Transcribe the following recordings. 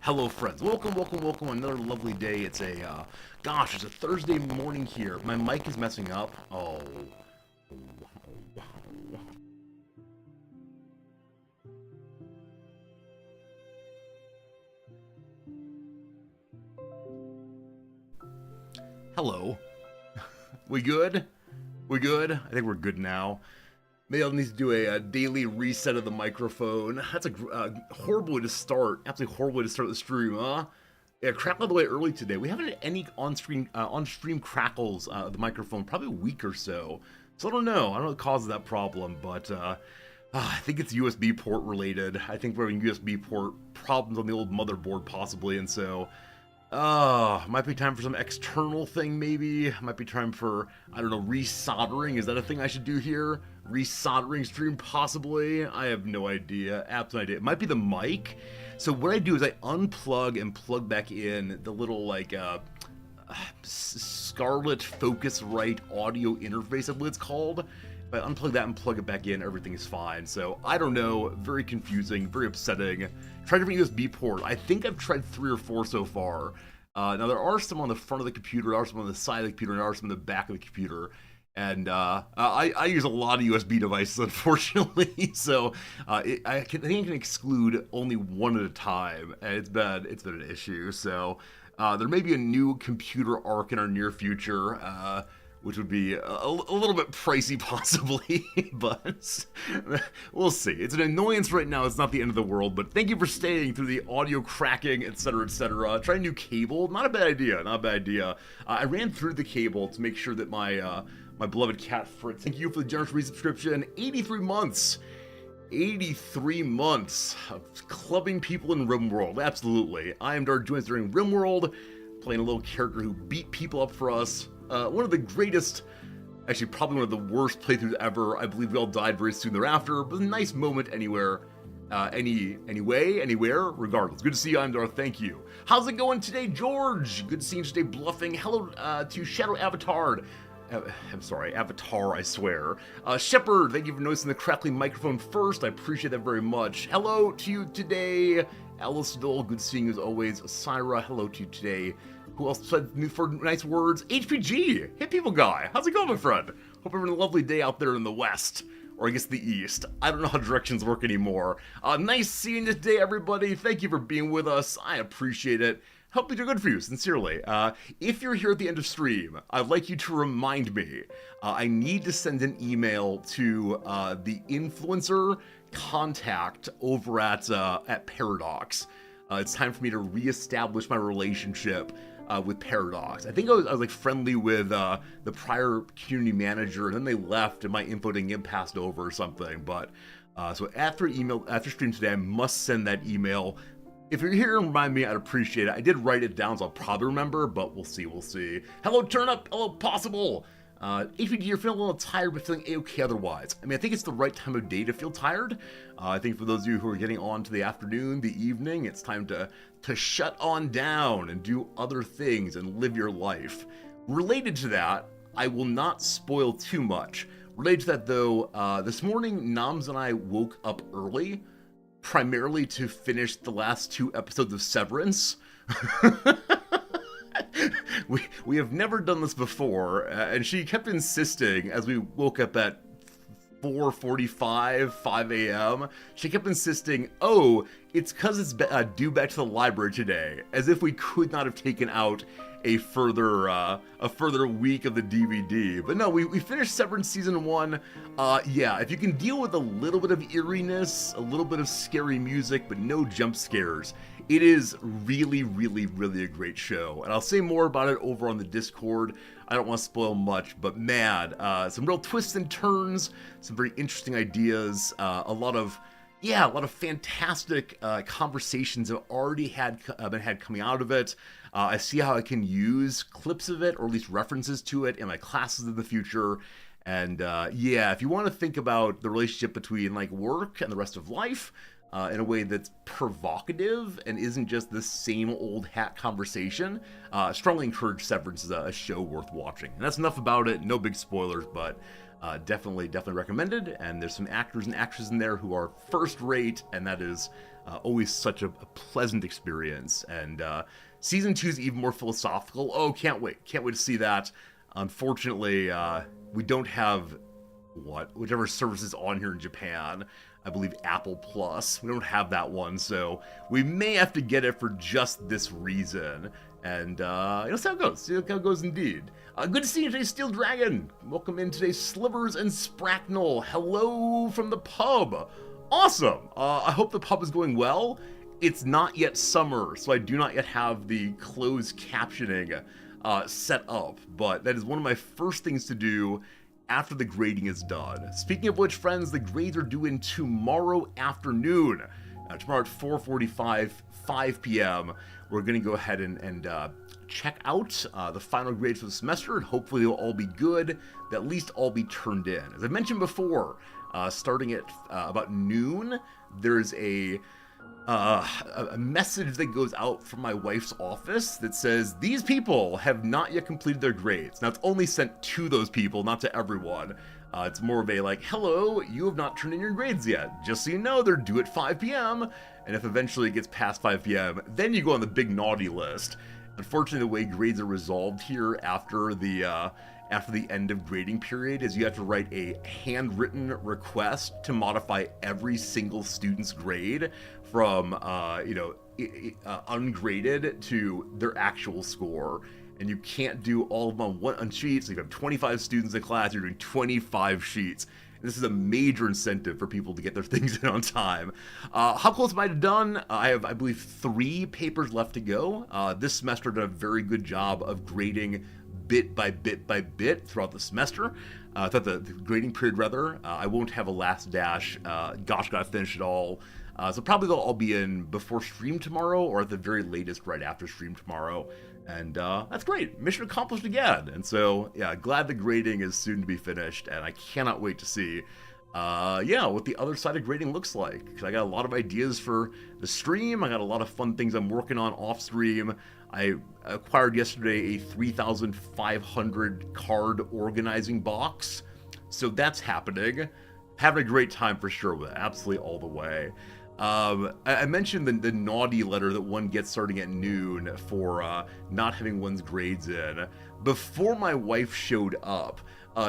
Hello, friends. Welcome. Another lovely day. It's a Thursday morning here. My mic is messing up. Oh. Hello. We good? We good? I think we're good now. Maybe I'll need to do a daily reset of the microphone. That's a horrible way to start. Absolutely horrible way to start the stream, huh? Yeah, crackled away early today. We haven't had any on-stream crackles of the microphone probably a week or so. So I don't know. I don't know what causes that problem, but I think it's USB port related. I think we're having USB port problems on the old motherboard possibly, and so might be time for some external thing maybe. Might be time for, I don't know, resoldering. Is that a thing I should do here? Resoldering stream possibly? I have no idea. Absolute idea. It might be the mic. So what I do is I unplug and plug back in the little like Scarlett Focusrite audio interface, I believe it's called. If I unplug that and plug it back in, everything is fine. So I don't know, very confusing, very upsetting. Try different USB port. I think I've tried 3 or 4 so far. Now there are some on the front of the computer, there are some on the side of the computer, and there are some on the back of the computer. And I use a lot of USB devices, unfortunately. So think I can exclude only one at a time, and it's been an issue. So there may be a new computer ARC in our near future, which would be a little bit pricey possibly, but we'll see. It's an annoyance right now. It's not the end of the world, but thank you for staying through the audio cracking, etc., etc. Try a new cable. Not a bad idea. I ran through the cable to make sure that my beloved cat Fritz, thank you for the generous resubscription. 83 months. 83 months of clubbing people in RimWorld. Absolutely. I am Dark Joins during RimWorld, playing a little character who beat people up for us. One of the greatest, actually probably one of the worst playthroughs ever. I believe we all died very soon thereafter, but a nice moment anywhere. Anywhere, regardless. Good to see you, Imdar, thank you. How's it going today, George? Good to see you today, Bluffing. Hello to Shadow Avatar. I'm sorry, Avatar, I swear. Shepard, thank you for noticing the crackling microphone first. I appreciate that very much. Hello to you today. Alice Dole, good seeing you as always. Syra, hello to you today. Who else said for nice words? HPG, Hit People Guy. How's it going, my friend? Hope you're having a lovely day out there in the West. Or I guess the East. I don't know how directions work anymore. Nice seeing you today, everybody. Thank you for being with us. I appreciate it. Hope these are good for you, sincerely. If you're here at the end of stream, I'd like you to remind me. I need to send an email to the influencer contact over at Paradox. It's time for me to reestablish my relationship with Paradox. I think I was like friendly with the prior community manager, and then they left, and my info didn't get passed over or something. But so after stream today, I must send that email. If you're here and remind me, I'd appreciate it. I did write it down, so I'll probably remember, but we'll see. Hello, Turnip. Hello, Possible. HPG, you're feeling a little tired, but feeling A-okay otherwise. I mean, I think it's the right time of day to feel tired. I think for those of you who are getting on to the afternoon, the evening, it's time to shut on down and do other things and live your life. Related to that, I will not spoil too much. Related to that, though, this morning, Noms and I woke up early, primarily to finish the last 2 episodes of Severance. we have never done this before, and she kept insisting as we woke up at 4:45, 5 a.m. She kept insisting, oh, it's because it's due back to the library today, as if we could not have taken out a further week of the DVD. But no, we finished Severance Season 1. Yeah, if you can deal with a little bit of eeriness, a little bit of scary music, but no jump scares, it is really a great show. And I'll say more about it over on the Discord. I don't want to spoil much, but man, some real twists and turns, some very interesting ideas, a lot of fantastic conversations have already been had coming out of it. I see how I can use clips of it, or at least references to it, in my classes in the future. And yeah, if you want to think about the relationship between like work and the rest of life in a way that's provocative and isn't just the same old hat conversation, strongly encourage Severance as a show worth watching. And that's enough about it. No big spoilers, but definitely recommended. And there's some actors and actresses in there who are first rate, and that is Always such a pleasant experience. And season 2 is even more philosophical. Oh, can't wait to see that. Unfortunately, we don't have whichever service is on here in Japan. I believe Apple Plus. We don't have that one, so we may have to get it for just this reason. And you'll see how it goes. See how it goes indeed. Good to see you today, Steel Dragon. Welcome in today, Slivers and Spracknell. Hello from the pub. Awesome. I hope the pub is going well. It's not yet summer, so I do not yet have the closed captioning set up, but that is one of my first things to do after the grading is done. Speaking of which, friends, the grades are due in tomorrow afternoon. Tomorrow at 4:45, 5 p.m. We're going to go ahead and check out the final grades for the semester, and hopefully they'll all be good. They'll at least all be turned in. As I mentioned before, starting at about noon, there's a message that goes out from my wife's office that says, these people have not yet completed their grades. Now, it's only sent to those people, not to everyone. It's more of a like, hello, you have not turned in your grades yet. Just so you know, they're due at 5 p.m. And if eventually it gets past 5 p.m., then you go on the big naughty list. Unfortunately, the way grades are resolved here after the end of grading period is you have to write a handwritten request to modify every single student's grade from ungraded to their actual score. And you can't do all of them on sheets. So if you have 25 students in class, you're doing 25 sheets. And this is a major incentive for people to get their things in on time. How close am I to done? I have, I believe, 3 papers left to go. This semester I've done a very good job of grading bit by bit by bit throughout the semester. Throughout the grading period, rather. I won't have a last dash. Gosh, gotta finish it all. So probably they'll all be in before stream tomorrow, or at the very latest right after stream tomorrow. And that's great. Mission accomplished again. And so, yeah, glad the grading is soon to be finished, and I cannot wait to see what the other side of grading looks like. Because I got a lot of ideas for the stream. I got a lot of fun things I'm working on off stream. I acquired yesterday a 3,500 card organizing box. So that's happening. Having a great time for sure with it. Absolutely all the way. I mentioned the naughty letter that one gets starting at noon for not having one's grades in. Before my wife showed up,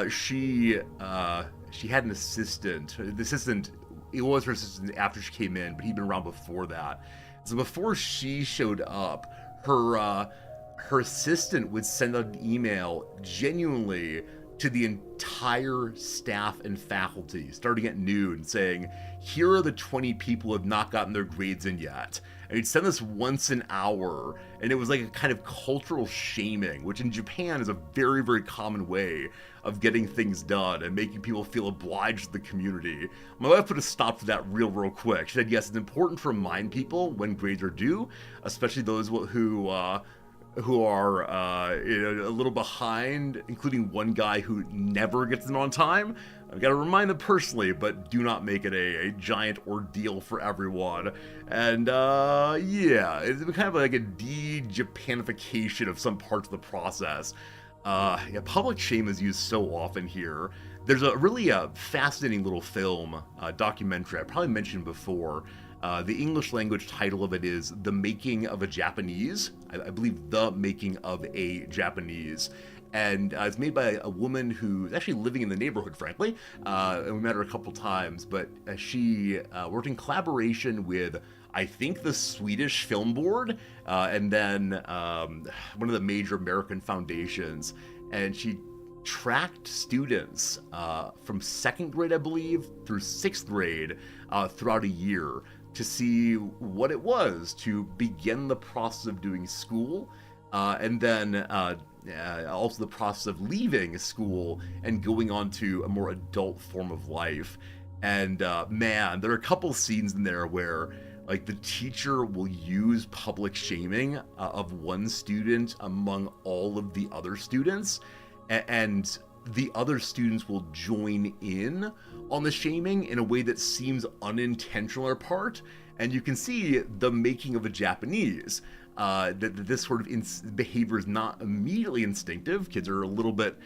she had an assistant. The assistant, it was her assistant after she came in, but he'd been around before that. So before she showed up, her assistant would send out an email genuinely to the entire staff and faculty starting at noon saying, here are the 20 people who have not gotten their grades in yet. And he'd send this once an hour, and it was like a kind of cultural shaming, which in Japan is a very, very common way of getting things done and making people feel obliged to the community. My wife put a stop to that real quick. She said, yes, it's important to remind people when grades are due, especially those who are a little behind, including one guy who never gets in on time. I've got to remind them personally, but do not make it a giant ordeal for everyone. And it's kind of like a de-Japanification of some parts of the process. Public shame is used so often here. There's a really fascinating little film, documentary I probably mentioned before. The English language title of it is The Making of a Japanese. I believe The Making of a Japanese. And it's made by a woman who's actually living in the neighborhood, frankly. And we met her a couple times, but she worked in collaboration with, I think, the Swedish Film Board, and then one of the major American foundations. And she tracked students from 2nd grade, I believe, through 6th grade throughout a year to see what it was to begin the process of doing school, and then also the process of leaving school and going on to a more adult form of life. And man, there are a couple scenes in there where like the teacher will use public shaming of one student among all of the other students, and the other students will join in on the shaming in a way that seems unintentional on their part. And you can see The Making of a Japanese. That this sort of behavior is not immediately instinctive. Kids are a little bit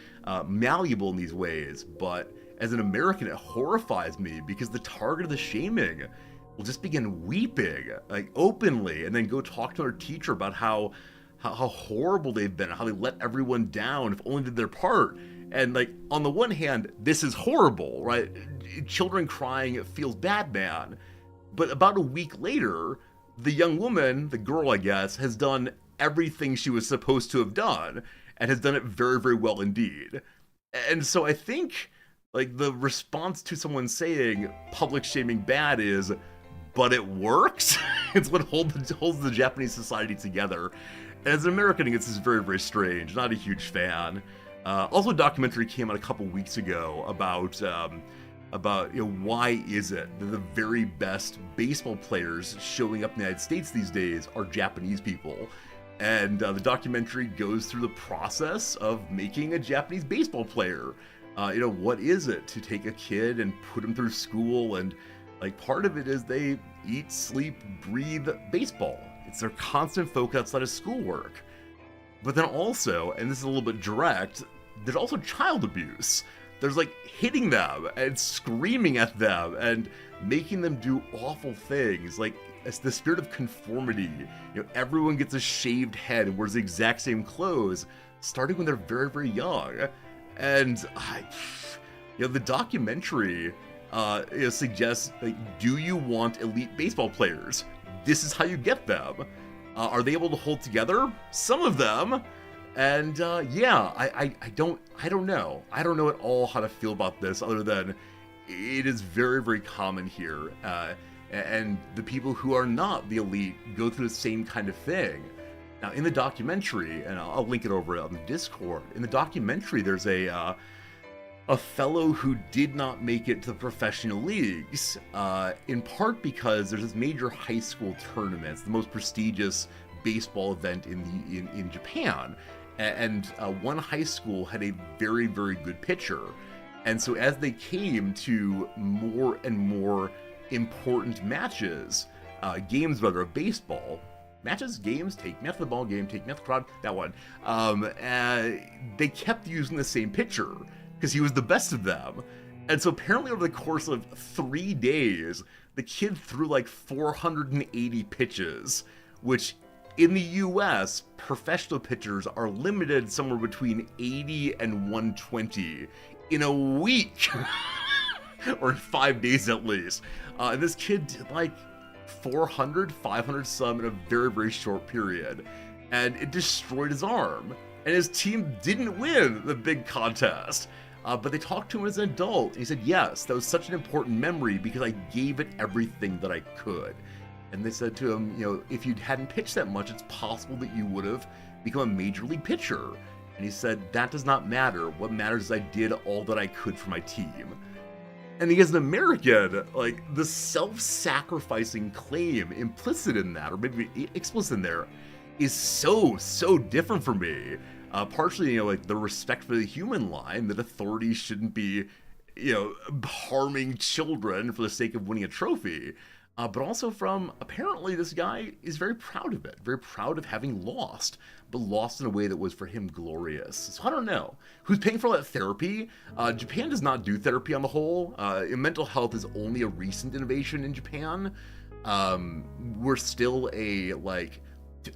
malleable in these ways, but as an American, it horrifies me because the target of the shaming will just begin weeping, like openly, and then go talk to their teacher about how horrible they've been, how they let everyone down if only did their part. And like, on the one hand, this is horrible, right? Children crying, it feels bad, man. But about a week later, the young woman, the girl, I guess, has done everything she was supposed to have done, and has done it very, very well indeed. And so I think, like, the response to someone saying public shaming bad is, but it works? It's what holds the Japanese society together. And as an American, I guess this is very, very strange. Not a huge fan. Also, a documentary came out a couple weeks ago about why is it that the very best baseball players showing up in the United States these days are Japanese people. And the documentary goes through the process of making a Japanese baseball player. What is it to take a kid and put him through school? And like, part of it is they eat, sleep, breathe baseball. It's their constant focus outside of schoolwork. But then also, and this is a little bit direct, there's also child abuse. There's like hitting them and screaming at them and making them do awful things. Like, it's the spirit of conformity. Everyone gets a shaved head and wears the exact same clothes, starting when they're very, very young. And the documentary suggests, like, do you want elite baseball players? This is how you get them. Are they able to hold together? Some of them. And I don't know. I don't know at all how to feel about this, other than it is very, very common here. And the people who are not the elite go through the same kind of thing. Now, in the documentary, and I'll link it over on the Discord, in the documentary, there's a fellow who did not make it to the professional leagues, in part because there's this major high school tournament. It's the most prestigious baseball event in Japan. And one high school had a very, very good pitcher. And so as they came to more and more important matches, games rather of baseball, games, take me out to the ball game, take me out the crowd, that one, they kept using the same pitcher because he was the best of them. And so apparently over the course of 3 days, the kid threw like 480 pitches, which in the US, professional pitchers are limited somewhere between 80 and 120 in a week, or 5 days at least. And this kid did like 400, 500 some in a very, very short period, and it destroyed his arm. And his team didn't win the big contest. But they talked to him as an adult, and he said, yes, that was such an important memory because I gave it everything that I could. And they said to him, if you hadn't pitched that much, it's possible that you would have become a major league pitcher. And he said, that does not matter. What matters is I did all that I could for my team. And as an American, like, the self-sacrificing claim implicit in that, or maybe explicit in there, is so, so different for me. Partially, like, the respect for the human line, that authorities shouldn't be, harming children for the sake of winning a trophy. But also from, apparently this guy is very proud of it, very proud of having lost, but lost in a way that was for him glorious. So I don't know. Who's paying for all that therapy? Japan does not do therapy on the whole. Mental health is only a recent innovation in Japan. We're still a, like,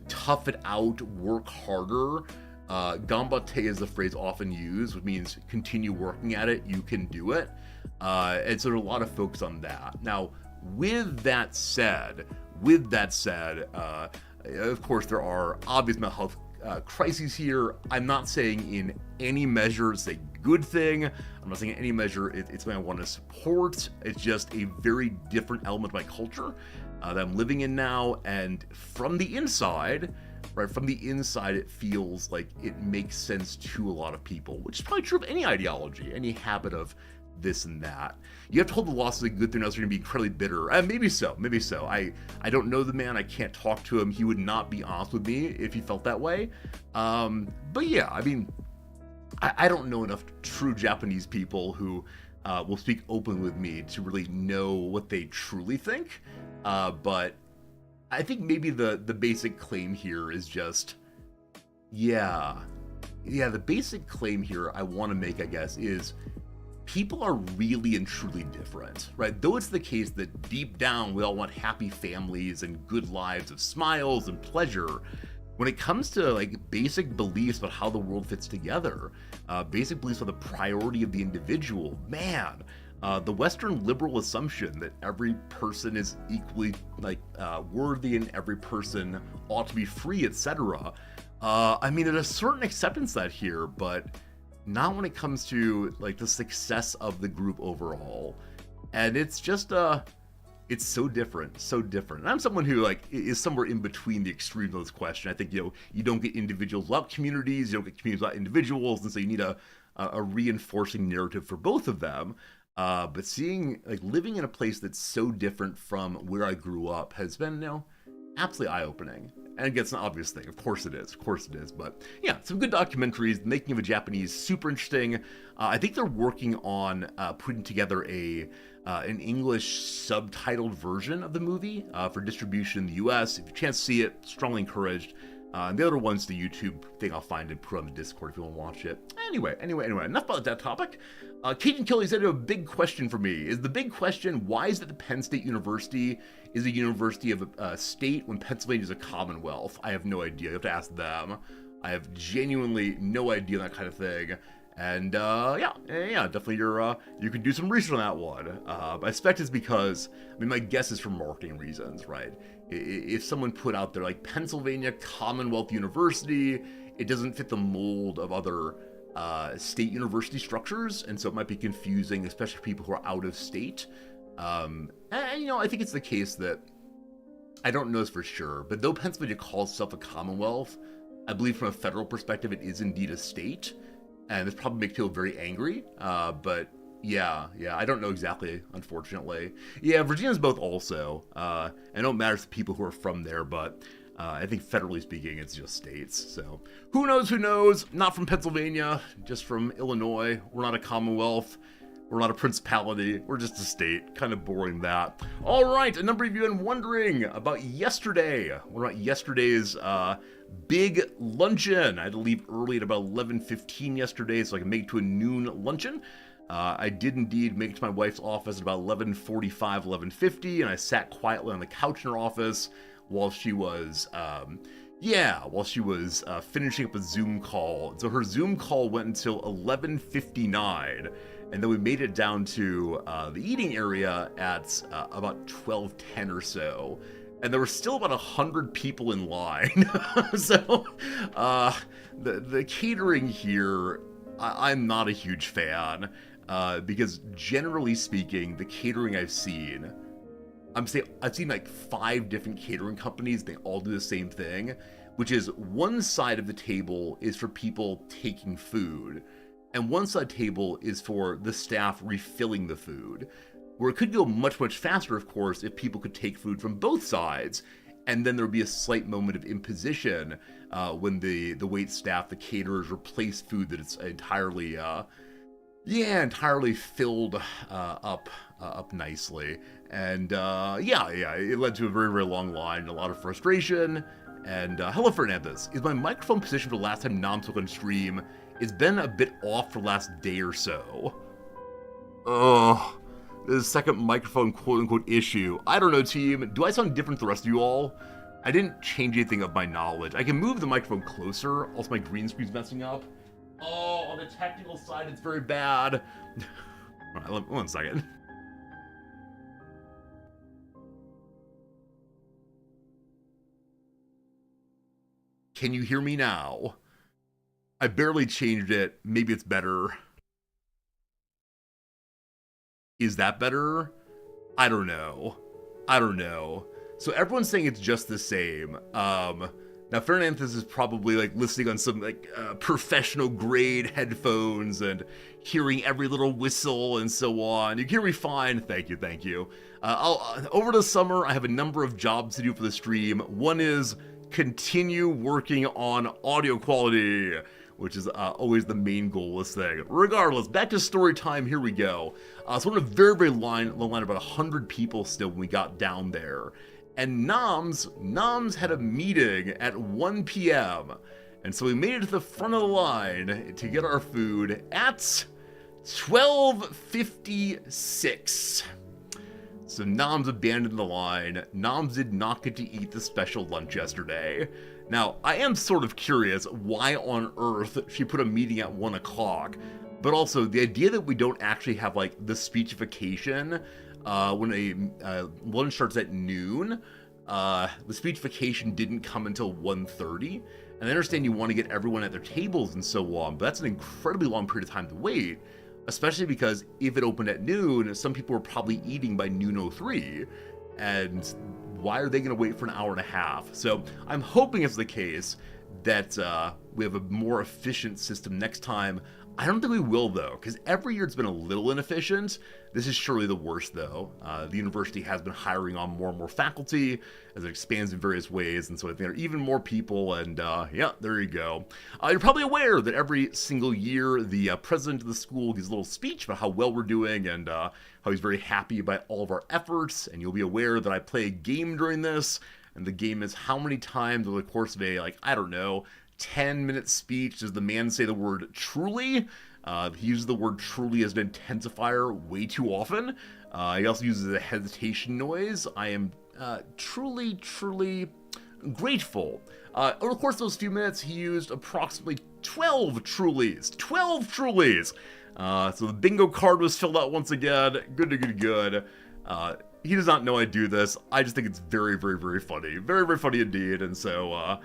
tough it out, work harder. Ganbatte is the phrase often used, which means continue working at it, you can do it. And so there's a lot of focus on that. Now, with that said, of course, there are obvious mental health crises here. I'm not saying in any measure it's a good thing. I'm not saying in any measure it's something I want to support. It's just a very different element of my culture that I'm living in now. And from the inside, it feels like it makes sense to a lot of people, which is probably true of any ideology, any habit of this and that. You have to hold the loss as a good thing, or else you're going to be incredibly bitter. Maybe so. I don't know the man. I can't talk to him. He would not be honest with me if he felt that way. But yeah, I mean, I don't know enough true Japanese people who will speak openly with me to really know what they truly think. But I think maybe the basic claim here is just, the basic claim here I want to make, I guess, is people are really and truly different, right? Though it's the case that deep down we all want happy families and good lives of smiles and pleasure, when it comes to like basic beliefs about how the world fits together, basic beliefs about the priority of the individual, man, the Western liberal assumption that every person is equally worthy and every person ought to be free, etc. I mean, there's a certain acceptance that here, but not when it comes to like the success of the group overall. And it's just it's so different, so different. And I'm someone who like is somewhere in between the extremes of this question. I think, you know, you don't get individuals without communities, you don't get communities without individuals, and so you need a reinforcing narrative for both of them. But seeing like living in a place that's so different from where I grew up has been, you know, absolutely eye-opening. And it's an obvious thing. Of course it is. But yeah, some good documentaries. The Making of a Japanese, super interesting. I think they're working on putting together an English subtitled version of the movie for distribution in the US. If you have a chance to see it, strongly encouraged. And the other one's the YouTube thing I'll find and put on the Discord if you want to watch it. Anyway, enough about that topic. Cajun Killy said a big question for me. Is the big question, why is it that Penn State University is a university of a state when Pennsylvania is a commonwealth? I have no idea. You have to ask them. I have genuinely no idea on that kind of thing. And yeah, definitely you can do some research on that one. I suspect it's because, I mean, my guess is for marketing reasons, right? If someone put out there like Pennsylvania Commonwealth University, it doesn't fit the mold of other state university structures, and so it might be confusing, especially for people who are out of state. And you know, I think it's the case that, I don't know this for sure, but though Pennsylvania calls itself a commonwealth, I believe from a federal perspective it is indeed a state, and this probably makes people very angry, but yeah, I don't know exactly, unfortunately. Yeah, Virginia's both also, and it don't matter to people who are from there, but I think federally speaking, it's just states. So who knows? Not from Pennsylvania, just from Illinois. We're not a commonwealth. We're not a principality. We're just a state. Kind of boring that. All right, a number of you have been wondering about yesterday. What about yesterday's big luncheon? I had to leave early at about 11:15 yesterday so I could make it to a noon luncheon. I did indeed make it to my wife's office at about 11:45, 11:50, and I sat quietly on the couch in her office while she was, finishing up a Zoom call. So her Zoom call went until 11:59, and then we made it down to the eating area at about 12:10 or so. And there were still about 100 people in line. So the catering here, I'm not a huge fan, because generally speaking, the catering I've seen like 5 different catering companies. They all do the same thing, which is one side of the table is for people taking food, and one side table is for the staff refilling the food, where it could go much faster, of course, if people could take food from both sides, and then there would be a slight moment of imposition when the wait staff, the caterers, replace food that it's entirely filled up nicely. And it led to a very long line and a lot of frustration. And hello, Fernandez. Is my microphone position for the last time Nom took on stream? It's been a bit off for the last day or so. This is the second microphone quote-unquote issue. I don't know, team. Do I sound different to the rest of you all? I didn't change anything of my knowledge. I can move the microphone closer. Also, my green screen's messing up. Oh, on the technical side, it's very bad. All right, 1 second. Can you hear me now? I barely changed it. Maybe it's better. Is that better? I don't know. So everyone's saying it's just the same. Now Fernandez is probably like listening on some like professional grade headphones and hearing every little whistle and so on. You can hear me fine. Thank you. Over the summer, I have a number of jobs to do for the stream. One is continue working on audio quality, which is always the main goal of this thing. Regardless, back to story time, here we go. So we're in a very low line, about 100 people still when we got down there. And Noms had a meeting at 1 p.m. And so we made it to the front of the line to get our food at 12:56. So Noms abandoned the line. Noms did not get to eat the special lunch yesterday. Now, I am sort of curious why on earth she put a meeting at 1 o'clock, but also the idea that we don't actually have, like, the speechification when a lunch starts at noon. The speechification didn't come until 1:30, and I understand you want to get everyone at their tables and so on, but that's an incredibly long period of time to wait, especially because if it opened at noon, some people were probably eating by noon 03, and why are they going to wait for an hour and a half? So I'm hoping it's the case that we have a more efficient system next time. I don't think we will, though, because every year it's been a little inefficient. This is surely the worst, though. The university has been hiring on more and more faculty as it expands in various ways, and so I think there are even more people, and yeah, there you go. You're probably aware that every single year the president of the school gives a little speech about how well we're doing and how he's very happy about all of our efforts, and you'll be aware that I play a game during this, and the game is how many times over the course of a, like, I don't know, 10-minute speech does the man say the word truly. He uses the word truly as an intensifier way too often. He also uses a hesitation noise. I am truly grateful. Over the course of those few minutes, he used approximately 12 trulies. 12 trulies! So the bingo card was filled out once again. Good. He does not know I do this. I just think it's very funny. Very funny indeed, and so,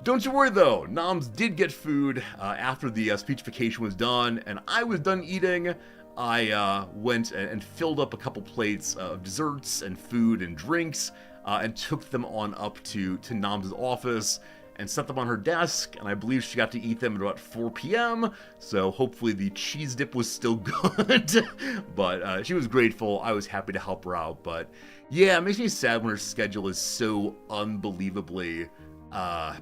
don't you worry though, Noms did get food after the speechification was done, and I was done eating. I went and filled up a couple plates of desserts and food and drinks, and took them on up to Noms' office and set them on her desk, and I believe she got to eat them at about 4 p.m., so hopefully the cheese dip was still good, but she was grateful. I was happy to help her out, but yeah, it makes me sad when her schedule is so unbelievably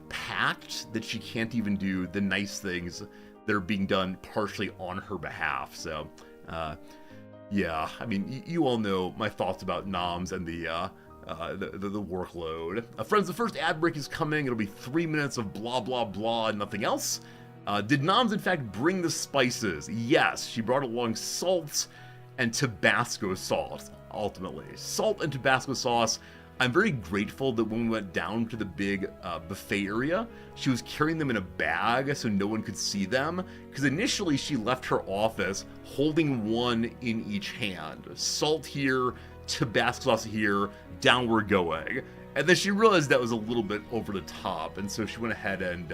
packed that she can't even do the nice things that are being done partially on her behalf. So yeah, I mean, you all know my thoughts about Noms and the workload. Friends, the first ad break is coming. It'll be 3 minutes of blah blah and nothing else. Did Noms in fact bring the spices? Yes, she brought along salt and Tabasco sauce, ultimately. Salt and Tabasco sauce. I'm very grateful that when we went down to the big buffet area, she was carrying them in a bag so no one could see them, because initially she left her office holding one in each hand. Salt here, Tabasco sauce here, down we're going. And then she realized that was a little bit over the top, and so she went ahead and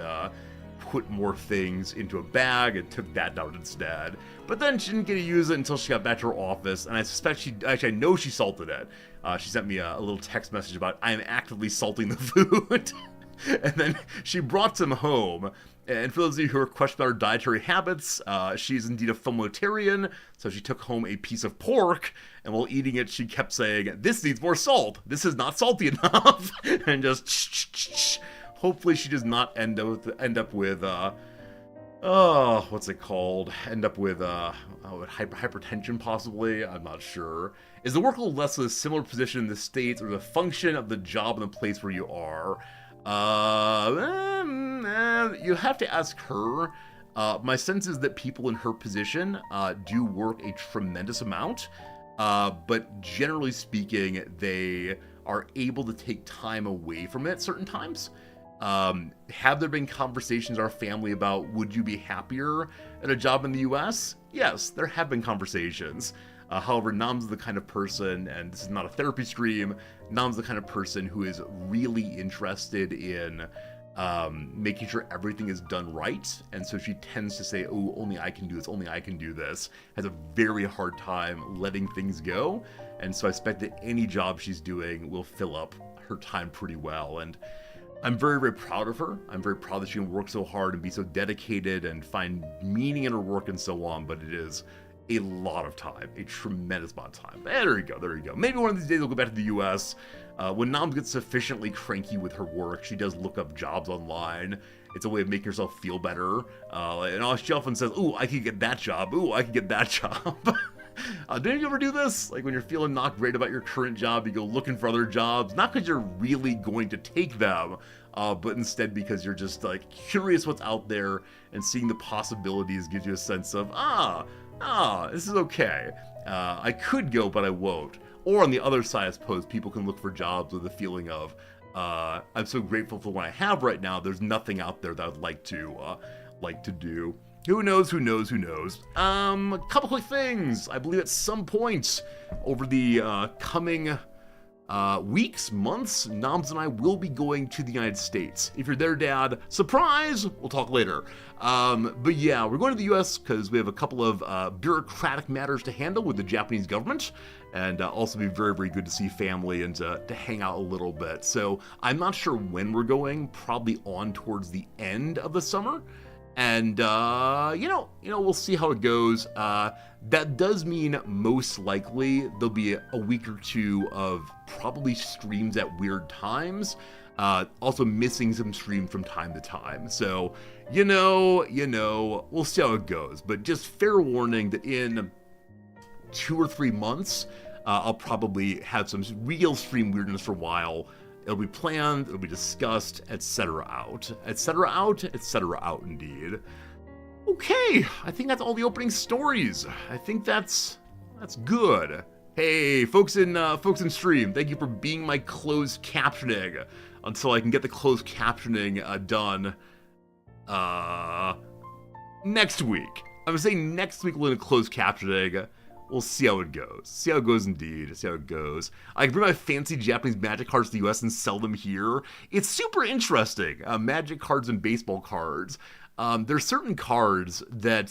put more things into a bag and took that down instead. But then she didn't get to use it until she got back to her office, and I suspect I know she salted it. She sent me a little text message about, I am actively salting the food. And then she brought some home. And for those of you who are questioning about her dietary habits, she's indeed a fumotarian, so she took home a piece of pork, and while eating it, she kept saying, this needs more salt. This is not salty enough. And just hopefully she does not end up with what's it called? End up with hypertension possibly? I'm not sure. Is the workload less of a similar position in the States, or the function of the job in the place where you are? You have to ask her. My sense is that people in her position do work a tremendous amount, but generally speaking, they are able to take time away from it certain times. Have there been conversations in our family about, would you be happier at a job in the US? Yes, there have been conversations. However, Noms is the kind of person, and this is not a therapy stream, Noms is the kind of person who is really interested in making sure everything is done right, and so she tends to say, oh, only I can do this, only I can do this, has a very hard time letting things go, and so I expect that any job she's doing will fill up her time pretty well, and I'm very proud of her. I'm very proud that she can work so hard and be so dedicated and find meaning in her work and so on, but it is a lot of time, a tremendous amount of time. There you go. Maybe one of these days we'll go back to the US. When Noms gets sufficiently cranky with her work, she does look up jobs online. It's a way of making herself feel better. And she often says, ooh, I could get that job. Ooh, I could get that job. Didn't you ever do this? Like when you're feeling not great about your current job, you go looking for other jobs, not because you're really going to take them, but instead because you're just like curious what's out there, and seeing the possibilities gives you a sense of, this is okay. I could go, but I won't. Or on the other side, I suppose, people can look for jobs with a feeling of, I'm so grateful for what I have right now, there's nothing out there that I'd like to do. Who knows, who knows, who knows. A couple quick things. I believe at some point over the coming weeks, months, Noms and I will be going to the United States. If you're there, Dad, surprise! We'll talk later. But yeah, we're going to the US because we have a couple of bureaucratic matters to handle with the Japanese government, and also be very, very good to see family and to hang out a little bit. So I'm not sure when we're going, probably on towards the end of the summer. And, we'll see how it goes. That does mean most likely there'll be a week or two of probably streams at weird times. Also missing some streams from time to time. So, we'll see how it goes. But just fair warning that in 2 or 3 months, I'll probably have some real stream weirdness for a while. It'll be planned, it'll be discussed, etc. out. Etc. out, etc. out indeed. Okay, I think that's all the opening stories. I think that's good. Hey, folks in stream, thank you for being my closed captioning until I can get the closed captioning done next week. I'm saying next week we'll do closed captioning. We'll see how it goes. See how it goes indeed. See how it goes. I can bring my fancy Japanese Magic cards to the US and sell them here. It's super interesting. Magic cards and baseball cards. There's certain cards that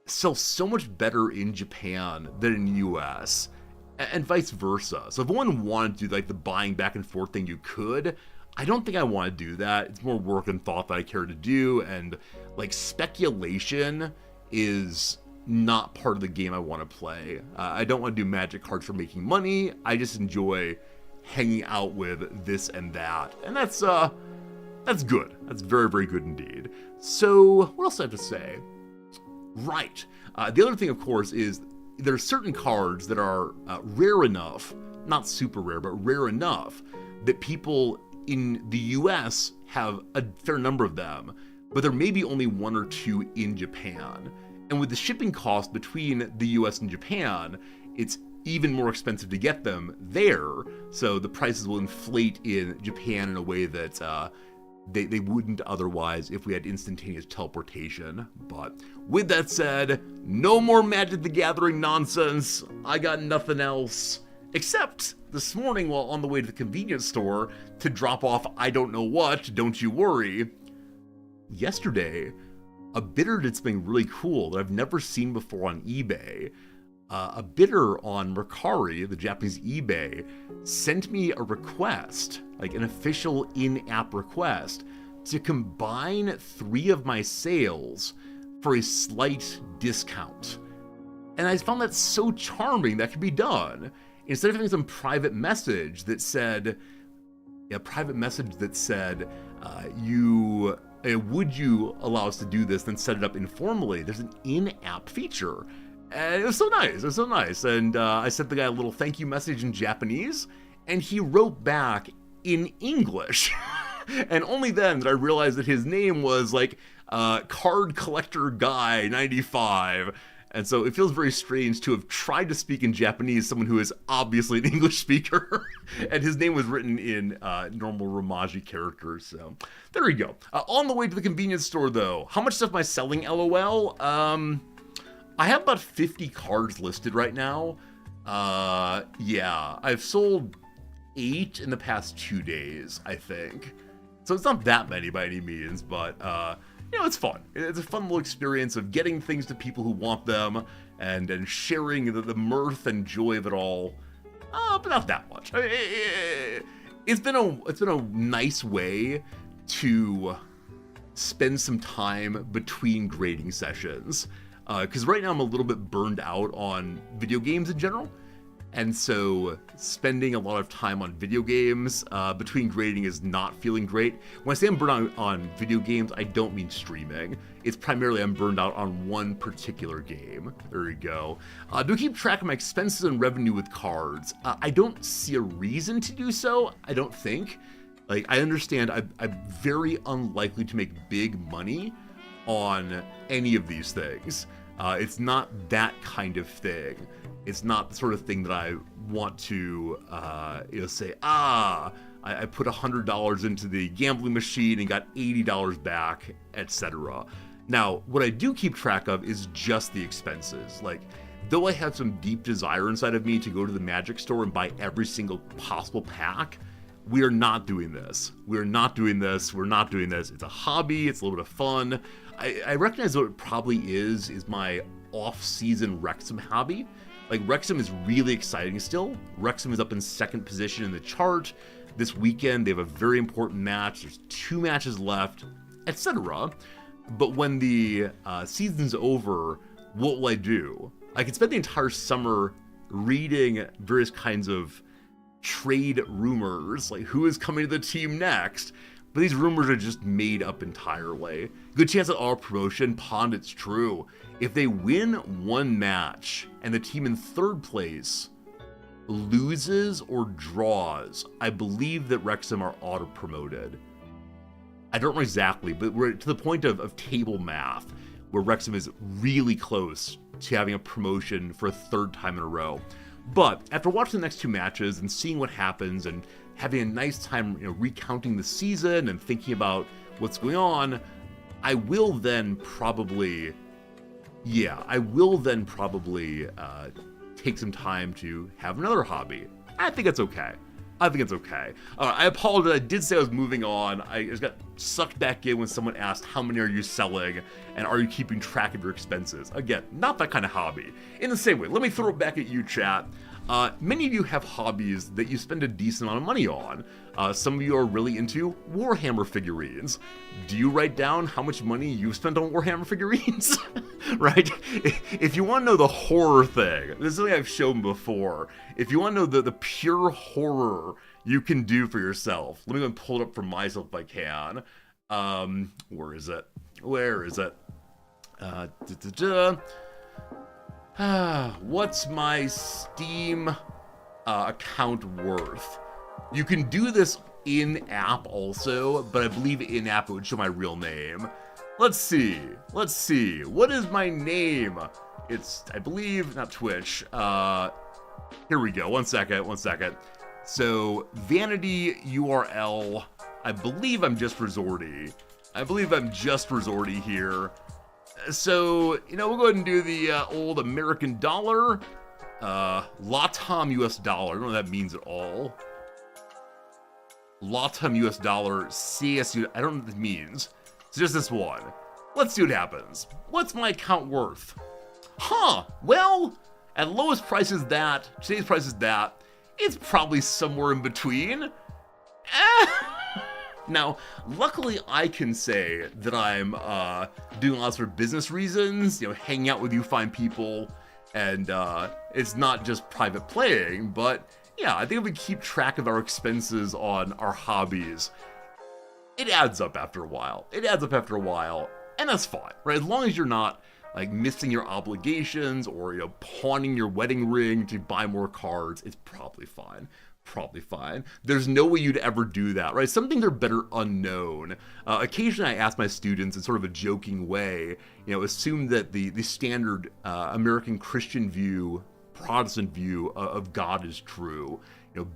sell so much better in Japan than in the US, and vice versa. So if one wanted to do like the buying back and forth thing, you could. I don't think I want to do that. It's more work and thought that I care to do, and like speculation is not part of the game I want to play. I don't want to do Magic cards for making money. I just enjoy hanging out with this and that, and that's good. That's very, very good indeed. So what else do I have to say? Right. The other thing, of course, is there are certain cards that are rare enough, not super rare, but rare enough that people in the US have a fair number of them, but there may be only 1 or 2 in Japan. And with the shipping cost between the US and Japan, it's even more expensive to get them there, so the prices will inflate in Japan in a way that they wouldn't otherwise if we had instantaneous teleportation. But with that said, no more Magic the Gathering nonsense. I got nothing else. Except this morning while on the way to the convenience store to drop off I don't know what, don't you worry. Yesterday, a bidder did something really cool that I've never seen before on eBay. A bidder on Mercari, the Japanese eBay, sent me a request, like an official in-app request, to combine 3 of my sales for a slight discount. And I found that so charming that could be done. Instead of having some private message that said, would you allow us to do this, then set it up informally, there's an in-app feature. And it was so nice. And I sent the guy a little thank you message in Japanese, and he wrote back in English. And only then did I realize that his name was like Card Collector Guy 95. And so it feels very strange to have tried to speak in Japanese, someone who is obviously an English speaker, and his name was written in normal Romaji characters, so there we go. On the way to the convenience store, though, how much stuff am I selling, LOL? I have about 50 cards listed right now. Yeah, I've sold 8 in the past 2 days, I think. So it's not that many by any means, but it's fun. It's a fun little experience of getting things to people who want them and sharing the mirth and joy of it all. But not that much. It's been a nice way to spend some time between grading sessions. Because right now I'm a little bit burned out on video games in general. And so spending a lot of time on video games between grading is not feeling great. When I say I'm burned out on video games, I don't mean streaming. It's primarily I'm burned out on one particular game. There you go. Do I keep track of my expenses and revenue with cards? I don't see a reason to do so, I don't think. Like, I understand I'm very unlikely to make big money on any of these things. It's not that kind of thing. It's not the sort of thing that I want to, say, I put $100 into the gambling machine and got $80 back, etc. Now, what I do keep track of is just the expenses. Like, though I have some deep desire inside of me to go to the Magic store and buy every single possible pack, we are not doing this. We're not doing this. It's a hobby. It's a little bit of fun. I recognize what it probably is my off-season Wrexham hobby. Like, Wrexham is really exciting still. Wrexham is up in second position in the chart. This weekend, they have a very important match. There's 2 matches left, etc. But when the season's over, what will I do? I could spend the entire summer reading various kinds of trade rumors, like who is coming to the team next. But these rumors are just made up entirely. Good chance that our promotion, Pond, it's true. If they win one match and the team in third place loses or draws, I believe that Wrexham are auto-promoted. I don't know exactly, but we're to the point of table math, where Wrexham is really close to having a promotion for a third time in a row. But after watching the next 2 matches and seeing what happens and having a nice time, recounting the season and thinking about what's going on, I will then probably take some time to have another hobby. I think it's okay. I apologize. I did say I was moving on. I just got sucked back in when someone asked, how many are you selling? And are you keeping track of your expenses? Again, not that kind of hobby. In the same way, let me throw it back at you, chat. Many of you have hobbies that you spend a decent amount of money on. Some of you are really into Warhammer figurines. Do you write down how much money you've spent on Warhammer figurines? Right? If you want to know the horror thing, this is something I've shown before. If you want to know the pure horror you can do for yourself, let me go and pull it up for myself if I can. Where is it? What's my Steam account worth? You can do this in-app also, but I believe in-app it would show my real name. Let's see. What is my name? It's, I believe, not Twitch. Here we go. One second. So, vanity URL. I believe I'm just Resorty here. So, we'll go ahead and do the old American dollar. LATAM US dollar. I don't know what that means at all. LATAM US dollar, CSU. I don't know what that means. It's just this one. Let's see what happens. What's my account worth? Well, at lowest price is that, today's price is that, it's probably somewhere in between. Now, luckily I can say that I'm doing lots for business reasons, hanging out with you fine people, and it's not just private playing, but yeah, I think if we keep track of our expenses on our hobbies, it adds up after a while. And that's fine, right? As long as you're not missing your obligations or pawning your wedding ring to buy more cards, it's probably fine. There's no way you'd ever do that, right? Some things are better unknown. Occasionally I ask my students in sort of a joking way, assume that the standard American Christian view, Protestant view of God is true.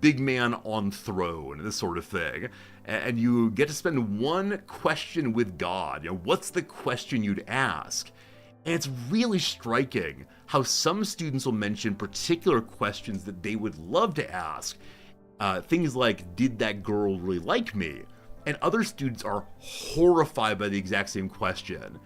Big man on throne, this sort of thing. And you get to spend one question with God. What's the question you'd ask? And it's really striking how some students will mention particular questions that they would love to ask. Things like, did that girl really like me? And other students are horrified by the exact same question.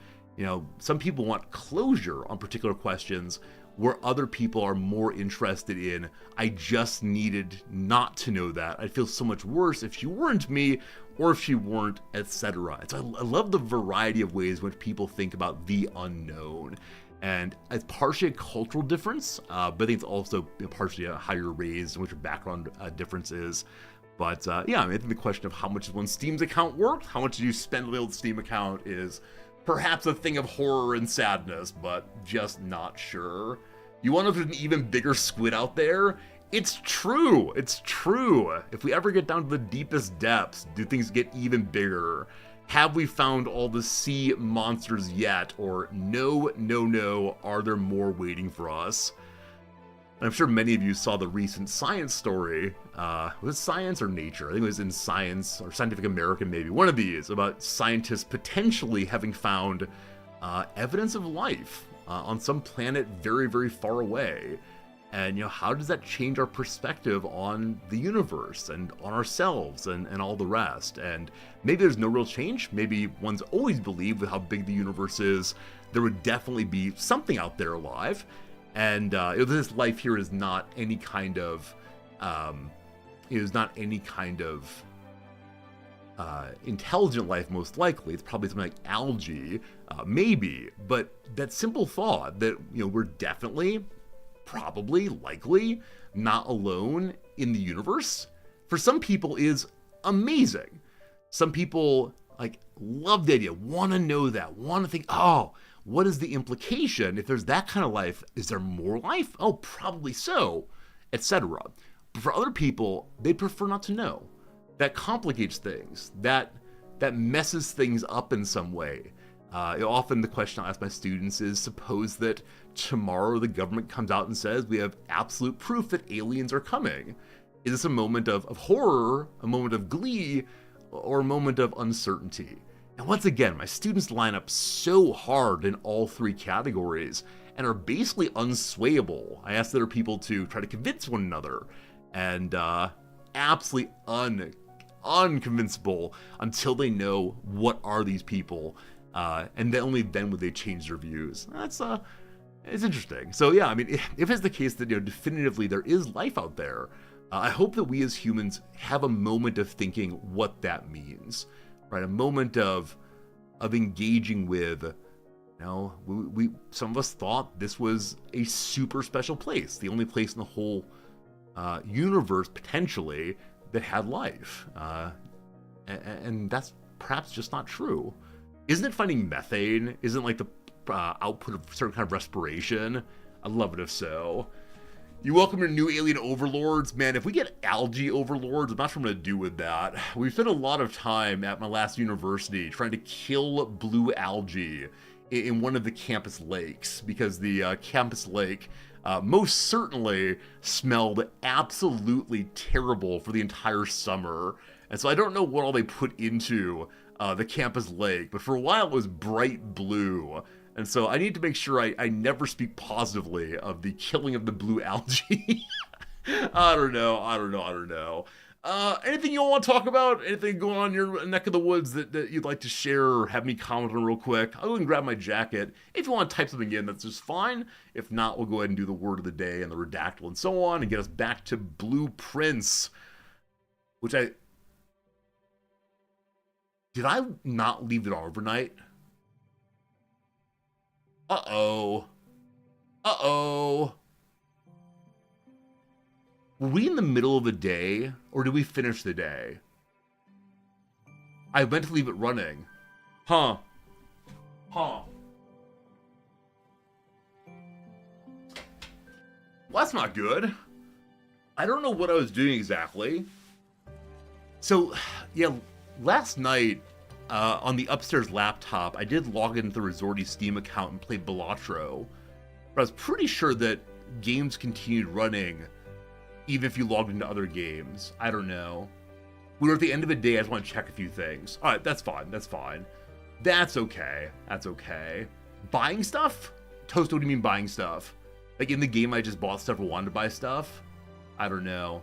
Some people want closure on particular questions, where other people are more interested in, I just needed not to know that. I'd feel so much worse if she weren't me, or if she weren't, etc. So I love the variety of ways in which people think about the unknown. And it's partially a cultural difference, but I think it's also partially how you're raised and what your background difference is. But yeah, I think the question of how much is one's Steam's account worth, how much do you spend on the old Steam account is perhaps a thing of horror and sadness, but just not sure. You want to know if there's an even bigger squid out there? It's true. If we ever get down to the deepest depths, do things get even bigger? Have we found all the sea monsters yet? Or no, no, no, are there more waiting for us? And I'm sure many of you saw the recent Science story. Was it Science or Nature? I think it was in Science or Scientific American, maybe. One of these, about scientists potentially having found evidence of life on some planet very, very far away. And, how does that change our perspective on the universe and on ourselves and all the rest? And maybe there's no real change. Maybe one's always believed with how big the universe is, there would definitely be something out there alive. And this life here is not any kind of, intelligent life, most likely. It's probably something like algae, maybe. But that simple thought that, we're definitely, probably, likely not alone in the universe, for some people is amazing. Some people love the idea, want to know that, want to think, oh, what is the implication? If there's that kind of life, is there more life? Oh, probably so, etc. But for other people, they prefer not to know. That complicates things. That messes things up in some way. Often the question I ask my students is, suppose that tomorrow the government comes out and says we have absolute proof that aliens are coming. Is this a moment of horror, a moment of glee, or a moment of uncertainty? And once again, my students line up so hard in all three categories and are basically unswayable. I ask other people to try to convince one another, and absolutely unconvincible until they know what are these people. And then only then would they change their views. It's interesting. So yeah, I mean, if it's the case that definitively there is life out there, I hope that we as humans have a moment of thinking what that means, right? A moment of engaging with, we some of us thought this was a super special place, the only place in the whole universe potentially that had life, and that's perhaps just not true. Isn't it finding methane? Isn't the output of certain kind of respiration? I'd love it if so. You welcome your new alien overlords. Man, if we get algae overlords, I'm not sure what I'm going to do with that. We spent a lot of time at my last university trying to kill blue algae in one of the campus lakes, because the campus lake most certainly smelled absolutely terrible for the entire summer. And so I don't know what all they put into the campus lake, but for a while it was bright blue. And so I need to make sure I never speak positively of the killing of the blue algae. I don't know. Anything you all want to talk about? Anything going on in your neck of the woods that you'd like to share or have me comment on real quick? I'll go and grab my jacket. If you want to type something in, that's just fine. If not, we'll go ahead and do the word of the day and the redactyl and so on and get us back to blueprints, which did I not leave it overnight? Uh-oh. Were we in the middle of the day, or did we finish the day? I meant to leave it running. Huh. Well, that's not good. I don't know what I was doing exactly. So, yeah, last night, on the upstairs laptop, I did log into the Resorty Steam account and play Balatro. But I was pretty sure that games continued running even if you logged into other games. I don't know. We were at the end of the day, I just want to check a few things. Alright, that's fine. That's okay. Buying stuff? Toast, what do you mean buying stuff? Like in the game I just bought stuff or wanted to buy stuff? I don't know.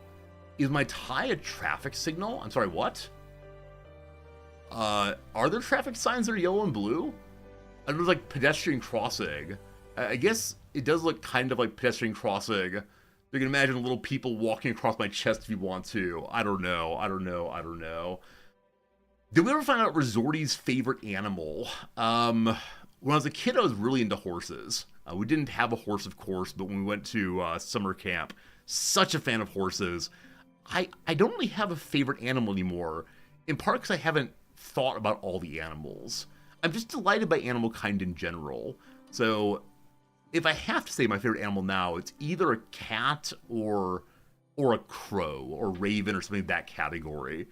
Is my tie a traffic signal? I'm sorry, what? Are there traffic signs that are yellow and blue? I know there's like pedestrian crossing. I guess it does look kind of like pedestrian crossing. You can imagine little people walking across my chest if you want to. I don't know. Did we ever find out Resorty's favorite animal? When I was a kid, I was really into horses. We didn't have a horse, of course, but when we went to summer camp, such a fan of horses. I don't really have a favorite animal anymore, in part because I haven't thought about all the animals. I'm just delighted by animal kind in general. So if I have to say my favorite animal now, it's either a cat or a crow or raven or something in that category.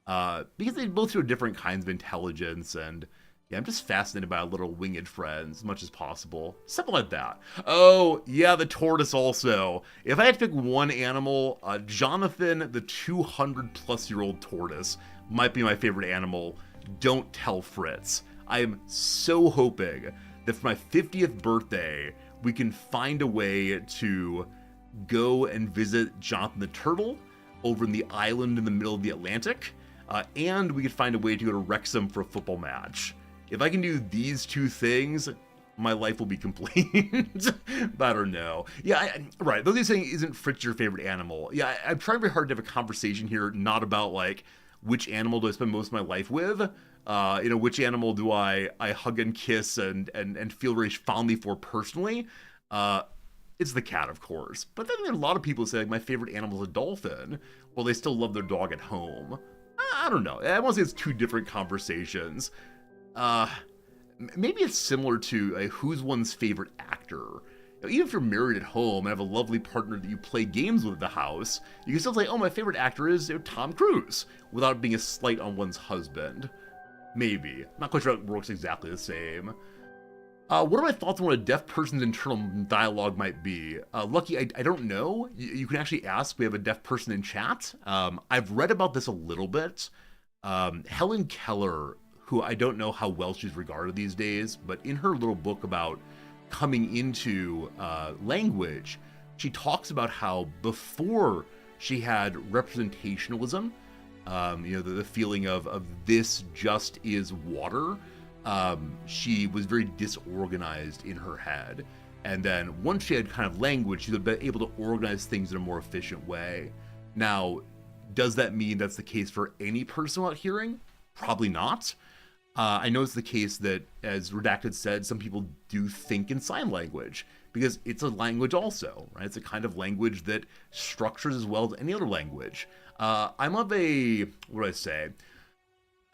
because they both show different kinds of intelligence, and yeah, I'm just fascinated by our little winged friends as much as possible. Something like that. Oh, yeah, the tortoise also. If I had to pick one animal, Jonathan, the 200-plus-year-old tortoise, might be my favorite animal. Don't tell Fritz. I am so hoping that for my 50th birthday, we can find a way to go and visit Jonathan the turtle over in the island in the middle of the Atlantic, and we could find a way to go to Wrexham for a football match. If I can do these two things, my life will be complete. I don't know. Yeah, right. Though this saying, isn't Fritz your favorite animal? Yeah, I'm trying very hard to have a conversation here, not about like which animal do I spend most of my life with. Which animal do I hug and kiss and feel very fondly for personally? It's the cat, of course. But then there are a lot of people who say like, my favorite animal is a dolphin, while they still love their dog at home. I don't know. I want to say it's two different conversations. Maybe it's similar to who's one's favorite actor. Even if you're married at home and have a lovely partner that you play games with at the house, you can still say, oh, my favorite actor is Tom Cruise, without being a slight on one's husband. Maybe. Not quite sure it works exactly the same. What are my thoughts on what a deaf person's internal dialogue might be? Lucky, I don't know. You can actually ask. We have a deaf person in chat. I've read about this a little bit. Helen Keller, who I don't know how well she's regarded these days, but in her little book about coming into language, she talks about how before she had representationalism, the feeling of this just is water, she was very disorganized in her head. And then once she had kind of language, she was able to organize things in a more efficient way. Now, does that mean that's the case for any person without hearing? Probably not. I know it's the case that, as Redacted said, some people do think in sign language, because it's a language also, right? It's a kind of language that structures as well as any other language. I'm of a, what do I say?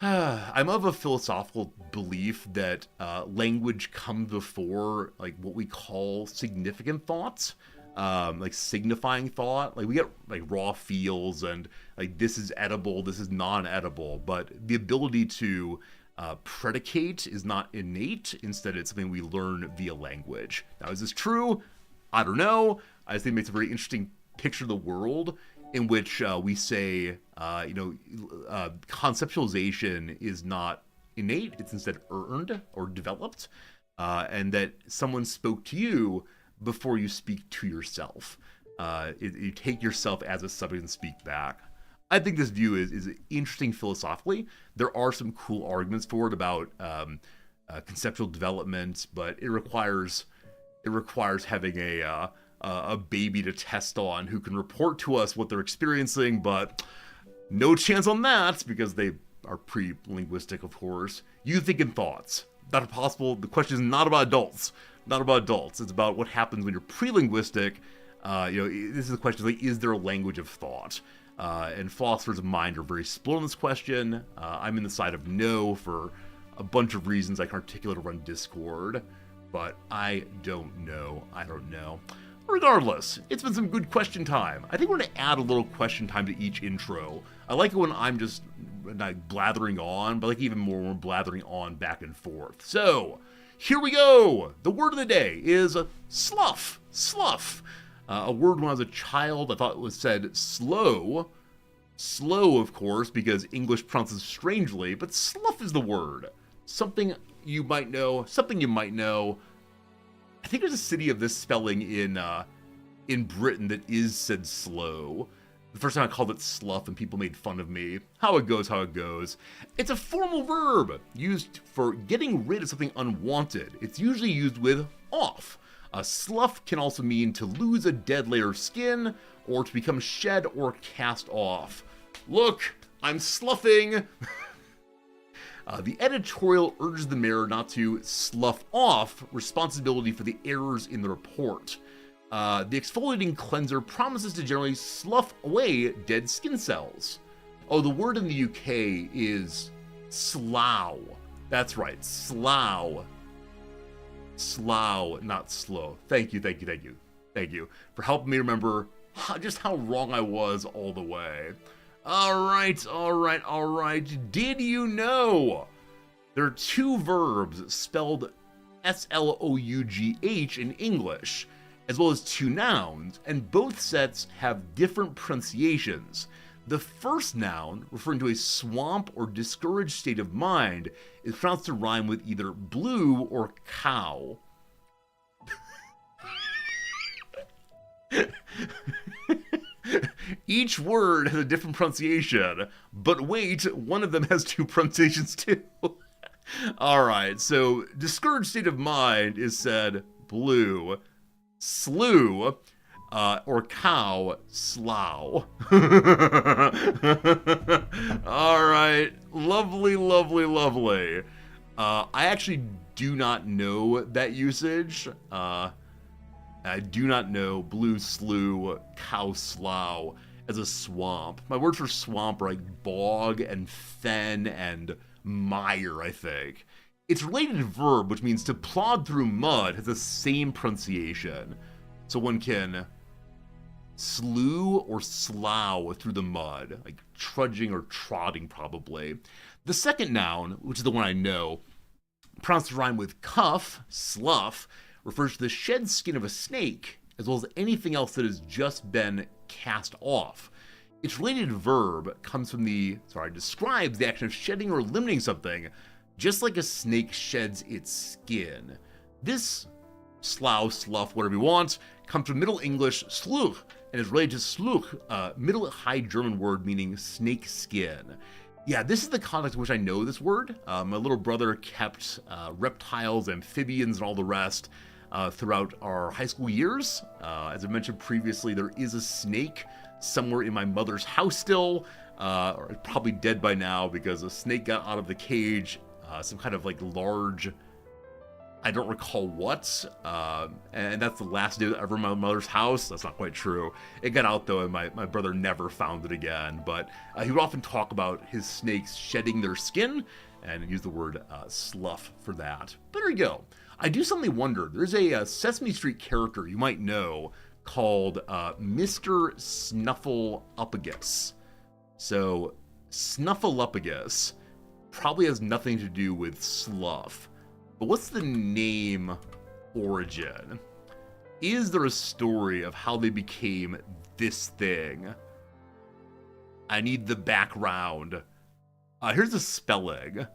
I'm of a philosophical belief that language comes before like what we call significant thoughts, like signifying thought. Like we get like raw feels and like this is edible, this is non-edible, but the ability to predicate is not innate. Instead, it's something we learn via language. Now, is this true? I don't know. I just think it makes a very interesting picture of the world in which we say, conceptualization is not innate. It's instead earned or developed, and that someone spoke to you before you speak to yourself. You take yourself as a subject and speak back. I think this view is interesting philosophically. There are some cool arguments for it about conceptual development, but it requires having a baby to test on who can report to us what they're experiencing, but no chance on that because they are pre-linguistic, of course. You think in thoughts. Not possible. The question is not about adults. Not about adults. It's about what happens when you're pre-linguistic. This is the question, like, is there a language of thought? And philosophers of mind are very split on this question. I'm in the side of no for a bunch of reasons I can articulate over on Discord, but I don't know. Regardless, it's been some good question time. I think we're going to add a little question time to each intro. I like it when I'm just like blathering on, but I like even more when we're blathering on back and forth. So, here we go! The word of the day is slough. Slough. A word when I was a child I thought it was said slow. Slow, of course, because English pronounces strangely, but slough is the word. Something you might know, I think there's a city of this spelling in Britain that is said slow. The first time I called it slough and people made fun of me. How it goes. It's a formal verb used for getting rid of something unwanted. It's usually used with off. A slough can also mean to lose a dead layer of skin or to become shed or cast off. Look, I'm sloughing! The editorial urges the mayor not to slough off responsibility for the errors in the report. The exfoliating cleanser promises to generally slough away dead skin cells. Oh, the word in the UK is slough. That's right, slough. Slough, not slow. Thank you for helping me remember just how wrong I was all the way. All right, all right, all right. Did you know there are two verbs spelled S-L-O-U-G-H in English, as well as two nouns, and both sets have different pronunciations. The first noun, referring to a swamp or discouraged state of mind, is pronounced to rhyme with either blue or cow. Each word has a different pronunciation, but wait, one of them has two pronunciations too. Alright, so discouraged state of mind is said blue, slew, or cow, slough. Alright, lovely, lovely, lovely. I actually do not know that usage. I do not know blue slew, cow slough as a swamp. My words for swamp are like bog and fen and mire, I think. Its related verb, which means to plod through mud, has the same pronunciation. So one can slew or slough through the mud, like trudging or trotting probably. The second noun, which is the one I know, pronounced to rhyme with cuff, slough, refers to the shed skin of a snake, as well as anything else that has just been cast off. Its related verb comes from describes the action of shedding or eliminating something, just like a snake sheds its skin. This slough, slough, whatever you want, comes from Middle English sluch, and is related to sluch, a Middle High German word meaning snake skin. Yeah, this is the context in which I know this word. My little brother kept reptiles, amphibians, and all the rest throughout our high school years. As I mentioned previously, there is a snake somewhere in my mother's house still, or probably dead by now because a snake got out of the cage, some kind of like large, I don't recall what, and that's the last day ever in my mother's house. That's not quite true. It got out though, and my brother never found it again, but he would often talk about his snakes shedding their skin, and use the word slough for that. But there you go. I do suddenly wonder, there's a Sesame Street character you might know called Mr. Snuffleupagus. So, Snuffleupagus probably has nothing to do with slough. But what's the name origin? Is there a story of how they became this thing? I need the background. Here's the spelling.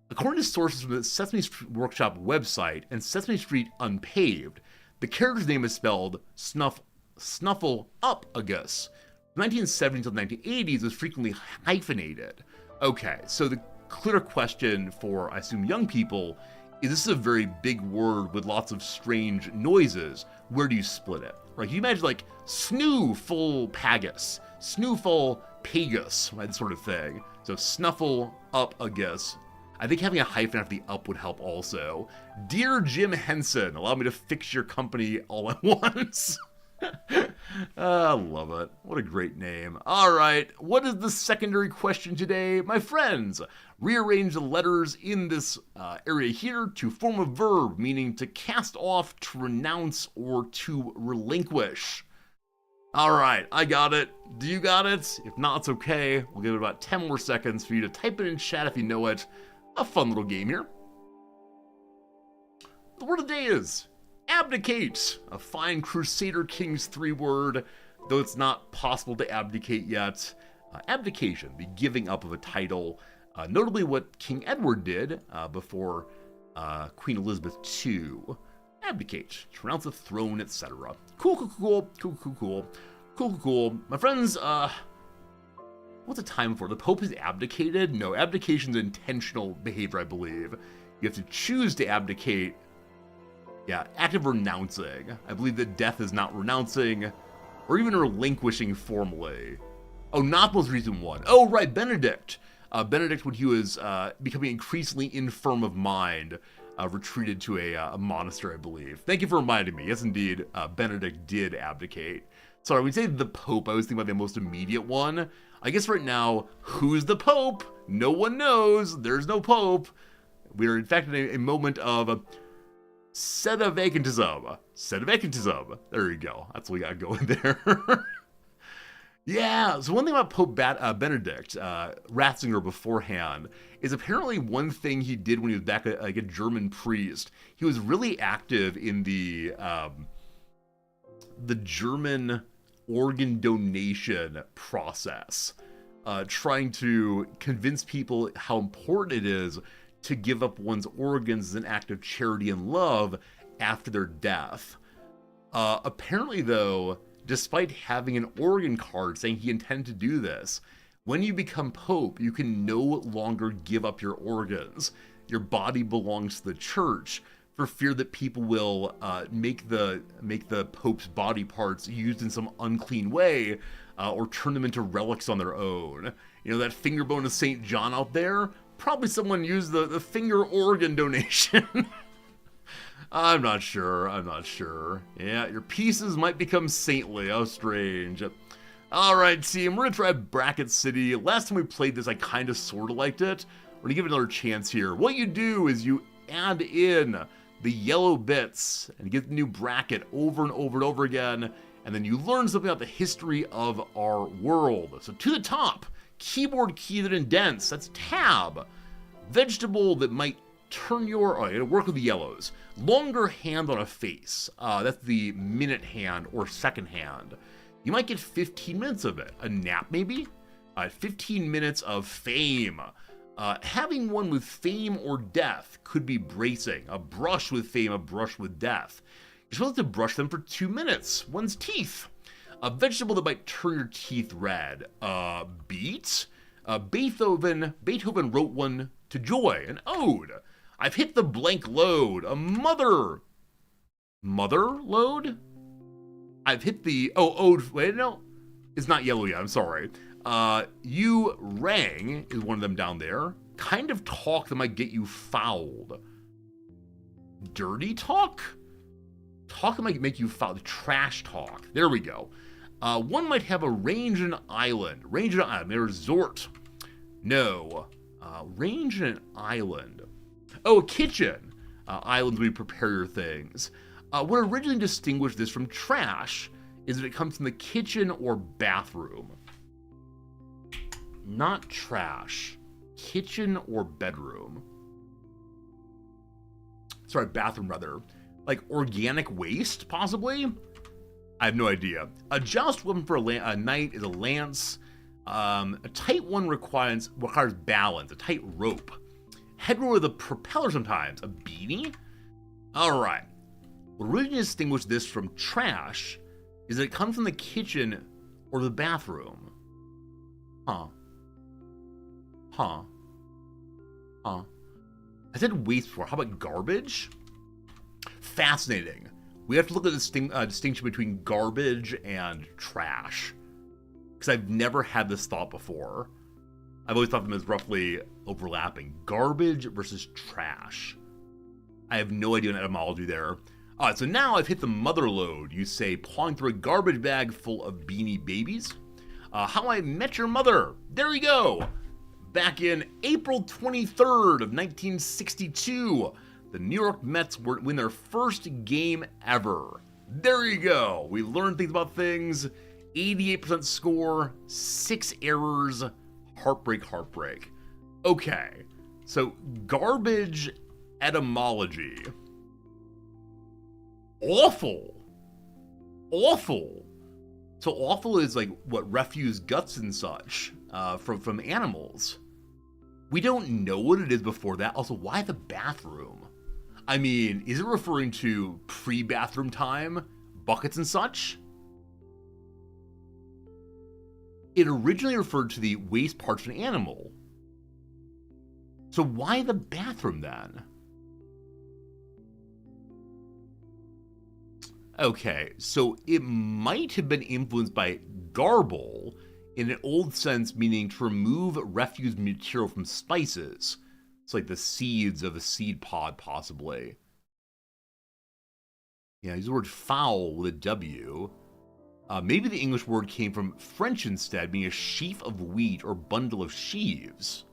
According to sources from the Sesame Street Workshop website and Sesame Street Unpaved, the character's name is spelled Snuffleupagus. From 1970s until the 1980s, it was frequently hyphenated. Okay, so the clear question for, I assume, young people is this is a very big word with lots of strange noises. Where do you split it? Right? You imagine like Snuffleupagus, Snuffleupagus, right? That sort of thing. So Snuffleupagus. I think having a hyphen after the up would help also. Dear Jim Henson, allow me to fix your company all at once. I love it. What a great name. All right, what is the secondary question today? My friends, rearrange the letters in this area here to form a verb, meaning to cast off, to renounce, or to relinquish. All right, I got it. Do you got it? If not, it's okay. We'll give it about 10 more seconds for you to type it in chat if you know it. A fun little game here. The word of the day is abdicate, a fine Crusader Kings 3 word, though it's not possible to abdicate yet. Abdication, the giving up of a title, notably what King Edward did before Queen Elizabeth II. Abdicate, to renounce the throne, etc. Cool. My friends, what's the time for? The Pope has abdicated? No, abdication's intentional behavior, I believe. You have to choose to abdicate. Yeah, active renouncing. I believe that death is not renouncing, or even relinquishing formally. Oh, not most recent one. Oh, right, Benedict. Benedict, when he was becoming increasingly infirm of mind, retreated to a monastery, I believe. Thank you for reminding me. Yes, indeed, Benedict did abdicate. Sorry, when we say the Pope, I was thinking about the most immediate one. I guess right now, who's the Pope? No one knows. There's no Pope. We are, in fact, in a moment of sedevacantism. There you go. That's what we got going there. Yeah, so one thing about Benedict Ratzinger beforehand is apparently one thing he did when he was back like a German priest. He was really active in the German organ donation process, trying to convince people how important it is to give up one's organs as an act of charity and love after their death. Apparently, though, despite having an organ card saying he intended to do this, when you become pope, you can no longer give up your organs. Your body belongs to the church, for fear that people will make the pope's body parts used in some unclean way, or turn them into relics on their own. You know, that finger bone of St. John out there? Probably someone used the finger organ donation. I'm not sure. Yeah, your pieces might become saintly. How strange. Alright, team, we're gonna try Bracket City. Last time we played this, I kinda sorta liked it. We're gonna give it another chance here. What you do is you add in the yellow bits and get the new bracket over and over and over again, and then you learn something about the history of our world. So to the top, keyboard key that indents, that's tab. Vegetable that might turn your, it'll work with the yellows. Longer hand on a face, that's the minute hand or second hand. You might get 15 minutes of it. A nap maybe? 15 minutes of fame. Having one with fame or death could be bracing. A brush with fame, a brush with death. You're supposed to brush them for 2 minutes. One's teeth. A vegetable that might turn your teeth red. Beet. Beethoven wrote one to joy, an ode. I've hit the blank load. A mother load? I've hit the, ode, wait, no. It's not yellow yet, I'm sorry. You rang is one of them down there. Kind of talk that might get you fouled. Dirty talk? Talk that might make you fouled. Trash talk. There we go. One might have a range in an island. Range in an island. A resort. No. Range in an island. Oh, a kitchen. Islands where you prepare your things. What originally distinguished this from trash is that it comes from the kitchen or bathroom. Not trash. Kitchen or bedroom. Sorry, bathroom rather. Like organic waste, possibly? I have no idea. A joust weapon for a knight is a lance. A tight one requires balance, a tight rope. Headroom with a propeller sometimes. A beanie? Alright. What really distinguishes this from trash is that it comes from the kitchen or the bathroom. Huh. I said waste before. How about garbage? Fascinating. We have to look at the distinction between garbage and trash. Because I've never had this thought before. I've always thought of them as roughly overlapping. Garbage versus trash. I have no idea on etymology there. Alright, so now I've hit the mother load. You say, pawing through a garbage bag full of beanie babies. How I Met Your Mother. There you go. Back in April 23rd of 1962, the New York Mets win their first game ever. There you go. We learned things about things. 88% score, 6 errors, heartbreak. Okay, so garbage etymology. Awful. So awful is like what, refuse, guts and such from animals. We don't know what it is before that. Also, why the bathroom? I mean, is it referring to pre-bathroom time, buckets and such? It originally referred to the waste parts of an animal. So why the bathroom then? Okay, so it might have been influenced by garble in an old sense, meaning to remove refuse material from spices. It's like the seeds of a seed pod, possibly. Yeah, use the word foul with a W. Maybe the English word came from French instead, meaning a sheaf of wheat or bundle of sheaves.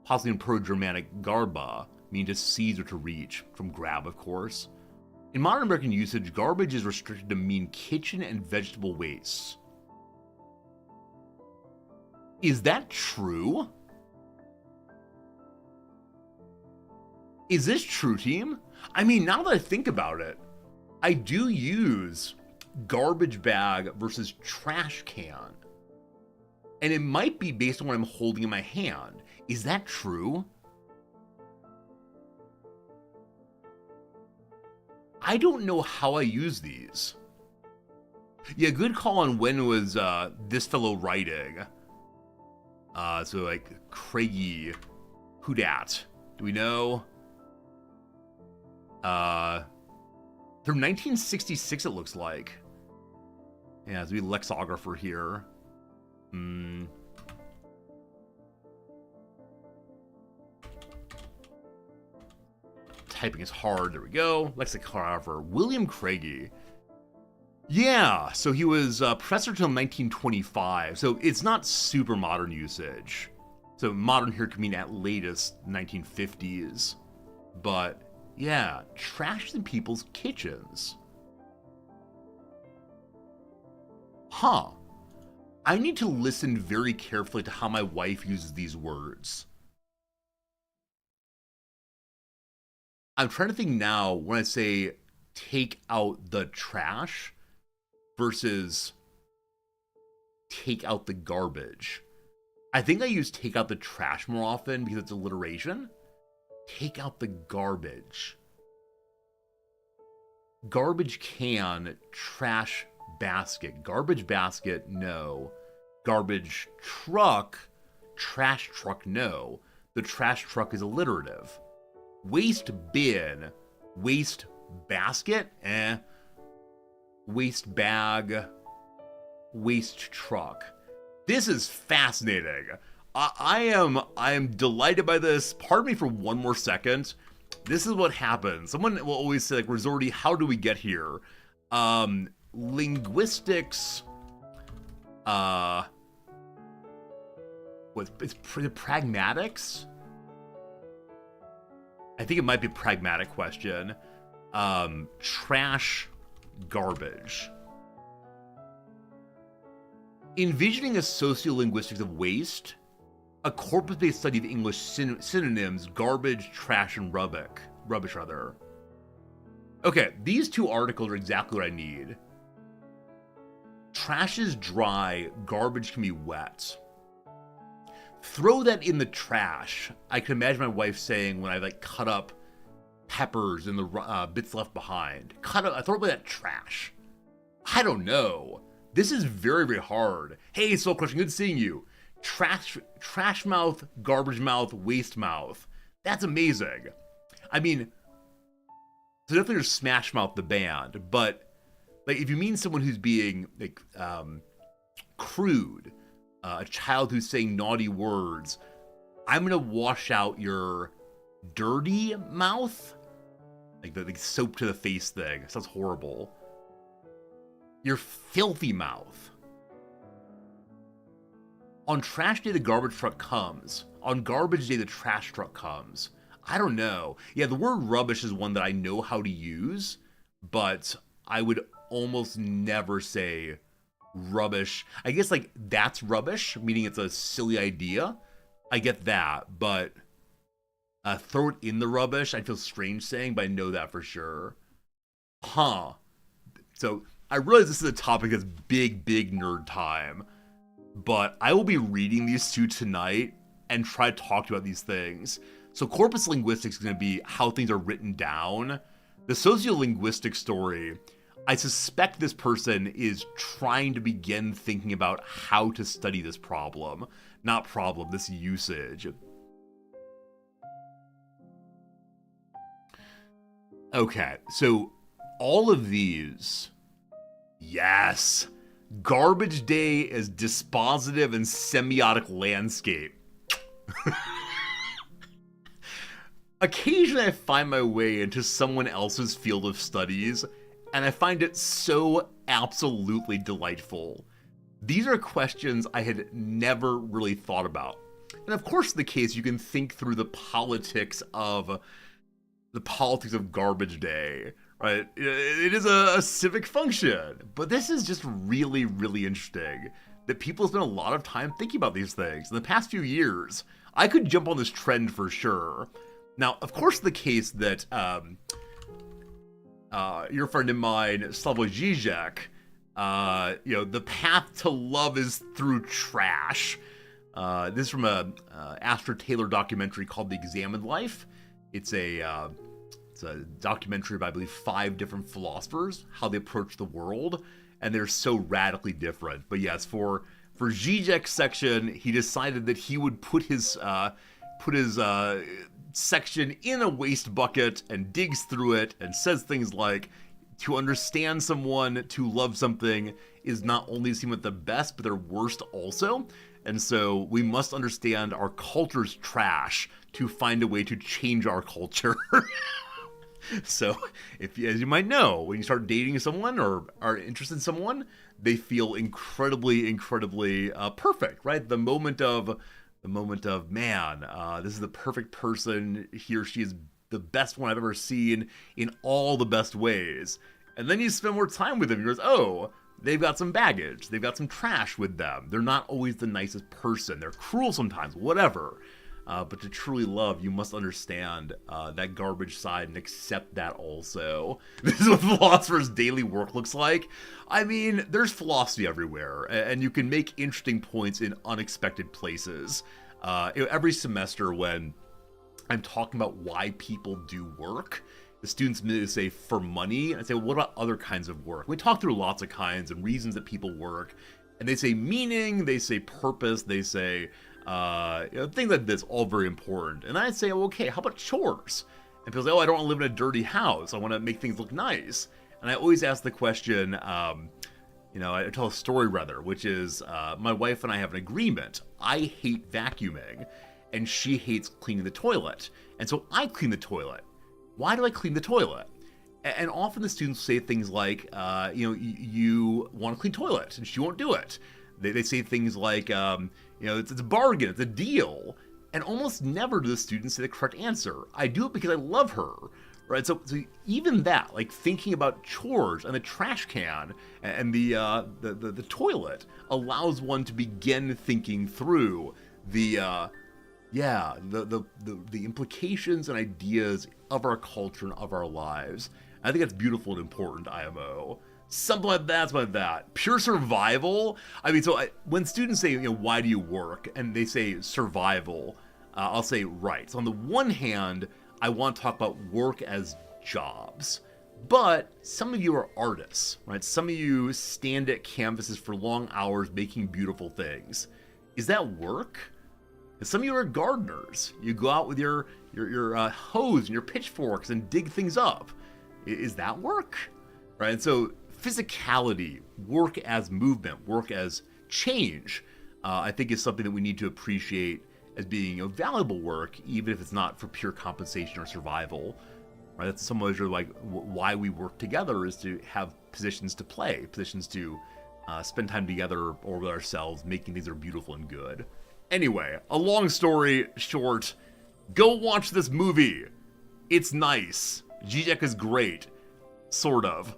Possibly in Pro-Germanic garba, meaning to seize or to reach, from grab, of course. In modern American usage, garbage is restricted to mean kitchen and vegetable wastes. Is that true? Is this true, team? I mean, now that I think about it, I do use garbage bag versus trash can. And it might be based on what I'm holding in my hand. Is that true? I don't know how I use these. Yeah, good call on when was this fellow writing. So like Craigie, who dat? Do we know? From 1966 it looks like. Yeah, there's a lexicographer here. Typing is hard. There we go. Lexicographer William Craigie. Yeah, so he was professor until 1925. So it's not super modern usage. So modern here could mean at latest 1950s. But yeah, trash in people's kitchens. Huh. I need to listen very carefully to how my wife uses these words. I'm trying to think now when I say take out the trash versus take out the garbage. I think I use take out the trash more often because it's alliteration. Take out the garbage. Garbage can, trash basket. Garbage basket, no. Garbage truck, trash truck, no. The trash truck is alliterative. Waste bin, waste basket, waste bag, waste truck. This is fascinating. I am delighted by this. Pardon me for one more second. This is what happens. Someone will always say, like, Resorty, how do we get here? Linguistics, it's pragmatics? I think it might be a pragmatic question. Trash, garbage. Envisioning a sociolinguistics of waste, a corpus-based study of English synonyms, garbage, trash, and rubbish rather. Okay, these two articles are exactly what I need. Trash is dry, garbage can be wet. Throw that in the trash. I can imagine my wife saying when I like cut up peppers in the bits left behind. I throw away that trash. I don't know. This is very, very hard. Hey, Soul Crushing, good seeing you. Trash mouth, garbage mouth, waste mouth. That's amazing. I mean, so definitely there's Smash Mouth the band, but like if you mean someone who's being like crude, a child who's saying naughty words, I'm gonna wash out your dirty mouth, like the soap to the face thing. Sounds horrible. Your filthy mouth. On trash day, the garbage truck comes. On garbage day, the trash truck comes. I don't know. Yeah, the word rubbish is one that I know how to use, but I would almost never say rubbish. I guess like that's rubbish, meaning it's a silly idea. I get that, but throw it in the rubbish, I feel strange saying, but I know that for sure. Huh. So I realize this is a topic that's big nerd time, but I will be reading these two tonight and try to talk to you about these things. So corpus linguistics is going to be how things are written down. The sociolinguistic story, I suspect this person is trying to begin thinking about how to study this problem. Not problem, this usage. Okay, so all of these, yes. Garbage day is dispositive and semiotic landscape. Occasionally I find my way into someone else's field of studies, and I find it so absolutely delightful. These are questions I had never really thought about. And of course, in the case, you can think through the politics of garbage day, right? It is a civic function, but this is just really, really interesting. that people spend a lot of time thinking about these things. In the past few years, I could jump on this trend for sure. Now, of course, the case that your friend of mine, Slavoj Žižek, the path to love is through trash. This is from a Astra Taylor documentary called The Examined Life. It's a documentary of, I believe, 5 different philosophers, how they approach the world, and they're so radically different. But yes, for Žižek's section, he decided that he would put his section in a waste bucket and digs through it and says things like, to understand someone, to love something, is not only seen with the best, but their worst also. And so we must understand our culture's trash to find a way to change our culture. So, as you might know, when you start dating someone or are interested in someone, they feel incredibly, incredibly perfect, right? The moment of, man, this is the perfect person. He or she is the best one I've ever seen in all the best ways. And then you spend more time with them, and you realize, oh, they've got some baggage. They've got some trash with them. They're not always the nicest person. They're cruel sometimes, whatever. But to truly love, you must understand that garbage side and accept that also. This is what philosophers' daily work looks like. I mean, there's philosophy everywhere, and you can make interesting points in unexpected places. Every semester when I'm talking about why people do work, the students may say for money, and I say, well, what about other kinds of work? We talk through lots of kinds and reasons that people work, and they say meaning, they say purpose, they say things like this, all very important. And I say, well, okay, how about chores? And people say, oh, I don't want to live in a dirty house. I want to make things look nice. And I always ask the question, I tell a story rather, which is my wife and I have an agreement. I hate vacuuming, and she hates cleaning the toilet. And so I clean the toilet. Why do I clean the toilet? And often the students say things like, you want to clean toilets, and she won't do it. They say things like, it's a bargain, it's a deal. And almost never do the students say the correct answer. I do it because I love her, right? So even that, like thinking about chores and the trash can and the toilet, allows one to begin thinking through the implications and ideas of our culture and of our lives. I think that's beautiful and important, IMO. Something like that. Pure survival. I mean, when students say, why do you work? And they say survival, I'll say, right. So on the one hand, I want to talk about work as jobs. But some of you are artists, right? Some of you stand at canvases for long hours making beautiful things. Is that work? And some of you are gardeners. You go out with your hose and your pitchforks and dig things up. Is that work? Right? And so physicality, work as movement, work as change, I think is something that we need to appreciate as being valuable work, even if it's not for pure compensation or survival. Right? That's some measure like why we work together, is to have positions to play, positions to spend time together or with ourselves, making things that are beautiful and good. Anyway, a long story short, go watch this movie. It's nice. Žižek is great. Sort of.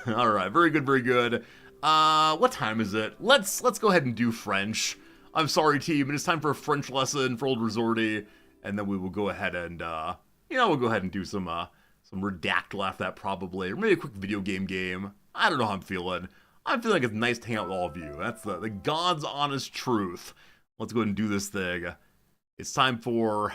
All right, very good, very good. What time is it? Let's go ahead and do French. I'm sorry, team, it is time for a French lesson for Old Resorty, and then we will go ahead and, we'll go ahead and do some Redactyl after that probably, or maybe a quick video game. I don't know how I'm feeling. I'm feeling like it's nice to hang out with all of you. That's the God's honest truth. Let's go ahead and do this thing. It's time for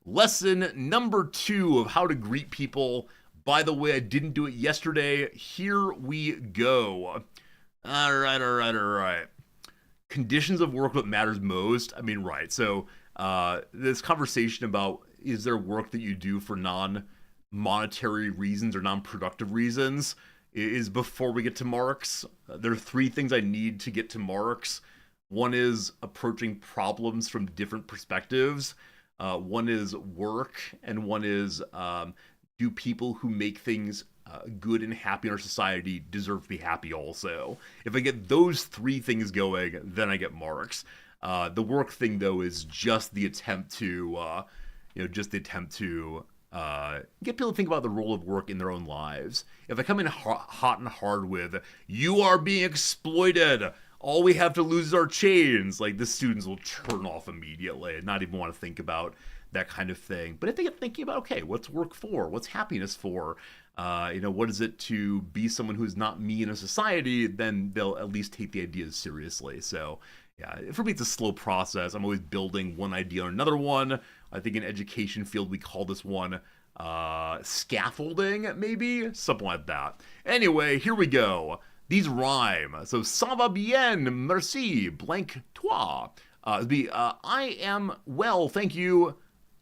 lesson number 2 of how to greet people. By the way, I didn't do it yesterday. Here we go. All right. Conditions of work, what matters most. I mean, right. So this conversation about, is there work that you do for non-monetary reasons or non-productive reasons, is before we get to Marx. There are 3 things I need to get to Marx. One is approaching problems from different perspectives. One is work, and one is do people who make things good and happy in our society deserve to be happy also? If I get those 3 things going, then I get Marx. The work thing, though, is just the attempt to, get people to think about the role of work in their own lives. If I come in hot and hard with, you are being exploited, all we have to lose is our chains. Like, the students will turn off immediately and not even want to think about that kind of thing. But if they get thinking about, okay, what's work for? What's happiness for? What is it to be someone who's not me in a society? Then they'll at least take the ideas seriously. So, yeah, for me, it's a slow process. I'm always building one idea or another one. I think in education field, we call this one scaffolding, maybe? Something like that. Anyway, here we go. These rhyme. So, ça va bien, merci, blank toi. It'd be, I am well, thank you,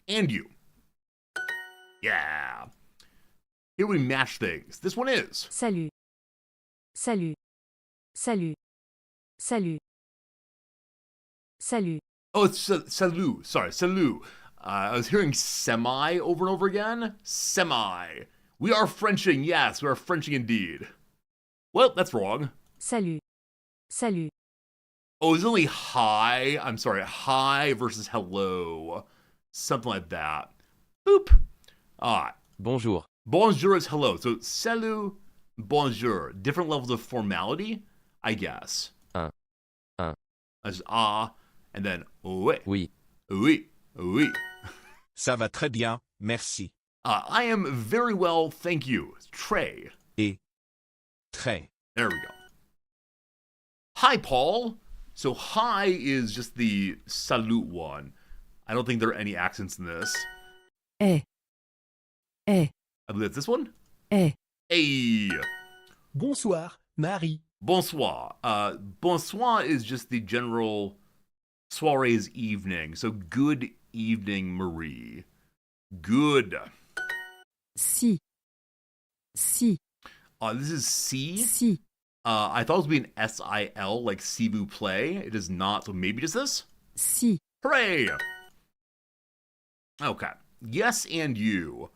and you. Yeah. Here we match things. This one is. Salut. Salut. Salut. Salut. Salut. Oh, it's salut. Sorry, salut. I was hearing semi over and over again. Semi. We are Frenching, yes, we are Frenching indeed. Well, that's wrong. Salut. Salut. Oh, it's only hi. I'm sorry, hi versus hello. Something like that. Boop. Alright. Bonjour. Bonjour is hello. So, salut, bonjour. Different levels of formality, I guess. As and then oui. Oui. Oui. Oui. Ça va très bien, merci. I am very well, thank you. Très. Et très. There we go. Hi, Paul. So hi is just the salute one. I don't think there are any accents in this. Eh. Eh. I believe it's this one. Eh. Hey. Bonsoir, Marie. Bonsoir. Bonsoir is just the general soiree's evening. So good evening, Marie. Good. Si. Si. This is C. Si. I thought it was being S-I-L, like s'il vous plaît. It is not, so maybe just this? Si. Hooray! Okay. Yes and you.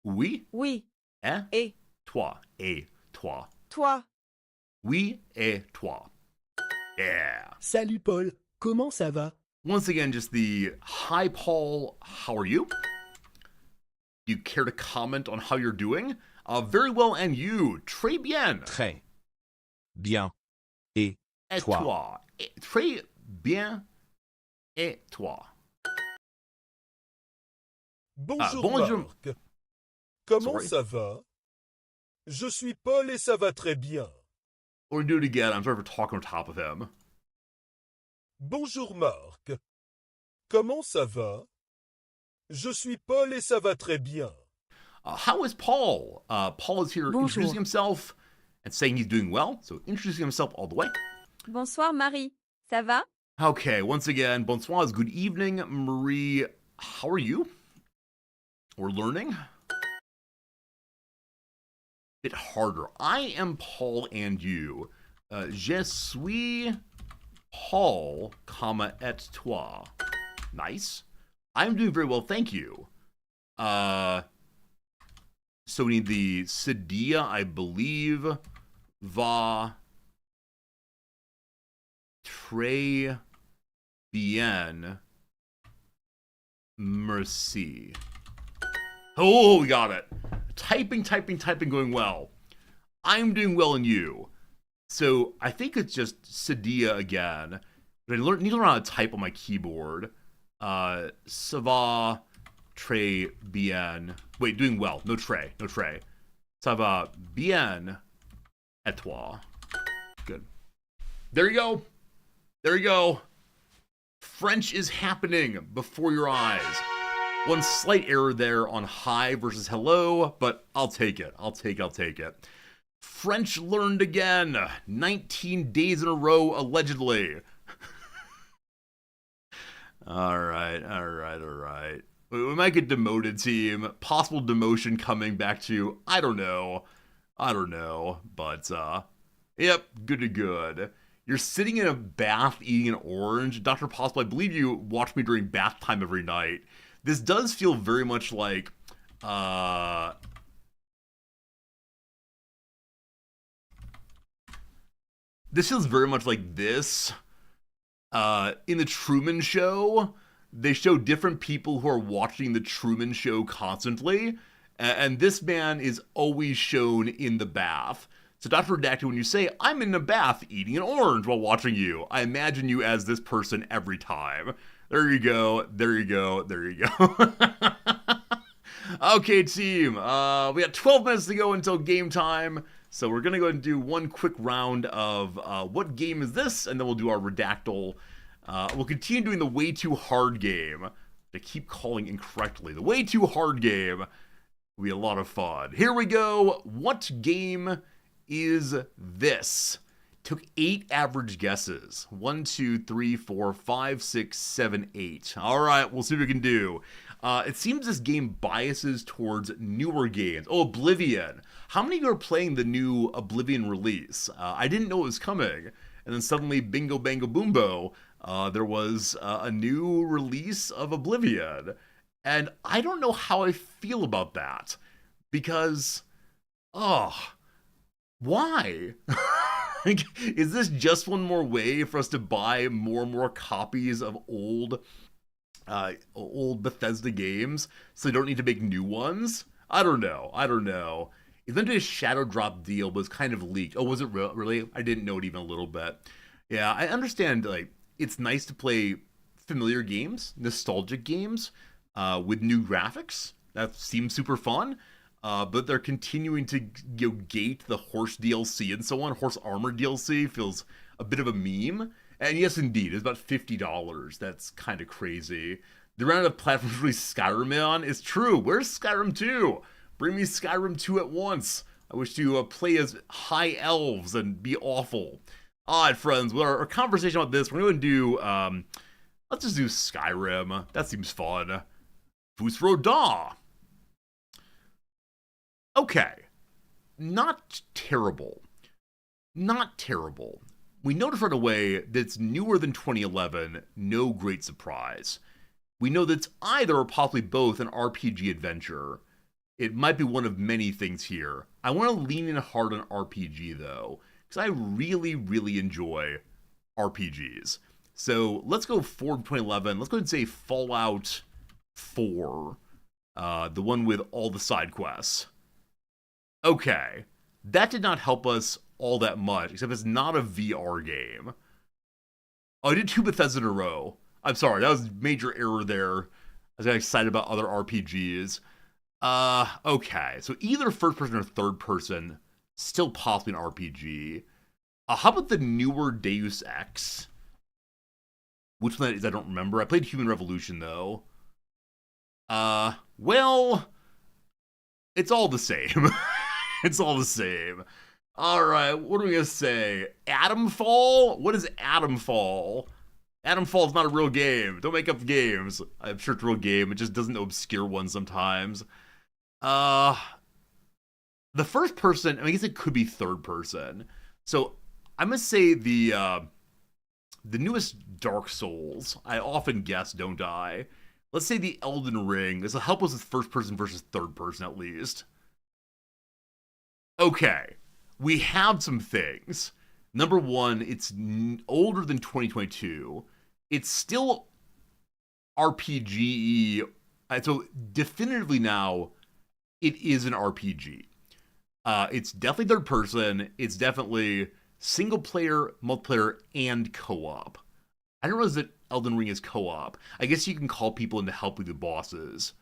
Oui? Oui. Eh? Et. Toi. Et. Toi. Toi. Oui et toi. Yeah. Salut Paul, comment ça va? Once again, just the hi Paul, how are you? You care to comment on how you're doing? Very well, and you? Très bien. Très bien. Et Et toi. toi. Très bien. Et toi. Bonjour, bonjour. Marc. Comment Sorry. ça va? Je suis Paul et ça va très bien. Or do it again. I'm sorry for talking on top of him. Bonjour Marc. Comment ça va? Je suis Paul et ça va très bien. How is Paul? Paul is here Bonjour. introducing himself and saying he's doing well. So introducing himself all the way. Bonsoir Marie. Ça va? Okay, once again, bonsoir is good evening. Marie, how are you? We're learning. Bit harder. I am Paul and you. Je suis Paul, comma, et toi. Nice. I'm doing very well, thank you. So we need the Sadia, I believe. Va très bien. Merci. Oh, we got it. Typing going well. I'm doing well and you. So I think it's just Sadia again. But I need to learn how to type on my keyboard. Ça va très bien. Wait, doing well. No très. Ça va bien et toi. Good. There you go. French is happening before your eyes. One slight error there on hi versus hello, but I'll take it. I'll take it. French learned again. 19 days in a row, allegedly. All right. We might get demoted, team. Possible demotion coming back to, I don't know. But, yep, good to good. You're sitting in a bath eating an orange. Dr. Possible, I believe you watch me during bath time every night. This does feel very much like, this feels very much like this. In the Truman Show, they show different people who are watching the Truman Show constantly, and this man is always shown in the bath. So Dr. Redacted, when you say, I'm in a bath eating an orange while watching you, I imagine you as this person every time. There you go, there you go, there you go. Okay, team, we got 12 minutes to go until game time, so we're going to go ahead and do one quick round of what game is this, and then we'll do our Redactyl. We'll continue doing the way too hard game. I keep calling incorrectly. The way too hard game will be a lot of fun. Here we go. What game is this? Took 8 average guesses. 1, 2, 3, 4, 5, 6, 7, 8. All right, we'll see what we can do. It seems this game biases towards newer games. Oh, Oblivion. How many of you are playing the new Oblivion release? I didn't know it was coming. And then suddenly, bingo, bango, boombo, there was a new release of Oblivion. And I don't know how I feel about that. Because, why? Like, is this just one more way for us to buy more and more copies of old Bethesda games so they don't need to make new ones? I don't know. Even a Shadow Drop deal was kind of leaked. Oh, was it really? I didn't know it even a little bit. Yeah, I understand, like, it's nice to play familiar games, nostalgic games, with new graphics. That seems super fun. But they're continuing to gate the horse DLC and so on. Horse armor DLC feels a bit of a meme. And yes, indeed, it's about $50. That's kind of crazy. The round of platforms release Skyrim on is true. Where's Skyrim 2? Bring me Skyrim 2 at once. I wish to play as high elves and be awful. All right, friends, with our conversation about this, we're going to do, let's just do Skyrim. That seems fun. Fus Roda. Okay. Not terrible. Not terrible. We notice right away that it's newer than 2011, no great surprise. We know that it's either or possibly both an RPG adventure. It might be one of many things here. I want to lean in hard on RPG though, because I really, really enjoy RPGs. So let's go forward 2011. Let's go ahead and say Fallout 4, the one with all the side quests. Okay, that did not help us all that much, except it's not a VR game. Oh, I did 2 Bethesda in a row. I'm sorry, that was a major error there. I was getting excited about other RPGs. Okay, so either first person or third person, still possibly an RPG. How about the newer Deus Ex? Which one that is, I don't remember. I played Human Revolution, though. Well, it's all the same. It's all the same. Alright, what are we gonna say? Atomfall? What is Atomfall? Atomfall is not a real game. Don't make up games. I'm sure it's a real game. It just doesn't know obscure ones sometimes. The first person, I guess it could be third person. So I'm gonna say the newest Dark Souls. I often guess, don't I? Let's say the Elden Ring. This will help us with first person versus third person at least. Okay, we have some things. Number one, it's older than 2022. It's still RPG. So definitively now, it is an RPG. It's definitely third person. It's definitely single player, multiplayer, and co-op. I don't realize that Elden Ring is co-op. I guess you can call people in to help with the bosses.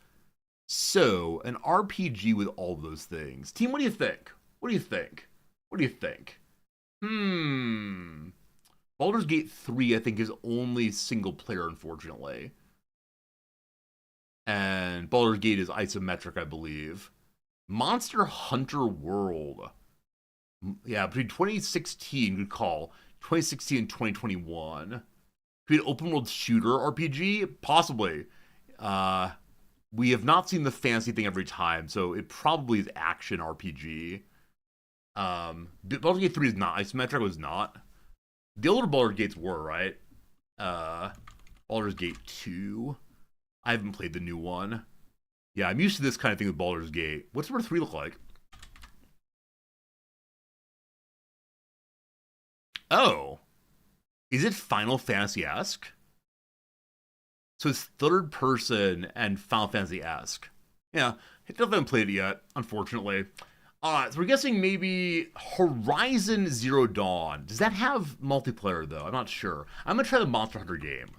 So, an RPG with all of those things. Team, what do you think? What do you think? What do you think? Baldur's Gate 3, I think, is only single player, unfortunately. And Baldur's Gate is isometric, I believe. Monster Hunter World. Yeah, between 2016, good call. 2016 and 2021. Could be an open world shooter RPG? Possibly. We have not seen the fancy thing every time, so it probably is action RPG. Baldur's Gate 3 is not. Isometric was not. The older Baldur's Gates were, right? Baldur's Gate 2. I haven't played the new one. Yeah, I'm used to this kind of thing with Baldur's Gate. What's number 3 look like? Oh. Is it Final Fantasy-esque? So it's third person and Final Fantasy-esque. Yeah, I definitely haven't played it yet, unfortunately. So we're guessing maybe Horizon Zero Dawn. Does that have multiplayer, though? I'm not sure. I'm going to try the Monster Hunter game.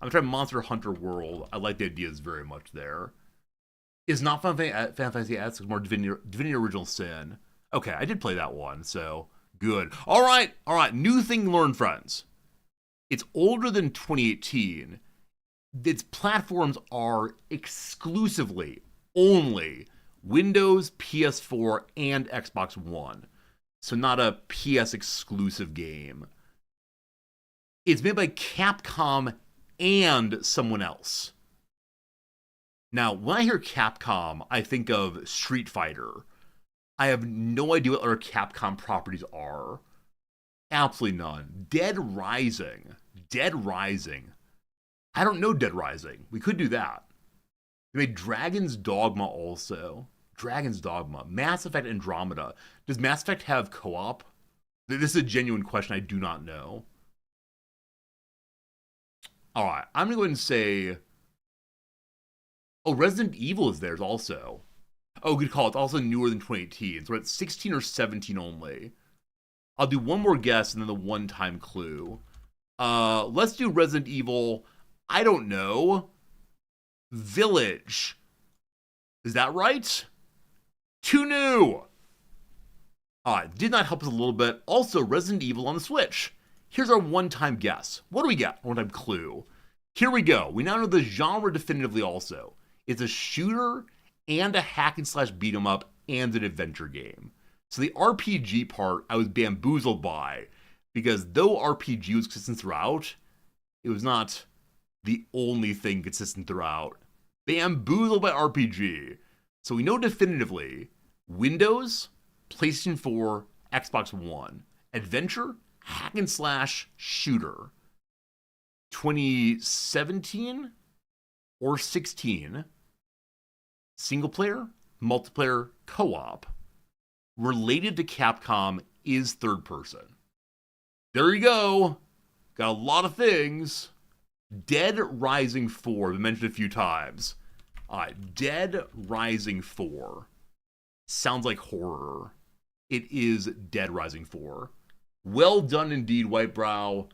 I'm going to try Monster Hunter World. I like the ideas very much there. Is not Final Fantasy X, more Divinity Original Sin. Okay, I did play that one, so good. All right. New thing learned, friends. It's older than 2018. Its platforms are exclusively only Windows, PS4, and Xbox One. So not a PS exclusive game. It's made by Capcom and someone else. Now, when I hear Capcom, I think of Street Fighter. I have no idea what other Capcom properties are. Absolutely none. Dead Rising. I don't know Dead Rising. We could do that. They made Dragon's Dogma also. Dragon's Dogma. Mass Effect Andromeda. Does Mass Effect have co-op? This is a genuine question I do not know. Alright, I'm going to go ahead and say... Oh, Resident Evil is theirs also. Oh, good call. It's also newer than 2018. So we're at 16 or 17 only. I'll do one more guess and then the one-time clue. Let's do Resident Evil... I don't know. Village. Is that right? Too new. Did not help us a little bit. Also, Resident Evil on the Switch. Here's our one-time guess. What do we got? One-time clue. Here we go. We now know the genre definitively also. It's a shooter and a hack and slash beat 'em up and an adventure game. So the RPG part I was bamboozled by, because though RPG was consistent throughout, it was not the only thing consistent throughout. Bamboozled by RPG. So we know definitively Windows, PlayStation 4, Xbox One. Adventure, hack and slash, shooter. 2017 or 16. Single player, multiplayer, co-op. Related to Capcom is third person. There you go. Got a lot of things. Dead Rising 4, we mentioned a few times. Dead Rising 4. Sounds like horror. It is Dead Rising 4. Well done indeed, Whitebrow.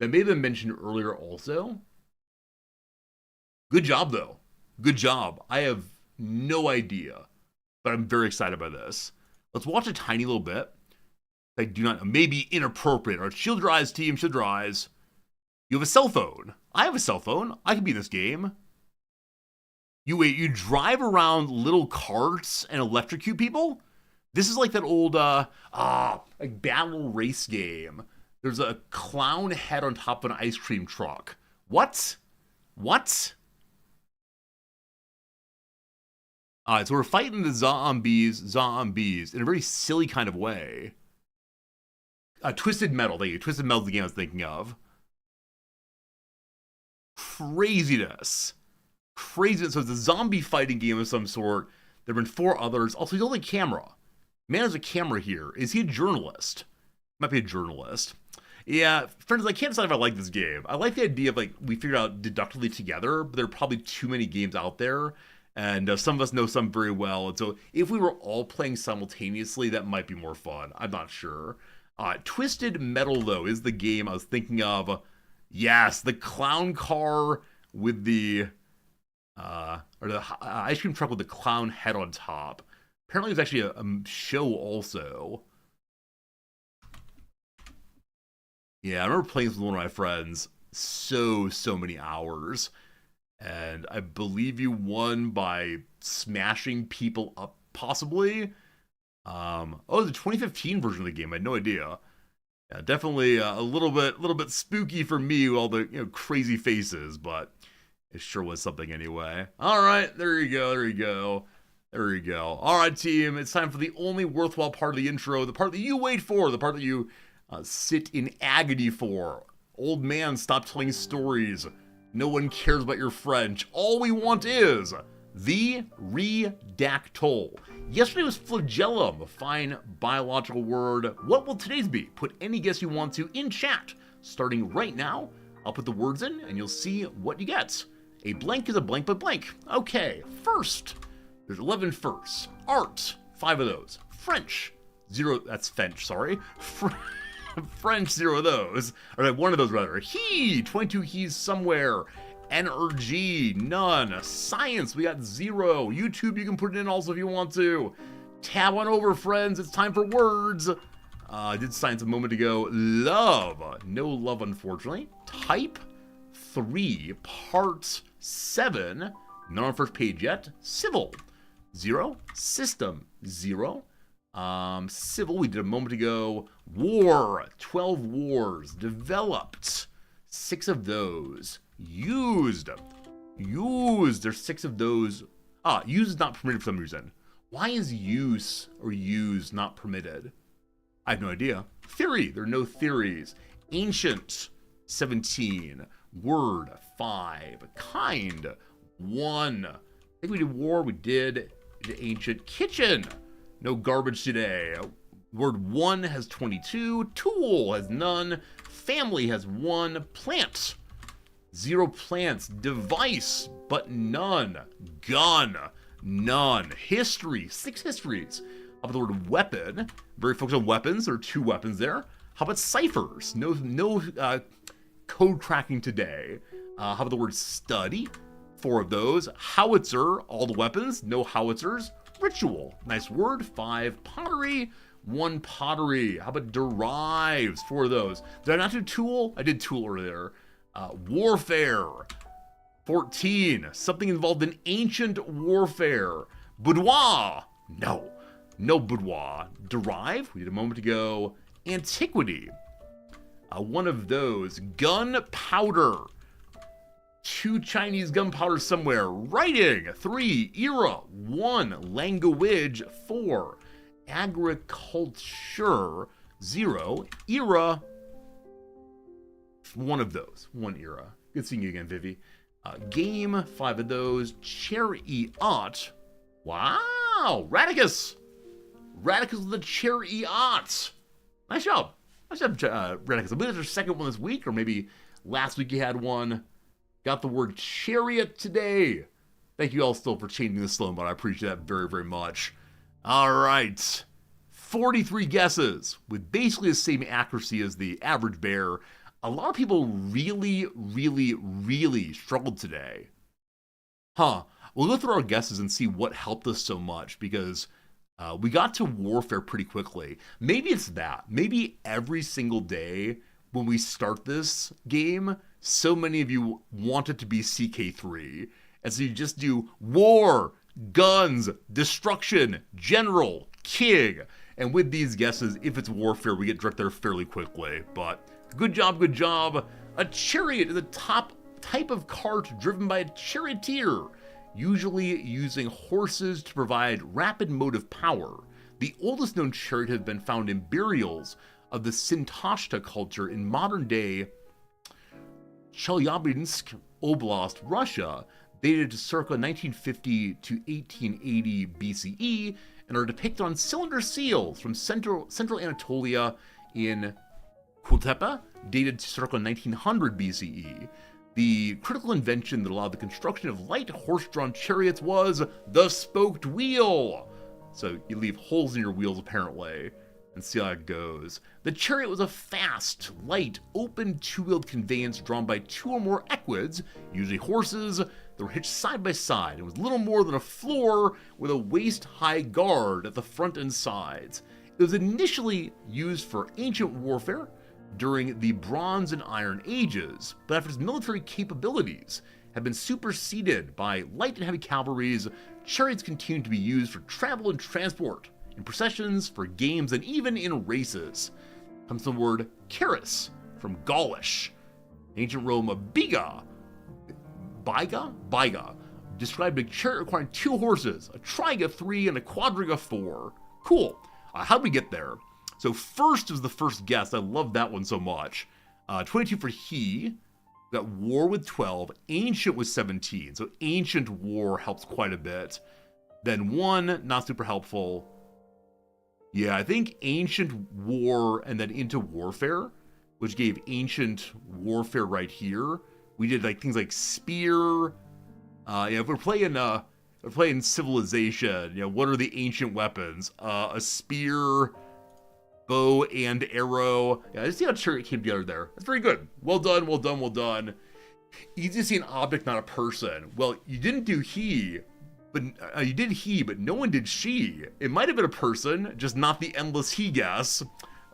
That may have been mentioned earlier also. Good job, though. Good job. I have no idea, but I'm very excited by this. Let's watch a tiny little bit. I do not, maybe inappropriate. All right, shield your eyes, team, shield your eyes. You have a cell phone. I have a cell phone. I can be in this game. You drive around little carts and electrocute people? This is like that old like battle race game. There's a clown head on top of an ice cream truck. What? Alright, so we're fighting the zombies in a very silly kind of way. Twisted Metal, thank you. Twisted Metal's the game I was thinking of. Craziness. So it's a zombie fighting game of some sort. There have been 4 others. Also, he's holding a camera. Man has a camera here. Is he a journalist? Might be a journalist. Yeah, friends, I can't decide if I like this game. I like the idea of, like, we figured out deductively together, but there are probably too many games out there, and some of us know some very well, and so if we were all playing simultaneously, that might be more fun. I'm not sure. Twisted Metal, though, is the game I was thinking of. Yes, the clown car with the, or the ice cream truck with the clown head on top. Apparently it was actually a show also. Yeah, I remember playing this with one of my friends so many hours. And I believe you won by smashing people up, possibly. Oh, it was a 2015 version of the game. I had no idea. Yeah, definitely a little bit spooky for me with all the crazy faces, but it sure was something anyway. All right, there you go. All right, team, it's time for the only worthwhile part of the intro, the part that you wait for, the part that you sit in agony for. Old man, stop telling stories. No one cares about your French. All we want is the redactyl. Yesterday was flagellum, a fine biological word. What will today's be? Put any guess you want to in chat. Starting right now, I'll put the words in and you'll see what you get. A blank is a blank but blank. Okay, first, there's 11 firsts. Art, 5 of those. French, 0, that's French, sorry. French, 0 of those. Or 1 of those, rather. He, 22 he's somewhere. Energy, none. Science, we got 0. YouTube, you can put it in also if you want to. Tab on over, friends. It's time for words. I did science a moment ago. Love, no love, unfortunately. Type, 3. Part, 7. Not on first page yet. Civil, 0. System, 0. Civil, we did a moment ago. War, 12 wars. Developed, 6 of those. Used, there's 6 of those. Use is not permitted for some reason. Why is use or use not permitted? I have no idea. Theory, there are no theories. Ancient, 17. Word, 5. Kind, 1. I think we did war, we did ancient. Kitchen, no garbage today. Word 1 has 22. Tool has none. Family has 1. Plant, 0 plants. Device, but none. Gun, none. History, 6 histories. How about the word weapon? Very focused on weapons. There are 2 weapons there. How about ciphers? No code cracking today. How about the word study? 4 of those. Howitzer, all the weapons. No howitzers. Ritual, nice word. 5. Pottery, 1 pottery. How about derives? 4 of those. Did I not do tool? I did tool earlier. Warfare, 14. Something involved in ancient warfare. Boudoir, no boudoir. Derive, we did a moment ago. Antiquity, 1 of those. Gunpowder, 2 Chinese gunpowder somewhere. Writing, 3. Era, 1. Language, 4. Agriculture, 0. Era, 1 of those. 1 era. Good seeing you again, Vivi. Game, 5 of those. Chariot. Wow! Radicus! Radicus with the Chariot. Nice job. Nice job, Radicus. I believe that's our second one this week, or maybe last week you had one. Got the word chariot today. Thank you all still for changing the slow mode. I appreciate that very, very much. All right. 43 guesses with basically the same accuracy as the average bear. A lot of people really, really, really struggled today. We'll go through our guesses and see what helped us so much, because we got to warfare pretty quickly. Maybe it's that. Maybe every single day when we start this game, so many of you want it to be CK3. And so you just do war, guns, destruction, general, king. And with these guesses, if it's warfare, we get direct there fairly quickly. But good job, good job. A chariot is a type of cart driven by a charioteer, usually using horses to provide rapid motive power. The oldest known chariot has been found in burials of the Sintashta culture in modern-day Chelyabinsk Oblast, Russia, dated to circa 1950 to 1880 BCE, and are depicted on cylinder seals from central Anatolia in Kultepe, dated to circa 1900 BCE. The critical invention that allowed the construction of light horse-drawn chariots was the spoked wheel. So you leave holes in your wheels, apparently, and see how it goes. The chariot was a fast, light, open two-wheeled conveyance drawn by 2 or more equids, usually horses, that were hitched side by side. It was little more than a floor with a waist-high guard at the front and sides. It was initially used for ancient warfare during the Bronze and Iron Ages, but after its military capabilities had been superseded by light and heavy cavalries, chariots continued to be used for travel and transport, in processions, for games, and even in races. Comes the word charis, from Gaulish. Ancient Rome, biga, described a chariot requiring 2 horses, a triga 3 and a quadriga 4. Cool. How'd we get there? So first was the first guess. I love that one so much. 22 for he. We got war with 12. Ancient was 17. So ancient war helps quite a bit. Then 1, not super helpful. Yeah, I think ancient war and then into warfare, which gave ancient warfare right here. We did like things like spear. Yeah, if we're playing They're playing Civilization. You know, what are the ancient weapons? A spear, bow, and arrow. Yeah, I see how it came together there. That's very good. Well done, well done, well done. Easy to see an object, not a person. Well, you didn't do he, but you did he, but no one did she. It might have been a person, just not the endless he guess.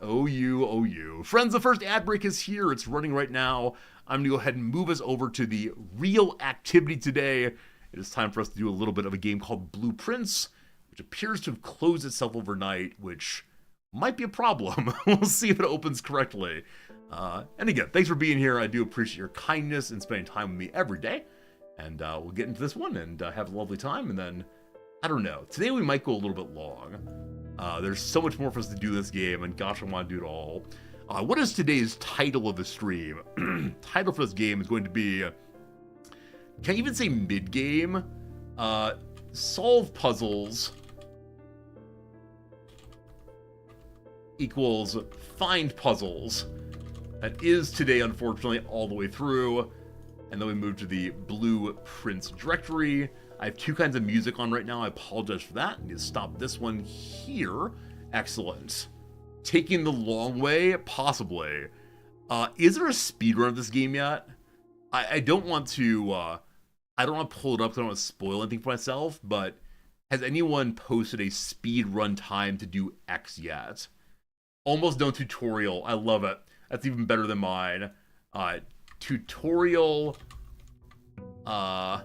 Oh you, oh you. Friends, the first ad break is here. It's running right now. I'm gonna go ahead and move us over to the real activity today. It is time for us to do a little bit of a game called Blueprints, which appears to have closed itself overnight, which might be a problem. We'll see if it opens correctly. And again, thanks for being here. I do appreciate your kindness and spending time with me every day. And we'll get into this one and have a lovely time. And then, I don't know, today we might go a little bit long. There's so much more for us to do this game, and gosh, I want to do it all. What is today's title of the stream? Title for this game is going to be, can't even say mid-game, solve puzzles equals find puzzles. That is today, unfortunately, all the way through. And then we move to the Blueprints directory. I have two kinds of music on right now. I apologize for that. I need to stop this one here. Excellent. Taking the long way? Possibly. Is there a speedrun of this game yet? I don't want to, I don't want to pull it up because I don't want to spoil anything for myself, but has anyone posted a speedrun time to do X yet? Almost no tutorial. I love it. That's even better than mine. Tutorial. Yeah,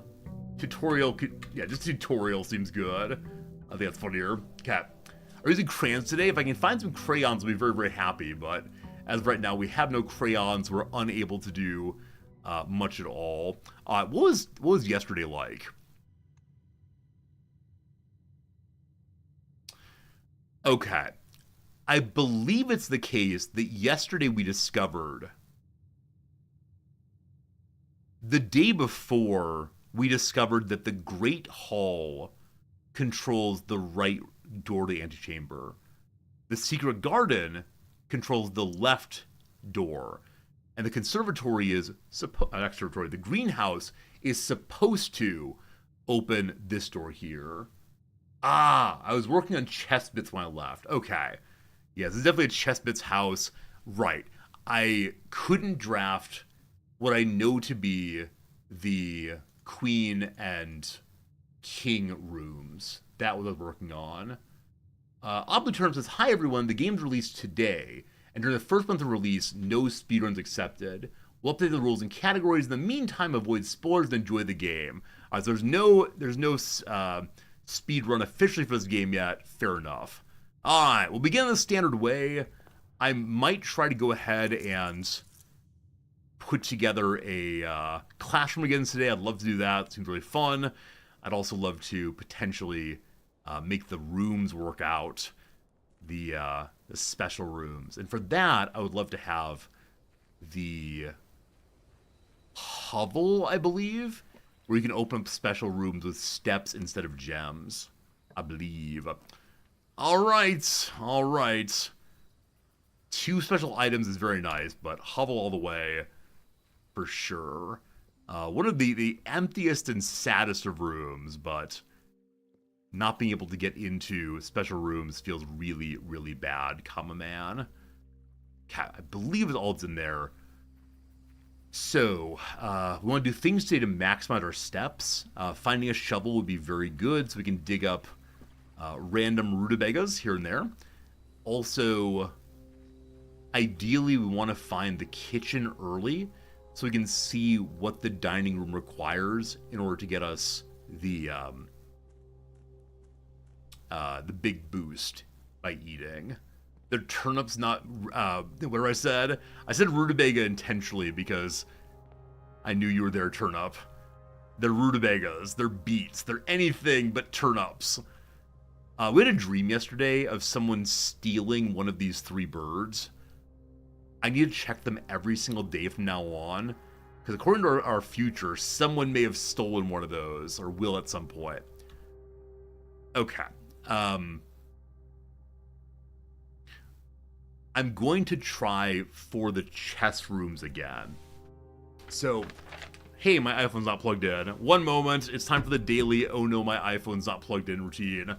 just tutorial seems good. I think that's funnier. Okay. I'm using crayons today. If I can find some crayons, I'll be very, very happy. But as of right now, we have no crayons. We're unable to do much at all. What was yesterday like? Okay. I believe it's the case that yesterday we discovered, the day before, we discovered that the Great Hall controls the right door to the antechamber. The Secret Garden controls the left door. And the conservatory is, the greenhouse is supposed to open this door here. Ah, I was working on chess bits when I left. Okay. Yes, it's definitely a chess bits house. Right. I couldn't draft what I know to be the queen and king rooms. That was what I was working on. Oddly Term says, hi everyone, the game's released today, and during the first month of release, no speedruns accepted. We'll update the rules and categories. In the meantime, avoid spoilers and enjoy the game. So there's no speedrun officially for this game yet. Fair enough. Alright, we'll begin the standard way. I might try to go ahead and put together a classroom again today. I'd love to do that. It seems really fun. I'd also love to potentially make the rooms work out, the special rooms. And for that, I would love to have the hovel, I believe, where you can open up special rooms with steps instead of gems, I believe. All right. 2 special items is very nice, but hovel all the way for sure. One of the emptiest and saddest of rooms, but not being able to get into special rooms feels really, really bad. Comma man. I believe it's all that's in there. So, we want to do things today to maximize our steps. Finding a shovel would be very good, so we can dig up random rutabagas here and there. Also, ideally, we want to find the kitchen early, so we can see what the dining room requires in order to get us the big boost by eating. The turnips not, what I said? I said rutabaga intentionally because I knew you were there, turnip. They're rutabagas, they're beets, they're anything but turnips. We had a dream yesterday of someone stealing one of these 3 birds. I need to check them every single day from now on, because according to our future, someone may have stolen one of those, or will at some point. Okay. I'm going to try for the chess rooms again. So, Hey, my iPhone's not plugged in. One moment, it's time for the daily, oh no, my iPhone's not plugged in routine.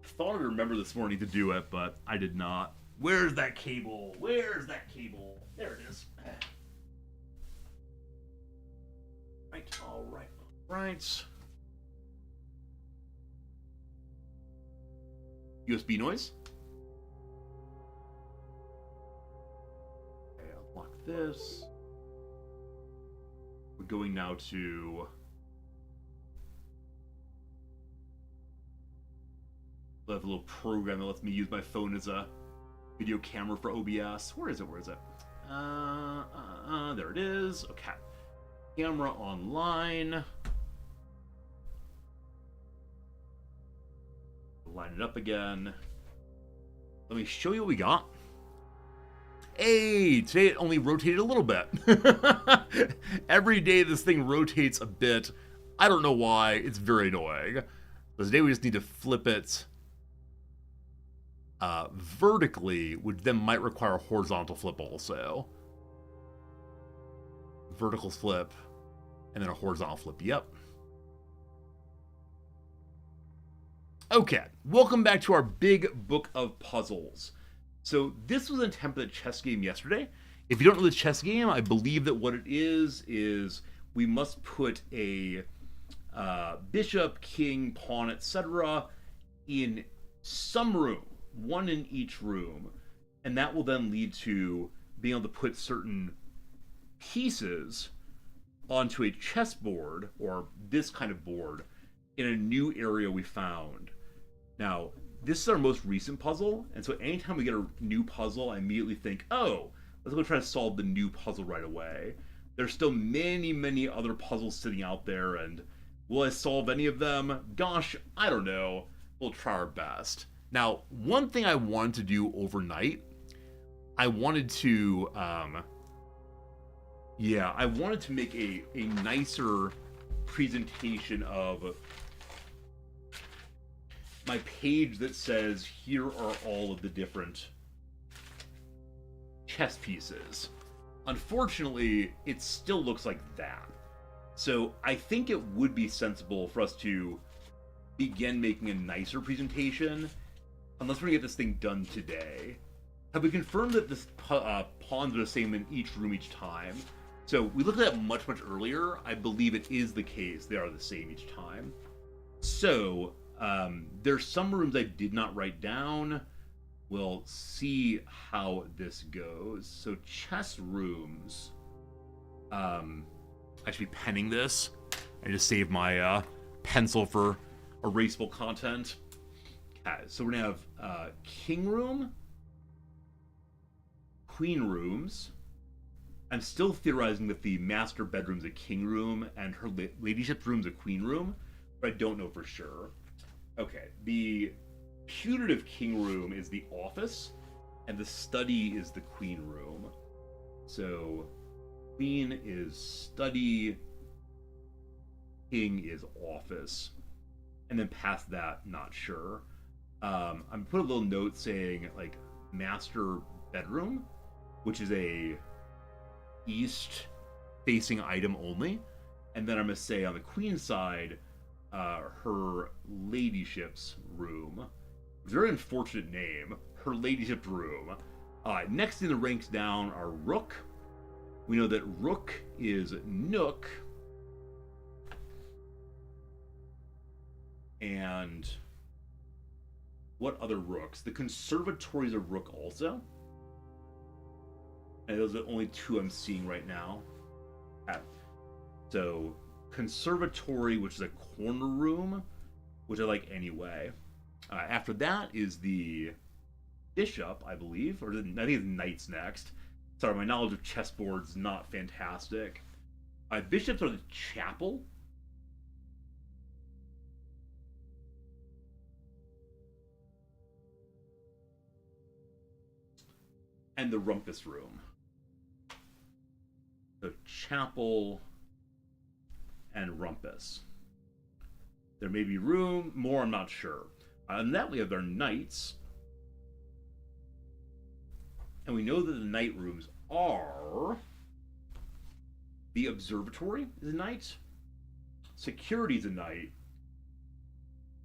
Thought I'd remember this morning to do it, but I did not. Where's that cable? Where's that cable? There it is. Right. USB noise. Okay, I'll lock this. We're going now to I have a little program that lets me use my phone as a video camera for OBS. Where is it? There it is. Okay. Camera online. Line it up again. Let me show you what we got. Hey, today it only rotated a little bit. Every day this thing rotates a bit. I don't know why. It's very annoying. But today we just need to flip it vertically, which then might require a horizontal flip also. Vertical flip, and then a horizontal flip. Yep. Okay, welcome back to our big book of puzzles. So this was a template chess game yesterday. If you don't know the chess game, I believe that what it is we must put a bishop, king, pawn, etc. in some room, one in each room, and that will then lead to being able to put certain pieces onto a chessboard, or this kind of board, in a new area we found. Now, this is our most recent puzzle, and so anytime we get a new puzzle, I immediately think, oh, let's go try to solve the new puzzle right away. There's still many, many other puzzles sitting out there, and will I solve any of them? Gosh, I don't know. We'll try our best. Now, one thing I wanted to do overnight, I wanted to, I wanted to make a nicer presentation of my page that says, here are all of the different chess pieces. Unfortunately, it still looks like that. So I think it would be sensible for us to begin making a nicer presentation, unless we're gonna get this thing done today. Have we confirmed that the pawns are the same in each room each time? So we looked at that much earlier. I believe it is the case. They are the same each time. So there's some rooms I did not write down. We'll see how this goes. So chess rooms. I should be penning this. I just saved my pencil for erasable content. Okay, so we're gonna have king room, queen rooms. I'm still theorizing that the master bedroom's a king room and her ladyship's room's a queen room, but I don't know for sure. Okay, the putative king room is the office, and the study is the queen room. So, queen is study, king is office, and then past that, not sure. I'm put a little note saying, like, master bedroom, which is a east-facing item only, and then I'm going to say on the queen's side, her ladyship's room. Very unfortunate name. Her ladyship's room. Next in the ranks down are rook. We know that rook is nook. And what other rooks? The conservatory's a rook also. And those are the only two I'm seeing right now. So, conservatory, which is a corner room, which I like anyway. After that is the bishop, I believe, or I think it's knight's next. Sorry, my knowledge of chessboard's not fantastic. Bishops are the chapel. And the rumpus room. So chapel and rumpus. There may be room, more I'm not sure. And that we have our knights. And we know that the knight rooms are The observatory is a knight. Security is a knight.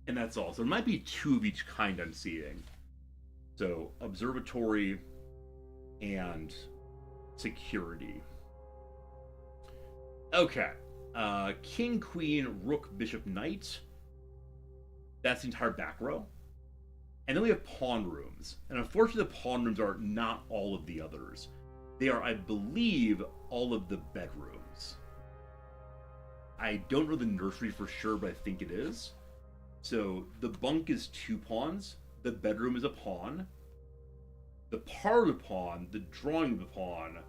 And that's all. So there might be 2 of each kind I'm seeing. So observatory and security. Okay. King, queen, rook, bishop, knight. That's the entire back row. And then we have pawn rooms. And unfortunately, the pawn rooms are not all of the others. They are, I believe, all of the bedrooms. I don't know the nursery for sure, but I think it is. So the bunk is 2 pawns. The bedroom is a pawn. The parlor pawn, the drawing room pawn,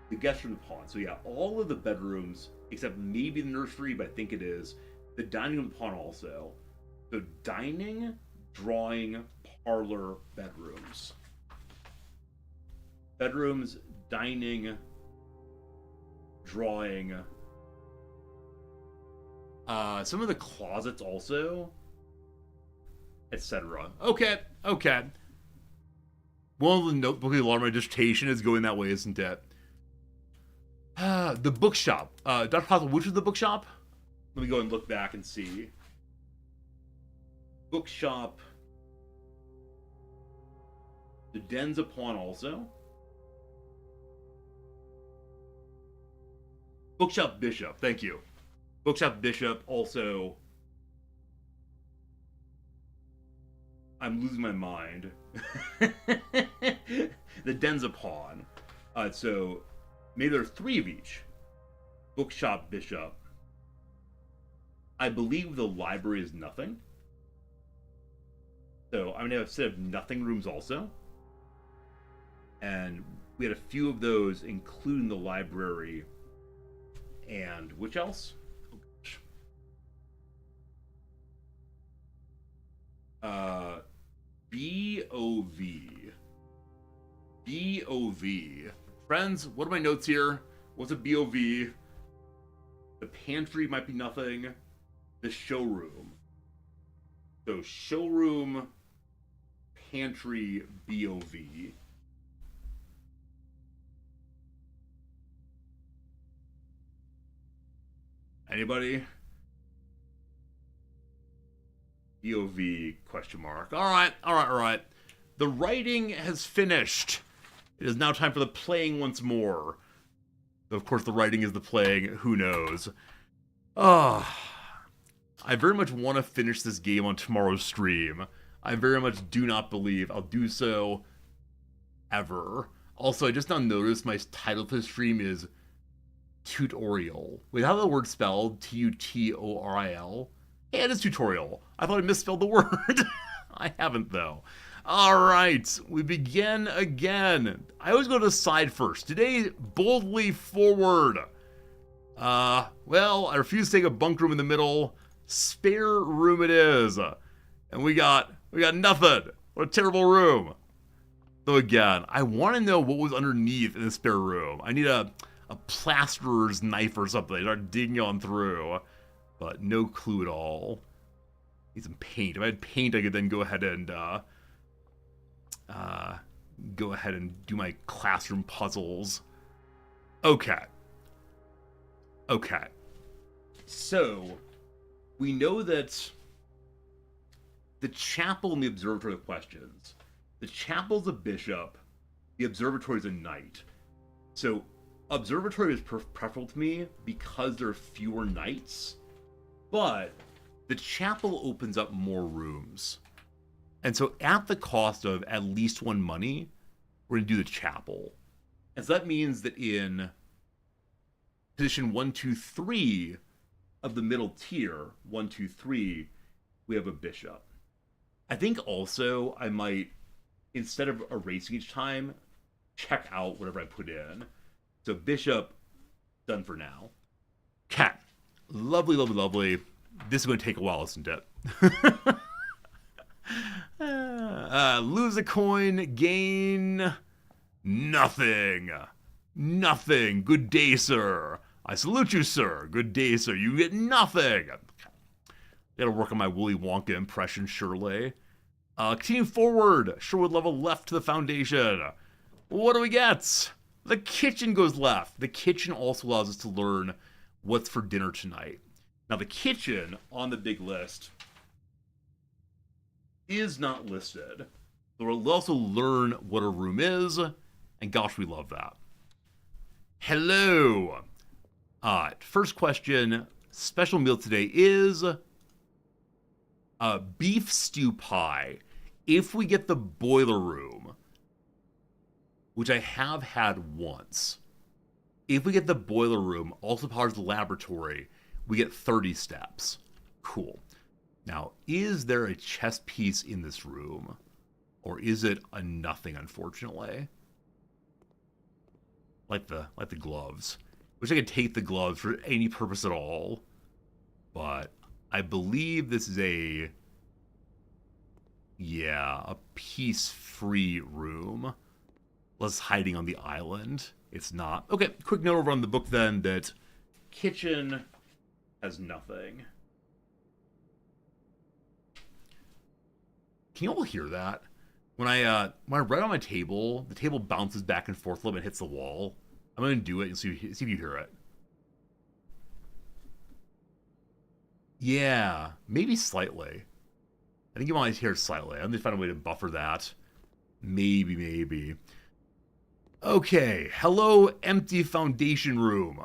the guest room pawn. So yeah, all of the bedrooms, except maybe the nursery, but I think it is. The dining room pawn also. So dining, drawing, parlor, bedrooms. Bedrooms, dining, drawing. Some of the closets also, etc. Okay. One of the notebook alarm my dissertation is going that way, isn't it? The bookshop. Dr. Hothel, which is the bookshop? Let me go and look back and see. Bookshop. The den's a pawn also. Bookshop bishop, thank you. Bookshop bishop also. I'm losing my mind. The den's a pawn. So maybe there are 3 of each. Bookshop bishop. I believe the library is nothing. So I'm gonna have a set of nothing rooms also. And we had a few of those, including the library. And which else? Oh, gosh. BOV. BOV. Friends, what are my notes here? What's a BOV? The pantry might be nothing. The showroom. So showroom, pantry, BOV. Anybody? BOV question mark. All right. The writing has finished. It is now time for the playing once more. Of course, the writing is the playing. Who knows? I very much want to finish this game on tomorrow's stream. I very much do not believe I'll do so ever. Also, I just now noticed my title for the stream is tutorial. Wait, how's the word spelled? Tutoril? Yeah, it is tutorial. I thought I misspelled the word. I haven't, though. Alright, we begin again. I always go to the side first. Today, boldly forward. Well, I refuse to take a bunk room in the middle. Spare room it is. And we got nothing. What a terrible room. So again, I want to know what was underneath in the spare room. I need a plasterer's knife or something. Start digging on through. But no clue at all. Need some paint. If I had paint, I could then go ahead and do my classroom puzzles. Okay. So, we know that the chapel and the observatory have questions. The chapel's a bishop. The observatory is a knight. So, observatory is preferable to me because there are fewer knights. But the chapel opens up more rooms. And so at the cost of at least 1 money, we're going to do the chapel. And so that means that in position 1, 2, 3 of the middle tier, 1, 2, 3, we have a bishop. I think also I might, instead of erasing each time, check out whatever I put in. So bishop, done for now. Cat. Lovely. This is going to take a while, isn't it? Lose a coin, gain nothing. Good day, sir. I salute you, sir. Good day, sir. You get nothing. Gotta work on my Willy Wonka impression, surely. Continue forward. Sherwood level left to the foundation. What do we get? The kitchen goes left. The kitchen also allows us to learn what's for dinner tonight. Now, the kitchen on the big list is not listed. So we'll also learn what a room is, and gosh, we love that. Hello. First question. Special meal today is beef stew pie. If we get the boiler room, which I have had once, if we get the boiler room, also powers the laboratory, we get 30 steps. Cool. Now, is there a chess piece in this room? Or is it a nothing, unfortunately? Like the gloves. Wish I could take the gloves for any purpose at all. But I believe this is a piece-free room. Less hiding on the island. It's not. Okay, quick note over on the book then that kitchen has nothing. Can you all hear that? When I write on my table, the table bounces back and forth a little bit and hits the wall. I'm going to do it and see if you hear it. Yeah, maybe slightly. I think you might hear it slightly. I'm going to find a way to buffer that. Maybe. Okay, hello, empty foundation room.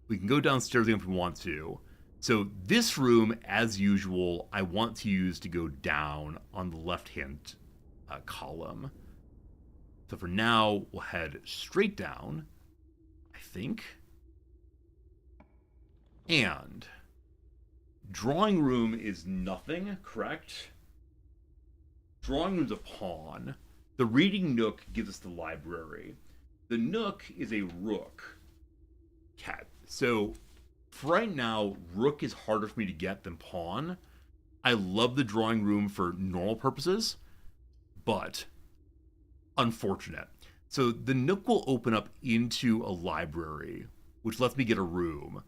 We can go downstairs if we want to. So this room, as usual, I want to use to go down on the left-hand column. So for now, we'll head straight down, I think. And drawing room is nothing, correct? Drawing room's a pawn. The reading nook gives us the library. The nook is a rook. Cat. So for right now, rook is harder for me to get than pawn. I love the drawing room for normal purposes, but unfortunate. So the nook will open up into a library, which lets me get a room,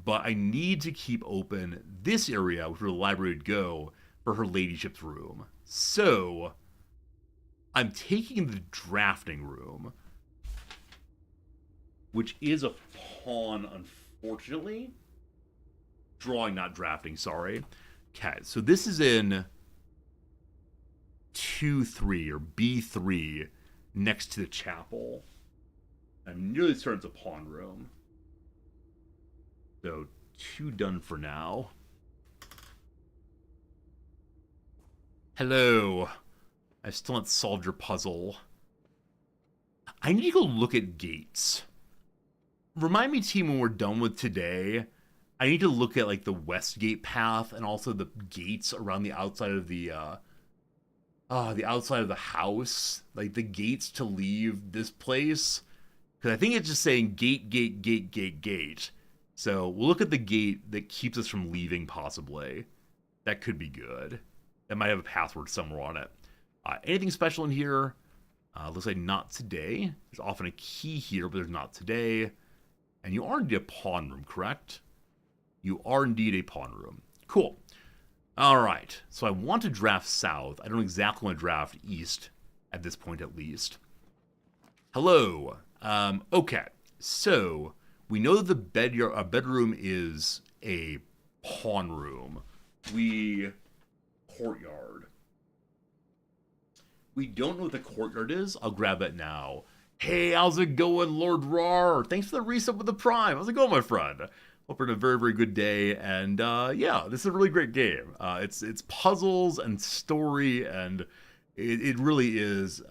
but I need to keep open this area, which where the library would go, for her ladyship's room. So I'm taking the drafting room, which is a pawn, unfortunately. Drawing, not drafting, sorry. Okay, so this is in 2-3 or B3 next to the chapel. I'm nearly certain it's a pawn room. So 2 done for now. Hello. I still haven't solved your puzzle. I need to go look at gates. Remind me, team, when we're done with today, I need to look at like the Westgate path and also the gates around the outside of the outside of the house, like the gates to leave this place. Because I think it's just saying gate. So we'll look at the gate that keeps us from leaving, possibly. That could be good. That might have a password somewhere on it. Anything special in here? Looks like not today. There's often a key here, but there's not today. And you are indeed a pawn room, correct? You are indeed a pawn room. Cool. All right. So I want to draft south. I don't exactly want to draft east at this point, at least. Hello. Okay. So we know that the bedroom is a pawn room. Courtyard. We don't know what the courtyard is. I'll grab that now. Hey, how's it going, Lord Rar? Thanks for the resub with the Prime. How's it going, my friend? Hope you're having a very, very good day. And yeah, this is a really great game. It's puzzles and story, and it really is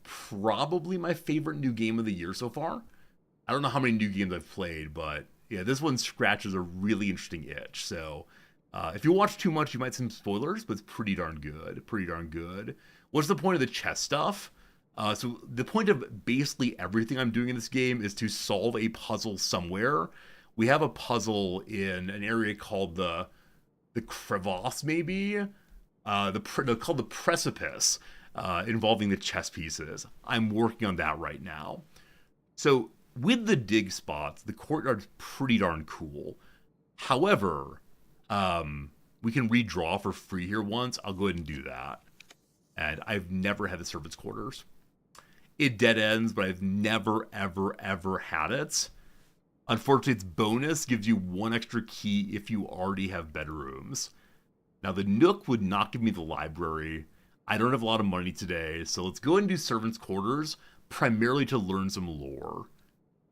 probably my favorite new game of the year so far. I don't know how many new games I've played, but yeah, this one scratches a really interesting itch. So if you watch too much, you might see some spoilers, but it's pretty darn good. What's the point of the chess stuff? So the point of basically everything I'm doing in this game is to solve a puzzle somewhere. We have a puzzle in an area called the crevasse, maybe? Called the precipice, involving the chess pieces. I'm working on that right now. So with the dig spots, the courtyard's pretty darn cool. However, we can redraw for free here once. I'll go ahead and do that. And I've never had the servants' quarters. it dead ends, but I've never, ever, ever had it. Unfortunately, its bonus gives you 1 extra key if you already have bedrooms. Now, the Nook would not give me the library. I don't have a lot of money today, so let's go ahead and do servants' quarters, primarily to learn some lore.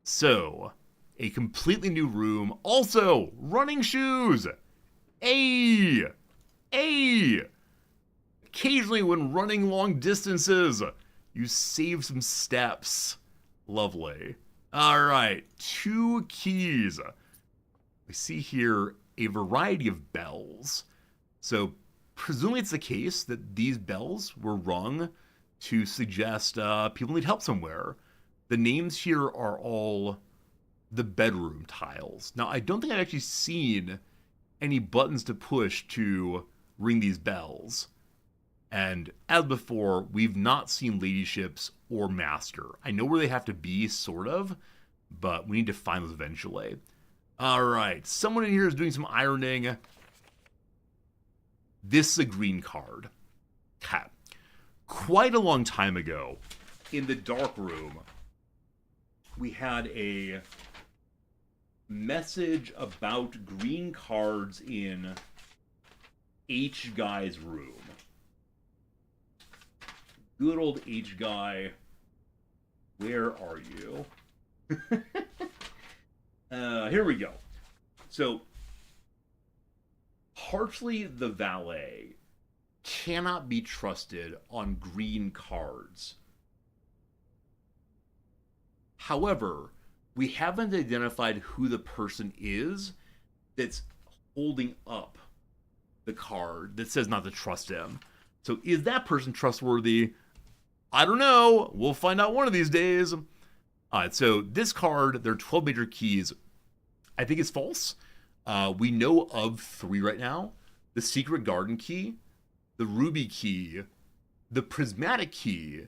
So, a completely new room. Also, running shoes! Occasionally when running long distances, you save some steps. Lovely. Alright, 2 keys. We see here a variety of bells. So, presumably it's the case that these bells were rung to suggest people need help somewhere. The names here are all the bedroom tiles. Now, I don't think I've actually seen any buttons to push to ring these bells. And as before, we've not seen ladyships or master. I know where they have to be, sort of, but we need to find those eventually. Alright, someone in here is doing some ironing. This is a green card. Okay. Quite a long time ago, in the dark room, we had a message about green cards in H Guy's room. Good old H Guy. Where are you? Here we go. So, Hartley the valet cannot be trusted on green cards. However, we haven't identified who the person is that's holding up the card that says not to trust him. So is that person trustworthy? I don't know. We'll find out one of these days. Alright, so this card, there are 12 major keys. I think it's false. We know of 3 right now. The Secret Garden key, the Ruby key, the Prismatic key.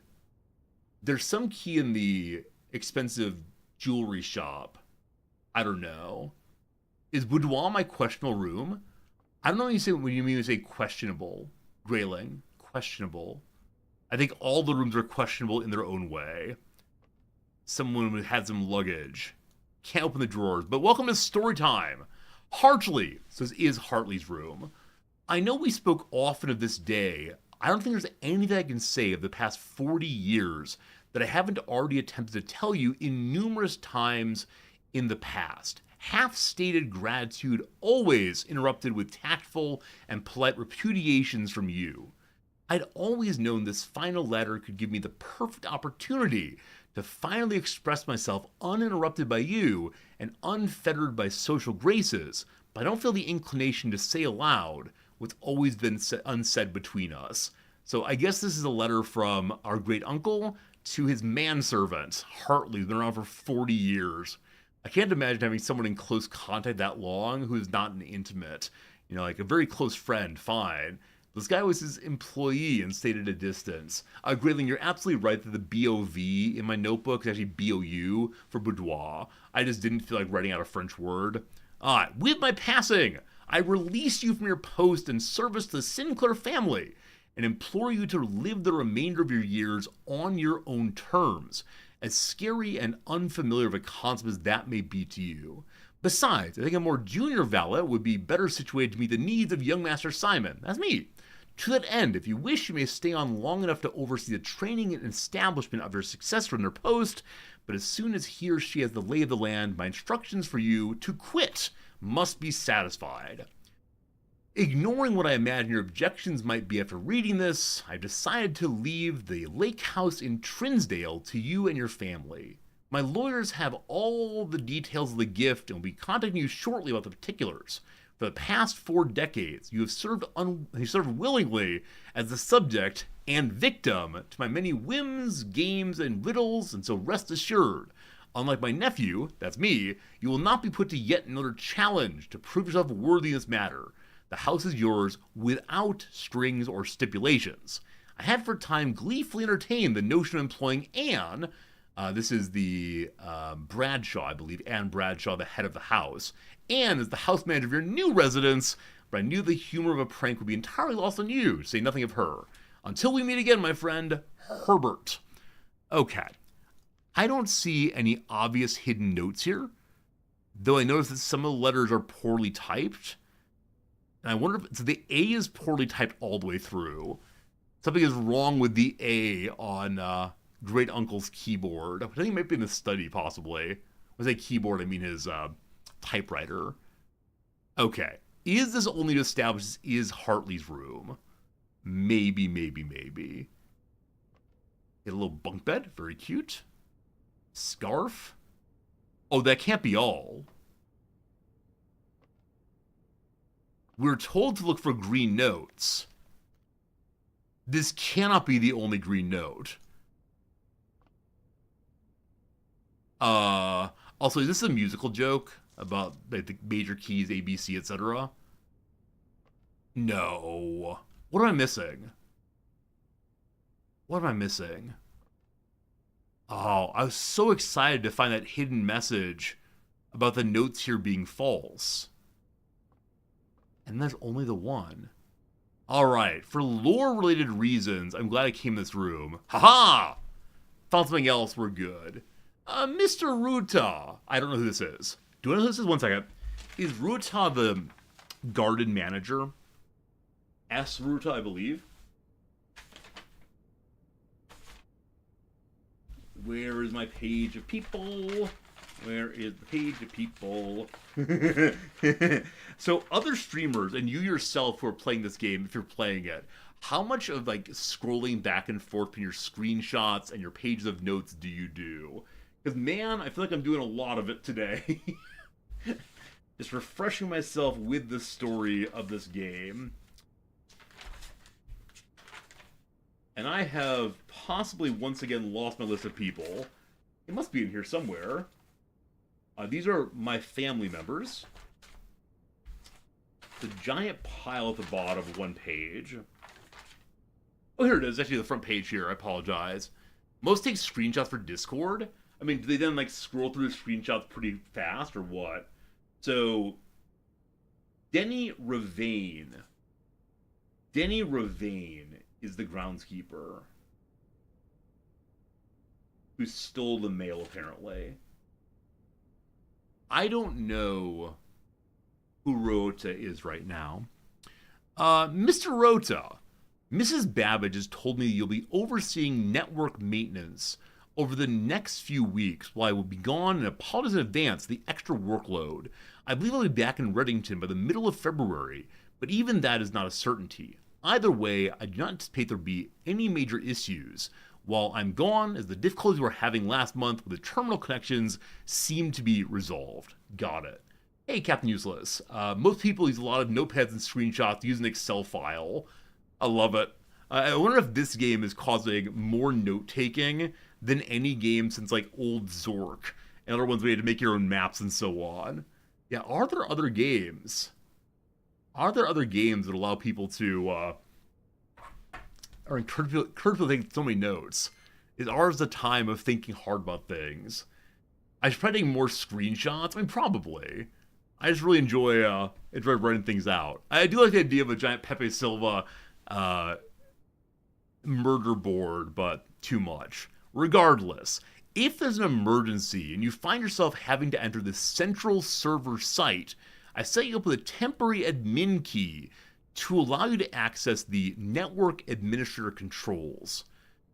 There's some key in the expensive jewelry shop. I don't know. Is boudoir my questionable room? I don't know what you say when you mean you say questionable. Grayling, questionable. I think all the rooms are questionable in their own way. Someone had some luggage. Can't open the drawers, but welcome to story time. Hartley says is Hartley's room. I know we spoke often of this day. I don't think there's anything I can say of the past 40 years that I haven't already attempted to tell you in numerous times in the past. Half-stated gratitude always interrupted with tactful and polite repudiations from you. I'd always known this final letter could give me the perfect opportunity to finally express myself uninterrupted by you and unfettered by social graces, but I don't feel the inclination to say aloud what's always been unsaid between us. So I guess this is a letter from our great uncle to his manservant, Hartley, who's been around for 40 years. I can't imagine having someone in close contact that long who is not an intimate. You know, like a very close friend, fine. This guy was his employee and stayed at a distance. Grayling, you're absolutely right that the B-O-V in my notebook is actually B-O-U for boudoir. I just didn't feel like writing out a French word. With my passing, I release you from your post and service to the Sinclair family and implore you to live the remainder of your years on your own terms, as scary and unfamiliar of a concept as that may be to you. Besides, I think a more junior valet would be better situated to meet the needs of young Master Simon. That's me. To that end, if you wish, you may stay on long enough to oversee the training and establishment of your successor in their post, but as soon as he or she has the lay of the land, my instructions for you to quit must be satisfied. Ignoring what I imagine your objections might be after reading this, I've decided to leave the lake house in Trinsdale to you and your family. My lawyers have all the details of the gift and will be contacting you shortly about the particulars. For the past 4 decades, you have served willingly as the subject and victim to my many whims, games, and riddles, and so rest assured, unlike my nephew, that's me, you will not be put to yet another challenge to prove yourself worthy in this matter. The house is yours without strings or stipulations. I had for a time gleefully entertained the notion of employing Anne, this is the Bradshaw, I believe, Anne Bradshaw, the head of the house. Anne is the house manager of your new residence, but I knew the humor of a prank would be entirely lost on you, to say nothing of her. Until we meet again, my friend, Herbert. Okay. I don't see any obvious hidden notes here, though I notice that some of the letters are poorly typed. And I wonder if so the A is poorly typed all the way through. Something is wrong with the A on Great Uncle's keyboard. I think it might be in the study, possibly. When I say keyboard, I mean his typewriter. Okay. Is this only to establish this is Hartley's room? Maybe. Get a little bunk bed. Very cute. Scarf. Oh, that can't be all. We're told to look for green notes. This cannot be the only green note. Also, is this a musical joke about like, the major keys, A, B, C, etc.? No. What am I missing? What am I missing? Oh, I was so excited to find that hidden message about the notes here being false. And there's only the one. Alright, for lore-related reasons, I'm glad I came in this room. Haha! Found something else, we're good. Mr. Ruta. I don't know who this is. Do I know who this is? One second. Is Ruta the garden manager? S. Ruta, I believe. Where is my page of people? Where is the page of people? So other streamers, and you yourself who are playing this game, if you're playing it, how much of like scrolling back and forth between your screenshots and your pages of notes do you do? Because man, I feel like I'm doing a lot of it today. Just refreshing myself with the story of this game. And I have possibly once again lost my list of people. It must be in here somewhere. These are my family members. The giant pile at the bottom of one page. Oh, here it is. Actually, the front page here. I apologize. Most take screenshots for Discord. I mean, do they then, like, scroll through the screenshots pretty fast, or what? So, Denny Ravane. Denny Ravane is the groundskeeper who stole the mail, apparently. I don't know who Rota is right now. Mr. Rota, Mrs. Babbage has told me you'll be overseeing network maintenance over the next few weeks while I will be gone, and apologize in advance for the extra workload. I believe I'll be back in Reddington by the middle of February, but even that is not a certainty. Either way, I do not anticipate there will be any major issues while I'm gone, as the difficulties we were having last month with the terminal connections seem to be resolved. Got it. Hey, Captain Useless. Most people use a lot of notepads and screenshots using an Excel file. I love it. I wonder if this game is causing more note-taking than any game since, like, old Zork and other ones where you had to make your own maps and so on. Yeah, are there other games? Are there other games that allow people to, or encourage people to take so many notes? Is ours the time of thinking hard about things? I should probably take more screenshots. I mean, probably. I just really enjoy writing things out. I do like the idea of a giant Pepe Silva murder board, but too much. Regardless, if there's an emergency and you find yourself having to enter the central server site, I set you up with a temporary admin key to allow you to access the network administrator controls.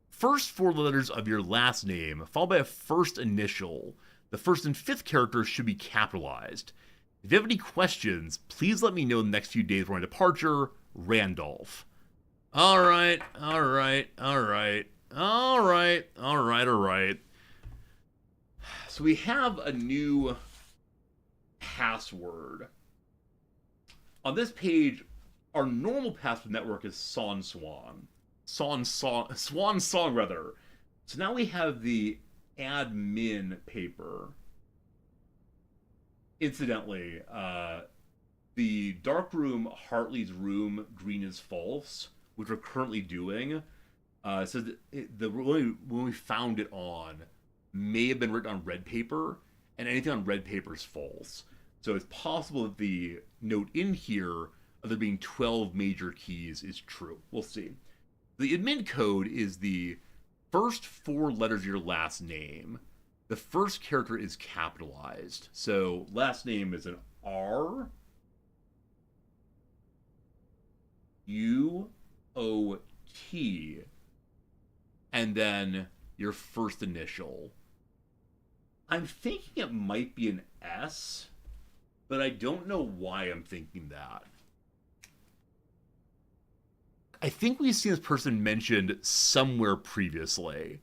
First four letters of your last name, followed by a first initial. The first and fifth characters should be capitalized. If you have any questions, please let me know in the next few days before my departure. Randolph. Alright. So we have a new password. On this page, our normal password network is Swan Swan. Swan Song, rather. So now we have the admin paper. Incidentally, the Darkroom Hartley's Room Green is False, which we're currently doing, says that when we found it on may have been written on red paper, and anything on red paper is false. So it's possible that the note in here of there being 12 major keys is true. We'll see. The admin code is the first 4 letters of your last name, the first character is capitalized. So last name is an R U O T, and then your first initial. I'm thinking it might be an S, but I don't know why I'm thinking that. I think we've seen this person mentioned somewhere previously.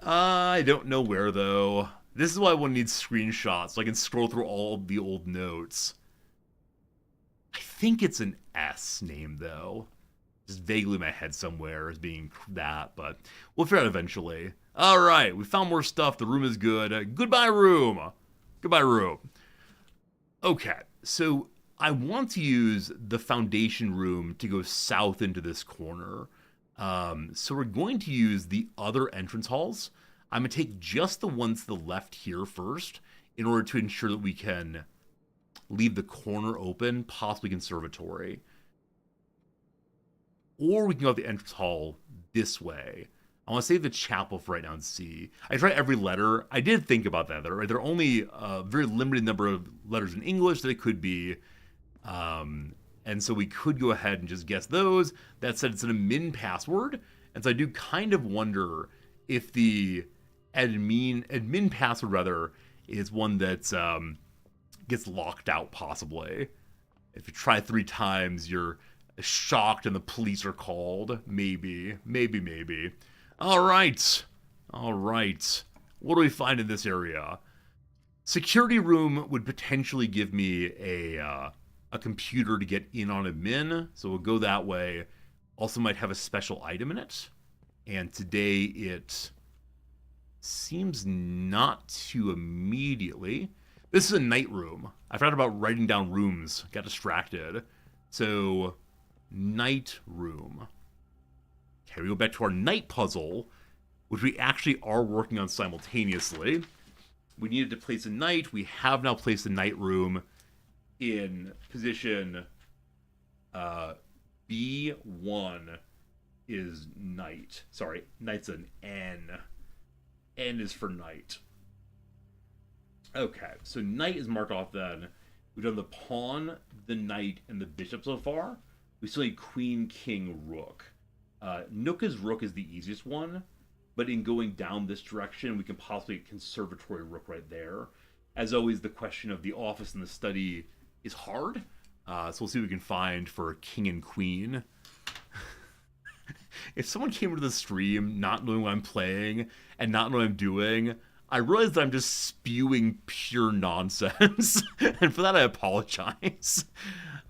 I don't know where, though. This is why one needs screenshots, so I can scroll through all of the old notes. I think it's an S name, though. Just vaguely in my head somewhere as being that, but we'll figure it out eventually. All right, we found more stuff. The room is good. Goodbye, room. Goodbye, room. Okay, so I want to use the foundation room to go south into this corner. So we're going to use the other entrance halls. I'm going to take just the ones to the left here first in order to ensure that we can leave the corner open, possibly conservatory. Or we can go out the entrance hall this way. I want to save the chapel for right now and see. I tried every letter. I did think about that. There are only a very limited number of letters in English that it could be. And so we could go ahead and just guess those. That said, it's an admin password. And so I do kind of wonder if the admin password, rather, is one that gets locked out, possibly. If you try 3 times, you're shocked and the police are called. Maybe. All right. What do we find in this area? Security room would potentially give me a computer to get in on admin, so we'll go that way. Also might have a special item in it, and today it seems not to immediately. This is a night room. I forgot about writing down rooms, got distracted. So, night room. Okay, we go back to our night puzzle, which we actually are working on simultaneously. We needed to place a night. We have now placed a night room in position B1 is night. Sorry, night's an N. N is for night. Okay, so knight is marked off then. We've done the pawn, the knight, and the bishop so far. We still need queen, king, rook. Nooka's rook is the easiest one, but in going down this direction, we can possibly get conservatory rook right there. As always, the question of the office and the study is hard, so we'll see what we can find for king and queen. If someone came into the stream not knowing what I'm playing and not knowing what I'm doing, I realize that I'm just spewing pure nonsense, and for that I apologize. Is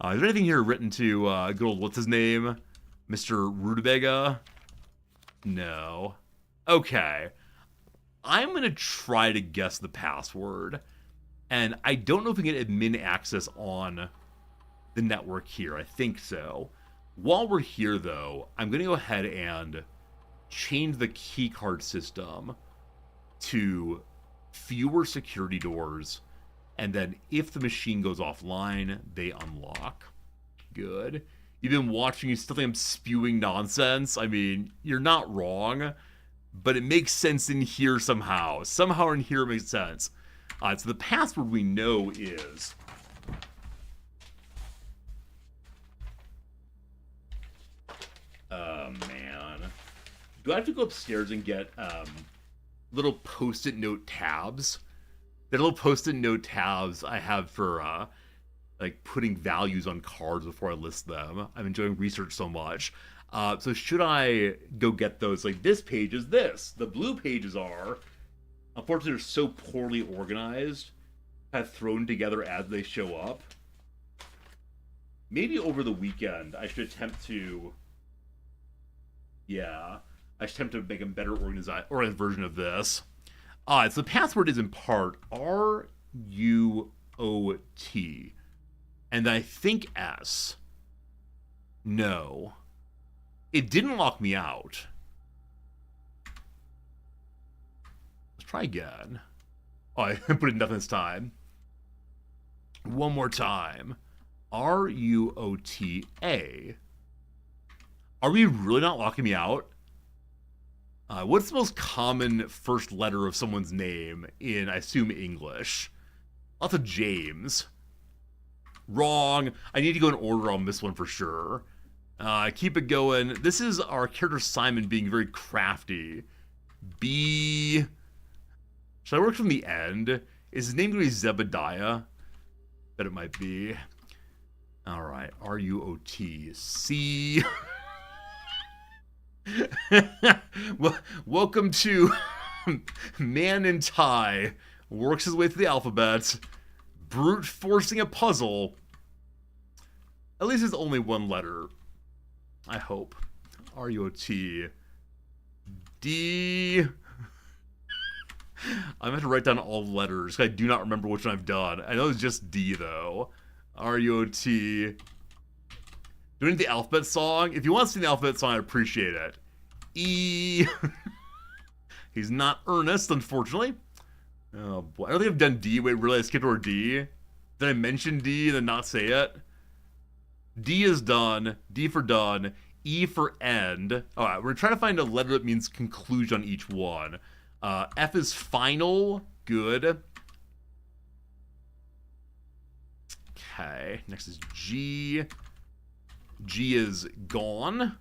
there anything here written to good old, what's his name? Mr. Rutabaga? No. Okay. I'm going to try to guess the password, and I don't know if we can get admin access on the network here. I think so. While we're here, though, I'm going to go ahead and change the keycard system to fewer security doors, and then if the machine goes offline, they unlock. Good. You've been watching, you still think I'm spewing nonsense? I mean, you're not wrong, but it makes sense in here somehow. Somehow in here it makes sense. So the password we know is... man. Do I have to go upstairs and get little post-it note tabs? The little post-it note tabs I have for like putting values on cards before I list them. I'm enjoying research so much. So should I go get those? Like, this page is this. The blue pages are, unfortunately, they're so poorly organized, kind of thrown together as they show up. Maybe over the weekend I should attempt to... Yeah, I should attempt to make a better organized version of this. So the password is in part RUOT, and I think S. No, it didn't lock me out. Let's try again. Oh, I put in nothing this time. One more time. RUOTA. Are we really not locking me out? What's the most common first letter of someone's name in, I assume, English? Lots of James. Wrong. I need to go in order on this one for sure. Keep it going. This is our character Simon being very crafty. B. Should I work from the end? Is his name going to be Zebediah? Bet it might be. Alright. R-U-O-T. C. Welcome to Man in Tie. Works his way through the alphabet. Brute forcing a puzzle. At least it's only one letter. I hope. R-U-O-T. D. I'm gonna have to write down all the letters. I do not remember which one I've done. I know it's just D though. R-U-O-T. Doing the alphabet song. If you want to sing the alphabet song, I appreciate it. E. He's not Ernest, unfortunately. Oh boy. I don't think I've done D. Wait, really? I skipped over D? Did I mention D and then not say it? D is done. D for done. E for end. Alright, we're trying to find a letter that means conclusion on each one. F is final. Good. Okay. Next is G. G is gone.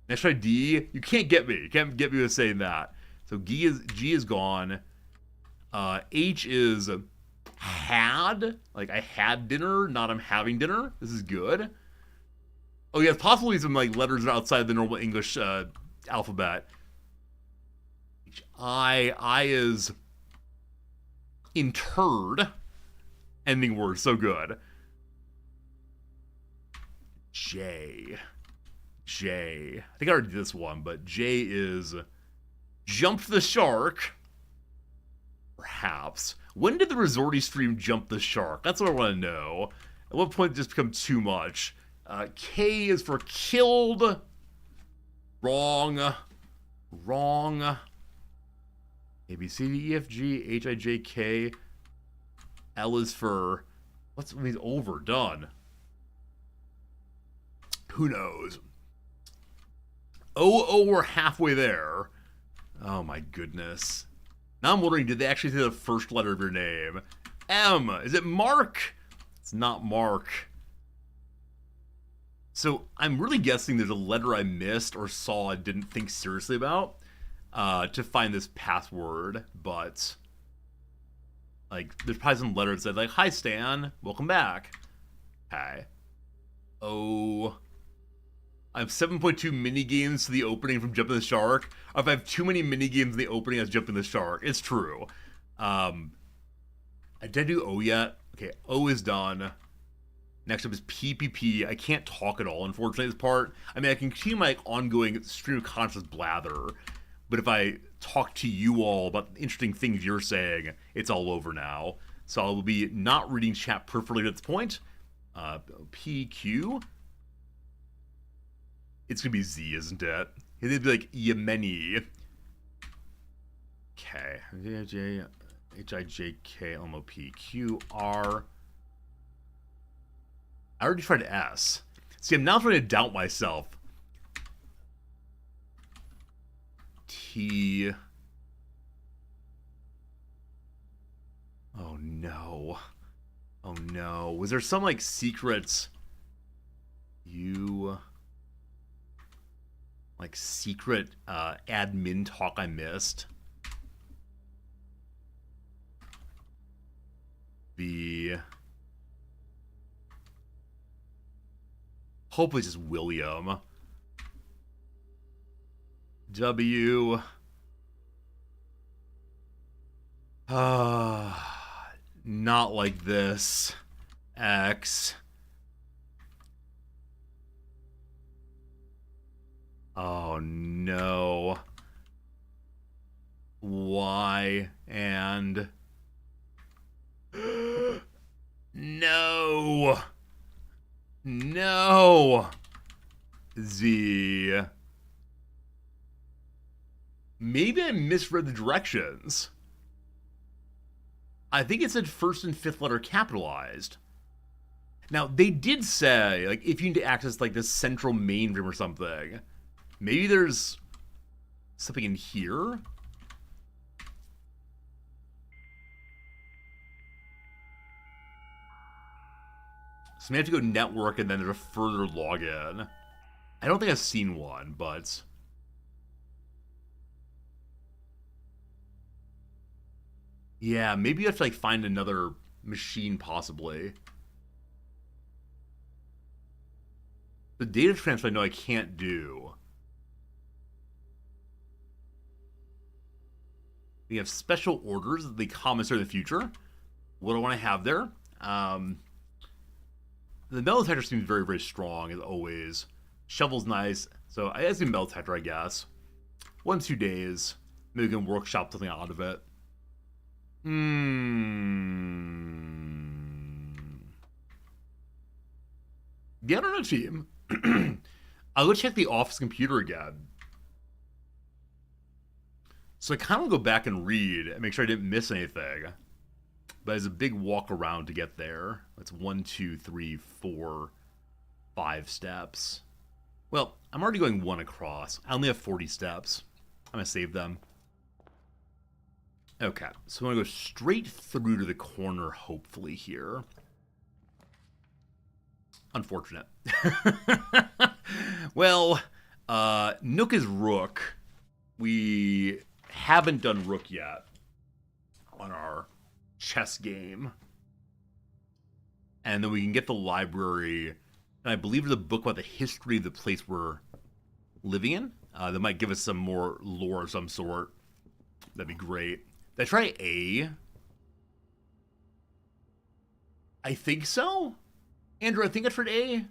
Next try D. You can't get me. You can't get me with saying that. So G is gone. H is had. Like I had dinner, not I'm having dinner. This is good. Oh yeah, it's possibly some like letters outside the normal English alphabet. I is interred. Ending word, so good. J. I think I already did this one, but J is jumped the shark. Perhaps. When did the Resorty stream jump the shark? That's what I want to know. At what point did it just become too much? K is for killed. Wrong. A, B, C, D, E, F, G, H, I, J, K. L is for... What's means over? Done. Who knows? Oh, we're halfway there. Oh my goodness. Now I'm wondering, did they actually say the first letter of your name? M. Is it Mark? It's not Mark. So I'm really guessing there's a letter I missed or saw I didn't think seriously about to find this password, but like there's probably some letter that said like, "Hi Stan, welcome back." Okay. Oh. I have 7.2 mini games to the opening from Jumping the Shark. Or if I have too many mini games in the opening as Jumping the Shark, it's true. Did I do O yet? Okay, O is done. Next up is PPP. I can't talk at all, unfortunately, this part. I mean, I can continue my ongoing stream of conscious blather, but if I talk to you all about interesting things you're saying, it's all over now. So I will be not reading chat perfectly at this point. PQ. It's gonna be Z, isn't it? It'd be like Yemeni. Okay. J, H, I, J, K, L, M, O, P, Q, R. I already tried S. See, I'm now trying to doubt myself. T. Oh no. Oh no. Was there some like secret U like secret admin talk I missed? The hopefully just William. W. Not like this. X. Oh no. Y and no. No. Z. Maybe I misread the directions. I think it said first and fifth letter capitalized. Now, they did say, like, if you need to access, like, this central main room or something, maybe there's something in here? So we have to go network and then there's a further login. I don't think I've seen one, but... yeah, maybe you have to, like, find another machine, possibly. The data transfer I know I can't do. We have special orders, the commissary of the future. What do I want to have there? The metal detector seems very, very strong, as always. Shovel's nice, so I assume metal detector, I guess. 1-2 days. Maybe we can workshop something out of it. The internet team. I'll go check the office computer again. So I kind of go back and read and make sure I didn't miss anything. But there's a big walk around to get there. That's 1, 2, 3, 4, 5 steps. Well, I'm already going 1 across. I only have 40 steps. I'm going to save them. Okay, so I'm going to go straight through to the corner, hopefully, here. Unfortunate. Well, Nook is Rook. We haven't done Rook yet on our chess game. And then we can get the library. And I believe there's a book about the history of the place we're living in. That might give us some more lore of some sort. That'd be great. Did I try A? I think so. Andrew, I think I tried A.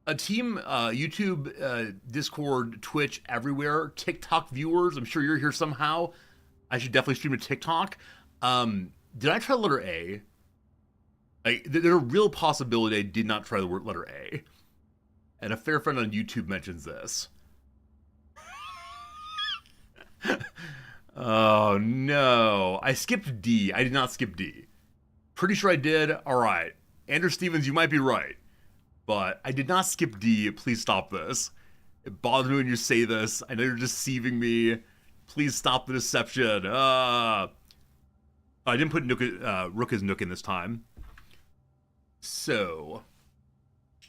A team, YouTube, Discord, Twitch, everywhere. TikTok viewers, I'm sure you're here somehow. I should definitely stream to TikTok. Did I try the letter A? There's a real possibility I did not try the word letter A. And a fair friend on YouTube mentions this. Oh, no. I skipped D. I did not skip D. Pretty sure I did. All right. Andrew Stevens, you might be right. But I did not skip D. Please stop this. It bothers me when you say this. I know you're deceiving me. Please stop the deception. I didn't put Nook, Rook as Nook in this time. So,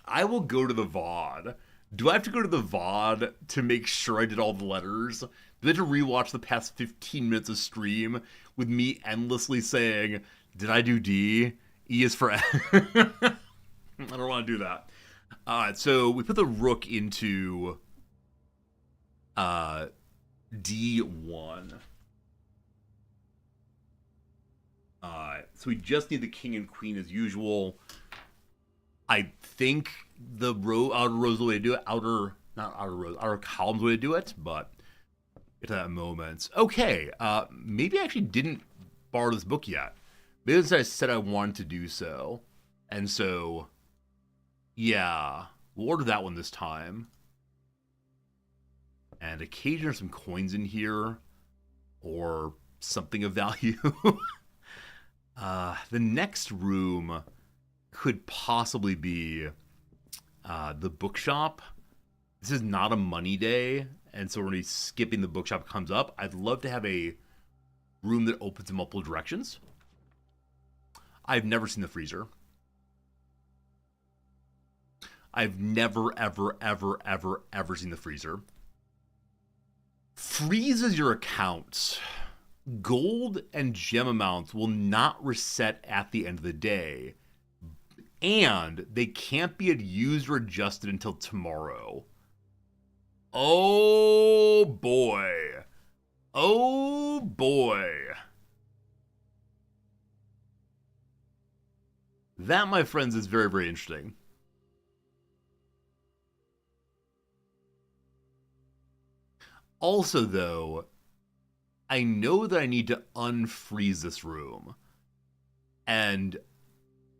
I will go to the VOD. Do I have to go to the VOD to make sure I did all the letters? Do I have to rewatch the past 15 minutes of stream with me endlessly saying, did I do D? E is for... I don't want to do that. Alright, so we put the Rook into D1. So we just need the king and queen as usual. I think the outer rows the way to do it. Outer columns the way to do it, but get to that moment. Okay, maybe I actually didn't borrow this book yet. Maybe I said I wanted to do so. And so, yeah, we'll order that one this time. And occasionally there's some coins in here, or something of value. The next room could possibly be the bookshop. This is not a money day, and so we're going to be skipping the bookshop comes up. I'd love to have a room that opens in multiple directions. I've never seen the freezer. I've never, ever, ever, ever, ever seen the freezer. Freezes your accounts. Gold and gem amounts will not reset at the end of the day. And they can't be used or adjusted until tomorrow. Oh boy. Oh boy. That, my friends, is very, very interesting. Also, though, I know that I need to unfreeze this room. And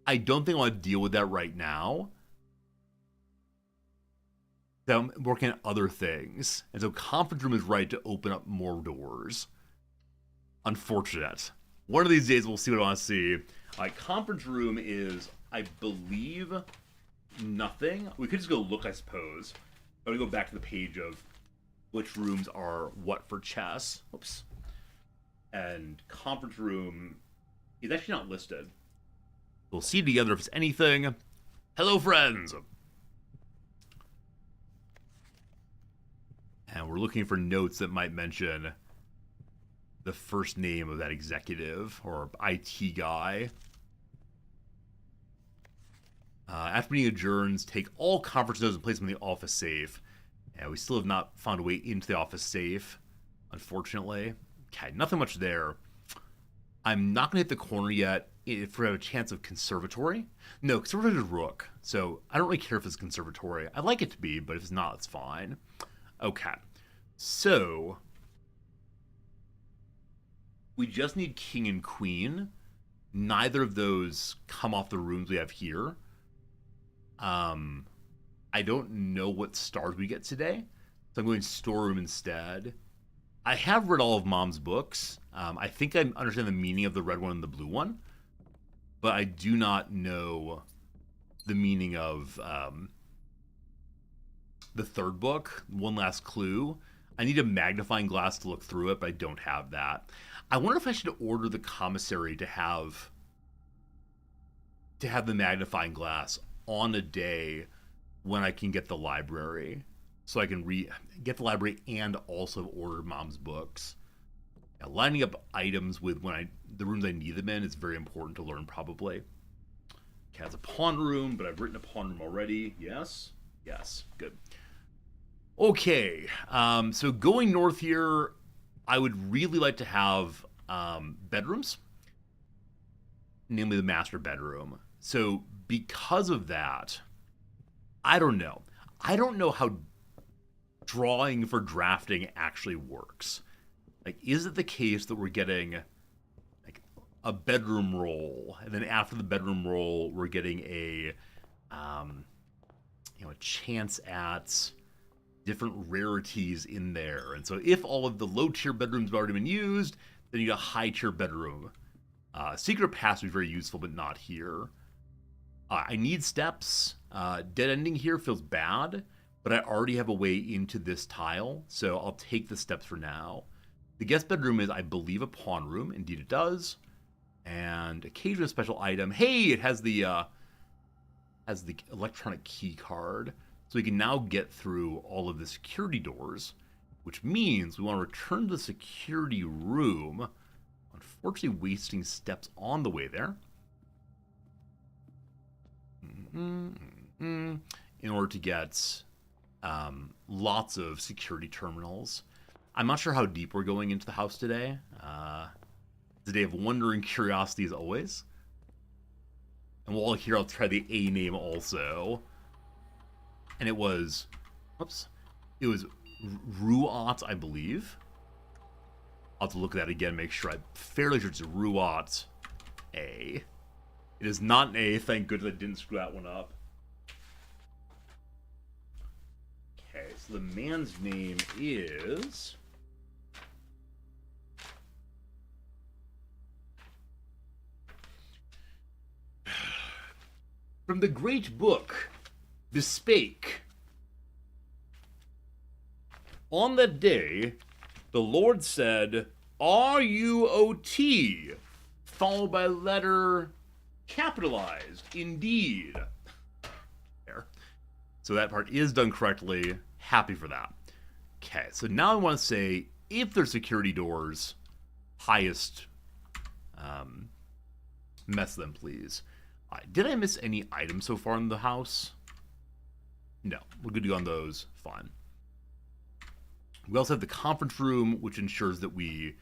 I don't think I want to deal with that right now. I'm working on other things. And so conference room is right to open up more doors. Unfortunate. One of these days we'll see what I want to see. Conference room is I believe nothing. We could just go look, I suppose. I'm gonna go back to the page of which rooms are what for chess. Oops. And conference room is actually not listed. We'll see together if it's anything. Hello, friends! And we're looking for notes that might mention the first name of that executive or IT guy. After meeting adjourns, take all conference notes and place them in the office safe. And we still have not found a way into the office safe, unfortunately. Okay, nothing much there. I'm not going to hit the corner yet if we have a chance of conservatory. No, conservatory is rook, so I don't really care if it's conservatory. I'd like it to be, but if it's not, it's fine. Okay, so we just need king and queen. Neither of those come off the rooms we have here. I don't know what stars we get today, so I'm going storeroom instead. I have read all of Mom's books. I think I understand the meaning of the red one and the blue one, but I do not know the meaning of the third book, One Last Clue. I need a magnifying glass to look through it, but I don't have that. I wonder if I should order the commissary to have the magnifying glass on a day when I can get the library, so I can get the library and also order Mom's books. Yeah, lining up items with the rooms I need them in is very important to learn, probably. Okay, it's a pawn room, but I've written a pawn room already. Yes, good. Okay, so going north here, I would really like to have bedrooms, namely the master bedroom. So because of that, I don't know. I don't know how drawing for drafting actually works. Like, is it the case that we're getting like a bedroom roll, and then after the bedroom roll, we're getting a chance at different rarities in there? And so if all of the low tier bedrooms have already been used, then you get a high tier bedroom. Secret pass would be very useful, but not here. I need steps. Dead ending here feels bad, but I already have a way into this tile, so I'll take the steps for now. The guest bedroom is, I believe, a pawn room. Indeed it does. And occasionally a special item. Hey, it has the electronic key card. So we can now get through all of the security doors, which means we want to return to the security room. Unfortunately, wasting steps on the way there. In order to get lots of security terminals. I'm not sure how deep we're going into the house today. It's a day of wonder and curiosity as always. And while here, I'll try the A name also. And it was, Ruat, I believe. I'll have to look at that again, make sure. I'm fairly sure it's Ruat A. It is not an A, thank goodness I didn't screw that one up. Okay, so the man's name is... From the great book, Bespake. On that day, the Lord said, R-U-O-T, followed by letter capitalized, indeed. There. So that part is done correctly. Happy for that. Okay, so now I want to say, if there's security doors, highest mess them, please. Did I miss any items so far in the house? No, we're good to go on those. Fine. We also have the conference room, which ensures that we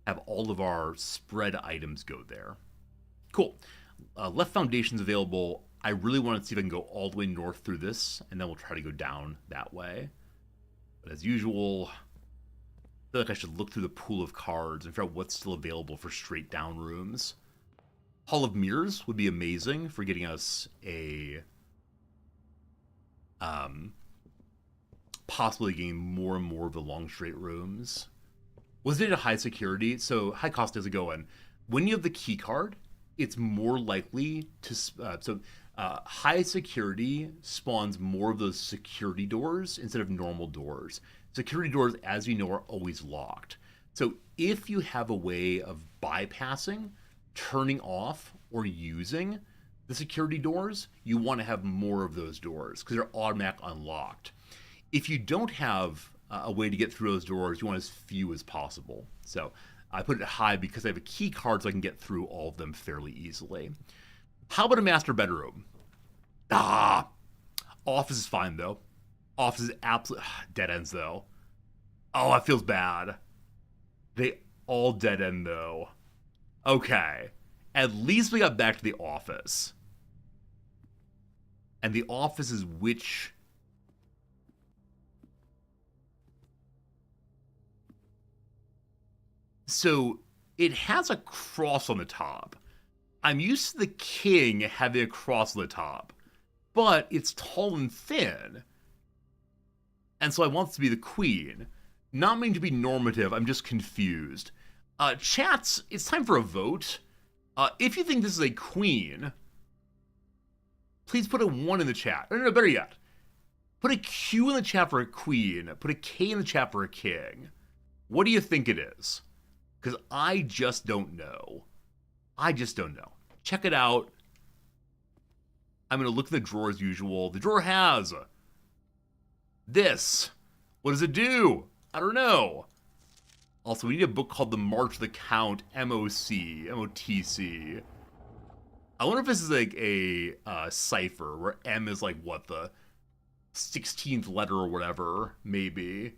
have all of our spread items go there. Cool. Left foundations available. I really want to see if I can go all the way north through this, and then we'll try to go down that way. But as usual, I feel like I should look through the pool of cards and figure out what's still available for straight down rooms. Hall of Mirrors would be amazing for getting us a possibly getting more and more of the long straight rooms. Was it a high security? So high cost does it go in? When you have the key card, it's more likely to so High security spawns more of those security doors instead of normal doors. Security doors, as you know, are always locked. So if you have a way of bypassing, turning off, or using the security doors, you want to have more of those doors because they're automatic unlocked. If you don't have a way to get through those doors, you want as few as possible. So I put it high because I have a key card so I can get through all of them fairly easily. How about a master bedroom? Office is fine though. Office is absolute dead ends though. Oh, that feels bad. They all dead end though. Okay. At least we got back to the office. And the office is which... So, it has a cross on the top. I'm used to the king having a cross on the top. But it's tall and thin. And so I want it to be the queen. Not meaning to be normative, I'm just confused. Chats, it's time for a vote. If you think this is a queen, please put a 1 in the chat. Or no, better yet, put a Q in the chat for a queen. Put a K in the chat for a king. What do you think it is? Because I just don't know. I just don't know. Check it out. I'm going to look in the drawer as usual. The drawer has this. What does it do? I don't know. Also, we need a book called The March of the Count, M-O-C, M-O-T-C. I wonder if this is like a cipher where M is like, what, the 16th letter or whatever, maybe.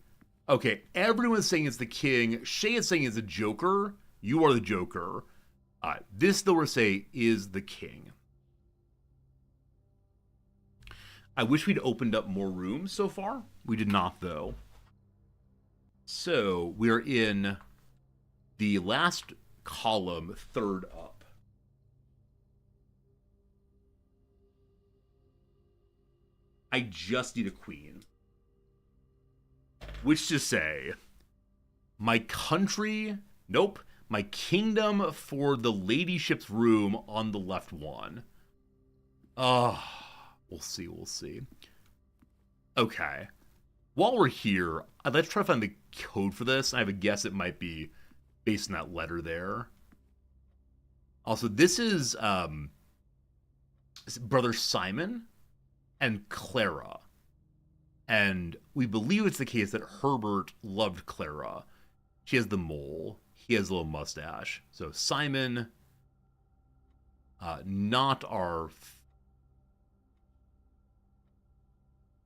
Okay, everyone's saying it's the king. Shay is saying it's the Joker. You are the Joker. This, though, we're saying is the king. I wish we'd opened up more rooms so far. We did not, though. So, we're in the last column, third up. I just need a queen. Which to say, my country, nope, my kingdom for the ladyship's room on the left one. We'll see, we'll see. Okay. While we're here, I'd like to try to find the code for this. I have a guess it might be based on that letter there. Also, this is Brother Simon and Clara. And we believe it's the case that Herbert loved Clara. She has the mole. He has a little mustache. So Simon, not our...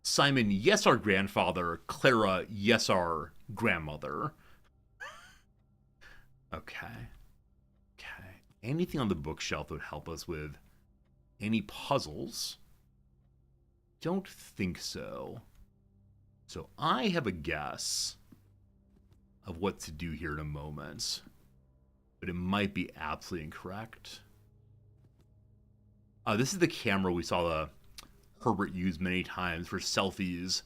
Simon, yes, our grandfather. Clara, yes, our grandmother. Okay. Okay. Anything on the bookshelf that would help us with any puzzles? Don't think so. So I have a guess of what to do here in a moment, but it might be absolutely incorrect. This is the camera we saw the Herbert use many times for selfies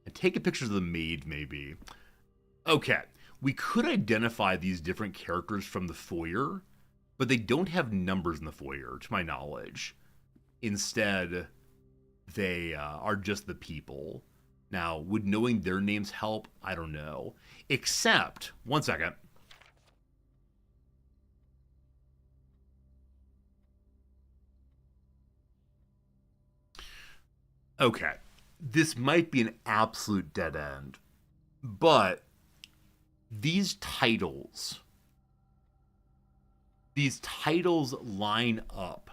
and taking pictures of the maid, maybe. Okay, we could identify these different characters from the foyer, but they don't have numbers in the foyer, to my knowledge. Instead, they are just the people. Now, would knowing their names help? I don't know. Except, one second. Okay, this might be an absolute dead end, but these titles line up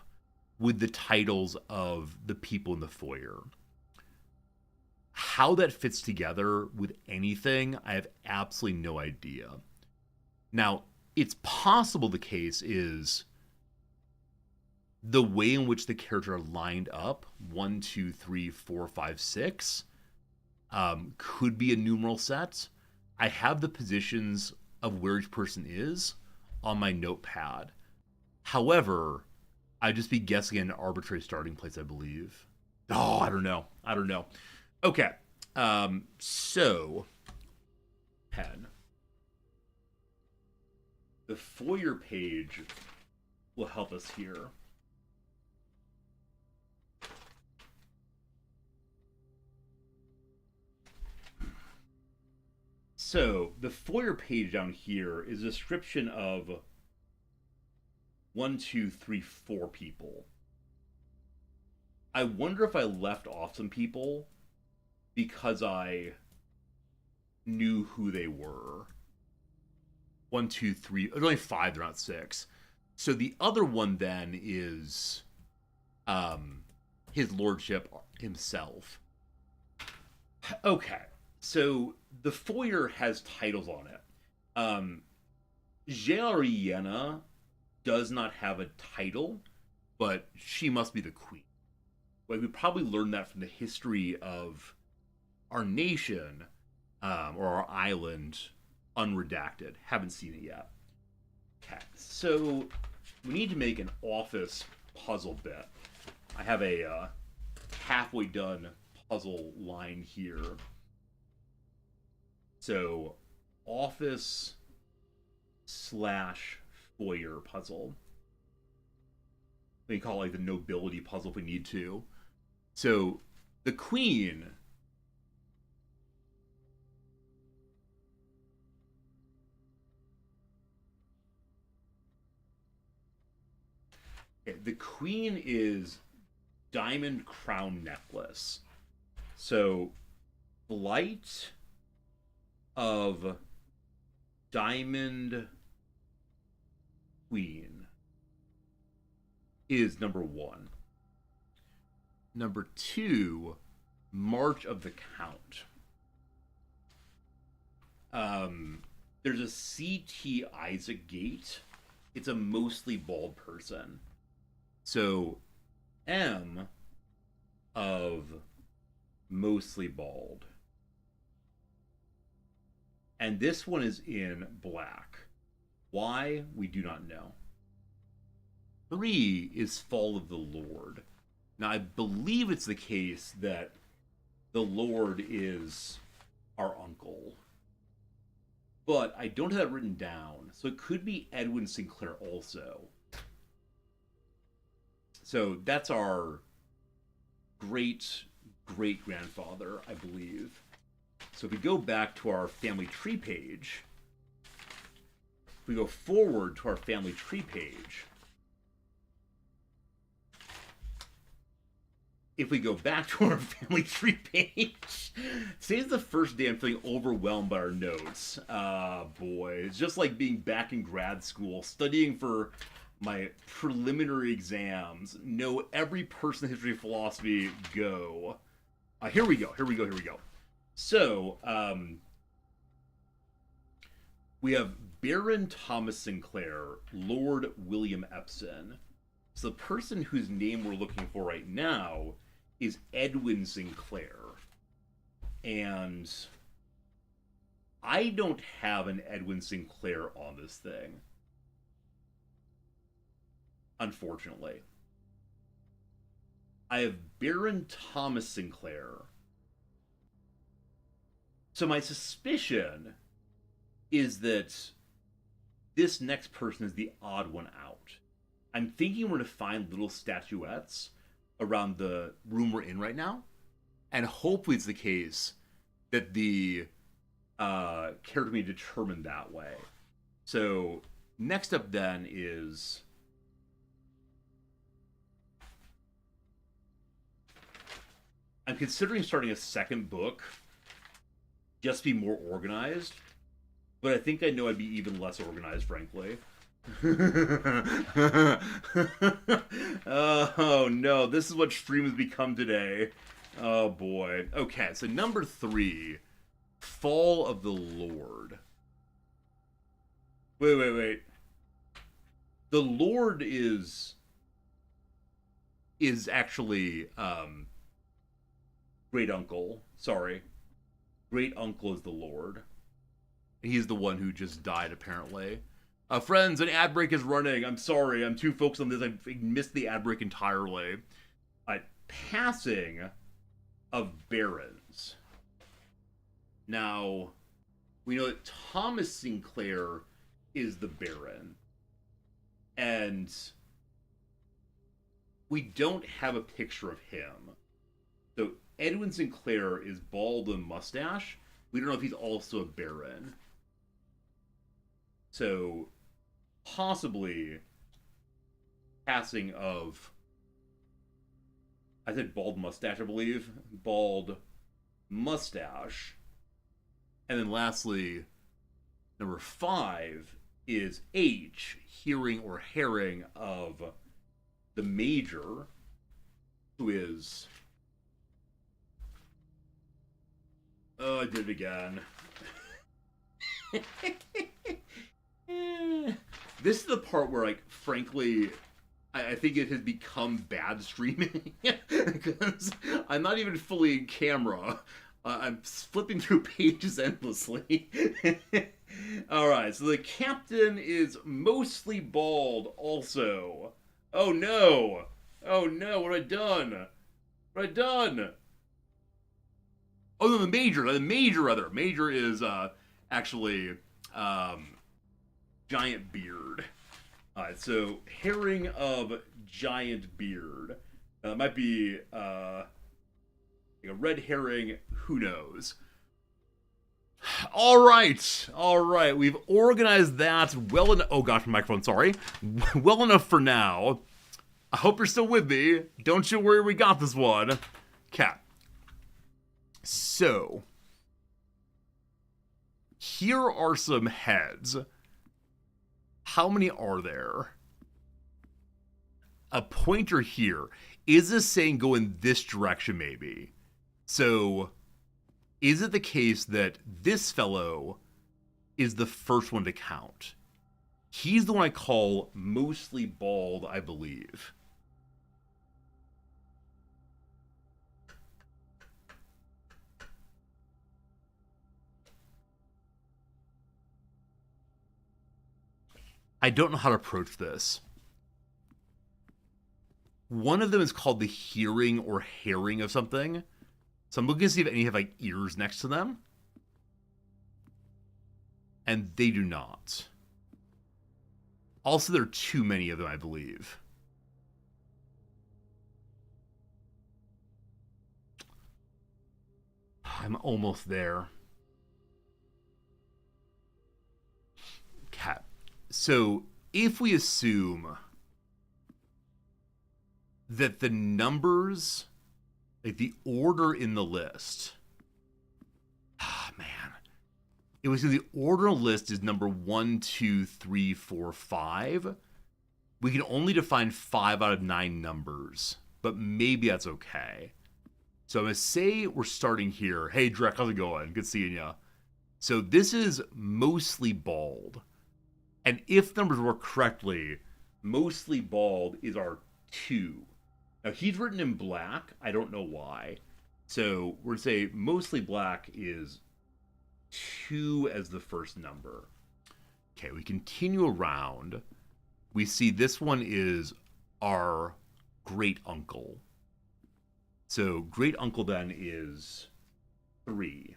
with the titles of the people in the foyer. How that fits together with anything, I have absolutely no idea. Now, it's possible the case is the way in which the character are lined up, 1, 2, 3, 4, 5, 6, could be a numeral set. I have the positions of where each person is on my notepad. However, I'd just be guessing an arbitrary starting place, I believe. Oh, I don't know. Okay, so, pen. The foyer page will help us here. So the Foyer page down here is a description of 1, 2, 3, 4 people. I wonder if I left off some people because I knew who they were. 1, 2, 3. There's only 5, they're not 6. So the other one then is his lordship himself. Okay, so the Foyer has titles on it. Jariana does not have a title, but she must be the queen. Like, we probably learned that from the history of our nation, or our island, unredacted. Haven't seen it yet. Okay, so we need to make an office puzzle bit. I have a halfway done puzzle line here. So, office / Foyer puzzle. We can call it like the nobility puzzle if we need to. So, the queen is diamond crown necklace. So, flight of diamond queen is number 1. Number 2, March of the Count. There's a C.T. Isaac Gate. It's a mostly bald person. So, M of mostly bald. And this one is in black. Why? We do not know. 3 is Fall of the Lord. Now, I believe it's the case that the Lord is our uncle. But I don't have that written down, so it could be Edwin Sinclair also. So that's our great-great-grandfather, I believe. So if we go back to our family tree page, if we go forward to our family tree page, if we go back to our family tree page, today's the first day I'm feeling overwhelmed by our notes. Boy, it's just like being back in grad school, studying for my preliminary exams. Know every person in history of philosophy. Go. Here we go. So, we have Baron Thomas Sinclair, Lord William Epsom. So the person whose name we're looking for right now is Edwin Sinclair. And I don't have an Edwin Sinclair on this thing, unfortunately. I have Baron Thomas Sinclair. So my suspicion is that this next person is the odd one out. I'm thinking we're going to find little statuettes around the room we're in right now. And hopefully it's the case that the character may be determined that way. So next up then is... I'm considering starting a second book, just to be more organized. But I think I know I'd be even less organized, frankly. Oh no, this is what stream has become today. Oh boy. Okay, so number 3, Fall of the Lord. Wait. The Lord is actually great uncle. Sorry. Great uncle is the Lord. He's the one who just died, apparently. Friends, an ad break is running. I'm sorry. I'm too focused on this. I missed the ad break entirely. Passing of barons. Now, we know that Thomas Sinclair is the baron. And we don't have a picture of him. So Edwin Sinclair is bald and mustache. We don't know if he's also a baron. So, possibly passing of, I said bald mustache, I believe. Bald mustache. And then lastly, number 5 is H, hearing or herring of the major, who is... Oh, I did it again. This is the part where, like, frankly, I think it has become bad streaming. Because I'm not even fully in camera. I'm flipping through pages endlessly. Alright, so the captain is mostly bald also. Oh no! Oh no, what have I done? What have I done? Oh no, the major rather. Major is, actually, giant beard. Alright, so herring of giant beard. Might be, like a red herring, who knows? Alright, we've organized that well enough. Oh gosh, my microphone, sorry. Well enough for now. I hope you're still with me. Don't you worry, we got this one. Cat. So, here are some heads. How many are there? A pointer here. Is this saying go in this direction, maybe? So, is it the case that this fellow is the first one to count? He's the one I call mostly bald, I believe. I don't know how to approach this. One of them is called the hearing or herring of something. So I'm looking to see if any have like ears next to them. And they do not. Also, there are too many of them, I believe. I'm almost there. Cat. So, if we assume that the numbers, like the order in the list, man. It was the order list is number 1, 2, 3, 4, 5. We can only define 5 out of 9 numbers, but maybe that's okay. So I'm going to say we're starting here. Hey, Drek, how's it going? Good seeing ya. So this is mostly bald. And if numbers work correctly, mostly bald is our 2. Now, he's written in black. I don't know why. So we're going to say mostly black is 2 as the first number. Okay, we continue around. We see this one is our great uncle. So great uncle then is 3.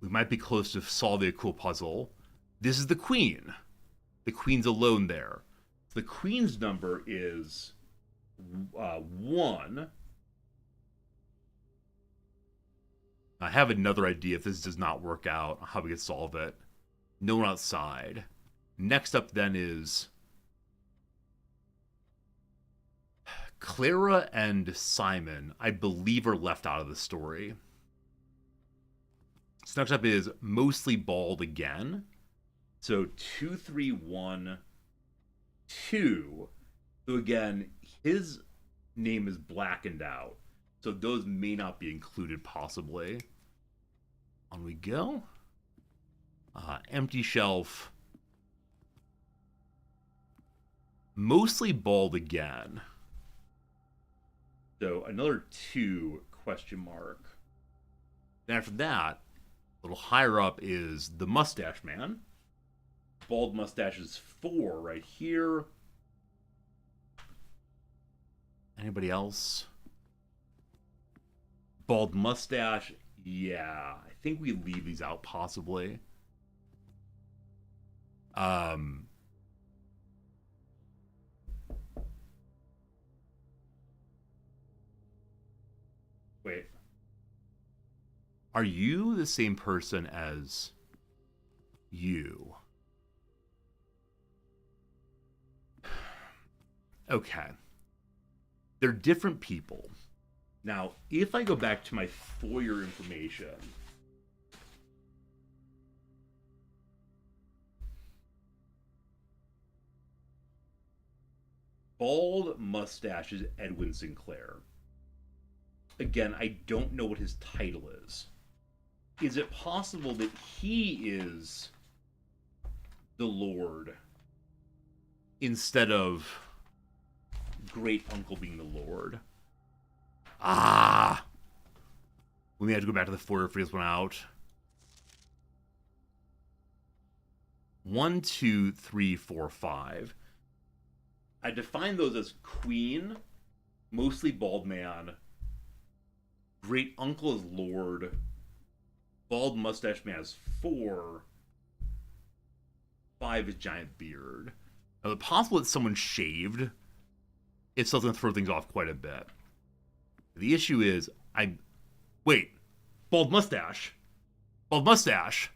We might be close to solving a cool puzzle. This is the queen. The queen's alone there. The queen's number is 1. I have another idea if this does not work out, how we can solve it. No one outside. Next up then is Clara and Simon, I believe, are left out of the story. So next up is mostly bald again. So 2, 3, 1, 2. So again, his name is blackened out. So those may not be included, possibly. On we go. Empty shelf. Mostly bald again. So another 2 question mark. Then after that, a little higher up is the mustache man. Bald mustache is 4 right here. Anybody else? Bald mustache, yeah. I think we leave these out, possibly. Wait. Are you the same person as you? Okay. They're different people. Now, if I go back to my FOIA information, bald mustache is Edwin Sinclair. Again, I don't know what his title is. Is it possible that he is the Lord instead of great uncle being the Lord? Ah! We may have to go back to the FOIA to figure this one out. 1, 2, 3, 4, 5. I define those as queen, mostly bald man, great uncle is Lord, bald mustache man is 4, 5 is giant beard. Now, it's possible that someone shaved. It's still going to throw things off quite a bit. The issue is, wait, bald mustache? Bald mustache?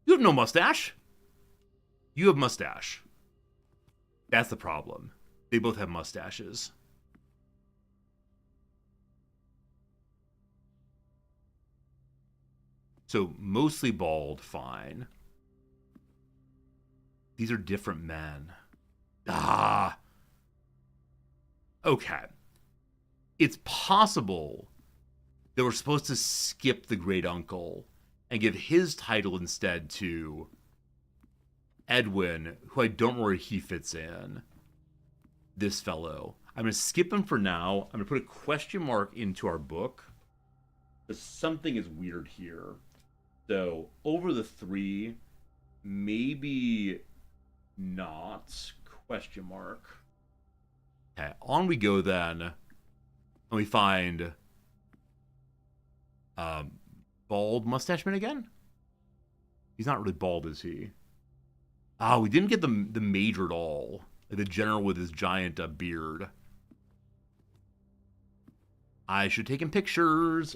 You have no mustache. You have mustache. That's the problem. They both have mustaches. So, mostly bald, fine. These are different men. Ah! Okay. It's possible that we're supposed to skip the great uncle and give his title instead to Edwin, who I don't know where he fits in. This fellow. I'm going to skip him for now. I'm going to put a question mark into our book, because something is weird here. So, over the 3, maybe not, question mark. Okay, on we go then. And we find bald mustache man again? He's not really bald, is he? Oh, we didn't get the major at all. Like the general with his giant beard. I should have taken pictures.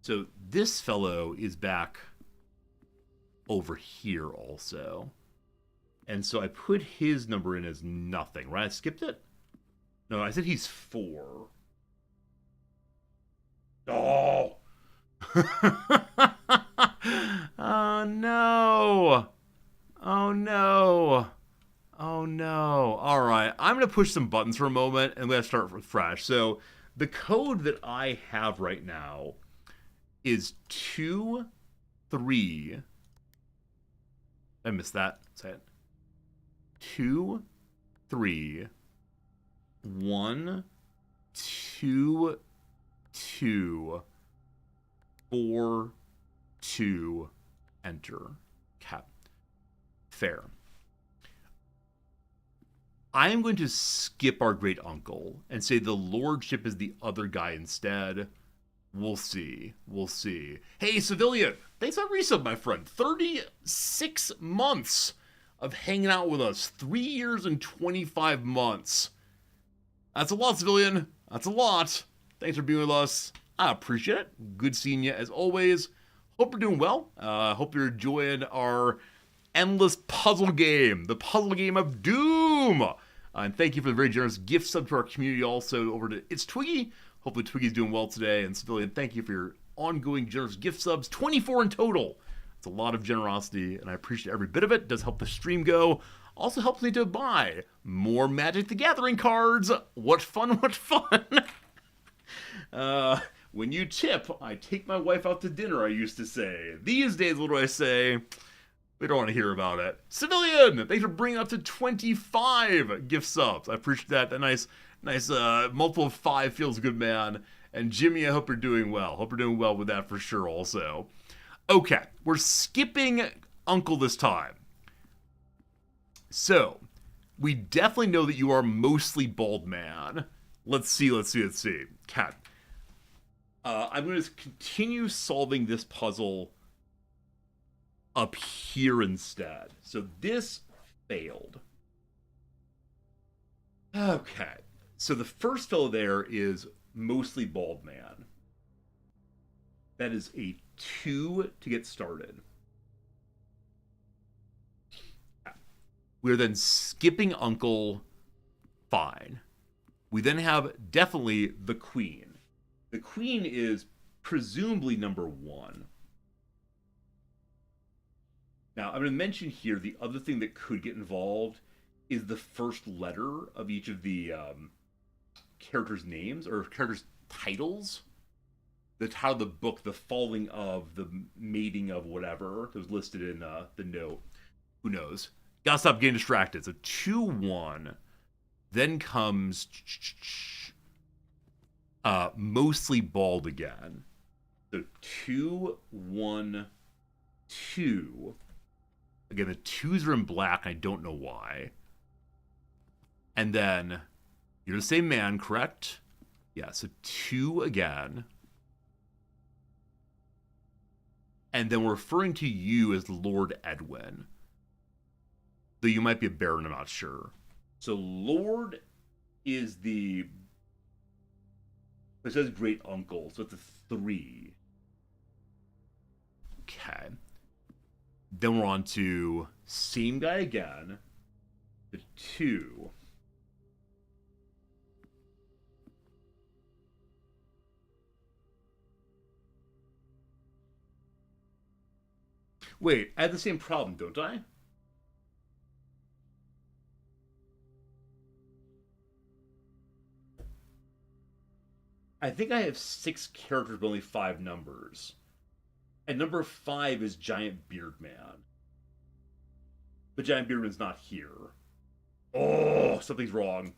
So this fellow is back over here also. And so I put his number in as nothing, right? I skipped it? No, I said he's 4. Oh! Oh no! Oh no! Oh no. Alright, I'm going to push some buttons for a moment and let's start fresh. So the code that I have right now is 2, 3. I missed that. Say it. 2, 3, 1, 2, 2, 4, 2, enter. Cap. Fair. I am going to skip our great uncle and say the lordship is the other guy instead. We'll see. We'll see. Hey, Civilian! Thanks for resub, my friend. 36 months of hanging out with us. 3 years and 25 months. That's a lot, Civilian. That's a lot. Thanks for being with us. I appreciate it. Good seeing you as always. Hope you're doing well. Hope you're enjoying our endless puzzle game. The puzzle game of doom. And thank you for the very generous gift sub to our community also over to It's Twiggy. Hopefully Twiggy's doing well today. And Civilian, thank you for your ongoing generous gift subs. 24 in total. It's a lot of generosity, and I appreciate every bit of it. It does help the stream go. Also helps me to buy more Magic the Gathering cards. What fun, what fun. When you tip, I take my wife out to dinner, I used to say. These days, what do I say? We don't want to hear about it. Civilian, thanks for bringing up to 25 gift subs. I appreciate that. A nice multiple of 5 feels good, man. And Jimmy, I hope you're doing well. Hope you're doing well with that for sure also. Okay, we're skipping Uncle this time. So, we definitely know that you are mostly bald man. Let's see. Cat. I'm going to continue solving this puzzle up here instead. So this failed. Okay. So the first fellow there is mostly bald man. That is a 2 to get started. We're then skipping Uncle. Fine. We then have definitely the Queen. The Queen is presumably number 1. Now, I'm going to mention here the other thing that could get involved is the first letter of each of the characters' names or characters' titles. The title of the book, the falling of, the mating of whatever, that was listed in the note. Who knows? Gotta stop getting distracted. So 2-1. Then comes mostly bald again. So 2-1-2. Again, the 2s are in black. I don't know why. And then you're the same man, correct? Yeah, so 2 again. And then we're referring to you as Lord Edwin. Though you might be a baron, I'm not sure. So Lord is it says great uncle, so it's a 3. Okay. Then we're on to same guy again. The 2. Wait, I have the same problem, don't I? I think I have 6 characters but only 5 numbers. And number 5 is Giant Beard Man. But Giant Beard Man's not here. Oh, something's wrong.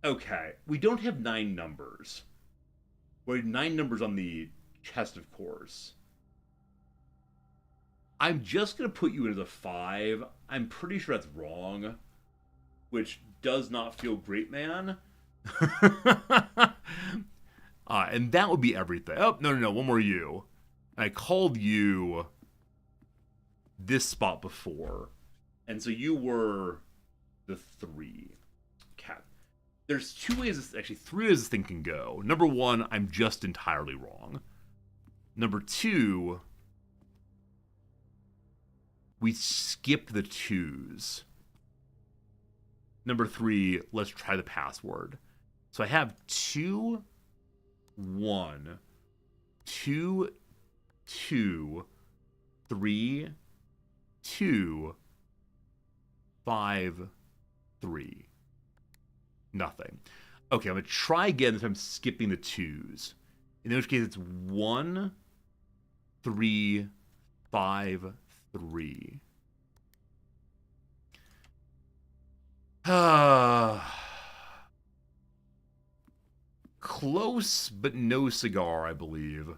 Okay, we don't have 9 numbers. We have 9 numbers on the chest, of course. I'm just going to put you into the 5. I'm pretty sure that's wrong. Which does not feel great, man. And that would be everything. Oh, no. One more U. I called you this spot before. And so you were the 3. Okay. There's 2 ways, actually 3 ways this thing can go. Number 1, I'm just entirely wrong. Number 2, we skip the 2s. Number 3, let's try the password. So I have 2, 1, 2, 2, 3, 2, 5, 3. Nothing. Okay, I'm going to try again if I'm skipping the 2s. In which case it's 1, 3, 5, 3. Close, but no cigar, I believe.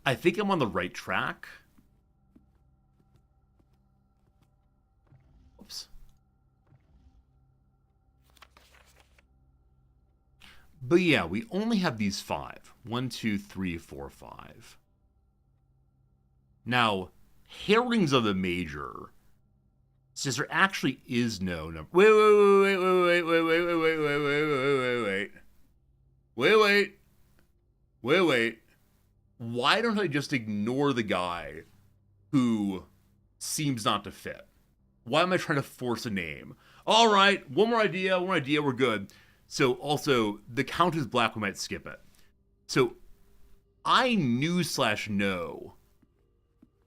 I think I'm on the right track. Oops. But yeah, we only have these 5. 1, 2, 3, 4, 5. Now, herrings of the major, since there actually is no number. Wait. Why don't I just ignore the guy who seems not to fit? Why am I trying to force a name? All right, one more idea, we're good. So also, the count is black, we might skip it. So I know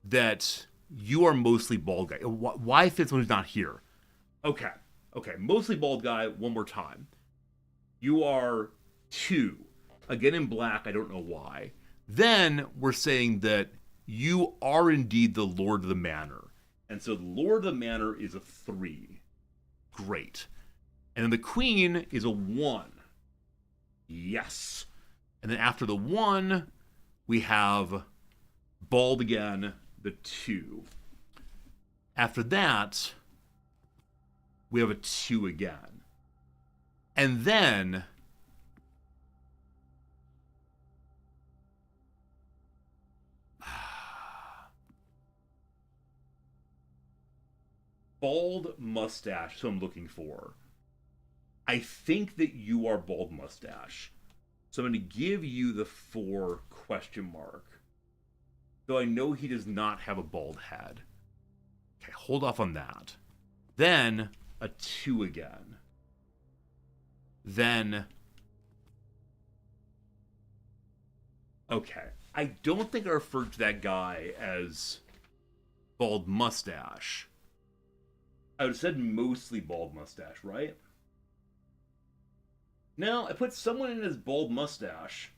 that you are mostly bald guy. Why fit someone who's not here? Okay, mostly bald guy, one more time. You are 2. Again in black, I don't know why. Then we're saying that you are indeed the Lord of the Manor. And so the Lord of the Manor is a 3. Great. And then the Queen is a 1. Yes. And then after the 1, we have bald again, the 2. After that, we have a 2 again. And then Bald mustache is who I'm looking for. I think that you are bald mustache. So I'm going to give you the 4 question mark. Though I know he does not have a bald head. Okay, hold off on that. Then a 2 again. Then... Okay. I don't think I referred to that guy as bald mustache. I would have said mostly bald mustache, right? No, I put someone in as bald mustache.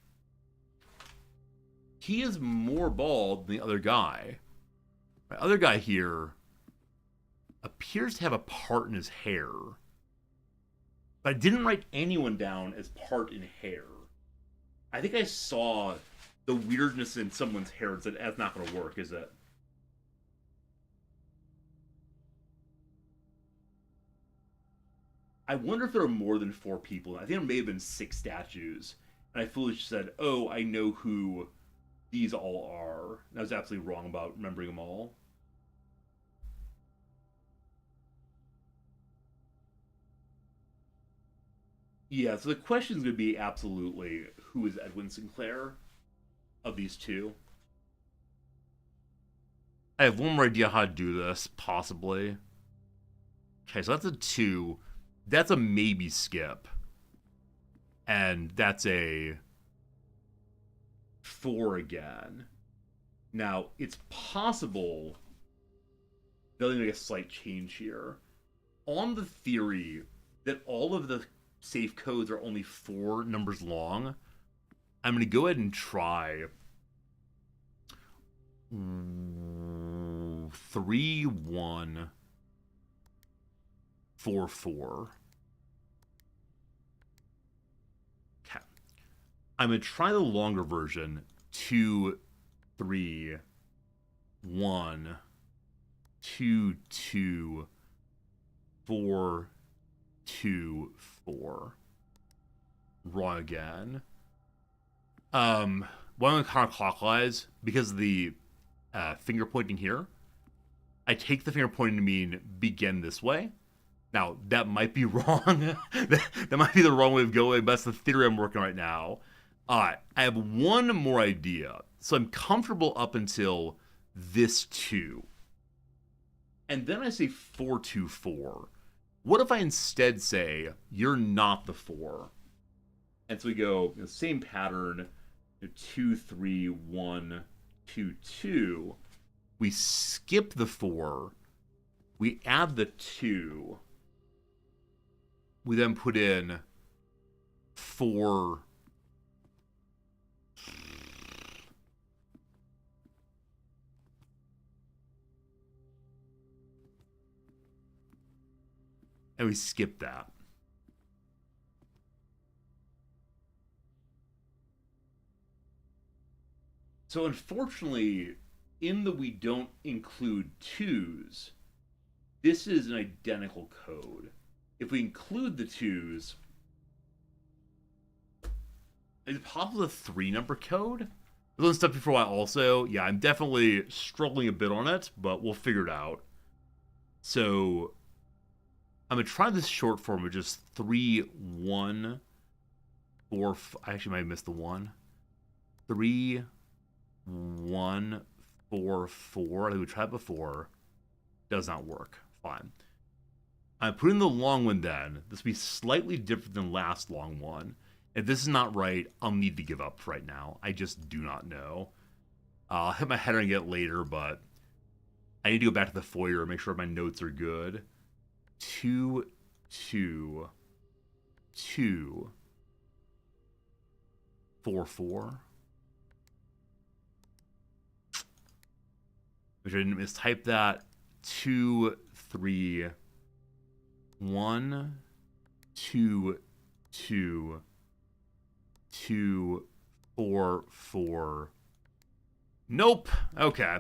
He is more bald than the other guy. My other guy here appears to have a part in his hair. But I didn't write anyone down as part in hair. I think I saw the weirdness in someone's hair and said, that's not going to work, is it? I wonder if there are more than 4 people. I think there may have been 6 statues. And I foolishly said, oh, I know who these all are. And I was absolutely wrong about remembering them all. Yeah, so the question is going to be absolutely, who is Edwin Sinclair of these 2? I have one more idea how to do this, possibly. Okay, so that's a 2. That's a maybe skip. And that's a 4 again. Now, it's possible they'll make a slight change here. On the theory that all of the safe codes are only 4 numbers long, I'm going to go ahead and try 3, 1, 4, 4. Okay. I'm going to try the longer version. 2, 3, 1, 2, 2, 4, 2, 4. Wrong again. One counterclockwise because of the finger pointing here. I take the finger pointing to mean begin this way. Now, that might be wrong. that might be the wrong way of going, but that's the theory I'm working right now. I have one more idea. So I'm comfortable up until this 2. And then I say 4, 2, 4. What if I instead say, you're not the 4? And so we go, same pattern, 2, 3, 1, 2, 2. We skip the 4. We add the 2. We then put in 4. And we skip that. So unfortunately, in the we don't include 2s, this is an identical code. If we include the 2s, is it possible a 3-number code? I've done stuff for a while also. Yeah, I'm definitely struggling a bit on it, but we'll figure it out. So I'm going to try this short form of just 3, 1, 4, I actually might have missed the 1. 3, 1, 4, 4. I think we tried before. Does not work. Fine. I'm putting the long one then. This will be slightly different than last long one. If this is not right, I'll need to give up right now. I just do not know. I'll hit my head on it later, but I need to go back to the foyer and make sure my notes are good. 2, 2, 2, 4, 4. Which I didn't mistype that. 2, 3, 1, 2, 2, 2, 4, 4. Nope. Okay.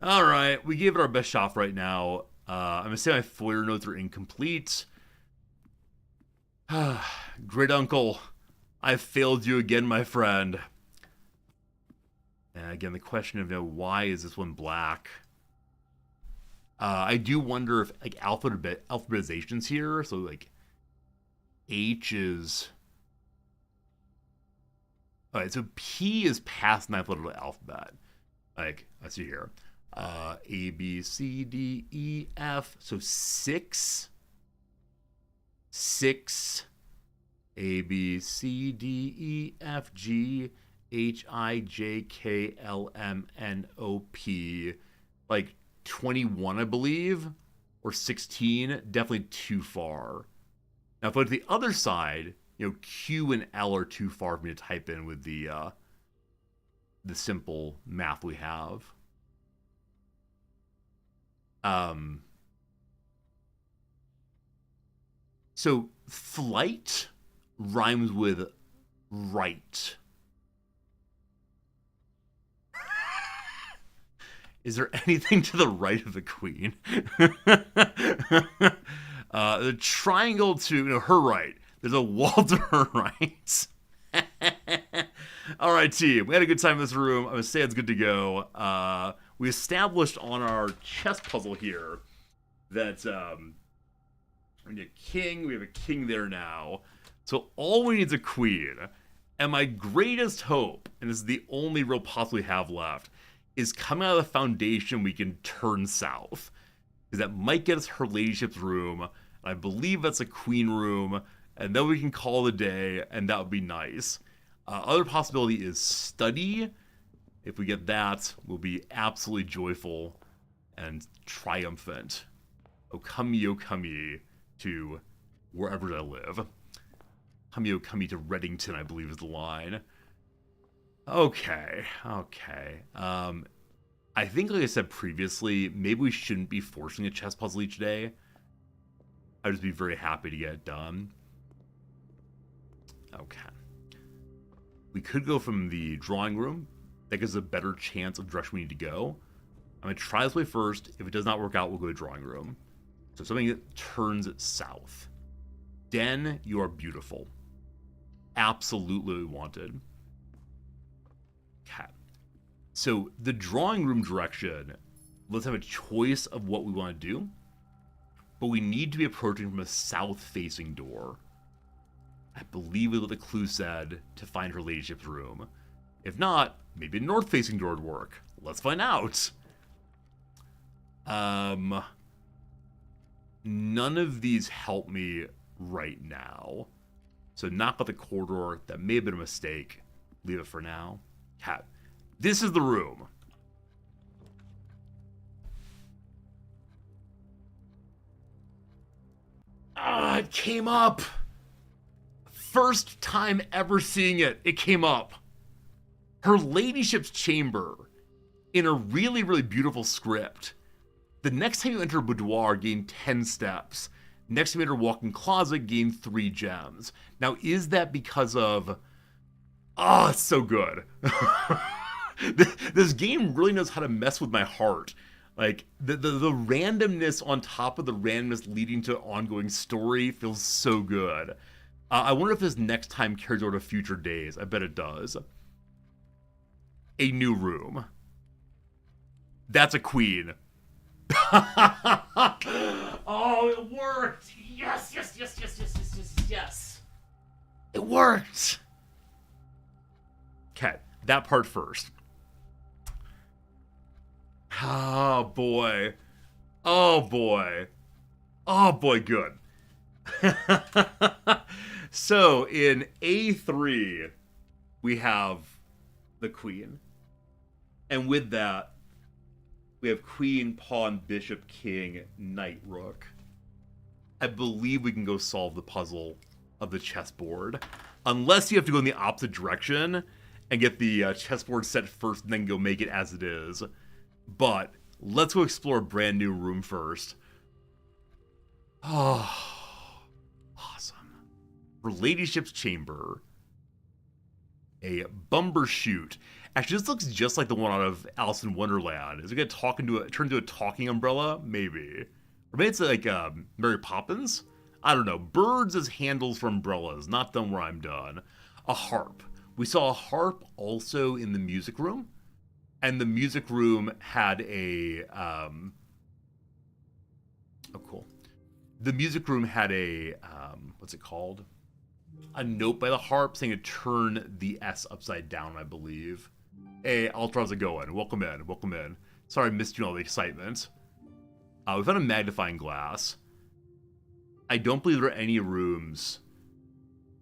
All right. We gave it our best shot right now. I'm going to say my foyer notes are incomplete. Great uncle, I failed you again, my friend. And again, the question of, why is this one black? I do wonder if like alphabetization's here. So like H is. All right, so P is past ninth letter of the alphabet. Like, let's see here. A, B, C, D, E, F. So 6. 6. A, B, C, D, E, F, G, H, I, J, K, L, M, N, O, P. Like 21, I believe. Or 16. Definitely too far. Now, if I go to the other side, Q and L are too far for me to type in with the simple math we have. So flight rhymes with right. Is there anything to the right of the queen? The triangle to her right. There's a wall to her right. All right, team. We had a good time in this room. I'm going to say it's good to go. We established on our chess puzzle here that we need a king. We have a king there now. So all we need is a queen. And my greatest hope, and this is the only real puzzle we have left, is coming out of the foundation we can turn south. Because that might get us her ladyship's room. I believe that's a queen room. And then we can call it a day, and that would be nice. Other possibility is study. If we get that, we'll be absolutely joyful and triumphant. O come ye to wherever I live. Come ye to Reddington, I believe is the line. Okay. I think, like I said previously, maybe we shouldn't be forcing a chess puzzle each day. I'd just be very happy to get it done. Okay. We could go from the drawing room. That gives us a better chance of the direction we need to go. I'm going to try this way first. If it does not work out, we'll go to drawing room. So something that turns south. Den, you are beautiful. Absolutely wanted. Okay. So the drawing room direction, let's have a choice of what we want to do. But we need to be approaching from a south-facing door. I believe is what the clue said to find her ladyship's room. If not, maybe a north-facing door would work. Let's find out. None of these help me right now. So knock out the corridor. That may have been a mistake. Leave it for now. Cat. This is the room. Ah, it came up. First time ever seeing it, it came up. Her ladyship's chamber in a really, really beautiful script. The next time you enter a boudoir, gain 10 steps. Next time you enter a walk-in closet, gain 3 gems. Now, is that because of... Oh, it's so good. This game really knows how to mess with my heart. Like, the randomness on top of the randomness leading to ongoing story feels so good. I wonder if this next time carries over to future days. I bet it does. A new room. That's a queen. Oh, it worked! Yes! It worked! Okay, that part first. Oh, boy. Good. So, in A3, we have the queen. And with that, we have queen, pawn, bishop, king, knight, rook. I believe we can go solve the puzzle of the chessboard. Unless you have to go in the opposite direction and get the chessboard set first and then go make it as it is. But let's go explore a brand new room first. Oh, awesome. Her ladyship's chamber. A bumbershoot. Actually, this looks just like the one out of Alice in Wonderland. Is it going to turn into a talking umbrella? Maybe. Or maybe it's like Mary Poppins? I don't know. Birds as handles for umbrellas. Not done where I'm done. A harp. We saw a harp also in the music room. And the music room had a the music room had a, what's it called? A note by the harp saying to turn the S upside down, I believe. Hey, Altar, how's it going? Welcome in, welcome in. Sorry I missed you all the excitement. We found a magnifying glass. I don't believe there are any rooms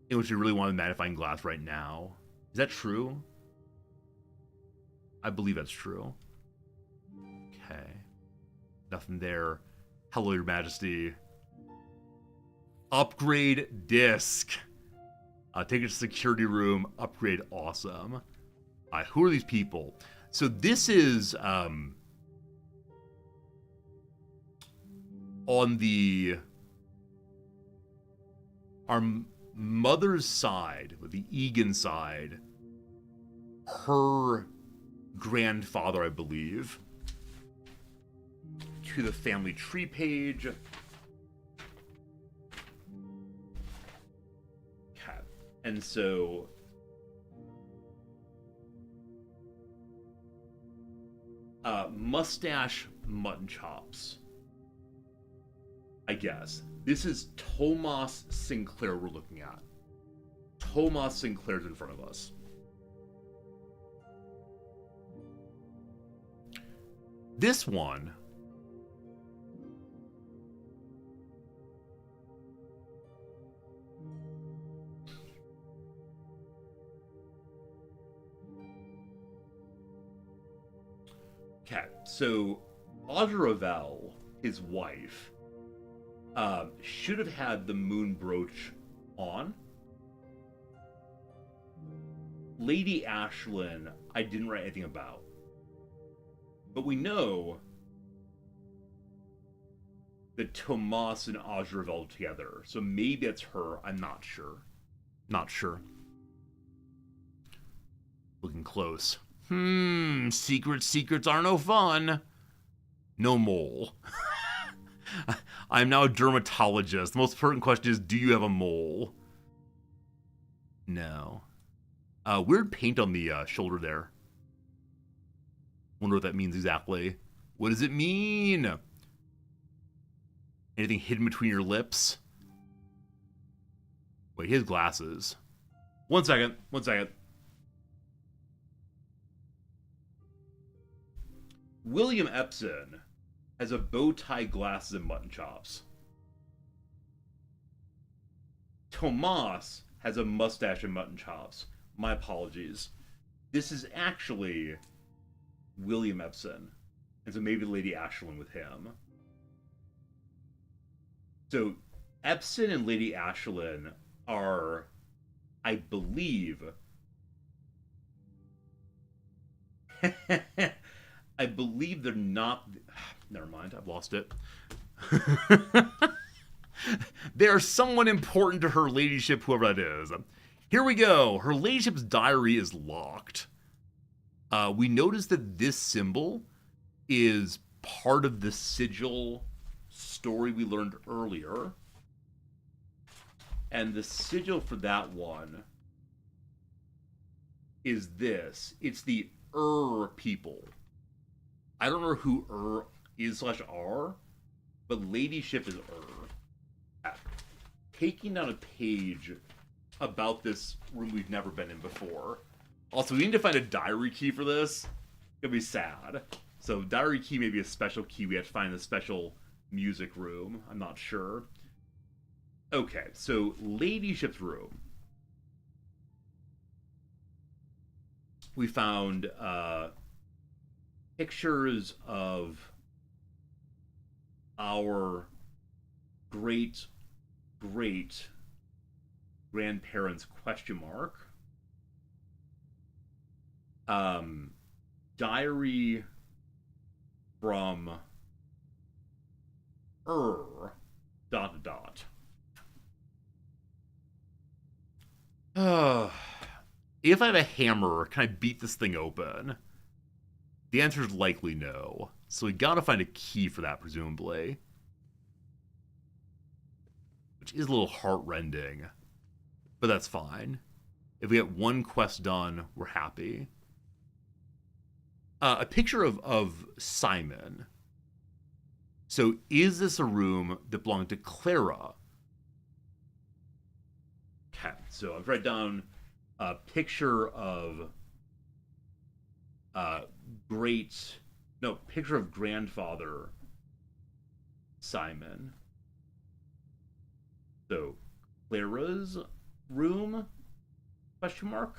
in which we really want a magnifying glass right now. Is that true? I believe that's true. Okay. Nothing there. Hello, Your Majesty. Upgrade disc. Take it to security room. Upgrade awesome. Who are these people? So this is on our mother's side, with the Egan side, her grandfather, I believe. To the family tree page. Okay. And so mustache mutton chops. I guess. This is Tomas Sinclair we're looking at. Tomas Sinclair's in front of us. This one okay, so Audra Ravel, his wife, should have had the moon brooch on. Lady Ashlyn, I didn't write anything about. But we know that Tomas and Audra Ravel together. So maybe it's her. I'm not sure. Not sure. Looking close. Secrets are no fun. No mole. I'm now a dermatologist. The most important question is, do you have a mole? No. Weird paint on the shoulder there. Wonder what that means exactly. What does it mean? Anything hidden between your lips? Wait, he has glasses. One second. William Epson has a bow tie, glasses, and mutton chops. Tomas has a mustache and mutton chops. My apologies. This is actually William Epson. And so maybe Lady Ashlyn with him. So Epson and Lady Ashlyn are, I believe... I believe they're not... Never mind, I've lost it. They are someone important to her ladyship, whoever that is. Here we go. Her ladyship's diary is locked. We notice that this symbol is part of the sigil story we learned earlier. And the sigil for that one is this. It's the people. I don't know who is /are, but ladyship is Taking down a page about this room we've never been in before. Also, we need to find a diary key for this. It's gonna be sad. So diary key may be a special key. We have to find a special music room. I'm not sure. Okay, so ladyship's room. We found pictures of our great grandparents ? Diary from If I have a hammer, can I beat this thing open? The answer is likely no. So we gotta find a key for that, presumably. Which is a little heart-rending. But that's fine. If we get one quest done, we're happy. A picture of Simon. So is this a room that belonged to Clara? Okay, so I've written down a picture of picture of grandfather Simon. So Clara's room? Question mark?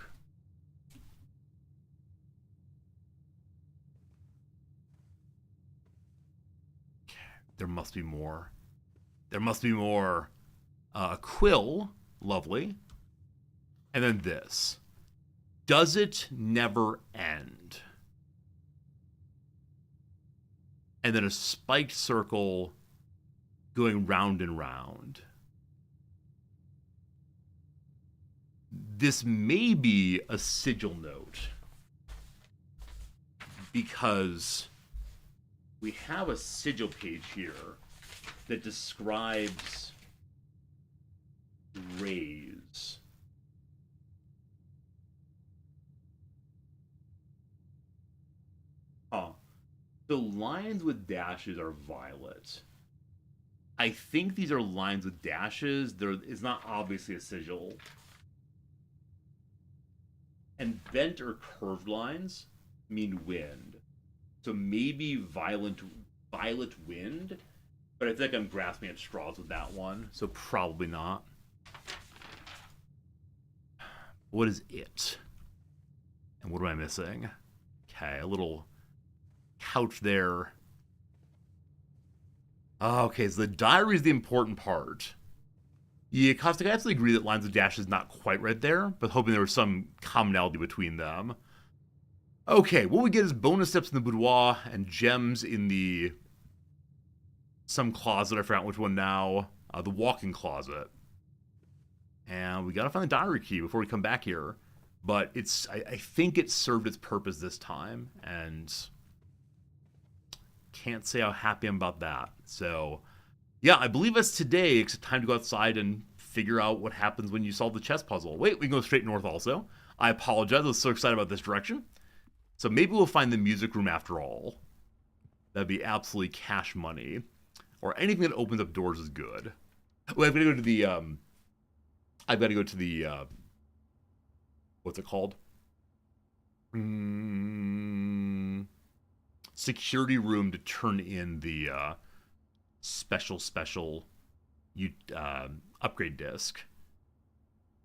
There must be more. There must be more. Quill, lovely. And then this. Does it never end? And then a spiked circle going round and round. This may be a sigil note. Because we have a sigil page here that describes rays. The lines with dashes are violet. I think these are lines with dashes. It's not obviously a sigil. And bent or curved lines mean wind. So maybe violet wind, but I think I'm grasping at straws with that one, so probably not. What is it? And what am I missing? Okay, a little couch there. Okay, so the diary is the important part. Yeah, Caustic, I absolutely agree that lines of dash is not quite right there, but hoping there was some commonality between them. Okay, what we get is bonus steps in the boudoir and gems in the some closet. I forgot which one now. The walk-in closet. And we gotta find the diary key before we come back here. But it's I think it served its purpose this time, and can't say how happy I'm about that. So, yeah, I believe it's today. It's time to go outside and figure out what happens when you solve the chess puzzle. Wait, we can go straight north also. I apologize. I was so excited about this direction. So maybe we'll find the music room after all. That'd be absolutely cash money. Or anything that opens up doors is good. Well, I've got to go to the, what's it called? Security room to turn in the, special upgrade disc.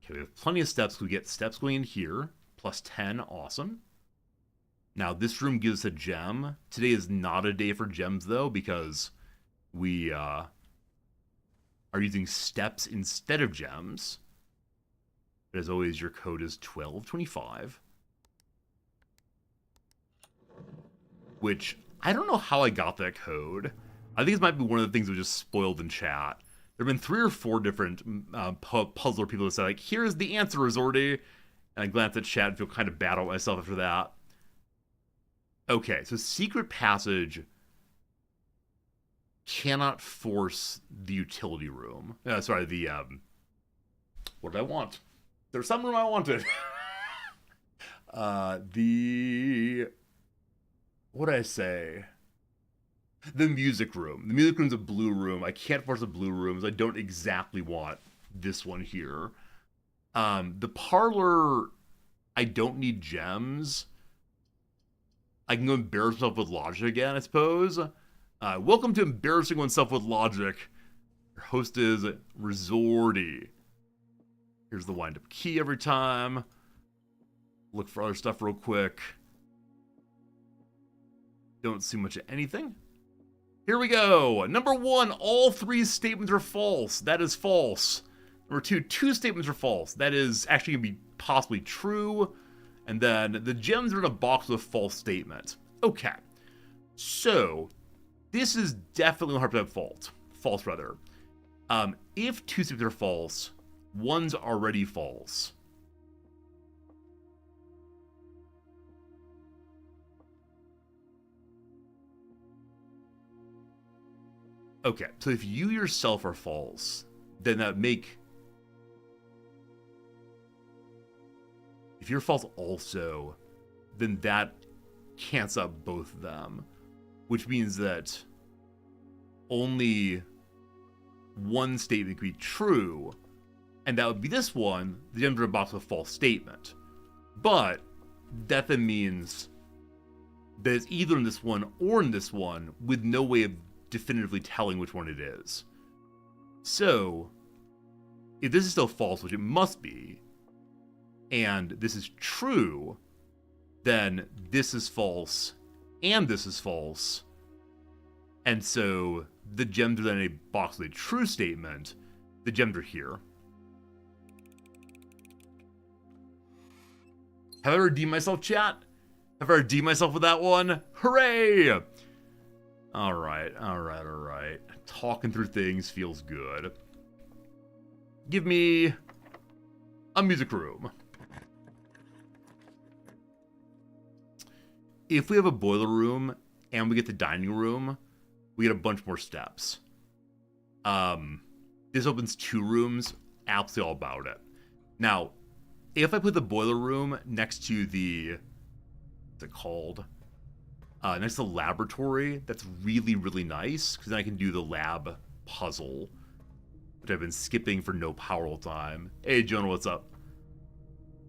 Okay, we have plenty of steps. We get steps going in here. Plus 10, awesome. Now, this room gives us a gem. Today is not a day for gems, though, because we are using steps instead of gems. But as always, your code is 1225. Which, I don't know how I got that code. I think this might be one of the things that was just spoiled in chat. There have been 3 or 4 different puzzler people that say, like, here's the answer, Resorty. And I glance at chat and feel kind of bad about myself after that. Okay, so secret passage cannot force the utility room. Sorry, the, what did I want? There's some room I wanted. What did I say? The music room. The music room's a blue room. I can't force the blue rooms. I don't exactly want this one here. The parlor, I don't need gems. I can go embarrass myself with logic again, I suppose. Welcome to Embarrassing Oneself with Logic. Your host is Resorty. Here's the wind-up key every time. Look for other stuff real quick. Don't see much of anything. Here we go. Number 1, all 3 statements are false. That is false. Number 2, 2 statements are false. That is actually going to be possibly true. And then the gems are in a box with a false statement. Okay. So, this is definitely 100% false, rather. If 2 statements are false, one's already false. Okay, so if you yourself are false, then that make... If you're false also, then that cancels out both of them. Which means that only one statement could be true, and that would be this one, the gems are in a box with a false statement. But that then means that it's either in this one or in this one, with no way of definitively telling which one it is. So, if this is still false, which it must be, and this is true, then this is false, and this is false, and so the gems are then in a box with a true statement. The gems are here. Have I redeemed myself, chat? Have I redeemed myself with that one? Hooray! Alright. Talking through things feels good. Give me a music room. If we have a boiler room and we get the dining room, we get a bunch more steps. This opens 2 rooms, absolutely all about it. Now, if I put the boiler room next to the, what's it called? Next to the laboratory, that's really, really nice, because then I can do the lab puzzle, which I've been skipping for no power all the time. Hey, Jonah, what's up?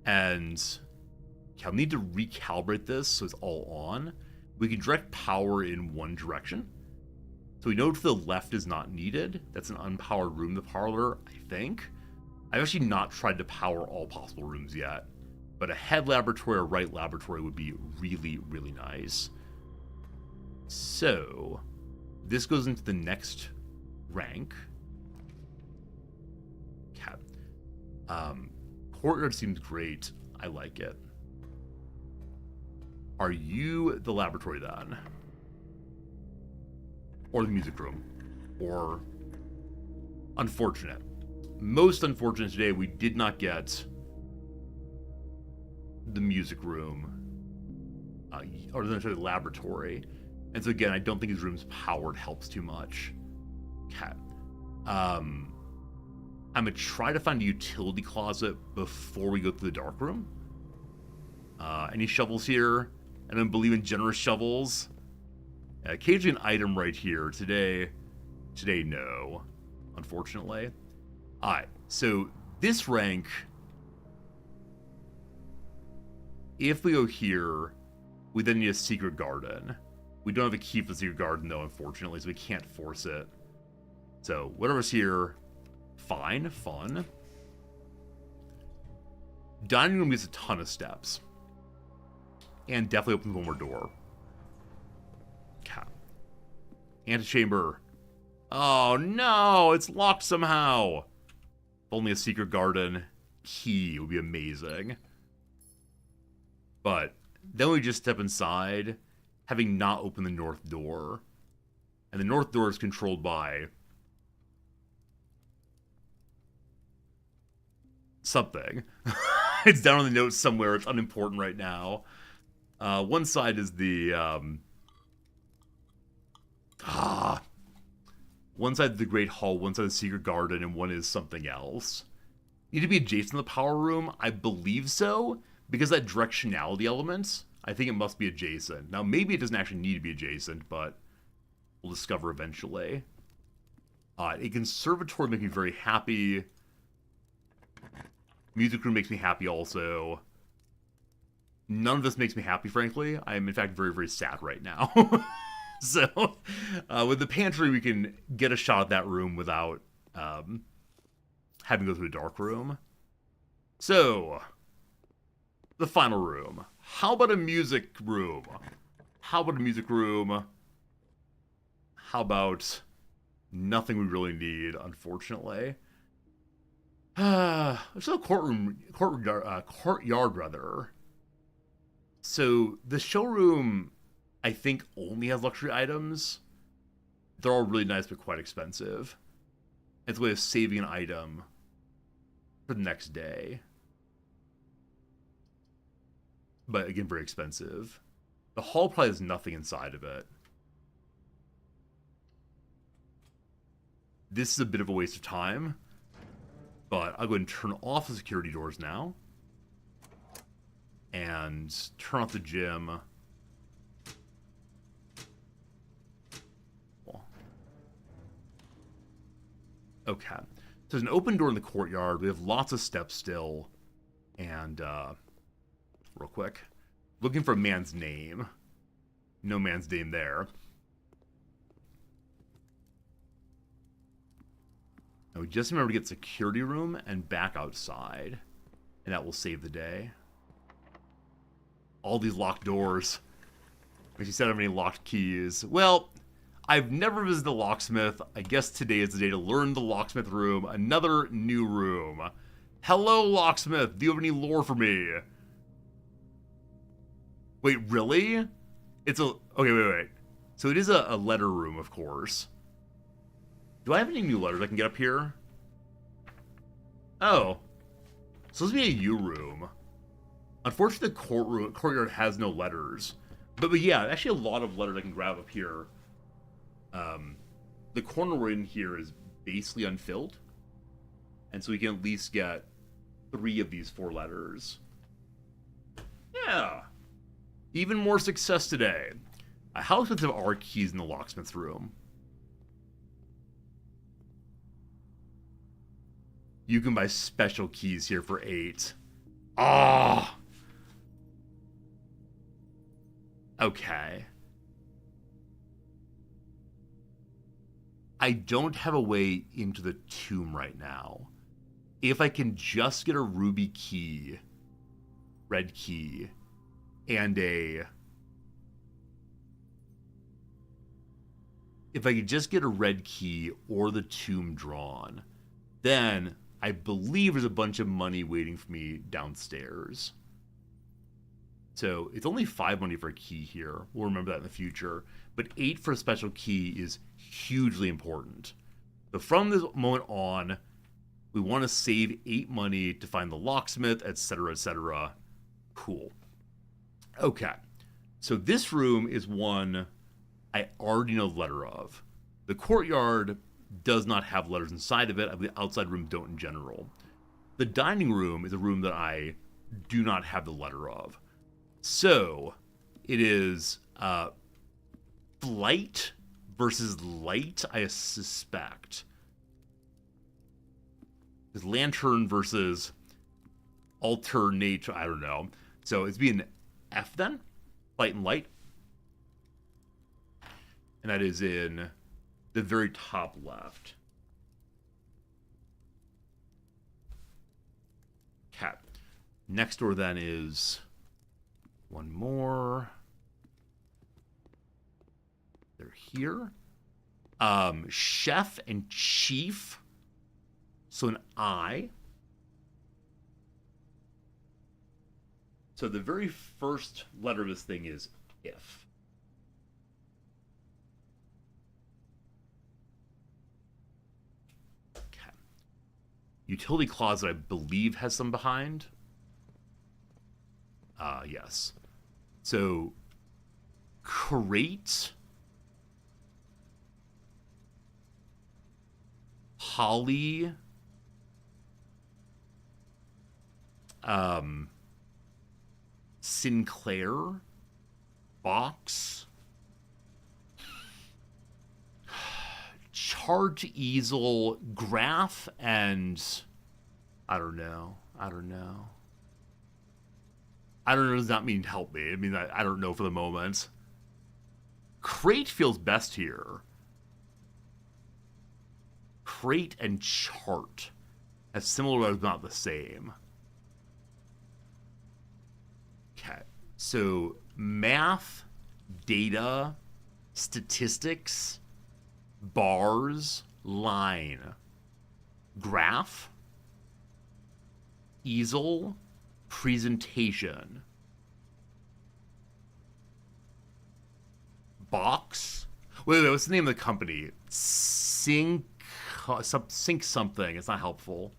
And I'll need to recalibrate this so it's all on. We can direct power in one direction. So we know to the left is not needed. That's an unpowered room, the parlor, I think. I've actually not tried to power all possible rooms yet, but a head laboratory or right laboratory would be really, really nice. So, this goes into the next rank. Cat. Courtyard seems great. I like it. Are you the laboratory then? Or the music room? Or unfortunate. Most unfortunate today, we did not get the music room, or the laboratory. And so again, I don't think his room's powered helps too much. Okay. I'm gonna try to find a utility closet before we go through the dark room. Any shovels here? I don't believe in generous shovels. Occasionally an item right here. Today, no. Unfortunately. Alright, so this rank, if we go here, we then need a secret garden. We don't have a key for the secret garden though, unfortunately, so we can't force it. So, whatever's here, fine, fun. Dining room gets a ton of steps. And definitely opens one more door. Okay. Antechamber. Oh no, it's locked somehow. If only a secret garden key would be amazing. But then we just step inside, having not opened the north door. And the north door is controlled by something. It's down on the notes somewhere. It's unimportant right now. One side is the one side is the Great Hall, one side is the Secret Garden, and one is something else. Need to be adjacent to the power room? I believe so, because that directionality element, I think it must be adjacent. Now, maybe it doesn't actually need to be adjacent, but we'll discover eventually. A conservatory makes me very happy. Music room makes me happy also. None of this makes me happy, frankly. I am, in fact, very, very sad right now. So, with the pantry, we can get a shot at that room without having to go through a dark room. So, the final room. How about a music room? How about a music room? How about nothing we really need, unfortunately? There's no courtyard, rather. So, the showroom, I think, only has luxury items. They're all really nice, but quite expensive. It's a way of saving an item for the next day. But, again, very expensive. The hall probably has nothing inside of it. This is a bit of a waste of time. But I'll go ahead and turn off the security doors now. And turn off the gym. Okay. So there's an open door in the courtyard. We have lots of steps still. And, real quick. Looking for a man's name. No man's name there. Now we just remember to get security room and back outside. And that will save the day. All these locked doors. Makes you said how many locked keys. Well, I've never visited the locksmith. I guess today is the day to learn the locksmith room. Another new room. Hello, locksmith. Do you have any lore for me? Wait, really? It's a... Okay, wait. So it is a letter room, of course. Do I have any new letters I can get up here? Oh. So this would be a U room. Unfortunately, the courtyard has no letters. But yeah, actually a lot of letters I can grab up here. The corner we're in here is basically unfilled. And so we can at least get 3 of these 4 letters. Yeah. Even more success today. How expensive are keys in the locksmith's room? You can buy special keys here for 8. Ah. Okay. I don't have a way into the tomb right now. If I can just get a ruby key, red key, and if I could just get a red key or the tomb drawn, then I believe there's a bunch of money waiting for me downstairs. So it's only 5 money for a key here. We'll remember that in the future. But 8 for a special key is hugely important. So from this moment on, we want to save 8 money to find the locksmith, etc., etc. Cool. Okay. So this room is one I already know the letter of. The courtyard does not have letters inside of it. I believe the outside rooms don't in general. The dining room is a room that I do not have the letter of. So, it is flight versus light, I suspect. It's lantern versus alternate, I don't know. So, it's being F then, flight and light. And that is in the very top left. Okay. Next door then is... one more. They're here. Chef and chief. So an I. So the very first letter of this thing is if. Okay. Utility closet, I believe, has some behind. Yes. So, crate, Holly, Sinclair, box, chart, easel, graph, and I don't know. I don't know, does not mean help me. I mean, I don't know for the moment. Crate feels best here. Crate and chart. As similar as not the same. Okay. So, math, data, statistics, bars, line, graph, easel, presentation, box. Wait, what's the name of the company? Sync something. It's not helpful.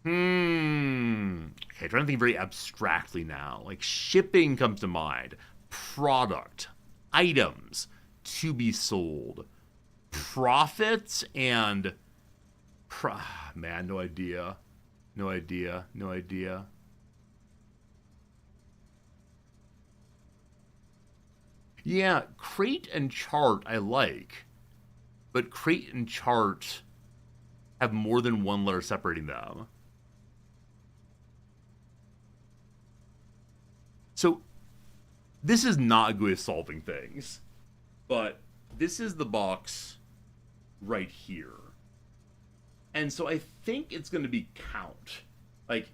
Okay, trying to think very abstractly now. Like shipping comes to mind. Product, items to be sold, profits, and man, no idea. Yeah, crate and chart I like, but crate and chart have more than one letter separating them. So, this is not a good way of solving things, but this is the box right here. And so I think it's going to be count. Like,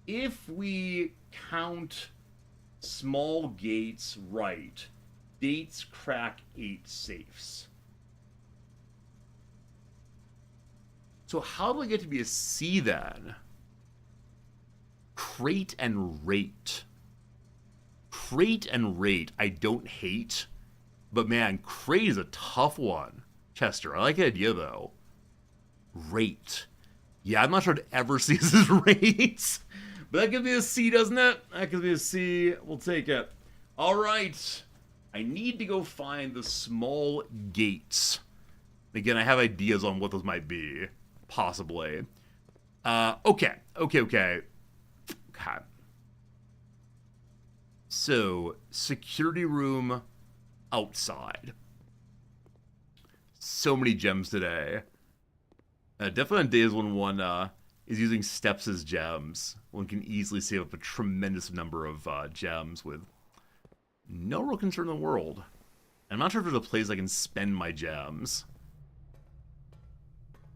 if we count small gates right, dates crack 8 safes. So how do I get to be a C then? Crate and rate. Crate and rate I don't hate, but man, crate is a tough one. Chester, I like the idea though. Rate. Yeah, I'm not sure I'd ever see this as rates. But that gives me a C, doesn't it? That gives me a C. We'll take it. All right. I need to go find the small gates. Again, I have ideas on what those might be. Possibly. Okay. So, security room outside. So many gems today. Definitely on days when one is using steps as gems, one can easily save up a tremendous number of gems with no real concern in the world. I'm not sure if there's a place I can spend my gems.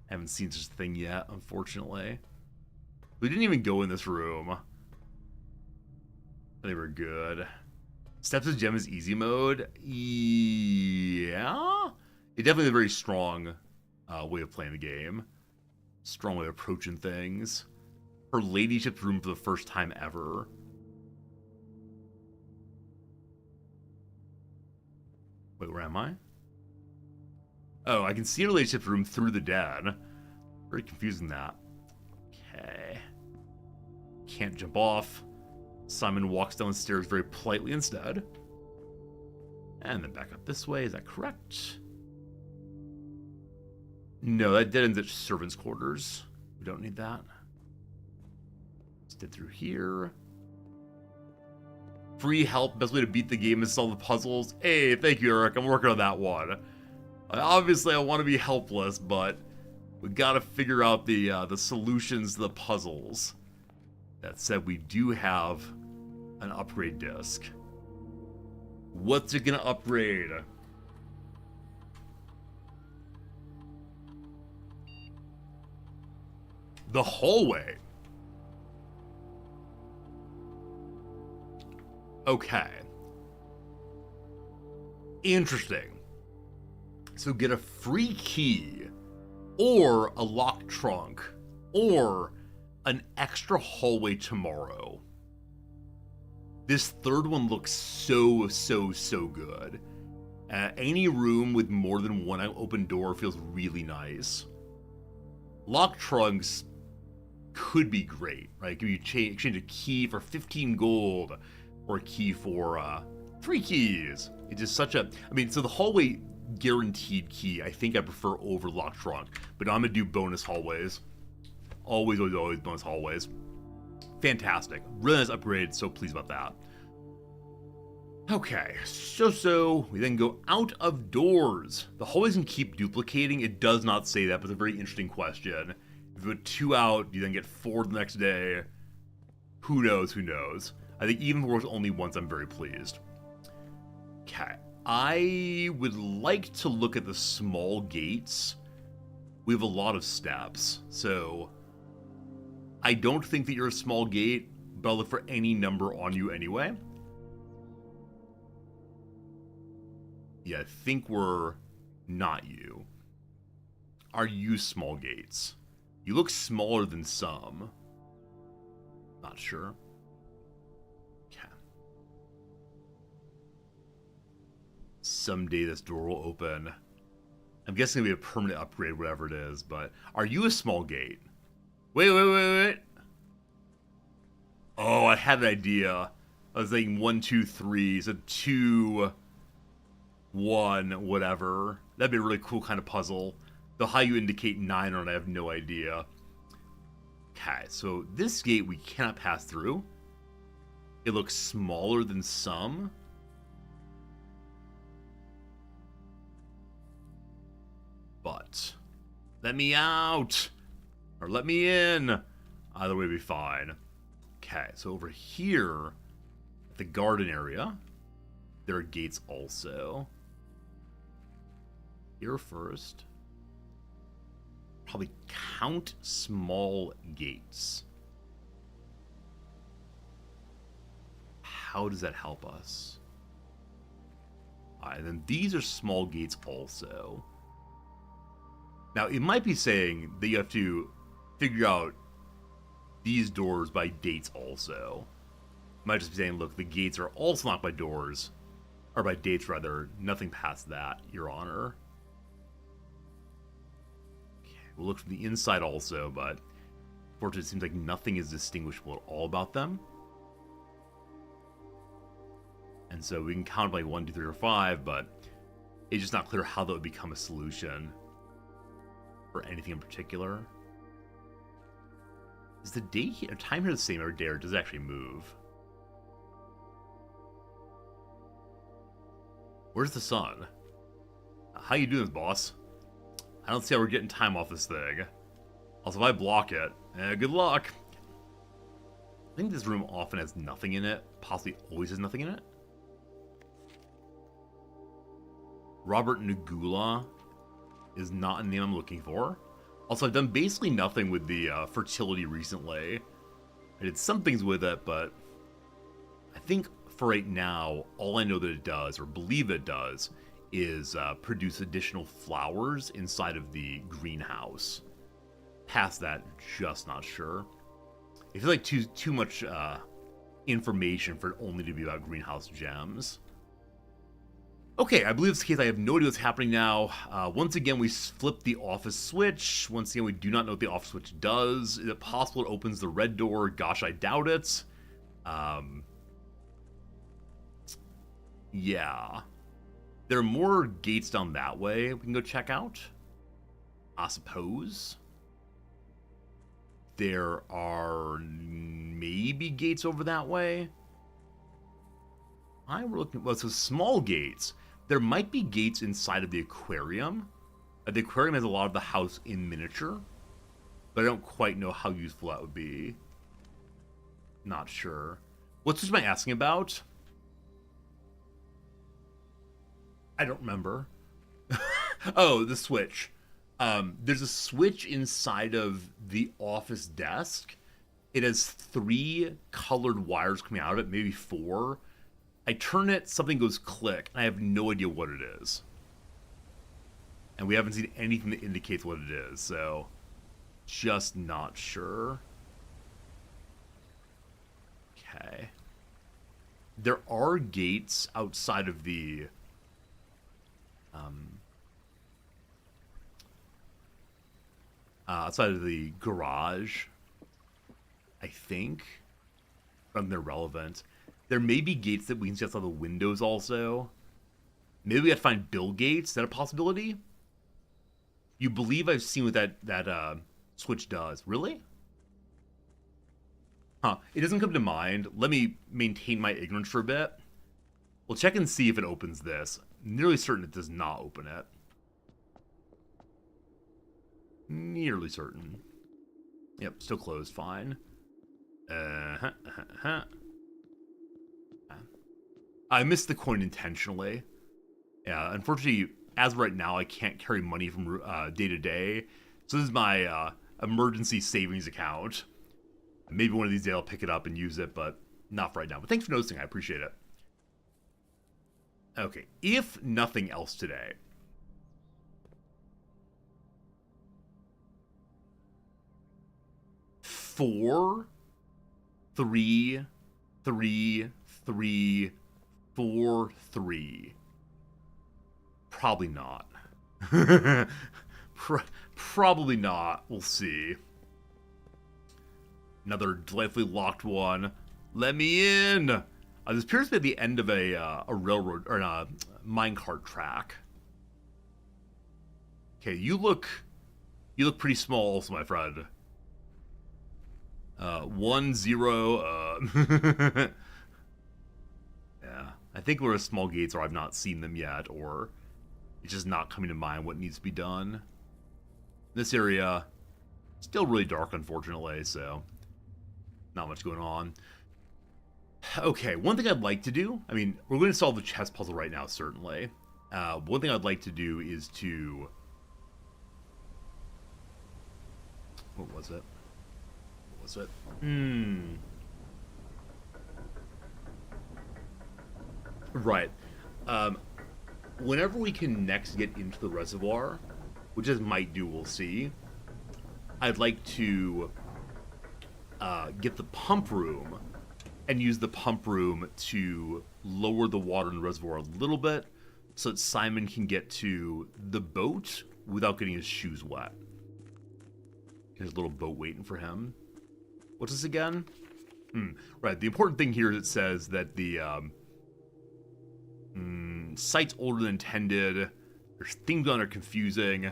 Haven't seen such a thing yet, unfortunately. We didn't even go in this room. They were good. Steps as gem is easy mode. Yeah? It's definitely a very strong way of playing the game. Strong way of approaching things. Her ladyship's room for the first time ever. Wait, where am I? Oh, I can see her ladyship's room through the den. Very confusing that. Okay. Can't jump off. Simon walks downstairs very politely instead. And then back up this way, is that correct? No, that dead ends at servants' quarters. We don't need that. Let's get through here. Free help, best way to beat the game is solve the puzzles. Hey, thank you, Eric. I'm working on that one. Obviously, I want to be helpless, but we gotta figure out the solutions to the puzzles. That said, we do have an upgrade disc. What's it gonna upgrade? The hallway. Okay. Interesting. So get a free key, or a locked trunk, or an extra hallway tomorrow. This third one looks so good. Any room with more than one open door feels really nice. Locked trunks could be great, right? Can you exchange a key for 15 gold, or a key for 3 keys? It's just such a... I mean, so the hallway guaranteed key, I think I prefer over locked trunk, but I'm gonna do bonus hallways. Always bonus hallways. Fantastic. Really nice upgrade, so pleased about that. Okay, so we then go out of doors. The hallways can keep duplicating. It does not say that, but it's a very interesting question. If you put 2 out, you then get 4 the next day. Who knows? I think even if it works only once, I'm very pleased. Okay, I would like to look at the small gates. We have a lot of steps, so I don't think that you're a small gate, but I'll look for any number on you anyway. Yeah, I think we're not you. Are you small gates? You look smaller than some. Not sure. Okay. Someday this door will open. I'm guessing it'll be a permanent upgrade, whatever it is, but are you a small gate? Wait. Oh, I had an idea. I was thinking 1, 2, 3, so 2, 1, whatever. That'd be a really cool kind of puzzle. Though how you indicate 9 on it, I have no idea. Okay, so this gate we cannot pass through. It looks smaller than some. But let me out! Or let me in! Either way would be fine. Okay, so over here, at the garden area, there are gates also. Here first. Probably count small gates. How does that help us? Alright, then these are small gates also. Now, it might be saying that you have to figure out these doors by dates also. It might just be saying, look, the gates are also not by doors. Or by dates, rather. Nothing past that, Your Honor. Okay, we'll look from the inside also, but unfortunately it seems like nothing is distinguishable at all about them. And so we can count by 1, 2, 3, or 5, but it's just not clear how that would become a solution. Or anything in particular. Is the day here, time here the same every day, or does it actually move? Where's the sun? How you doing, boss? I don't see how we're getting time off this thing. Also, if I block it, good luck. I think this room often has nothing in it. Possibly always has nothing in it. Robert Nagula is not a name I'm looking for. Also, I've done basically nothing with the fertility recently. I did some things with it, but I think for right now, all I know that it does, or believe it does, is produce additional flowers inside of the greenhouse. Past that, just not sure. I feel like too much information for it only to be about greenhouse gems. Okay, I believe it's the case. I have no idea what's happening now. Once again, we flipped the office switch. Once again, we do not know what the office switch does. Is it possible it opens the red door? Gosh, I doubt it. Yeah. There are more gates down that way we can go check out, I suppose. There are maybe gates over that way. I'm looking. Well, so small gates. There might be gates inside of the aquarium. The aquarium has a lot of the house in miniature, but I don't quite know how useful that would be. Not sure. What's this am I asking about? I don't remember. Oh, the switch. There's a switch inside of the office desk. It has 3 colored wires coming out of it, maybe 4. I turn it, something goes click, and I have no idea what it is. And we haven't seen anything that indicates what it is, so just not sure. Okay. There are gates outside of the garage, I think. But they're relevant. There may be gates that we can see outside the windows also. Maybe we have to find Bill Gates. Is that a possibility? You believe I've seen what that switch does. Really? Huh. It doesn't come to mind. Let me maintain my ignorance for a bit. We'll check and see if it opens this. I'm nearly certain it does not open it. Nearly certain. Yep, still closed. Fine. I missed the coin intentionally. Yeah, unfortunately, as of right now, I can't carry money from day to day. So this is my emergency savings account. Maybe one of these days I'll pick it up and use it, but not for right now. But thanks for noticing. I appreciate it. Okay, if nothing else today, four, 3, 3, 3, 4, 3. Probably not. Probably not. We'll see. Another delightfully locked one. Let me in. This appears to be at the end of a railroad or a minecart track. Okay, you look pretty small, also, my friend. 1, 0. Yeah, I think we're at small gates, or I've not seen them yet, or it's just not coming to mind what needs to be done. This area, still really dark, unfortunately, so not much going on. Okay, one thing I'd like to do, I mean, we're going to solve the chess puzzle right now, certainly. One thing I'd like to do is to... What was it? What was it? Right. Whenever we can next get into the reservoir, which is might do, we'll see, I'd like to get the pump room and use the pump room to lower the water in the reservoir a little bit so that Simon can get to the boat without getting his shoes wet. There's a little boat waiting for him. What's this again? Right, the important thing here is it says that the site's older than intended. There's things on there confusing.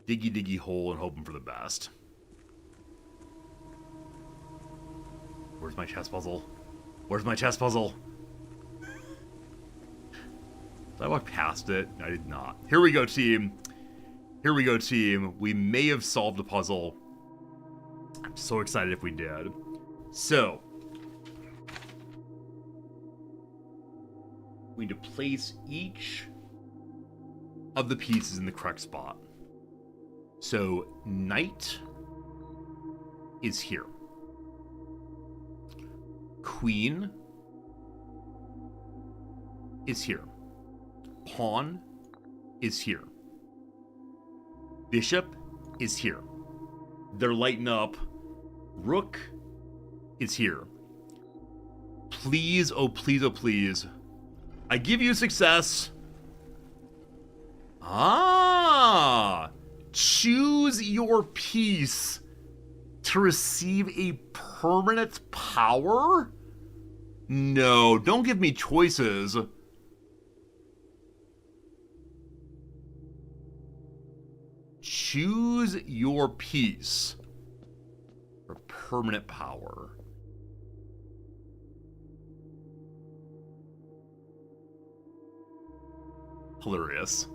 Diggy diggy hole and hoping for the best. Where's my chess puzzle? Where's my chess puzzle? Did I walk past it? I did not. Here we go, team. Here we go, team. We may have solved the puzzle. I'm so excited if we did. So, we need to place each of the pieces in the correct spot. So, knight is here. Queen is here. Pawn is here. Bishop is here. They're lighting up. Rook is here. Please, oh please, oh please. I give you success. Ah! Choose your piece to receive a permanent power? No, don't give me choices. Choose your piece for permanent power. Hilarious.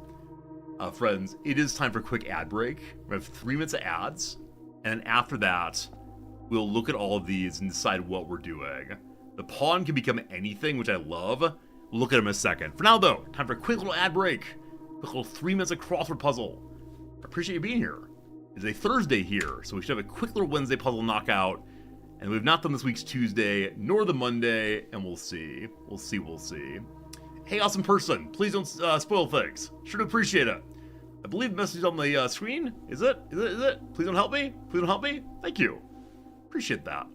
Friends, it is time for a quick ad break. We have 3 minutes of ads, and then after that, we'll look at all of these and decide what we're doing. The pawn can become anything, which I love. We'll look at them in a second. For now, though, time for a quick little ad break. Quick little 3 minutes of crossword puzzle. I appreciate you being here. It's a Thursday here, so we should have a quick little Wednesday puzzle knockout. And we've not done this week's Tuesday, nor the Monday, and we'll see. We'll see. Hey, awesome person, please don't spoil things. Sure do appreciate it. I believe the message on the screen. Is it? Please don't help me. Please don't help me. Thank you. Appreciate that.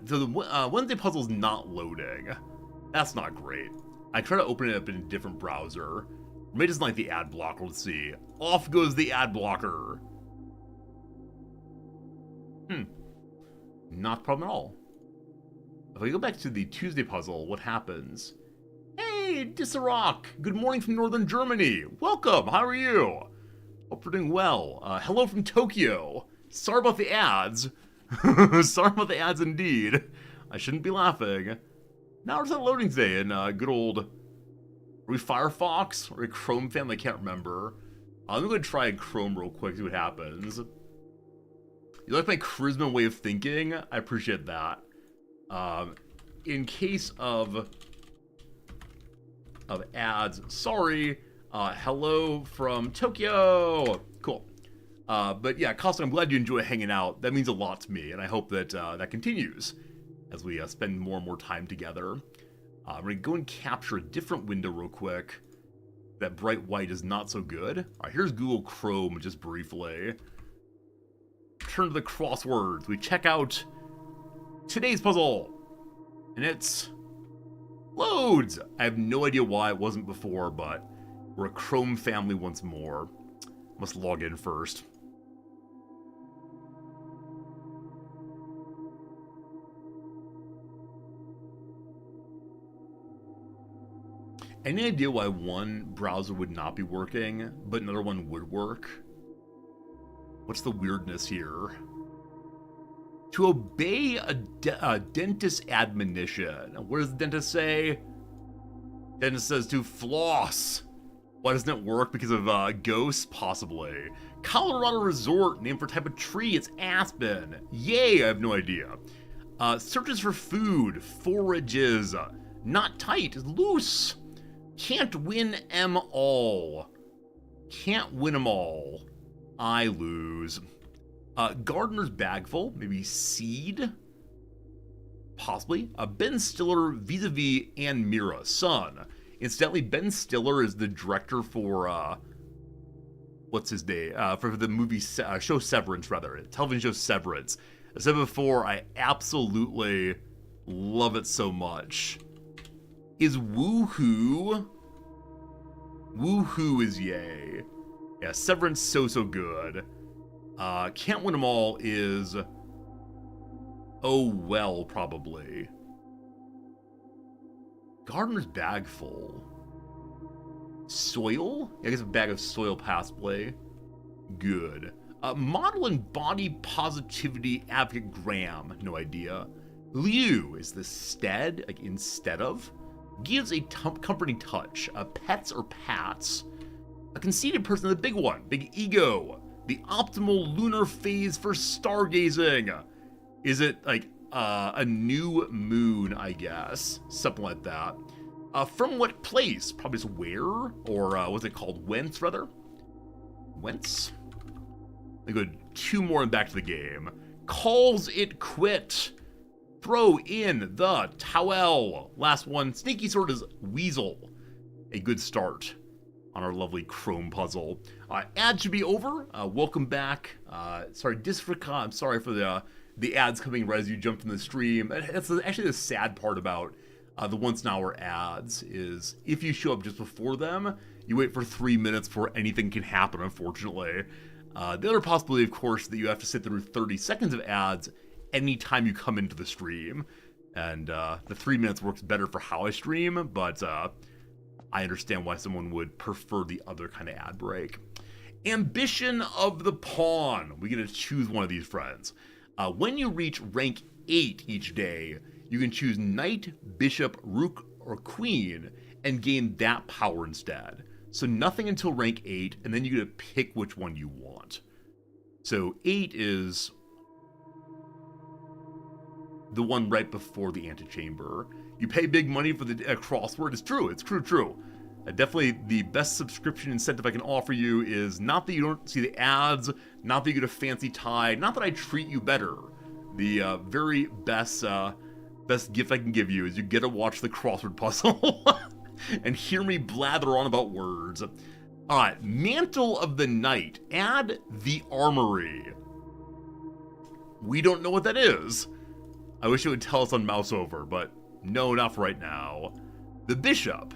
So the Wednesday puzzle's not loading. That's not great. I try to open it up in a different browser. Maybe it doesn't like the ad blocker. Let's see. Off goes the ad blocker. Not a problem at all. If I go back to the Tuesday puzzle, what happens? Hey, Disarok! Good morning from northern Germany. Welcome. How are you? Hope you're doing well. Hello from Tokyo. Sorry about the ads. Sorry about the ads indeed. I shouldn't be laughing. Now it's not loading today in good old... Are we Firefox or a Chrome family? I can't remember. I'm going to try Chrome real quick, see what happens. You like my charisma way of thinking? I appreciate that. In case of ads, sorry. Hello from Tokyo. Cool. But yeah, Costa, I'm glad you enjoy hanging out. That means a lot to me, and I hope that that continues as we spend more and more time together. We're going to go and capture a different window real quick. That bright white is not so good. All right, here's Google Chrome just briefly. Turn to the crosswords. We check out today's puzzle. And it's loads. I have no idea why it wasn't before, but we're a Chrome family once more. Must log in first. Any idea why one browser would not be working, but another one would work? What's the weirdness here? To obey a dentist's admonition. What does the dentist say? Dentist says to floss. Why doesn't it work? Because of ghosts? Possibly. Colorado Resort, named for type of tree, it's aspen. Yay, I have no idea. Searches for food, forages. Not tight, loose. Can't win 'em all. Can't win 'em all. I lose. Gardener's Bagful, maybe seed? Possibly. Ben Stiller, Vis-a-Vis, and Mira, son. Incidentally, Ben Stiller is the director for, what's his name? For the movie, show Severance, rather. Television show Severance. As I said before, I absolutely love it so much. Is Woohoo? Woohoo is yay. Yeah, Severance so good. Can't win 'em all is... Oh well, probably. Gardener's Bagful. Soil? Yeah, I guess a bag of soil possibly. Good. Model and body positivity advocate Graham. No idea. Liu is the stead, like instead of. Gives a comforting touch. Pets or pats. A conceited person, the big one. Big ego. The optimal lunar phase for stargazing. Is it like a new moon, I guess? Something like that. From what place? Probably just where? Or what's it called? Whence, rather? Whence? I go 2 more and back to the game. Calls it quit. Throw in the towel. Last one. Sneaky Sword is Weasel. A good start on our lovely Chrome puzzle. Ad should be over. Welcome back. Sorry, Disfrica. I'm sorry for the ads coming right as you jumped in the stream. That's actually the sad part about the once an hour ads is if you show up just before them, you wait for 3 minutes before anything can happen, unfortunately. The other possibility, of course, that you have to sit through 30 seconds of ads anytime you come into the stream. And the 3 minutes works better for how I stream, but I understand why someone would prefer the other kind of ad break. Ambition of the Pawn. We get to choose one of these friends. When you reach rank 8 each day, you can choose Knight, Bishop, Rook, or Queen, and gain that power instead. So nothing until rank 8, and then you get to pick which one you want. So 8 is the one right before the antechamber. You pay big money for the crossword. It's true. Definitely the best subscription incentive I can offer you is not that you don't see the ads, not that you get a fancy tie, not that I treat you better. The very best gift I can give you is you get to watch the crossword puzzle and hear me blather on about words. Alright, Mantle of the Knight. Add the Armory. We don't know what that is. I wish it would tell us on mouse over, but no, not for right now. The Bishop.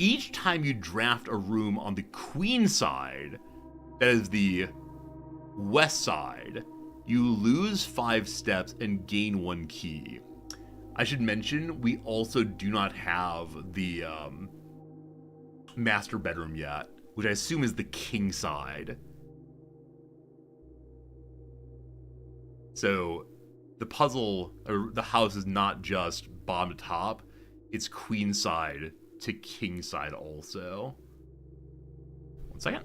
Each time you draft a room on the queen side, that is the west side, you lose 5 steps and gain 1 key. I should mention, we also do not have the master bedroom yet, which I assume is the king side. So the puzzle, or the house, is not just bottom to top, it's queen side to king side also. 1 second.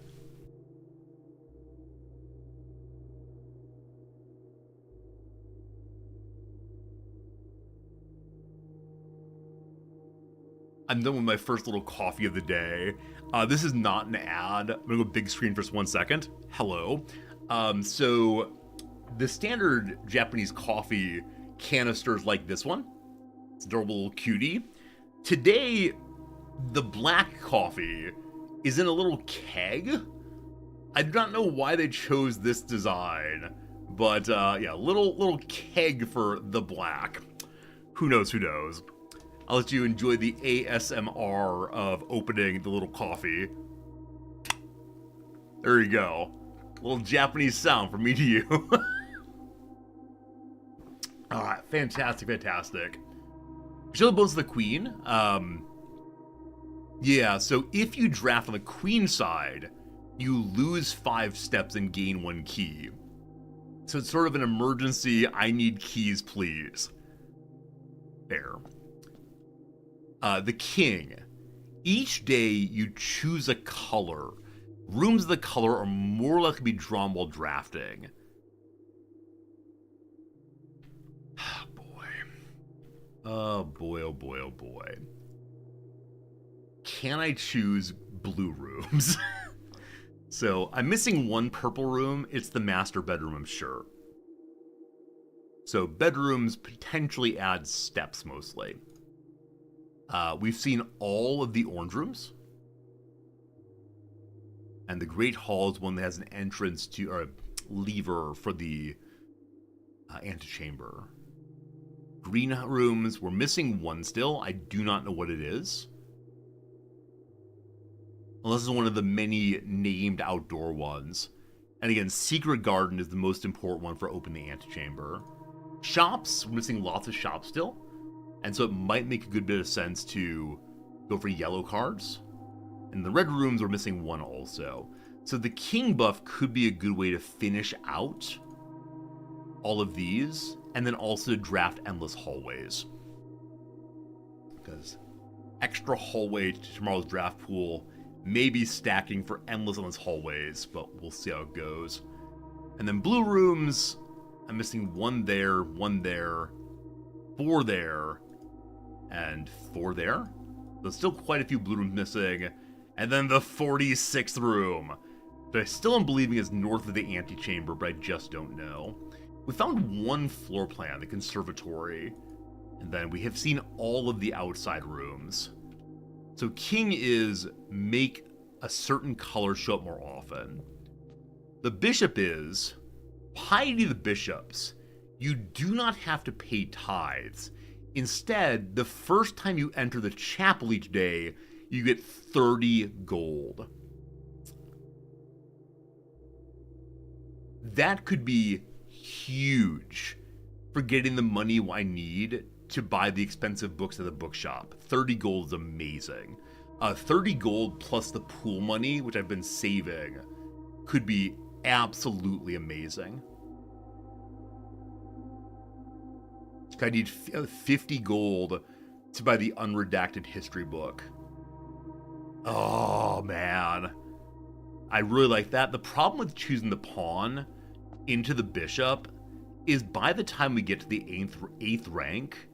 I'm done with my first little coffee of the day. This is not an ad. I'm gonna go big screen for just 1 second. Hello. So the standard Japanese coffee canisters like this one. It's adorable little cutie. Today, the black coffee is in a little keg. I do not know why they chose this design, but yeah, little keg for the black. Who knows? I'll let you enjoy the ASMR of opening the little coffee. There you go. A little Japanese sound from me to you. Alright, fantastic. Show the bones of the queen. Yeah, so if you draft on the queen side, you lose 5 steps and gain 1 key. So it's sort of an emergency, I need keys, please. Fair. The king. Each day you choose a color. Rooms of the color are more likely to be drawn while drafting. Oh boy. Oh boy, oh boy, oh boy. Can I choose blue rooms? So, I'm missing one purple room. It's the master bedroom, I'm sure. So, bedrooms potentially add steps, mostly. We've seen all of the orange rooms. And the Great Hall is one that has an entrance to, or a lever for the antechamber. Green rooms, we're missing one still. I do not know what it is. Unless it's one of the many named outdoor ones. And again, Secret Garden is the most important one for opening the antechamber. Shops, we're missing lots of shops still. And so it might make a good bit of sense to go for yellow cards. And the red rooms, we're missing one also. So the king buff could be a good way to finish out all of these. And then also draft endless hallways. Because extra hallway to tomorrow's draft pool may be stacking for endless hallways, but we'll see how it goes. And then blue rooms, I'm missing one there, 4 there, and 4 there. There's still quite a few blue rooms missing. And then the 46th room, that I still am believing is north of the antechamber, but I just don't know. We found one floor plan, the conservatory, and then we have seen all of the outside rooms. So king is make a certain color show up more often. The bishop is piety of the bishops. You do not have to pay tithes. Instead, the first time you enter the chapel each day, you get 30 gold. That could be huge for getting the money I need to buy the expensive books at the bookshop. 30 gold is amazing. 30 gold plus the pool money, which I've been saving, could be absolutely amazing. I need 50 gold to buy the unredacted history book. Oh, man. I really like that. The problem with choosing the pawn into the bishop is by the time we get to the 8th rank,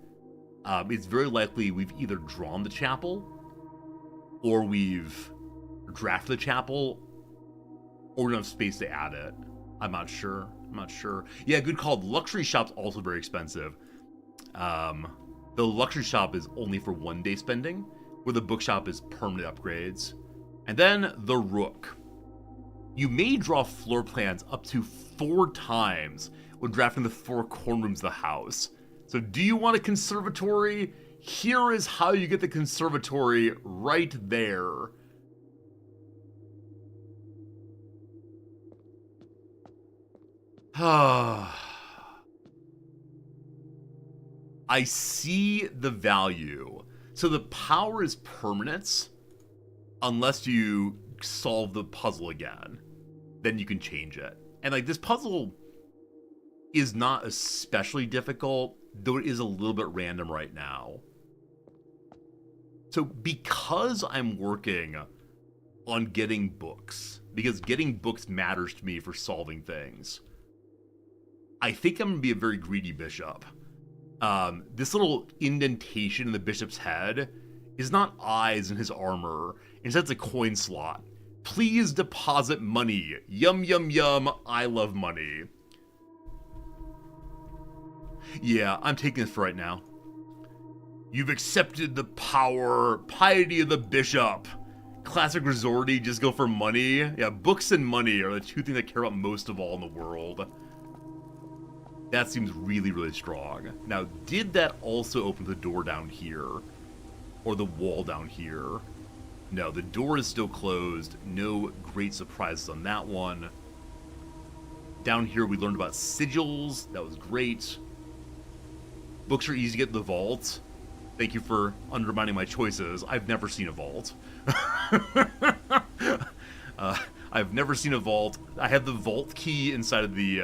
it's very likely we've either drawn the chapel, or we've drafted the chapel, or we don't have space to add it. I'm not sure. Yeah, good call. The luxury shop's also very expensive. The luxury shop is only for 1 day spending, where the bookshop is permanent upgrades. And then the rook. You may draw floor plans up to 4 times when drafting the 4 corner rooms of the house. So do you want a conservatory? Here is how you get the conservatory right there. I see the value. So the power is permanence unless you solve the puzzle again. Then you can change it. And like this puzzle is not especially difficult, though it is a little bit random right now. So because I'm working on getting books, because getting books matters to me for solving things, I think I'm going to be a very greedy bishop. This little indentation in the bishop's head is not eyes in his armor. Instead, it's a coin slot. Please deposit money. Yum, yum, yum. I love money. Yeah, I'm taking this for right now. You've accepted the power, piety of the bishop. Classic resorty, just go for money. Yeah, books and money are the 2 things I care about most of all in the world. That seems really, really strong. Now, did that also open the door down here? Or the wall down here? No, the door is still closed. No great surprises on that one. Down here, we learned about sigils. That was great. Books are easy to get in the vault. Thank you for undermining my choices. I've never seen a vault. I've never seen a vault. I have the vault key inside of the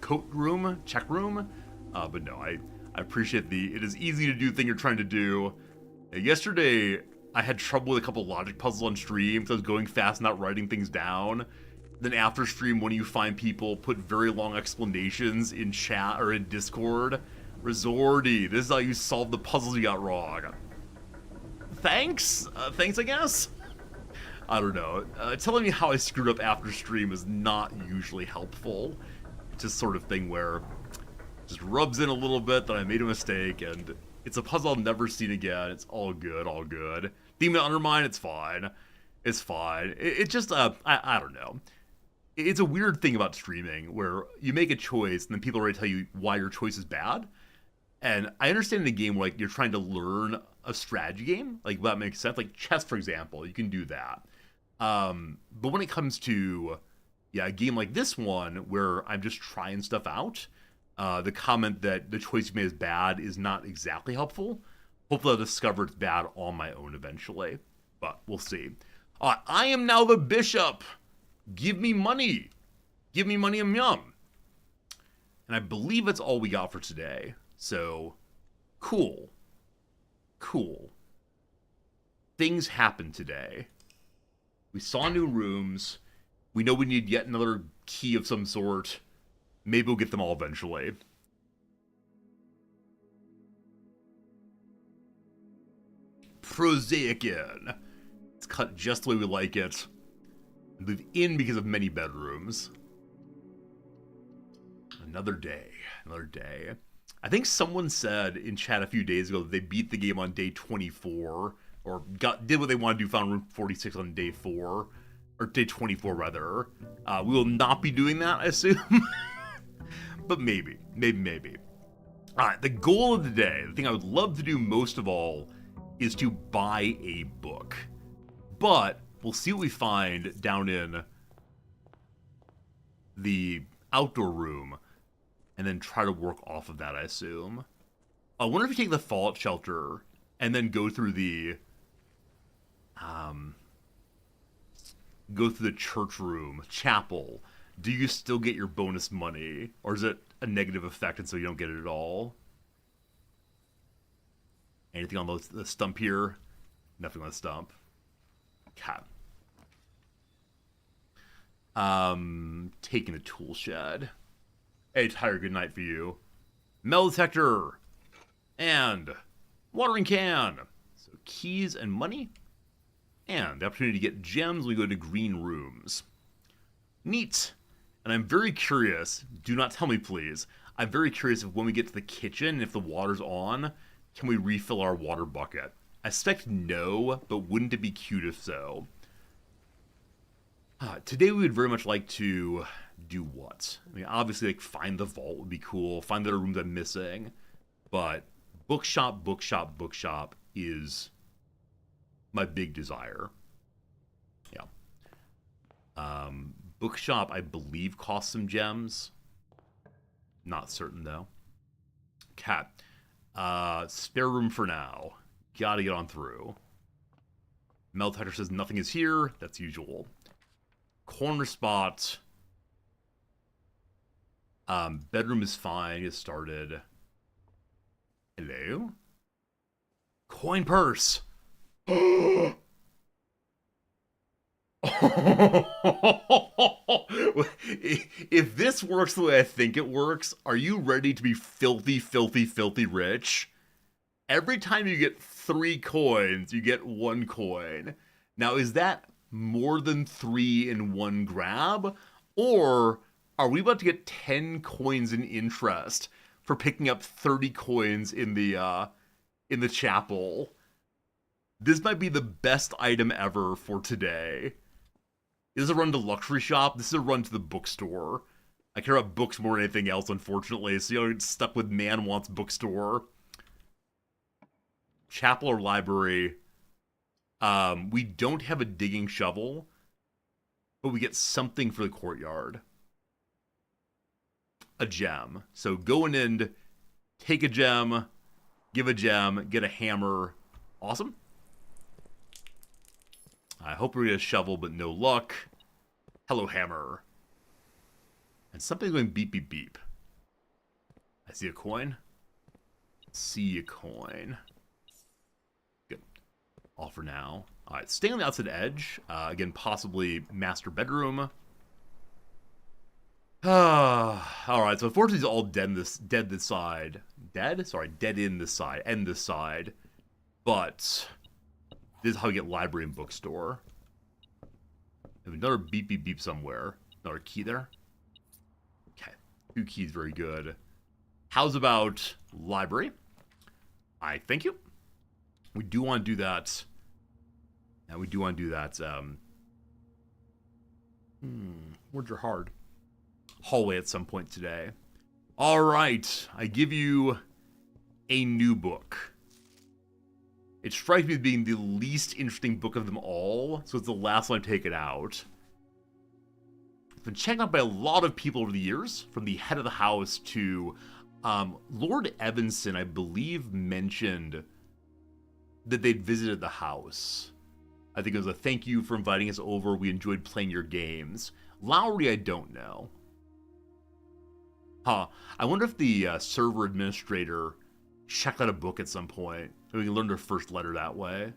coat room, check room. But no, I appreciate it is easy to do the thing you're trying to do. Yesterday, I had trouble with a couple logic puzzles on stream because I was going fast, not writing things down. Then after stream, when you find people put very long explanations in chat or in Discord, Resorty, this is how you solve the puzzles you got wrong. Thanks? Thanks, I guess? I don't know. Telling me how I screwed up after stream is not usually helpful. It's just sort of thing where it just rubs in a little bit that I made a mistake, and it's a puzzle I'll never see again. It's all good, all good. Demon Undermine, it's fine. It's fine. It's just, I don't know. It's a weird thing about streaming where you make a choice and then people already tell you why your choice is bad. And I understand in a game where like you're trying to learn a strategy game, like that makes sense. Like chess, for example, you can do that. But when it comes to a game like this one where I'm just trying stuff out, the comment that the choice you made is bad is not exactly helpful. Hopefully I'll discover it's bad on my own eventually, but we'll see. I am now the bishop. Give me money. Give me money, yum. And I believe that's all we got for today. So, cool. Cool. Things happened today. We saw new rooms. We know we need yet another key of some sort. Maybe we'll get them all eventually. Prosaic Inn. It's cut just the way we like it. Live in because of many bedrooms. Another day. Another day. I think someone said in chat a few days ago that they beat the game on day 24. Or did what they want to do, found room 46 on day 4. Or day 24, rather. We will not be doing that, I assume. But maybe. Maybe. Alright, the goal of the day, the thing I would love to do most of all, is to buy a book. But we'll see what we find down in the outdoor room, and then try to work off of that, I assume. I wonder if you take the Fallout Shelter, and then go through the church room, chapel. Do you still get your bonus money? Or is it a negative effect and so you don't get it at all? Anything on the stump here? Nothing on the stump. Okay. Taking a tool shed. Hey, Tyre, good night for you. Metal detector. And watering can. So keys and money. And the opportunity to get gems when we go to green rooms. Neat. And I'm very curious, do not tell me please, I'm very curious if when we get to the kitchen, if the water's on, can we refill our water bucket? I suspect no, but wouldn't it be cute if so? Today we would very much like to do what? I mean, obviously, like, find the vault would be cool, find the rooms I'm missing, but bookshop is my big desire. Yeah. Bookshop, I believe, costs some gems. Not certain, though. Cat. Spare room for now. Gotta get on through. Metal detector says nothing is here. That's usual. Corner spot. Bedroom is fine. Get started. Hello? Coin purse. If this works the way I think it works, are you ready to be filthy rich? Every time you get 3 coins, you get 1 coin. Now, is that more than 3 in one grab? Or are we about to get 10 coins in interest for picking up 30 coins in the chapel? This might be the best item ever for today. This is a run to luxury shop. This is a run to the bookstore. I care about books more than anything else, unfortunately, so you're stuck with man wants bookstore. Chapel or library. We don't have a digging shovel, but we get something for the courtyard. A gem. So going in, take a gem, give a gem, get a hammer. Awesome. I hope we get a shovel, but no luck. Hello, hammer. And something's going beep, beep, beep. I see a coin. See a coin. Good. all for now. All right, staying on the outside edge. Again, possibly master bedroom. All right, so unfortunately, it's all dead this side. Dead? Sorry, dead in this side, and this side. But this is how we get library and bookstore. Have another beep beep beep somewhere. Another key there. Okay, 2 keys, very good. How's about library? I thank you. We do want to do that. And we do want to do that. Words are hard. Hallway at some point today. All right, I give you a new book. It strikes me as being the least interesting book of them all, so it's the last one I've taken out. It's been checked out by a lot of people over the years, from the head of the house to Lord Evanson, I believe, mentioned that they'd visited the house. I think it was a thank you for inviting us over. We enjoyed playing your games. Lowry, I don't know. I wonder if the server administrator checked out a book at some point, so we can learn their first letter that way.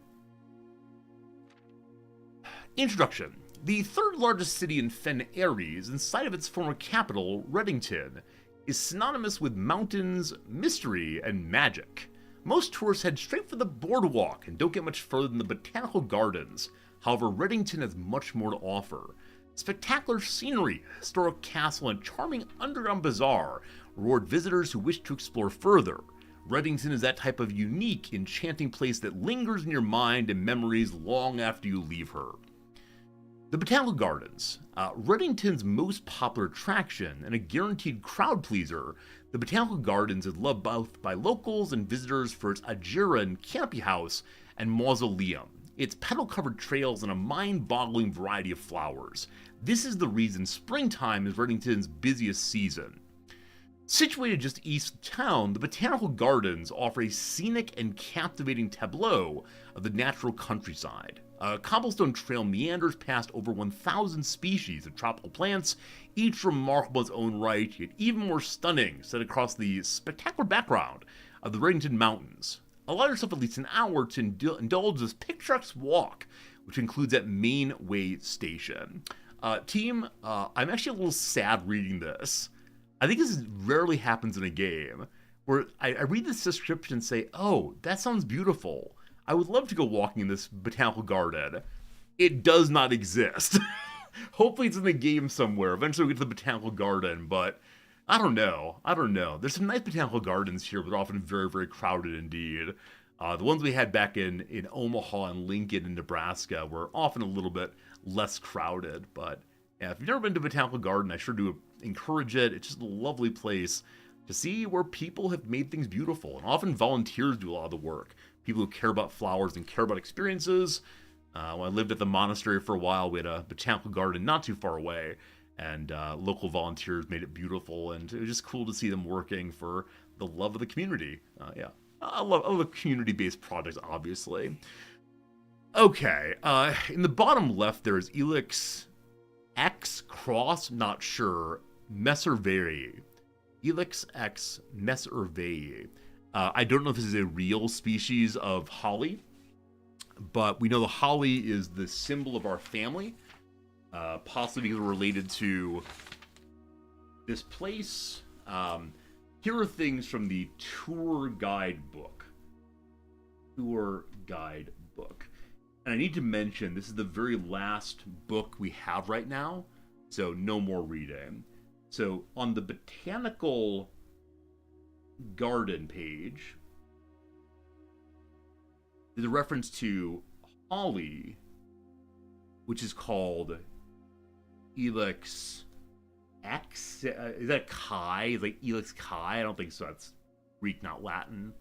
Introduction. The third largest city in Fen Ares, and site of its former capital, Reddington, is synonymous with mountains, mystery, and magic. Most tourists head straight for the boardwalk and don't get much further than the botanical gardens. However, Reddington has much more to offer. Spectacular scenery, a historic castle, and charming underground bazaar reward visitors who wish to explore further. Reddington is that type of unique, enchanting place that lingers in your mind and memories long after you leave her. The Botanical Gardens, Reddington's most popular attraction and a guaranteed crowd pleaser, the Botanical Gardens is loved both by locals and visitors for its Ajira and Canopy House and Mausoleum, its petal-covered trails, and a mind-boggling variety of flowers. This is the reason springtime is Reddington's busiest season. Situated just east of town, the Botanical Gardens offer a scenic and captivating tableau of the natural countryside. A cobblestone trail meanders past over 1,000 species of tropical plants, each remarkable in its own right, yet even more stunning, set across the spectacular background of the Reddington Mountains. Allow yourself at least an hour to indulge this picturesque walk, which includes that main way station. Team, I'm actually a little sad reading this. I think this rarely happens in a game, where I read this description and say, oh, that sounds beautiful. I would love to go walking in this botanical garden. It does not exist. Hopefully it's in the game somewhere. Eventually we'll get to the botanical garden, but I don't know. There's some nice botanical gardens here, but often very, very crowded indeed. The ones we had back in Omaha and Lincoln in Nebraska were often a little bit less crowded, but yeah, if you've never been to Botanical Garden, I sure do encourage it. It's just a lovely place to see where people have made things beautiful, and often volunteers do a lot of the work. People who care about flowers and care about experiences. When I lived at the monastery for a while, we had a botanical garden not too far away, and local volunteers made it beautiful, and it was just cool to see them working for the love of the community. Yeah, I love the community-based projects, obviously. Okay, in the bottom left, there's Elix X Cross, not sure, Messerveri. Elix X Messerveri. I don't know if this is a real species of holly, but we know the holly is the symbol of our family, possibly because we're related to this place. Here are things from the tour guide book. And I need to mention, this is the very last book we have right now, so no more reading. So on the botanical garden page, there's a reference to holly, which is called Elix X. Is that Chi? Is like Elix Chi? I don't think so. That's Greek, not Latin.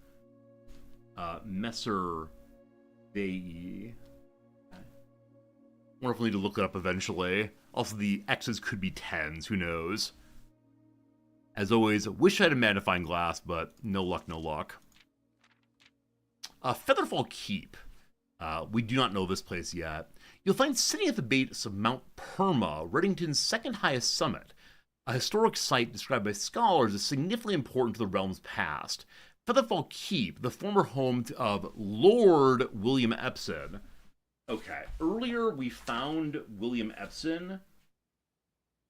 Messer Vei. I wonder if we'll need to look it up eventually. Also, the X's could be 10s. Who knows? As always, wish I had a magnifying glass, but no luck, no luck. Featherfall Keep. We do not know this place yet. You'll find sitting at the base of Mount Perma, Reddington's second highest summit, a historic site described by scholars as significantly important to the realm's past. Featherfall Keep, the former home of Lord William Epsom. Okay, earlier we found William Epsom,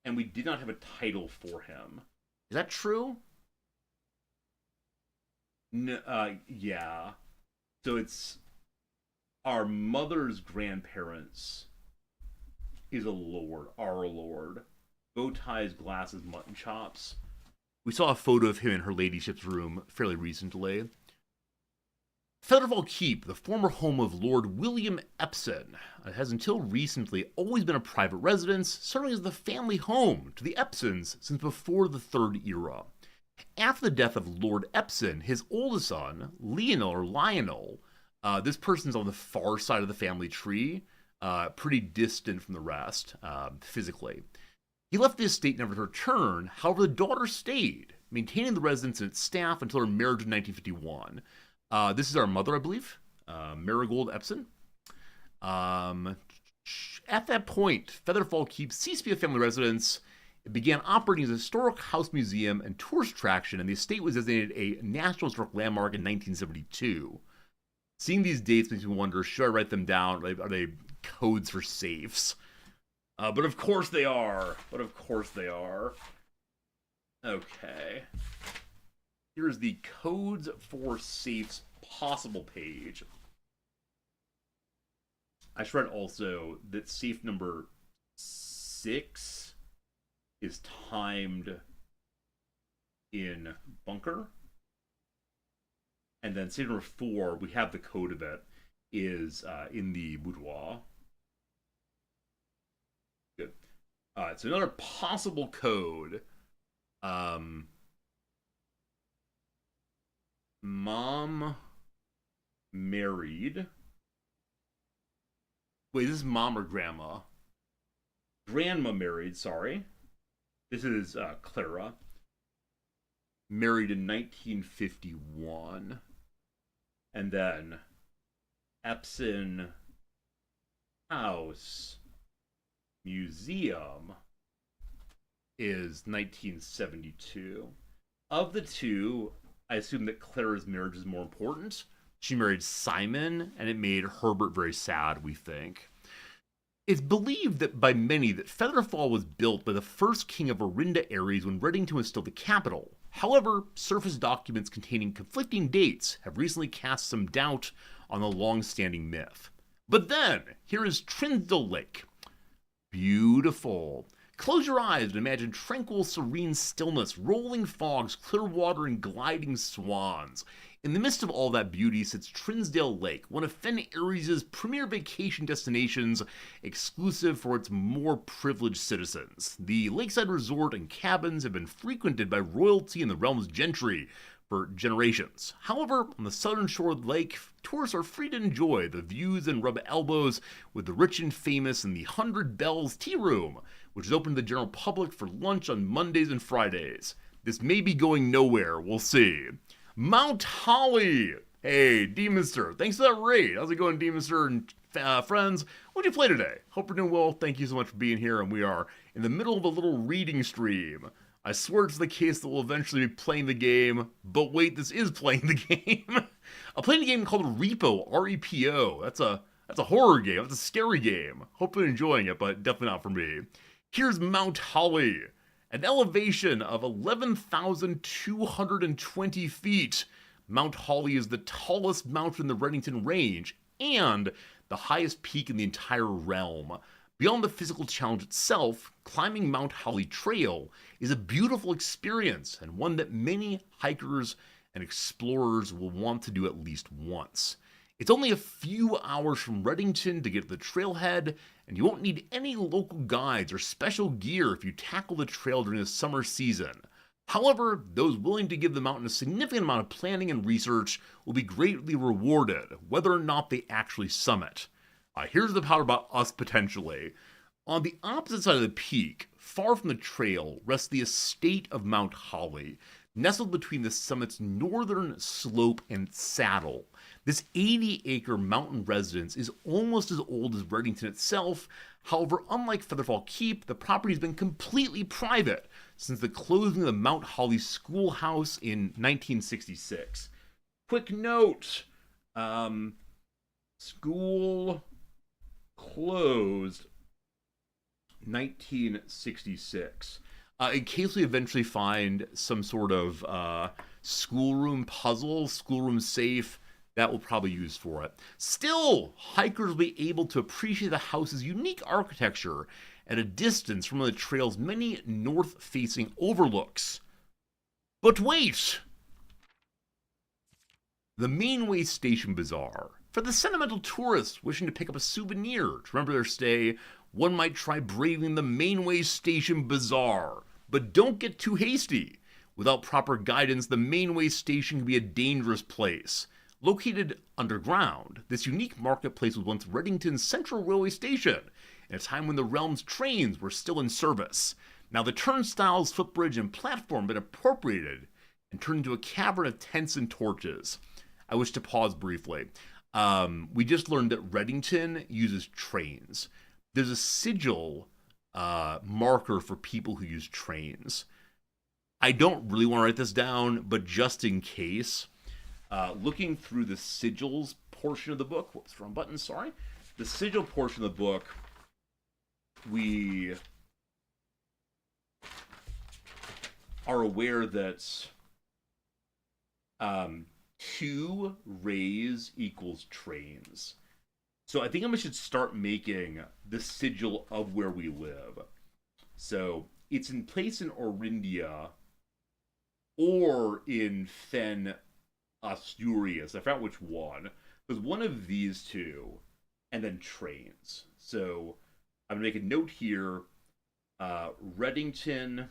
and we did not have a title for him. Is that true? No, yeah. So it's our mother's grandparents is a lord, our lord. Bow ties, glasses, mutton chops. We saw a photo of him in her ladyship's room fairly recently. Featherfall Keep, the former home of Lord William Epsom, has until recently always been a private residence, serving as the family home to the Epsons since before the Third Era. After the death of Lord Epsom, his oldest son, Lionel, this person's on the far side of the family tree, pretty distant from the rest, physically. He left the estate never to return, however the daughter stayed, maintaining the residence and its staff until her marriage in 1951. This is our mother, I believe, Marigold Epsom. At that point, Featherfall Keep ceased to be a family residence. It began operating as a historic house museum and tourist attraction, and the estate was designated a National Historic Landmark in 1972. Seeing these dates makes me wonder, should I write them down? Are they codes for safes? But of course they are. Okay. Here's the codes for safes possible page. I should write also that safe number 6 is timed in bunker. And then safe number 4, we have the code of it, is in the boudoir. Good. So another possible code. Mom married. Wait, this is mom or grandma? Grandma married, sorry. This is Clara. Married in 1951. And then Epsom House Museum is 1972. Of the two, I assume that Clara's marriage is more important. She married Simon, and it made Herbert very sad, we think. It's believed that by many that Featherfall was built by the first king of Orinda Aries when Reddington was still the capital. However, surface documents containing conflicting dates have recently cast some doubt on the long-standing myth. But then, here is Trinsdale Lake. Beautiful. Close your eyes and imagine tranquil, serene stillness, rolling fogs, clear water, and gliding swans. In the midst of all that beauty sits Trinsdale Lake, one of Fen Aries' premier vacation destinations, exclusive for its more privileged citizens. The lakeside resort and cabins have been frequented by royalty and the realm's gentry for generations. However, on the southern shore of the lake, tourists are free to enjoy the views and rub elbows with the rich and famous in the 100 Bells Tea Room, which is open to the general public for lunch on Mondays and Fridays. This may be going nowhere, we'll see. Mount Holly! Hey, Demonster, thanks for that raid. How's it going, Demonster and friends? What'd you play today? Hope you're doing well. Thank you so much for being here, and we are in the middle of a little reading stream. I swear it's the case that we'll eventually be playing the game, but wait, this is playing the game. I'm playing a game called Repo, R-E-P-O. That's a horror game. That's a scary game. Hope you're enjoying it, but definitely not for me. Here's Mount Holly, an elevation of 11,220 feet. Mount Holly is the tallest mountain in the Reddington Range and the highest peak in the entire realm. Beyond the physical challenge itself, climbing Mount Holly Trail is a beautiful experience and one that many hikers and explorers will want to do at least once. It's only a few hours from Reddington to get to the trailhead, and you won't need any local guides or special gear if you tackle the trail during the summer season. However, those willing to give the mountain a significant amount of planning and research will be greatly rewarded, whether or not they actually summit. Here's the part about us potentially. On the opposite side of the peak, far from the trail, rests the estate of Mount Holly, nestled between the summit's northern slope and saddle. This 80-acre mountain residence is almost as old as Reddington itself. However, unlike Featherfall Keep, the property has been completely private since the closing of the Mount Holly Schoolhouse in 1966. quick note. School closed 1966. In case we eventually find some sort of schoolroom puzzle, schoolroom safe, that will probably use for it. Still, hikers will be able to appreciate the house's unique architecture at a distance from one of the trail's many north-facing overlooks. But wait! The Mainway Station Bazaar. For the sentimental tourists wishing to pick up a souvenir to remember their stay, one might try braving the Mainway Station Bazaar. But don't get too hasty. Without proper guidance, the Mainway Station can be a dangerous place. Located underground, this unique marketplace was once Reddington's central railway station, in a time when the realm's trains were still in service. Now the turnstiles, footbridge, and platform have been appropriated and turned into a cavern of tents and torches. I wish to pause briefly. We just learned that Reddington uses trains. There's a sigil marker for people who use trains. I don't really want to write this down, but just in case, looking through the sigils portion of the book, whoops, wrong button, sorry. The sigil portion of the book, we are aware that 2 rays equals trains. So I think I should start making the sigil of where we live. So it's in place in Orindia or in Fen Asturias. I forgot which one. There's one of these two, and then trains. So I'm gonna make a note here. Reddington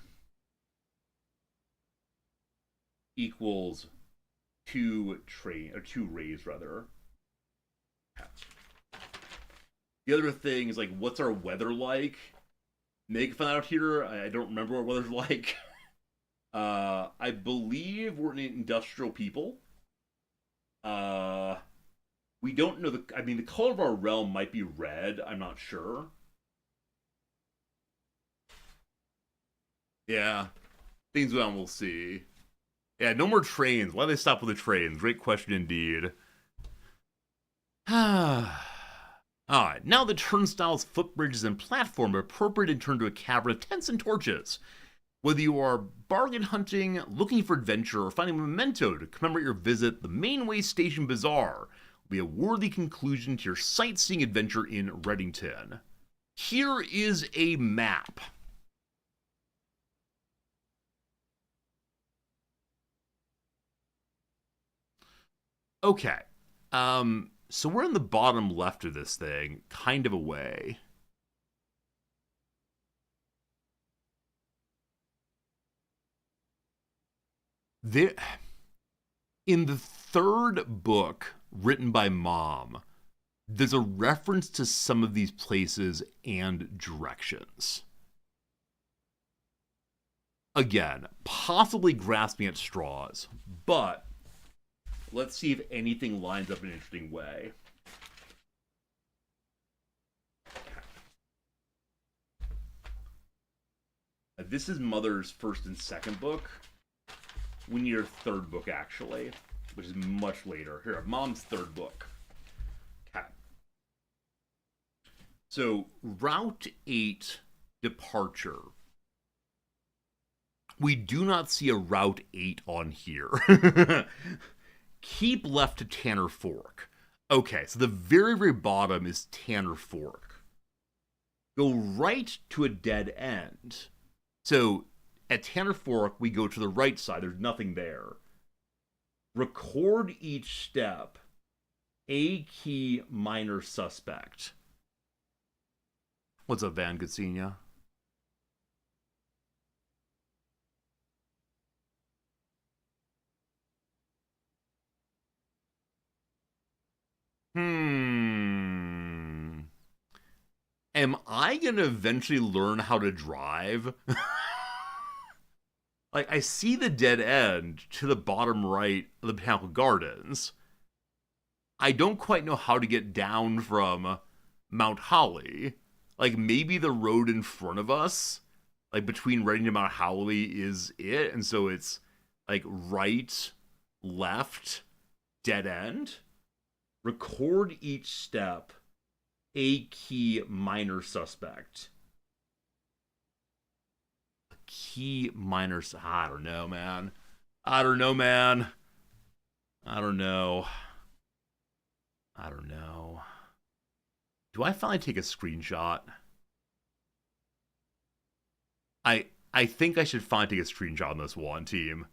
equals 2 rays rather. The other thing is like, what's our weather like? Meg found out here. I don't remember what weather's like. I believe we're an industrial people. We don't know the color of our realm might be red. I'm not sure. Yeah, things we'll see. Yeah, no more trains. Why do they stop with the trains? Great question indeed. Alright, now the turnstiles, footbridges, and platform are appropriate and turned to a cavern of tents and torches. Whether you are bargain hunting, looking for adventure, or finding a memento to commemorate your visit, the Mainway Station Bazaar will be a worthy conclusion to your sightseeing adventure in Reddington. Here is a map. Okay, so we're in the bottom left of this thing, kind of away. In the third book, written by Mom, there's a reference to some of these places and directions. Again, possibly grasping at straws, but let's see if anything lines up in an interesting way. This is Mother's first and second book. We need her third book, actually, which is much later. Here, Mom's third book. Okay. So, Route 8 departure. We do not see a Route 8 on here. Keep left to Tanner Fork. Okay, so the very, very bottom is Tanner Fork. Go right to a dead end. So, at Tanner Fork, we go to the right side. There's nothing there. Record each step. A key minor suspect. What's up, Van? Good seeing ya. Am I gonna eventually learn how to drive? Like, I see the dead end to the bottom right of the Botanical Gardens. I don't quite know how to get down from Mount Holly. Like, maybe the road in front of us, like, between Reddington and Mount Holly is it, and so it's, like, right, left, dead end. Record each step. A key minor suspect. A key minor. I don't know, man. I don't know, man. I don't know. I don't know. Do I finally take a screenshot? I think I should finally take a screenshot on this one, team.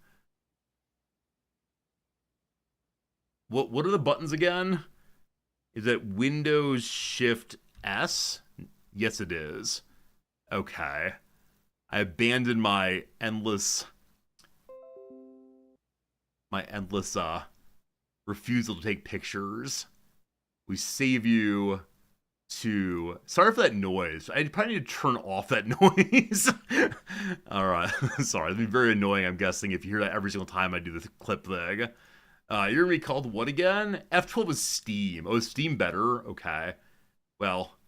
What are the buttons again? Is it Windows Shift S? Yes, it is. Okay. I abandoned my endless refusal to take pictures. We save you to... Sorry for that noise. I probably need to turn off that noise. Alright. Sorry. It'll be very annoying, I'm guessing, if you hear that every single time I do the clip thing. You're gonna be called what again? F12 is Steam. Oh, is Steam better? Okay. Well,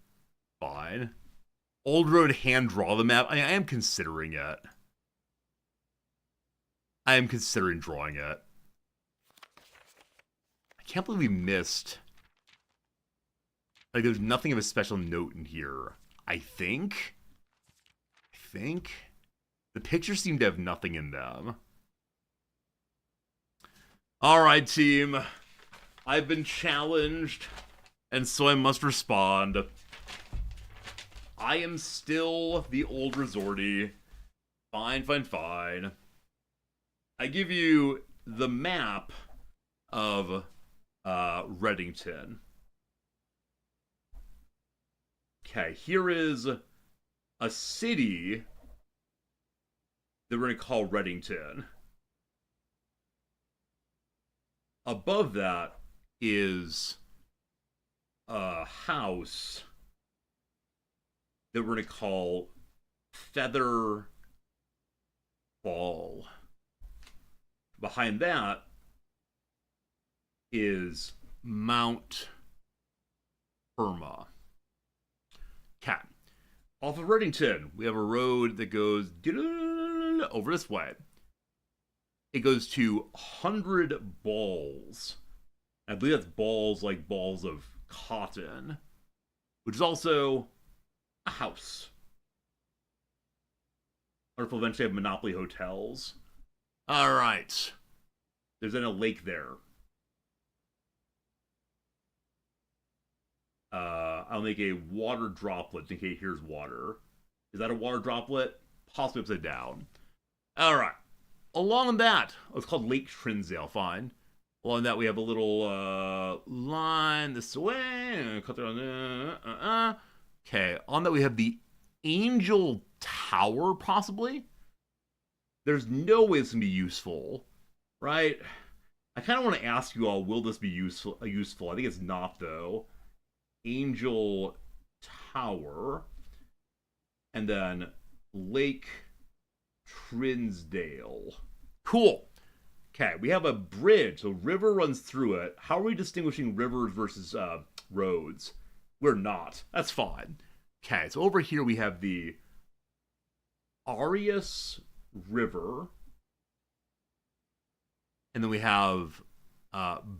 fine. Old Road hand draw the map. I am considering it. I am considering drawing it. I can't believe we missed. Like, there's nothing of a special note in here. I think. The pictures seem to have nothing in them. Alright, team. I've been challenged, and so I must respond. I am still the old resorty. Fine. I give you the map of Reddington. Okay, here is a city that we're going to call Reddington. Above that is a house that we're going to call Feather Fall. Behind that is Mount Irma. Okay. Off of Reddington, we have a road that goes over this way. It goes to 100 balls. I believe that's balls like balls of cotton, which is also a house. I wonder if we'll eventually have Monopoly hotels. All right. There's then a lake there. I'll make a water droplet in case here's water. Is that a water droplet? Possibly upside down. All right. Along that, it's called Lake Trinsdale, fine. Along that, we have a little line this way. Okay, on that we have the Angel Tower, possibly? There's no way this can be useful, right? I kind of want to ask you all, will this be useful? I think it's not, though. Angel Tower. And then Lake Trinsdale. Cool. Okay, we have a bridge. So river runs through it. How are we distinguishing rivers versus roads? We're not. That's fine. Okay, so over here we have the Arias River. And then we have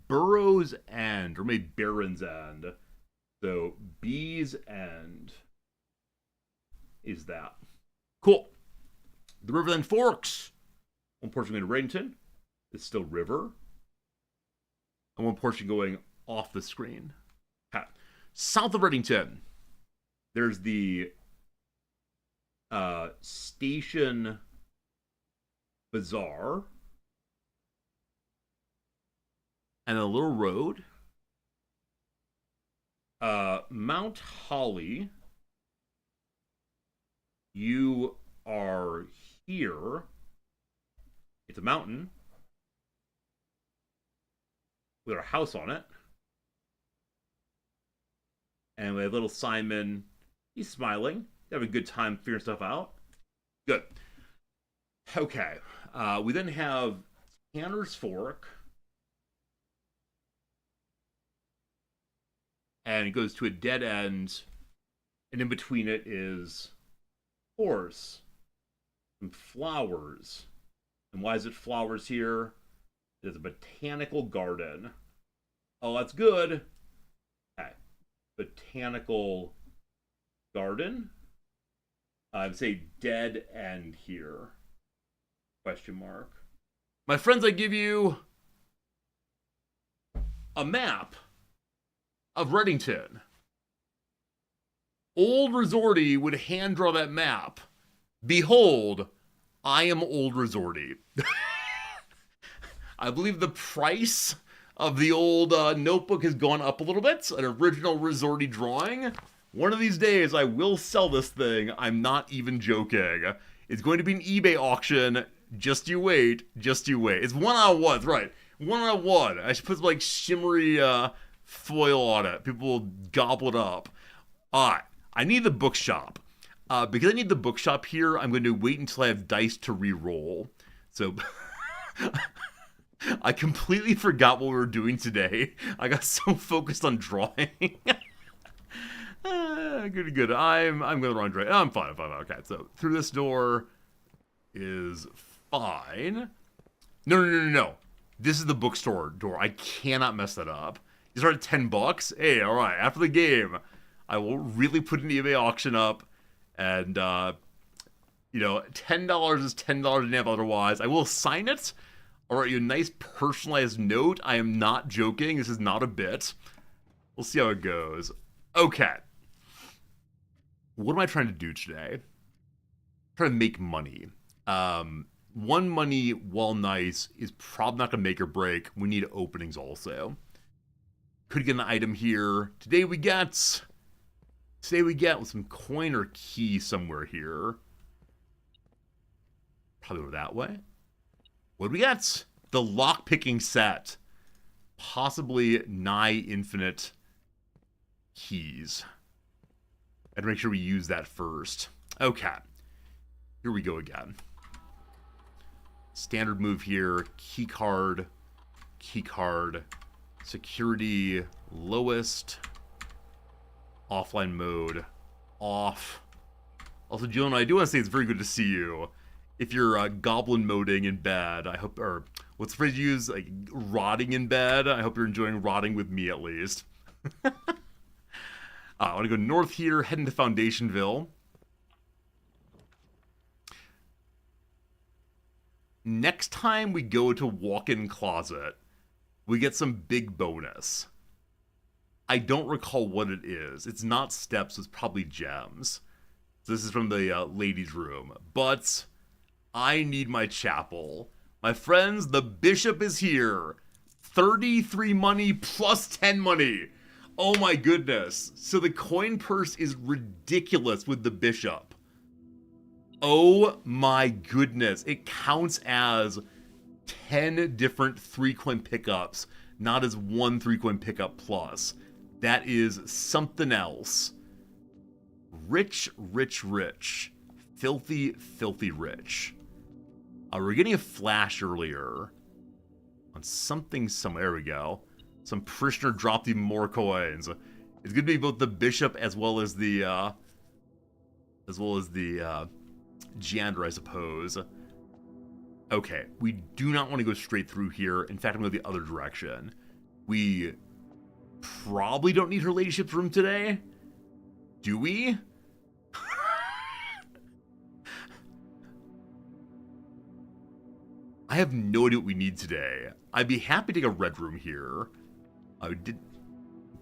Burrow's End, or maybe Baron's End. So B's End is that. Cool. The river then forks. One portion going to Reddington. It's still river. And one portion going off the screen. Okay. South of Reddington, there's the Station Bazaar. And a little road. Mount Holly. You are here. It's a mountain with our house on it. And we have little Simon. He's smiling. Having a good time figuring stuff out. Good. Okay. We then have Tanner's Fork. And it goes to a dead end. And in between it is horse. And flowers. And why is it flowers here? It is a botanical garden. Oh, that's good. Okay. Botanical garden. I'd say dead end here. Question mark. My friends, I give you a map of Reddington. Old Resorty would hand draw that map. Behold, I am Old Resorty. I believe the price of the old notebook has gone up a little bit. An original Resorty drawing. One of these days, I will sell this thing. I'm not even joking. It's going to be an eBay auction. Just you wait. Just you wait. It's 1-on-1. That's right. 1-on-1. I should put some like shimmery foil on it. People will gobble it up. Alright. I need the bookshop. Because I need the bookshop here, I'm going to wait until I have dice to re-roll. So... I completely forgot what we were doing today. I got so focused on drawing. Good. I'm going the wrong direction. I'm fine. Okay, so through this door is fine. No. This is the bookstore door. I cannot mess that up. You start at $10. Hey, all right. After the game, I will really put an eBay auction up, and $10 is $10 and a half. Otherwise, I will sign it. All right, you a nice personalized note. I am not joking. This is not a bit. We'll see how it goes. Okay. What am I trying to do today? I'm trying to make money. One money, while nice, is probably not going to make or break. We need openings also. Could get an item here. Today we get some coin or key somewhere here. Probably over that way. What do we got? The lockpicking set. Possibly nigh infinite keys. I'd make sure we use that first. Okay. Here we go again. Standard move here. Key card. Security. Lowest. Offline mode. Off. Also, Jill and I do want to say it's very good to see you. If you're goblin moding in bed, I hope, or what's the phrase you use? Like, rotting in bed? I hope you're enjoying rotting with me at least. I want to go north here, head into Foundationville. Next time we go to walk-in closet, we get some big bonus. I don't recall what it is. It's not steps, it's probably gems. So this is from the ladies' room. But I need my chapel. My friends, the bishop is here. 33 money plus 10 money. Oh my goodness. So the coin purse is ridiculous with the bishop. Oh my goodness. It counts as 10 different 3-coin pickups, not as one 3-coin pickup plus. That is something else. Rich. Filthy rich. We're getting a flash earlier on something somewhere. There we go. Some parishioner dropped even more coins. It's going to be both the bishop as well as the janitor, I suppose. Okay, we do not want to go straight through here. In fact, I'm going to go the other direction. We probably don't need her ladyship's room today. Do we? I have no idea what we need today. I'd be happy to take a red room here. I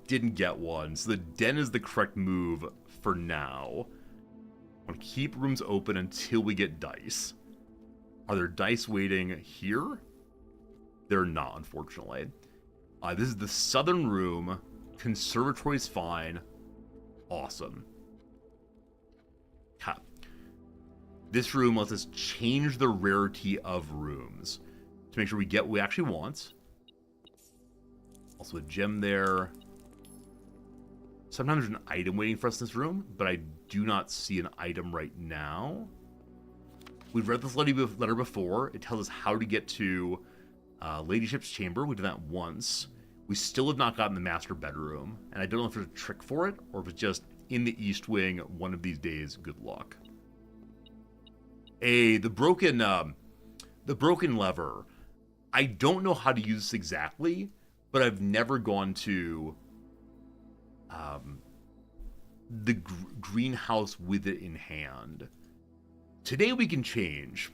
didn't get one, so the den is the correct move for now. I want to keep rooms open until we get dice. Are there dice waiting here? They're not, unfortunately. This is the southern room. Conservatory's fine. Awesome. Ha. This room lets us change the rarity of rooms to make sure we get what we actually want. Also a gem there. Sometimes there's an item waiting for us in this room, but I do not see an item right now. We've read this letter before. It tells us how to get to Ladyship's chamber. We did that once. We still have not gotten the master bedroom, and I don't know if there's a trick for it, or if it's just in the East Wing one of these days. Good luck. The broken lever. I don't know how to use this exactly, but I've never gone to the greenhouse with it in hand. Today we can change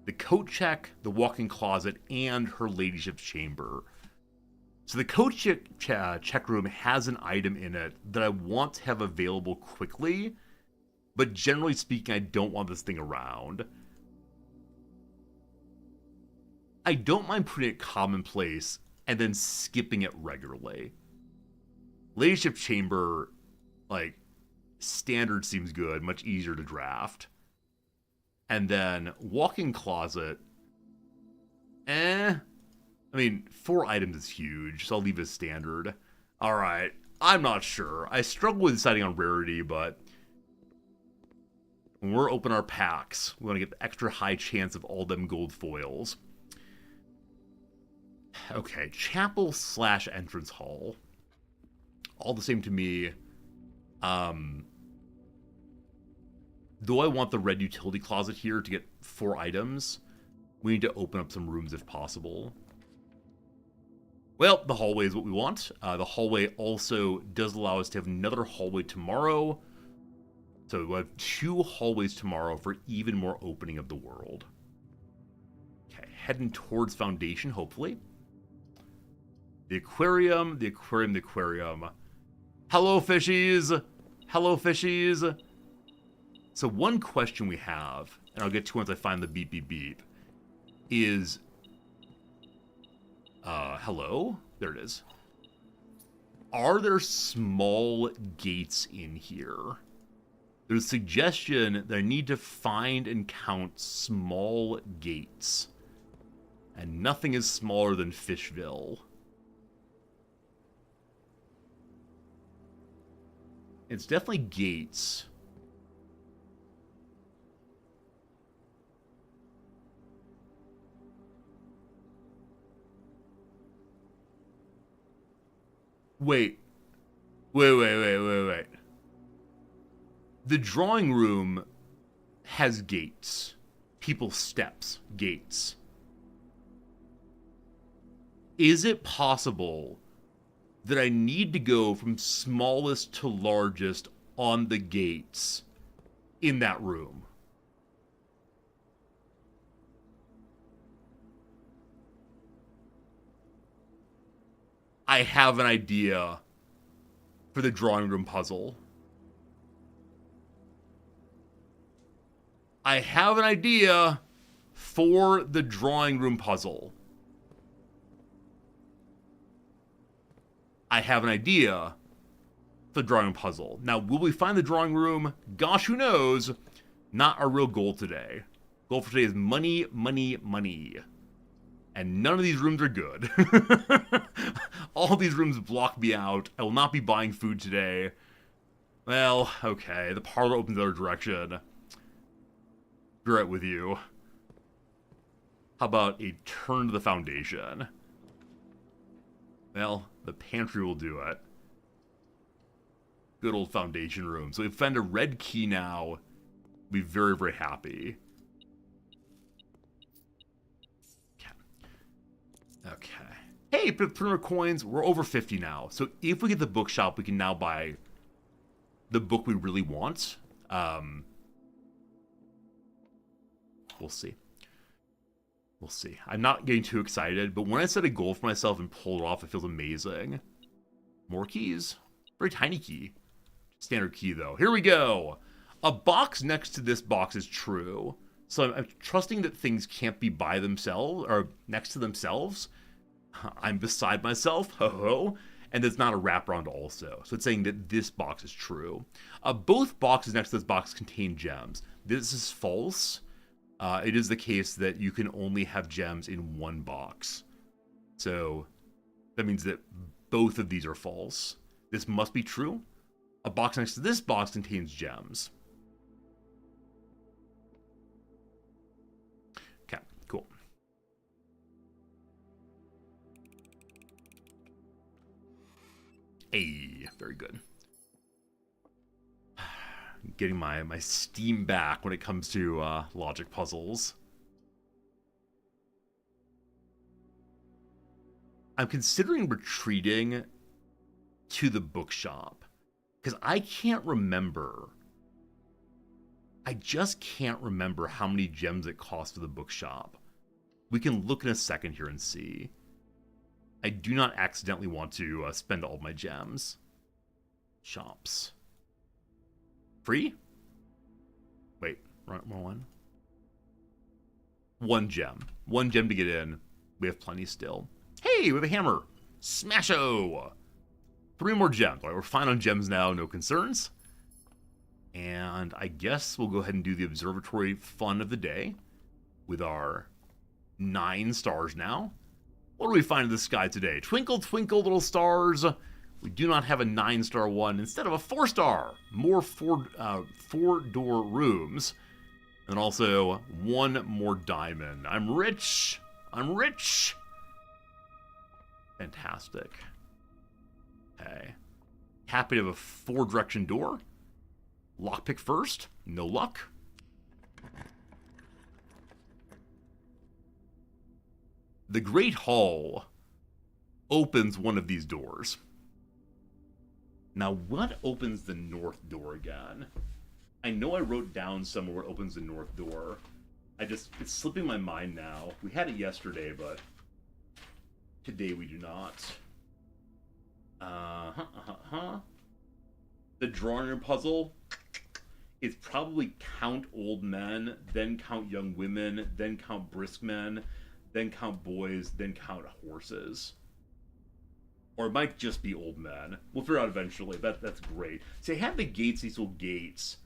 the coat check, the walk-in closet, and her ladyship's chamber. So the coat check room has an item in it that I want to have available quickly, but generally speaking, I don't want this thing around. I don't mind putting it commonplace and then skipping it regularly. Ladyship chamber, like, standard seems good, much easier to draft. And then walk-in closet, I mean, 4 items is huge, so I'll leave it as standard. Alright, I'm not sure. I struggle with deciding on rarity, but when we're open our packs, we want to get the extra high chance of all them gold foils. Okay, chapel / entrance hall. All the same to me. Though I want the red utility closet here to get 4 items, we need to open up some rooms if possible. Well, the hallway is what we want. The hallway also does allow us to have another hallway tomorrow. So we'll have 2 hallways tomorrow for even more opening of the world. Okay, heading towards Foundation, hopefully. The aquarium, the aquarium, the aquarium. Hello, fishies! Hello, fishies! So one question we have, and I'll get to once I find the beep beep beep, is... hello? There it is. Are there small gates in here? There's a suggestion that I need to find and count small gates. And nothing is smaller than Fishville. It's definitely gates. Wait. The drawing room has gates. People's steps. Gates. Is it possible that I need to go from smallest to largest on the gates in that room? I have an idea for the drawing room puzzle. I have an idea for the drawing room puzzle. I have an idea for the drawing room puzzle. Now, will we find the drawing room? Gosh, who knows? Not our real goal today. Goal for today is money, money, money. And none of these rooms are good. All these rooms block me out. I will not be buying food today. Well, okay. The parlor opens the other direction. Be right with you. How about a turn to the foundation? Well, the pantry will do it. Good old foundation room. So we found a red key now. We'll be very, very happy. Okay. Hey, 300 coins. We're over 50 now. So if we get the bookshop, we can now buy the book we really want. We'll see. We'll see. I'm not getting too excited, but when I set a goal for myself and pull it off, it feels amazing. More keys. Very tiny key. Standard key, though. Here we go. A box next to this box is true. So I'm trusting that things can't be by themselves, or next to themselves. I'm beside myself, ho-ho. And there's not a wraparound also. So it's saying that this box is true. Both boxes next to this box contain gems. This is false. It is the case that you can only have gems in one box. So that means that both of these are false. This must be true. A box next to this box contains gems. Okay, cool. Hey, very good. Getting my steam back when it comes to logic puzzles. I'm considering retreating to the bookshop. Because I can't remember. I just can't remember how many gems it costs for the bookshop. We can look in a second here and see. I do not accidentally want to spend all my gems. Shops. Free? Wait, wrong one. 1 gem. 1 gem to get in. We have plenty still. Hey, we have a hammer. Smash-o! 3 more gems. All right, we're fine on gems now, no concerns. And I guess we'll go ahead and do the observatory fun of the day with our 9 stars now. What do we find in the sky today? Twinkle, twinkle, little stars. We do not have a 9-star one. Instead of a 4-star. More 4-door rooms. And also 1 more diamond. I'm rich. I'm rich. Fantastic. Okay. Happy to have a 4-direction door. Lockpick first. No luck. The Great Hall opens one of these doors. Now, what opens the north door again? I know I wrote down somewhere where it opens the north door. It's slipping my mind now. We had it yesterday, but today we do not. The drawing puzzle. It's probably count old men, then count young women, then count brisk men, then count boys, then count horses. Or it might just be old men. We'll figure out eventually. That's great. See, I had the gates, these little gates.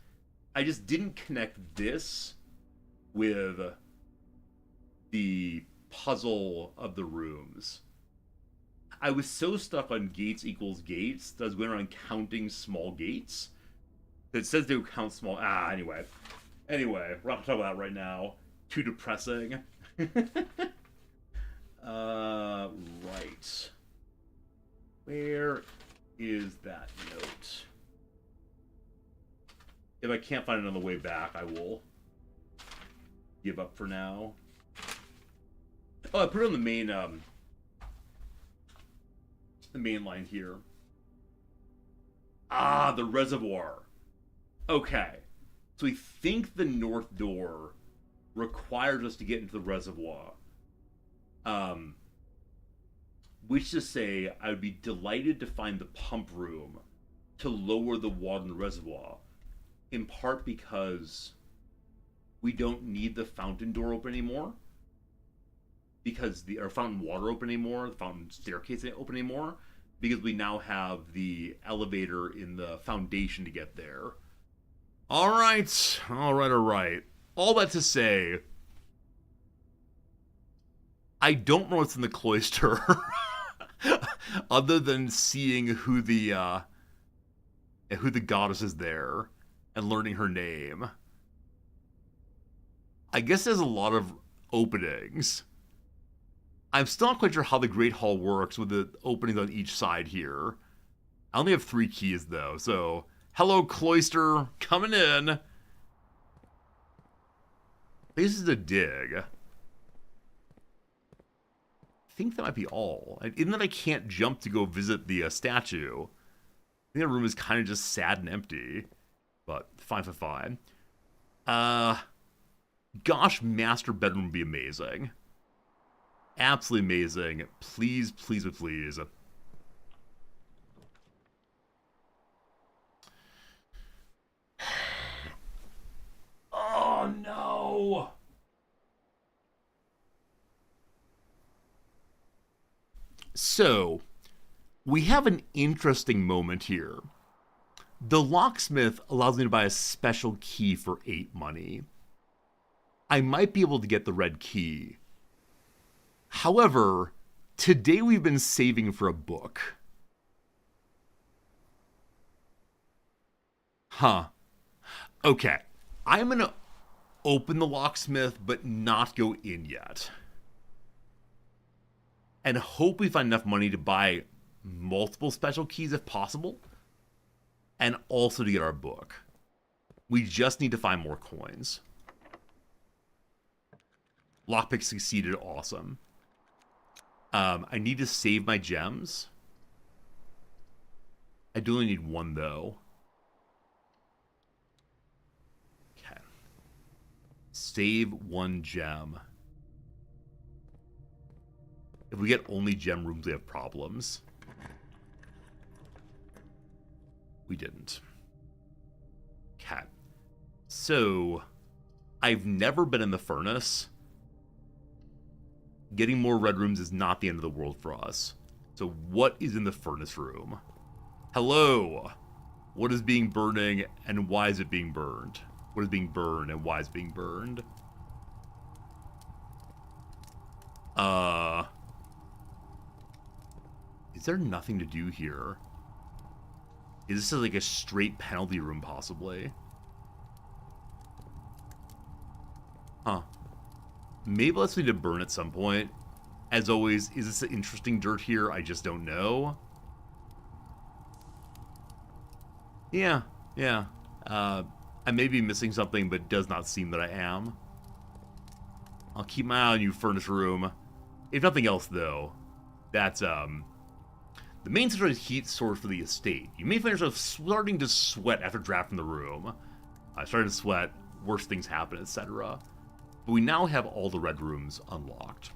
I just didn't connect this with the puzzle of the rooms. I was so stuck on gates equals gates that I was going around counting small gates. It says they would count small. Anyway. We're not talking about that right now. Too depressing. Right. Where is that note? If I can't find it on the way back, I will give up for now. Oh, I put it on the main line here. The reservoir. Okay. So we think the north door requires us to get into the reservoir. Which to say, I would be delighted to find the pump room to lower the water in the reservoir. In part because we don't need the fountain door open anymore. Because our fountain water open anymore, the fountain staircase ain't open anymore. Because we now have the elevator in the foundation to get there. Alright. All that to say, I don't know what's in the cloister. Other than seeing who the goddess is there and learning her name. I guess there's a lot of openings. I'm still not quite sure how the Great Hall works with the openings on each side here. I only have 3 keys though, so hello cloister, coming in. This is a dig. I think that might be all. Even that I can't jump to go visit the statue. I think the room is kind of just sad and empty. But fine. Gosh, master bedroom would be amazing. Absolutely amazing. Please, please, please. Oh no! So, we have an interesting moment here. The locksmith allows me to buy a special key for 8 money. I might be able to get the red key. However, today we've been saving for a book. Okay, I'm gonna open the locksmith but not go in yet. And hope we find enough money to buy multiple special keys if possible. And also to get our book. We just need to find more coins. Lockpick succeeded, awesome. I need to save my gems. I do only need one, though. Okay. Save one gem. If we get only gem rooms, we have problems. We didn't. Okay. So, I've never been in the furnace. Getting more red rooms is not the end of the world for us. So, what is in the furnace room? Hello! What is being burning, and why is it being burned? What is being burned, and why is it being burned? Is there nothing to do here? Is this like a straight penalty room, possibly? Huh. Maybe let's need to burn at some point. As always, is this interesting dirt here? I just don't know. Yeah. I may be missing something, but it does not seem that I am. I'll keep my eye on you, furnace room. If nothing else, though, that's, the main centralized heat source for the estate. You may find yourself starting to sweat after drafting the room. I started to sweat, worse things happen, etc. But we now have all the red rooms unlocked.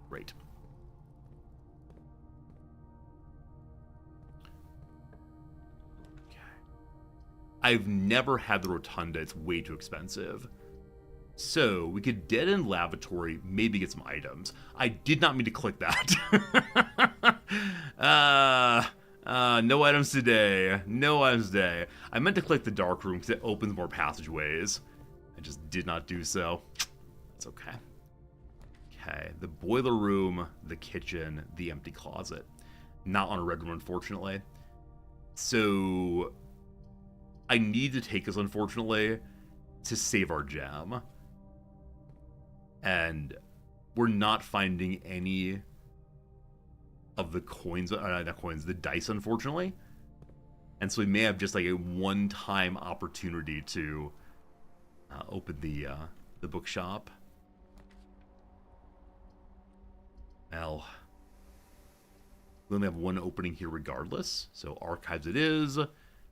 Great. Okay. I've never had the rotunda. It's way too expensive. So, we could dead end lavatory, maybe get some items. I did not mean to click that. No items today. No items today. I meant to click the dark room because it opens more passageways. I just did not do so. That's okay. Okay, the boiler room, the kitchen, the empty closet. Not on a red room, unfortunately. So, I need to take this, unfortunately, to save our gem. And we're not finding any of the coins, not coins, the dice, unfortunately. And so we may have just like a one-time opportunity to open the bookshop. Well, we only have one opening here regardless, so archives it is.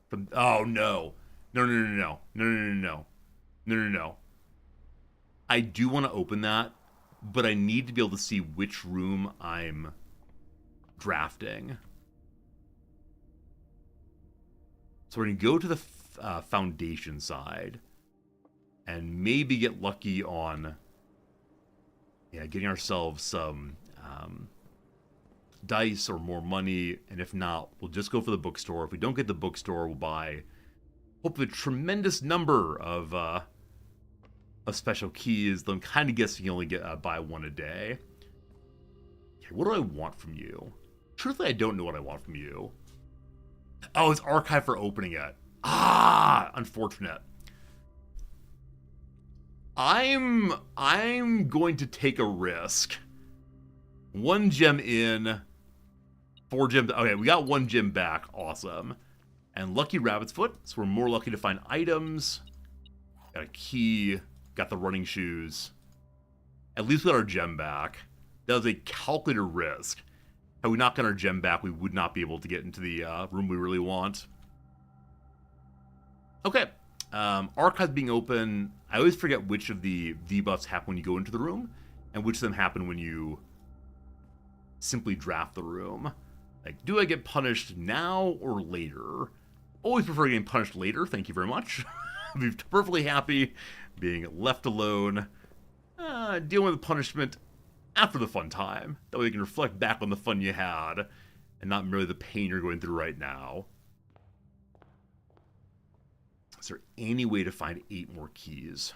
From oh no. No. I do want to open that, but I need to be able to see which room I'm drafting. So we're going to go to the foundation side and maybe get lucky on getting ourselves some dice or more money, and if not, we'll just go for the bookstore. If we don't get the bookstore, we'll buy hopefully a tremendous number of special keys, though I'm kind of guessing you only get buy one a day. Okay, what do I want from you? Truthfully, I don't know what I want from you. Oh, it's archive for opening it. Ah, unfortunate. I'm going to take a risk. 1 gem in, 4 gems. Okay, we got 1 gem back. Awesome. And lucky rabbit's foot, so we're more lucky to find items. Got a key. Got the running shoes. At least we got our gem back. That was a calculated risk. Had we not got our gem back, we would not be able to get into the room we really want. Okay. Archives being open. I always forget which of the debuffs happen when you go into the room, and which of them happen when you simply draft the room. Like, do I get punished now or later? Always prefer getting punished later, thank you very much. I'd be perfectly happy being left alone, dealing with the punishment after the fun time. That way you can reflect back on the fun you had, and not merely the pain you're going through right now. Is there any way to find 8 more keys?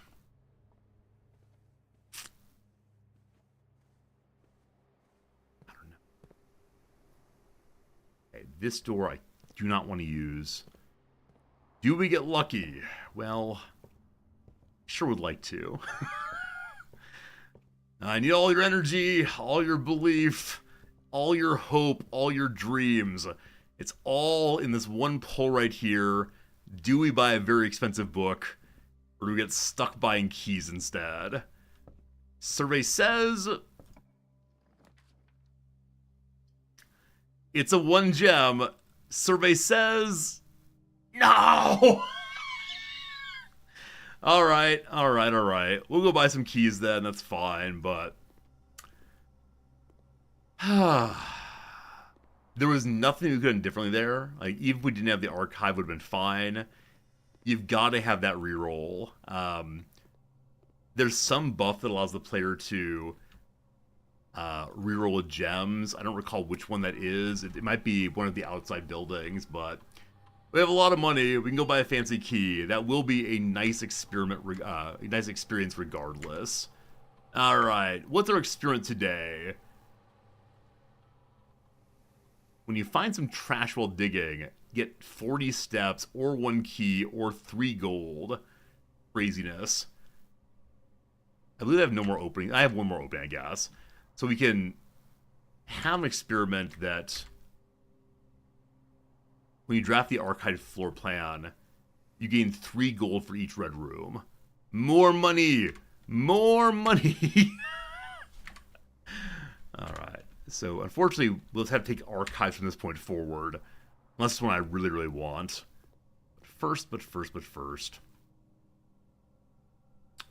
I don't know. Okay, this door I do not want to use. Do we get lucky? Well, sure would like to. I need all your energy, all your belief, all your hope, all your dreams. It's all in this one pull right here. Do we buy a very expensive book, or do we get stuck buying keys instead? Survey says It's a 1 gem. Survey says... No! Alright. We'll go buy some keys then, that's fine, but... There was nothing we could have done differently there. Like, even if we didn't have the archive, would have been fine. You've got to have that reroll. There's some buff that allows the player to reroll with gems. I don't recall which one that is. It might be one of the outside buildings, but we have a lot of money. We can go buy a fancy key. That will be a nice experiment, a nice experience regardless. All right, what's our experiment today? When you find some trash while digging, get 40 steps, or 1 key, or 3 gold. Craziness. I believe I have no more opening. I have 1 more opening, I guess. So we can have an experiment that when you draft the archived floor plan, you gain 3 gold for each red room. More money! More money! Alright. So, unfortunately, we'll just have to take archives from this point forward. Unless it's one I really, really want. But first,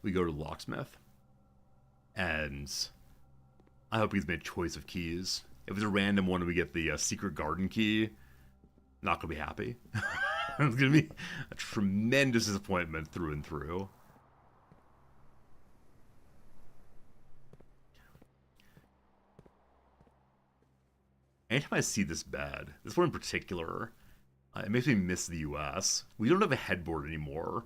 we go to the locksmith. And I hope he's made a choice of keys. If it's a random one, we get the secret garden key. Not going to be happy. It's going to be a tremendous disappointment through and through. Anytime I see this bed, this one in particular, it makes me miss the US. We don't have a headboard anymore.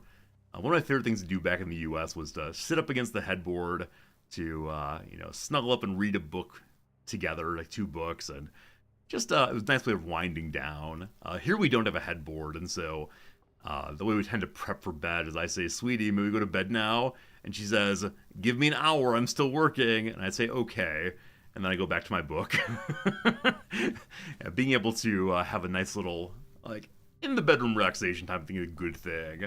One of my favorite things to do back in the US was to sit up against the headboard to, snuggle up and read a book together, like 2 books, and just, it was a nice way of winding down. Here we don't have a headboard, and so the way we tend to prep for bed is I say, sweetie, may we go to bed now? And she says, give me an hour, I'm still working. And I say, okay. And then I go back to my book. Yeah, being able to have a nice little, like, in the bedroom relaxation time thing is a good thing.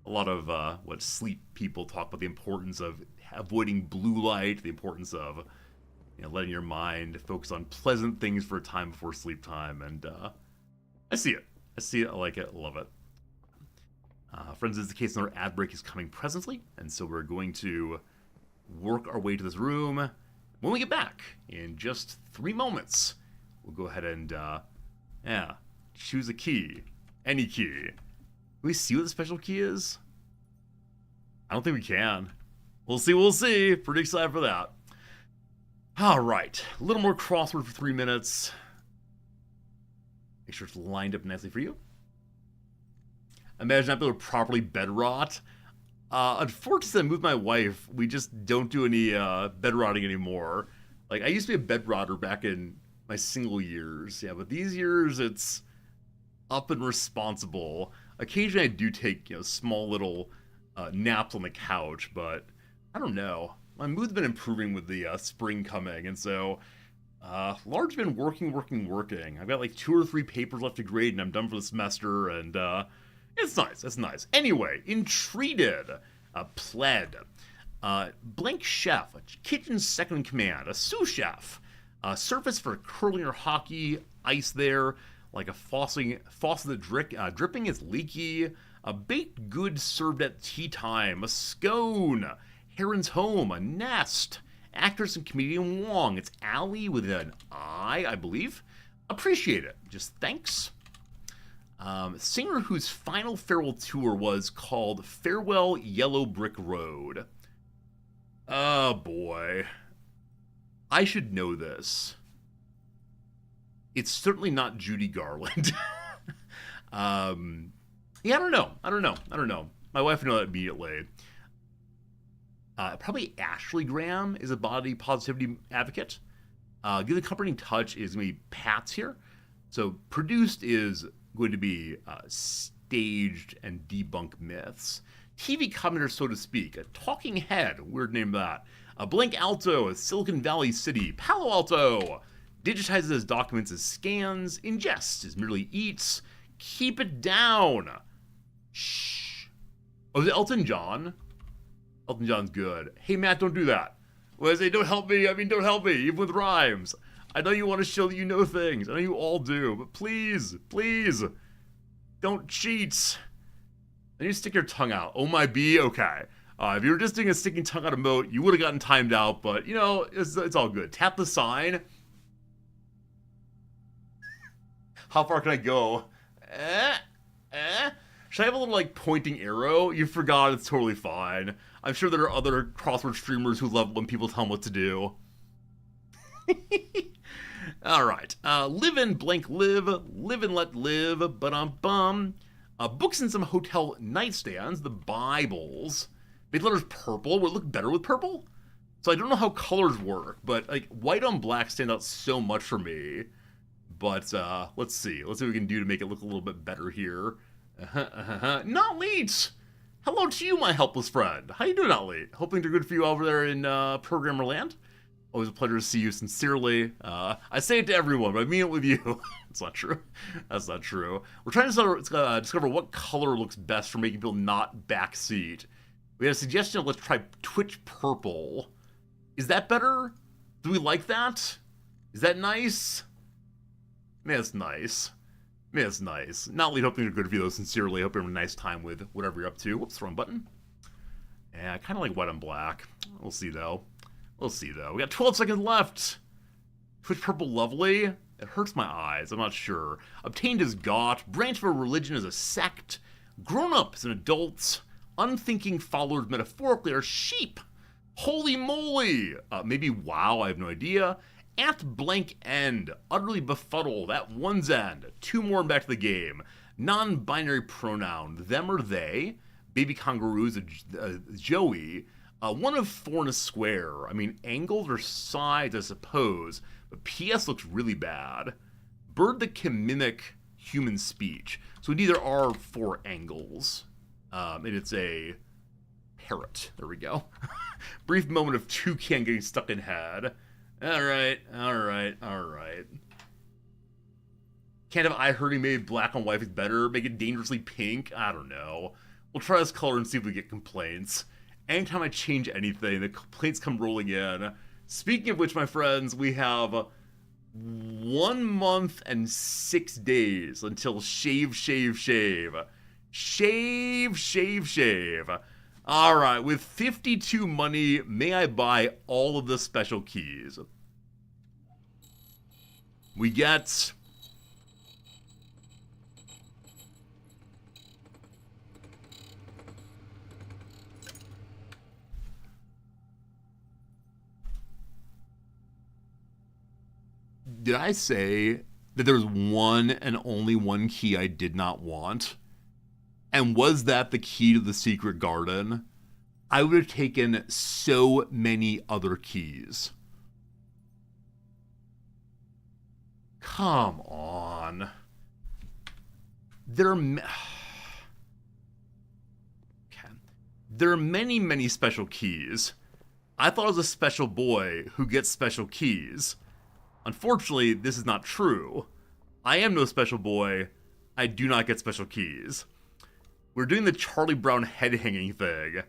A lot of what sleep people talk about the importance of avoiding blue light, the importance of letting your mind focus on pleasant things for a time before sleep time, and I see it. I like it, love it. Friends, as the case, another ad break is coming presently, and so we're going to work our way to this room. When we get back, in just 3 moments, we'll go ahead and, choose a key. Any key. Can we see what the special key is? I don't think we can. We'll see. Pretty excited for that. Alright, a little more crossword for 3 minutes. Make sure it's lined up nicely for you. Imagine not being able to properly bed rot. Unfortunately, I moved my wife. We just don't do any bed rotting anymore. Like, I used to be a bed rotter back in my single years. Yeah, but these years, it's up and responsible. Occasionally, I do take, small little naps on the couch, but I don't know. My mood's been improving with the spring coming, and so largely been working. I've got like 2 or 3 papers left to grade, and I'm done for the semester, and it's nice. Anyway, entreated, pled, blank chef, a kitchen second in command, a sous chef, surface for curling or hockey, ice there, like a faucet that dripping is leaky, a baked good served at tea time, a scone, Heron's home, a nest, actress and comedian Wong. It's Allie with an I believe. Appreciate it. Just thanks. Singer whose final farewell tour was called Farewell Yellow Brick Road. Oh boy. I should know this. It's certainly not Judy Garland. Yeah, I don't know. My wife would know that immediately. Probably Ashley Graham is a body positivity advocate. The accompanying touch is going to be Pat's here. So produced is going to be staged and debunk myths. TV commentator, so to speak. A talking head, weird name that. A blank alto, Silicon Valley City. Palo Alto digitizes his documents as scans. Ingests as merely eats. Keep it down. Shh. Oh, is it Elton John? Elton John's good. Hey, Matt, don't do that. When I say don't help me, I mean don't help me, even with rhymes. I know you want to show that you know things. I know you all do, but please, please, don't cheat. Then you stick your tongue out. Oh my bee, okay. If you were just doing a sticking tongue out emote, you would have gotten timed out, but you know, it's all good. Tap the sign. How far can I go? Should I have a little like pointing arrow? You forgot, it's totally fine. I'm sure there are other crossword streamers who love when people tell them what to do. Alright, live and blank live and let live, bum. Books in some hotel nightstands, the Bibles. Made letters purple, would it look better with purple? So I don't know how colors work, but like white on black stand out so much for me. But let's see what we can do to make it look a little bit better here. Not late! Hello to you, my helpless friend. How you doing, Not late? Hoping they're good for you over there in programmer land. Always a pleasure to see you sincerely. I say it to everyone, but I mean it with you. It's not true. That's not true. We're trying to discover what color looks best for making people not backseat. We had a suggestion of let's try Twitch purple. Is that better? Do we like that? Is that nice? Man, it's nice. Man, it's nice. Not lead hoping you're good for you though, sincerely. Hope you're having a nice time with whatever you're up to. Whoops, wrong button. Yeah, I kind of like white on black. We'll see though. We'll see though. We got 12 seconds left. Twitch purple lovely. It hurts my eyes. I'm not sure. Obtained as got. Branch of a religion as a sect. Grown up as an adult. Unthinking followers metaphorically are sheep. Holy moly. Maybe wow, I have no idea. At blank end. Utterly befuddled at one's end. 2 more and back to the game. Non-binary pronoun. Them or they. Baby kangaroos, Joey. 1 of 4 in a square. I mean, angles or sides, I suppose. But PS looks really bad. Bird that can mimic human speech. So it either are 4 angles. And it's a parrot. There we go. Brief moment of toucan getting stuck in head. Alright. Can't have eye hurting, maybe black on white is better. Make it dangerously pink. I don't know. We'll try this color and see if we get complaints. Anytime I change anything, the complaints come rolling in. Speaking of which, my friends, we have 1 month and 6 days until shave. Alright, with 52 money, may I buy all of the special keys? We get... Did I say that there was one and only one key I did not want? And was that the key to the secret garden? I would have taken so many other keys. Come on. There are many special keys. I thought I was a special boy who gets special keys. Unfortunately, this is not true. I am no special boy. I do not get special keys. We're doing the Charlie Brown head hanging thing.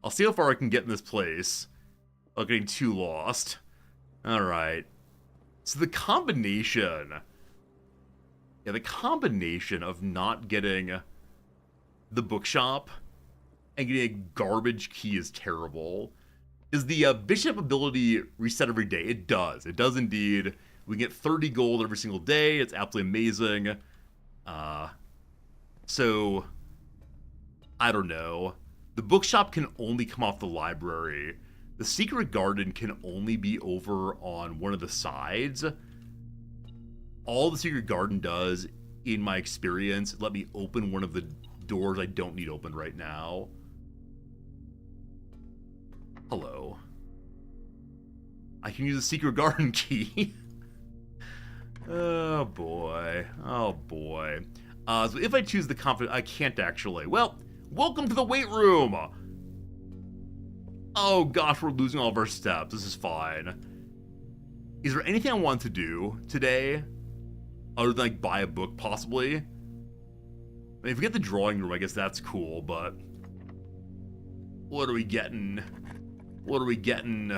I'll see how far I can get in this place without getting too lost. Alright. So the combination... Yeah, the combination of not getting the bookshop and getting a garbage key is terrible. Is the bishop ability reset every day? It does. It does indeed. We get 30 gold every single day. It's absolutely amazing. So, I don't know. The bookshop can only come off the library. The secret garden can only be over on one of the sides. All the secret garden does, in my experience, let me open one of the doors I don't need open right now. Hello. I can use a secret garden key. Oh boy. Oh boy. So if I choose the confident, I can't actually. Well, welcome to the weight room. Oh gosh, we're losing all of our steps. This is fine. Is there anything I want to do today? Other than like buy a book, possibly? I mean, if we get the drawing room, I guess that's cool, but... What are we getting? What are we getting?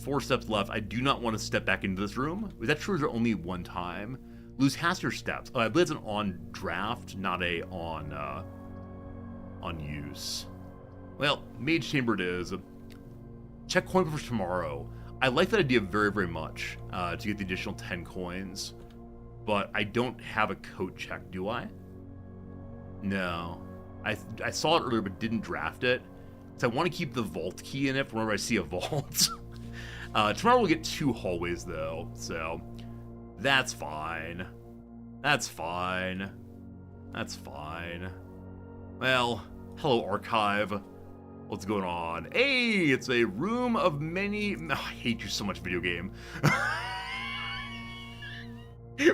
4 steps left. I do not want to step back into this room. Is that true? Or is there only one time? Lose half your steps. Oh, I believe it's an on draft, not a on use. Well, Mage Chamber it is. Check coin for tomorrow. I like that idea very, very much to get the additional 10 coins. But I don't have a coat check, do I? No. I saw it earlier but didn't draft it. So I want to keep the vault key in it whenever I see a vault. Tomorrow we'll get 2 hallways though, so that's fine. That's fine. That's fine. Well, hello archive. What's going on? Hey, it's a room of many... Oh, I hate you so much, video game.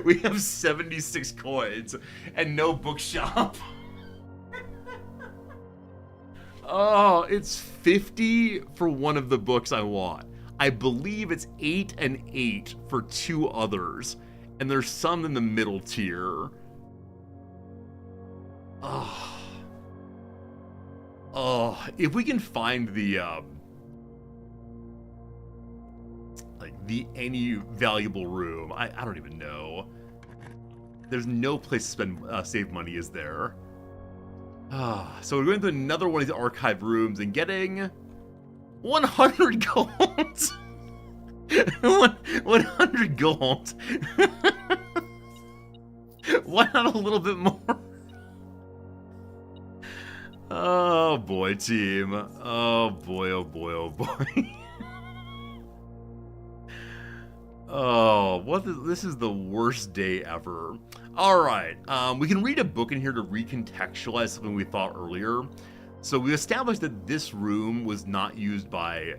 We have 76 coins and no bookshop. Oh, it's 50 for one of the books I want. I believe it's 8 and 8 for 2 others. And there's some in the middle tier. Oh, if we can find the any valuable room, I don't even know. There's no place to spend save money, is there? So we're going to another one of these archive rooms and getting 100 gold. 100 gold. Why not a little bit more? Oh boy, team. Oh boy, oh boy, oh boy. Oh, this is the worst day ever. Alright, we can read a book in here to recontextualize something we thought earlier. So we established that this room was not used by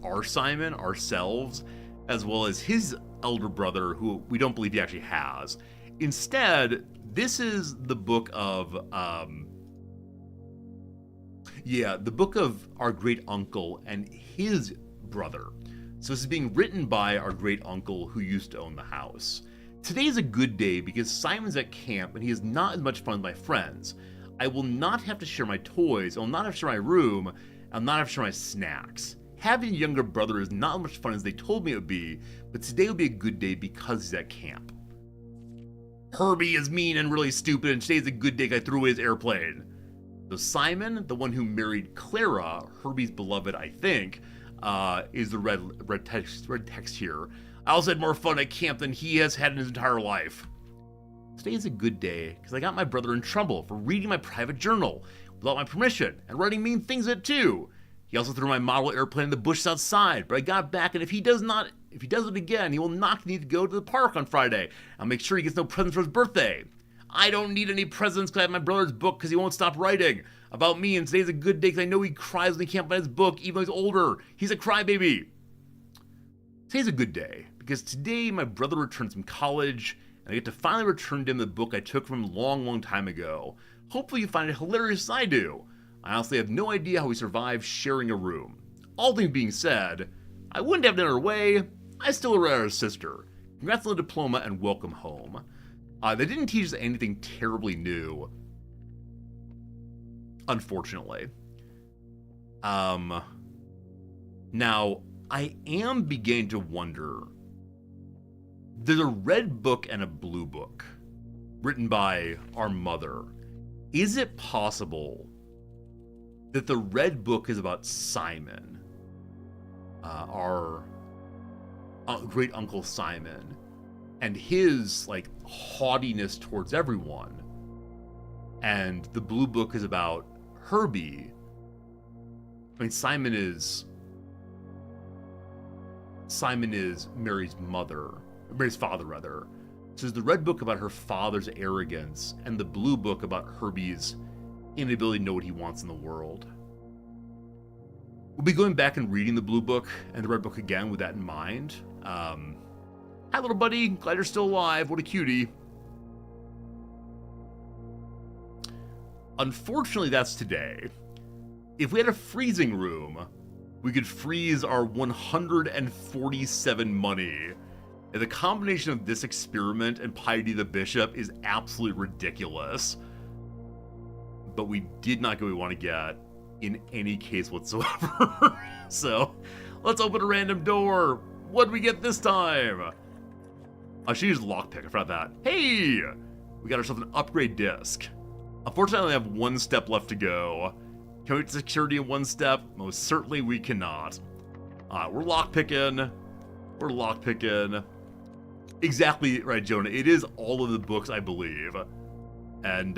our Simon, ourselves, as well as his elder brother, who we don't believe he actually has. Instead, this is the book of, the book of our great uncle and his brother. So this is being written by our great uncle who used to own the house. Today is a good day because Simon's at camp and he has not as much fun with my friends. I will not have to share my toys, I will not have to share my room, I'll not have to share my snacks. Having a younger brother is not as much fun as they told me it would be, but today will be a good day because he's at camp. Herbie is mean and really stupid and today's a good day because I threw away his airplane. So Simon, the one who married Clara, Herbie's beloved I think, is the red text here. I also had more fun at camp than he has had in his entire life. Today is a good day because I got my brother in trouble for reading my private journal without my permission and writing mean things in it too. He also threw my model airplane in the bushes outside, but I got it back, and if he does it again, he will not need to go to the park on Friday. I'll make sure he gets no presents for his birthday. I don't need any presents because I have my brother's book because he won't stop writing about me, and today's a good day because I know he cries when he can't find his book, even though he's older. He's a crybaby. Today's a good day because today my brother returns from college, and I get to finally return to him the book I took from him a long, long time ago. Hopefully you find it hilarious as I do. I honestly have no idea how we survived sharing a room. All things being said, I wouldn't have it another way. I still read our sister. Congrats on the diploma and welcome home. They didn't teach us anything terribly new, unfortunately. Now, I am beginning to wonder, there's a red book and a blue book written by our mother. Is it possible that the red book is about Simon, our great uncle Simon, and his like haughtiness towards everyone, and the blue book is about Herbie? I mean, Simon is Mary's father rather. So is the red book about her father's arrogance, and the blue book about Herbie's inability to know what he wants in the world? We'll be going back and reading the blue book and the red book again with that in mind. Hi, little buddy. Glad you're still alive. What a cutie. Unfortunately, that's today. If we had a freezing room, we could freeze our 147 money. And the combination of this experiment and Piety the Bishop is absolutely ridiculous. But we did not get what we want to get in any case whatsoever. So Let's open a random door. What do we get this time? Oh, she used lockpick. I forgot that. Hey! We got ourselves an upgrade disc. Unfortunately, I only have one step left to go. Can we get security in one step? Most certainly we cannot. We're lockpicking. We're lockpicking. Exactly right, Jonah. It is all of the books, I believe. And,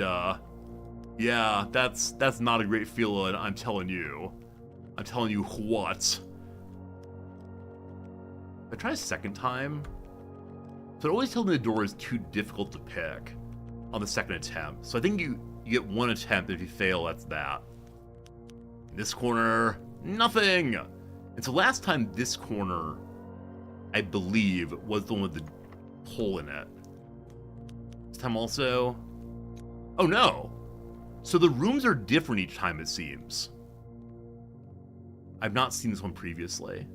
yeah, that's not a great feeling, I'm telling you. I'm telling you what. If I try a second time, so it always tells me the door is too difficult to pick on the second attempt. So I think you get one attempt. If you fail, that's that. In this corner, nothing. And so last time this corner, I believe, was the one with the hole in it. This time also, oh no. So the rooms are different each time, it seems. I've not seen this one previously.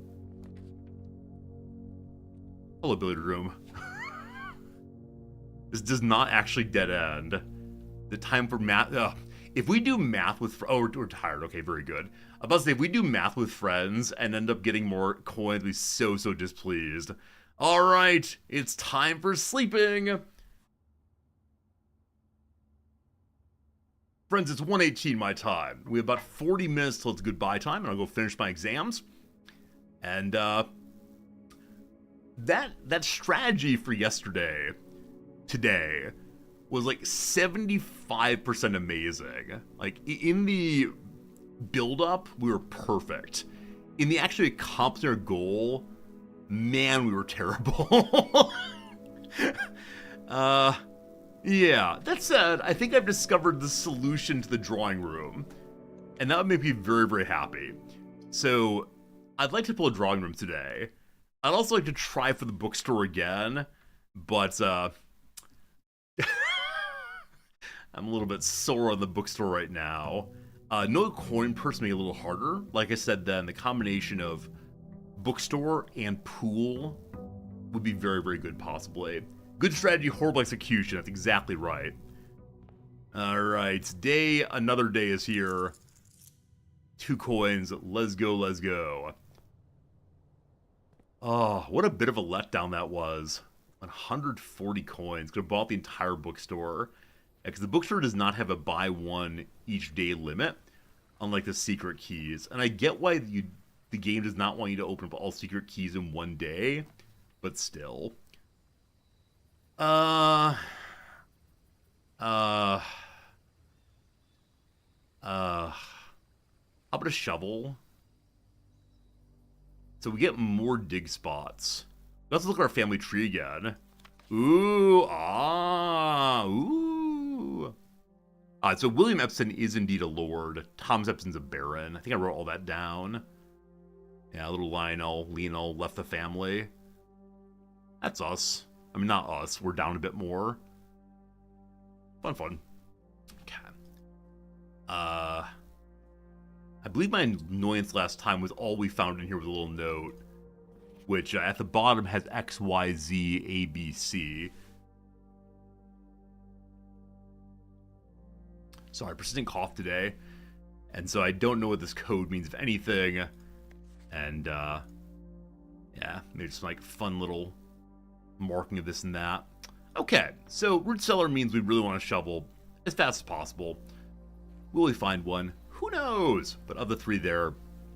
Hello, billiard room. This does not actually dead end. The time for math. If we do math with we're tired. Okay, very good. I'm about to say, if we do math with friends and end up getting more coins, we'll be so displeased. All right, it's time for sleeping. Friends, it's 1:18 my time. We have about 40 minutes till it's goodbye time, and I'll go finish my exams. And that strategy for yesterday, today, was like 75% amazing. Like, in the build-up, we were perfect. In the actually accomplishing our goal, man, we were terrible. Yeah, that said, I think I've discovered the solution to the drawing room, and that would make me very happy. So, I'd like to pull a drawing room today. I'd also like to try for the bookstore again, but I'm a little bit sore on the bookstore right now. No coin purse may be a little harder. Like I said then, the combination of bookstore and pool would be very good, possibly. Good strategy, horrible execution. That's exactly right. Alright, another day is here. 2 coins, let's go. Oh, what a bit of a letdown that was. 140 coins, could have bought the entire bookstore. Because the bookstore does not have a buy one each day limit, unlike the secret keys. And I get why the game does not want you to open up all secret keys in one day, but still. How about a shovel? So we get more dig spots. Let's look at our family tree again. Ooh. So William Epson is indeed a lord. Thomas Epson's a baron. I think I wrote all that down. Yeah, little Lionel left the family. That's us. I mean, not us. We're down a bit more. Fun. Okay. I believe my annoyance last time was all we found in here was a little note, which at the bottom has X, Y, Z, A, B, C. Sorry, persistent cough today. And so I don't know what this code means, if anything. And, yeah, maybe just like fun little marking of this and that. Okay, so root cellar means we really want to shovel as fast as possible. Will we find one? Who knows? But of the 3 there,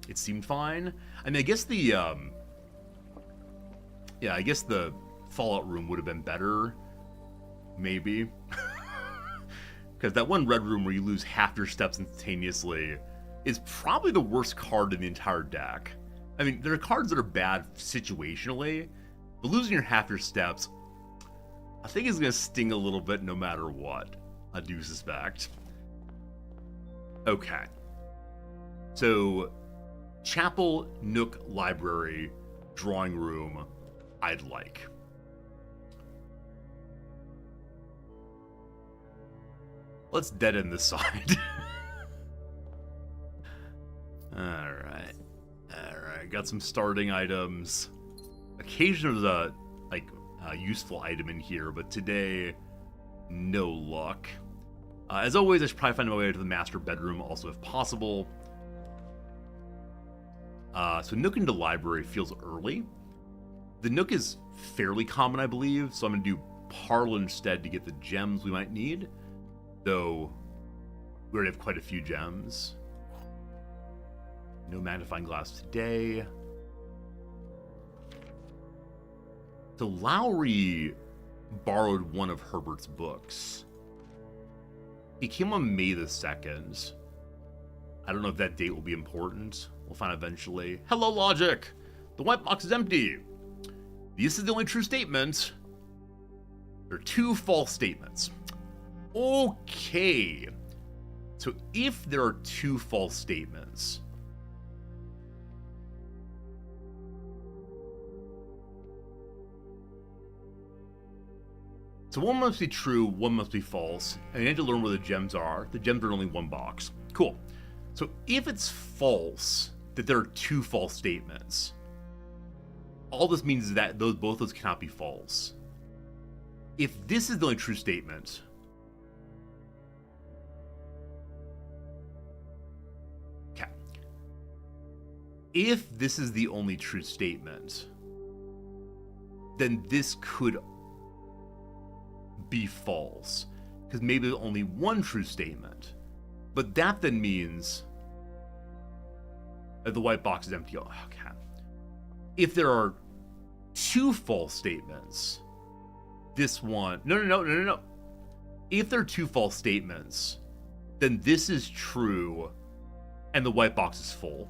it seemed fine. I mean, I guess the, yeah, I guess the Fallout room would have been better. Maybe. Because that one red room where you lose half your steps instantaneously is probably the worst card in the entire deck. I mean, there are cards that are bad situationally, but losing half your steps, I think is going to sting a little bit no matter what, I do suspect. Okay. So, chapel, nook, library, drawing room, I'd like. Let's dead end this side. Alright. Got some starting items. Occasionally there's a useful item in here, but today, no luck. As always, I should probably find my way to the master bedroom also if possible. So Nook into library feels early. The Nook is fairly common, I believe, so I'm going to do Parlor instead to get the gems we might need. Though, we already have quite a few gems. No magnifying glass today. So Lowry borrowed one of Herbert's books. He came on May the 2nd. I don't know if that date will be important. We'll find out eventually. Hello, Logic! The white box is empty. This is the only true statement. There are 2 false statements. Okay. So if there are 2 false statements, so one must be true, one must be false, and you need to learn where the gems are. The gems are in only 1 box. Cool. So if it's false that there are 2 false statements, all this means is that both those cannot be false. If this is the only true statement, okay. If this is the only true statement, then this could be false, because maybe there's only 1 true statement. But that then means that the white box is empty. Oh, okay. If there are 2 false statements, this one... No. If there are 2 false statements, then this is true, and the white box is full.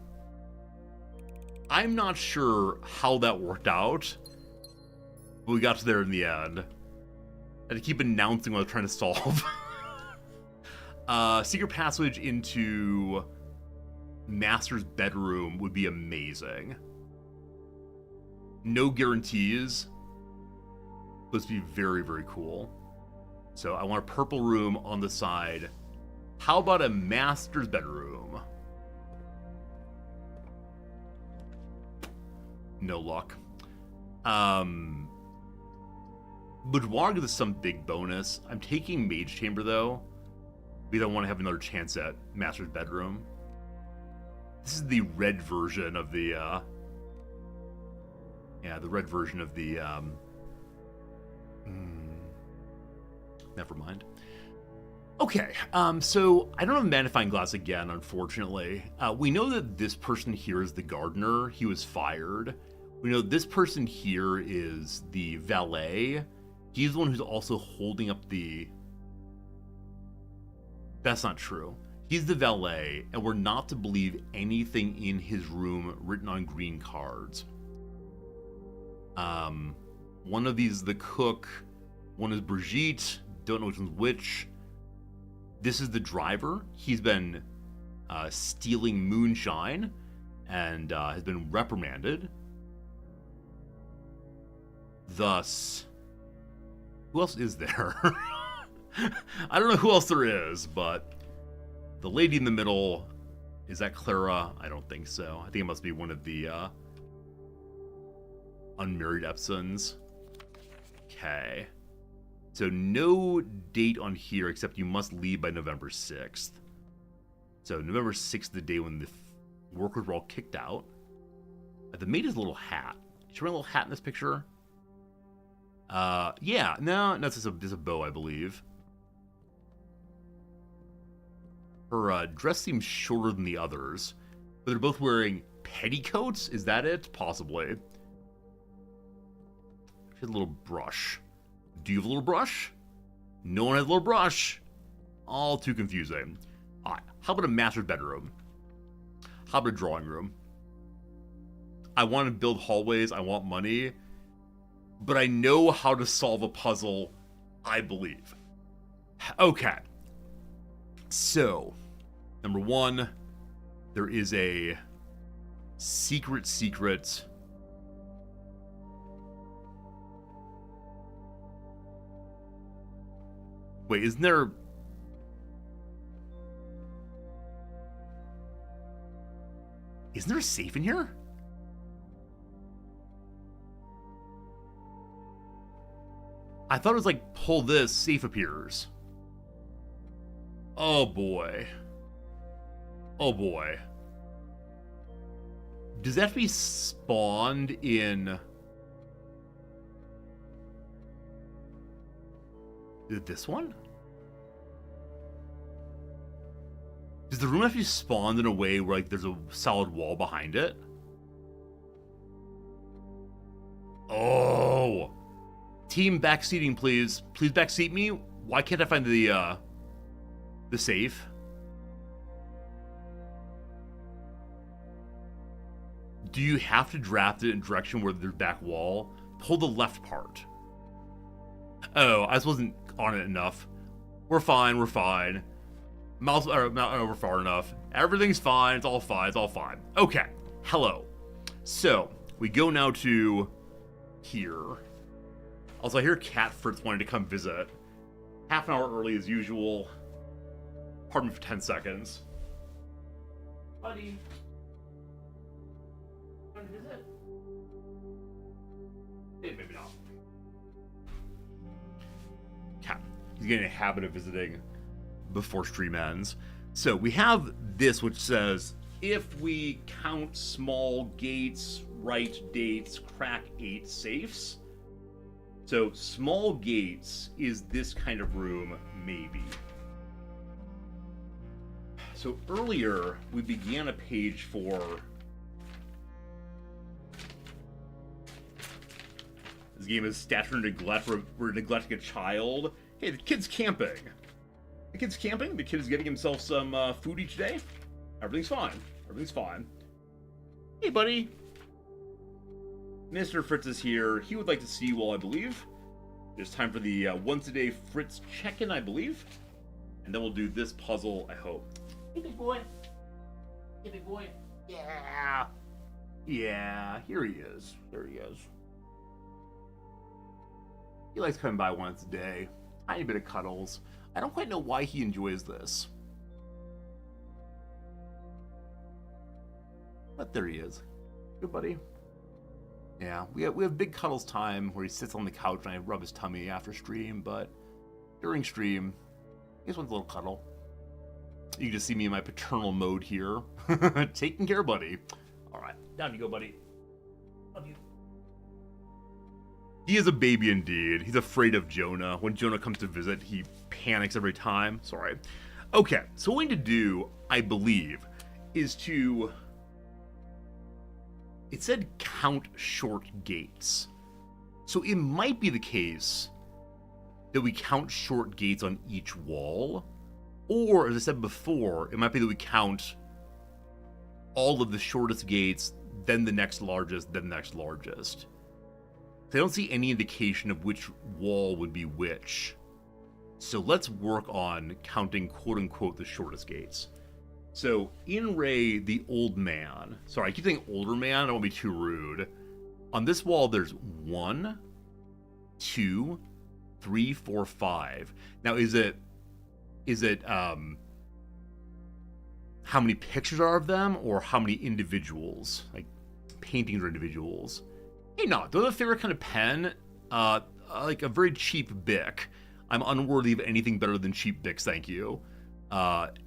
I'm not sure how that worked out, but we got to there in the end. I had to keep announcing what I was trying to solve. Secret passage into Master's bedroom would be amazing. No guarantees. Supposed to be very, very cool. So I want a purple room on the side. How about a Master's bedroom? No luck. Boudoir gives us some big bonus. I'm taking Mage Chamber, though, because I want to have another chance at Master's Bedroom. This is the red version of the, yeah, the red version of the, never mind. Okay, so I don't have magnifying glass again, unfortunately. We know that this person here is the gardener. He was fired. We know this person here is the valet. He's the one who's also holding up the... That's not true. He's the valet, and we're not to believe anything in his room written on green cards. One of these is the cook. One is Brigitte. Don't know which one's which. This is the driver. He's been stealing moonshine and has been reprimanded. Thus, who else is there? I don't know who else there is, but the lady in the middle, is that Clara? I don't think so. I think it must be one of the unmarried Epsons. Okay. So no date on here except you must leave by November 6th. So November 6th is the day when the workers were all kicked out. The maid has a little hat. Is she wearing a little hat in this picture? Yeah. No, it's just a bow, I believe. Her dress seems shorter than the others, but they're both wearing petticoats? Is that it? Possibly. She has a little brush. Do you have a little brush? No one has a little brush. All too confusing. Alright, how about a master's bedroom? How about a drawing room? I want to build hallways, I want money, but I know how to solve a puzzle, I believe. Okay. So, number 1, there is a secret. Wait, isn't there... Isn't there a safe in here? I thought it was like, pull this, safe appears. Oh boy. Oh boy. Does that have to be spawned in... Is it this one? Does the room have to be spawned in a way where like there's a solid wall behind it? Oh! Team backseating, please. Please backseat me. Why can't I find the safe? Do you have to draft it in direction where there's back wall? Pull the left part. Oh, I just wasn't on it enough. We're fine, we're fine. Mouse, or not over far enough. Everything's fine, it's all fine, it's all fine. Okay, hello. So, we go now to here. Also, I hear Cat Fritz wanted to come visit. Half an hour early as usual. Pardon me for 10 seconds. Buddy. Want to visit? Hey, maybe not. Cat. He's getting a habit of visiting before stream ends. So we have this which says, if we count small gates, write dates, crack 8 safes. So small gates is this kind of room, maybe. So earlier, we began a page for... This game is Stature Neglect. We're neglecting a child. Hey, the kid's camping. The kid's camping. The kid is getting himself some food each day. Everything's fine. Everything's fine. Hey, buddy. Mr. Fritz is here. He would like to see you all, I believe. It's time for the once-a-day Fritz check-in, I believe. And then we'll do this puzzle, I hope. Hey, big boy. Hey, big boy. Yeah. Yeah, here he is. There he is. He likes coming by once a day. Tiny bit of cuddles. I don't quite know why he enjoys this. But there he is. Good buddy. Yeah, we have big cuddles time where he sits on the couch and I rub his tummy after stream, but during stream, he just wants a little cuddle. You can just see me in my paternal mode here. Taking care, buddy. Alright, down you go, buddy. Love you. He is a baby indeed. He's afraid of Jonah. When Jonah comes to visit, he panics every time. Sorry. Okay, so what we need to do, I believe, is to... It said count short gates. So it might be the case that we count short gates on each wall. Or, as I said before, it might be that we count all of the shortest gates, then the next largest, then the next largest. I don't see any indication of which wall would be which. So let's work on counting quote-unquote the shortest gates. So, in Ray, the old man. Sorry, I keep saying older man, I don't want to be too rude. On this wall, there's 1, 2, 3, 4, 5. Now, is it how many pictures are of them, or how many individuals? Like, paintings or individuals? Hey, no, do you have a favorite kind of pen? Like a very cheap Bic. I'm unworthy of anything better than cheap Bics, thank you.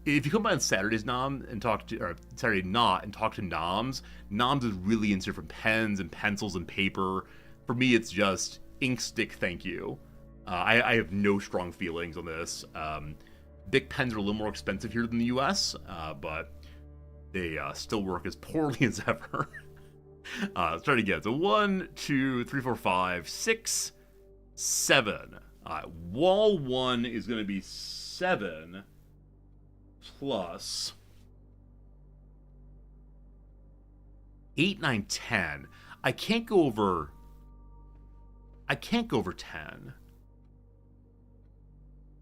If you come by on Saturdays, Nom, and talk to, or Saturday not, and talk to Noms, Noms is really into different pens and pencils and paper. For me, it's just ink stick, thank you. I have no strong feelings on this. Bic pens are a little more expensive here than the US, but they still work as poorly as ever. Let's try it again. So 1, 2, 3, 4, 5, 6, 7. Wall 1 is going to be 7 plus 8, 9, 10. I can't go over 10.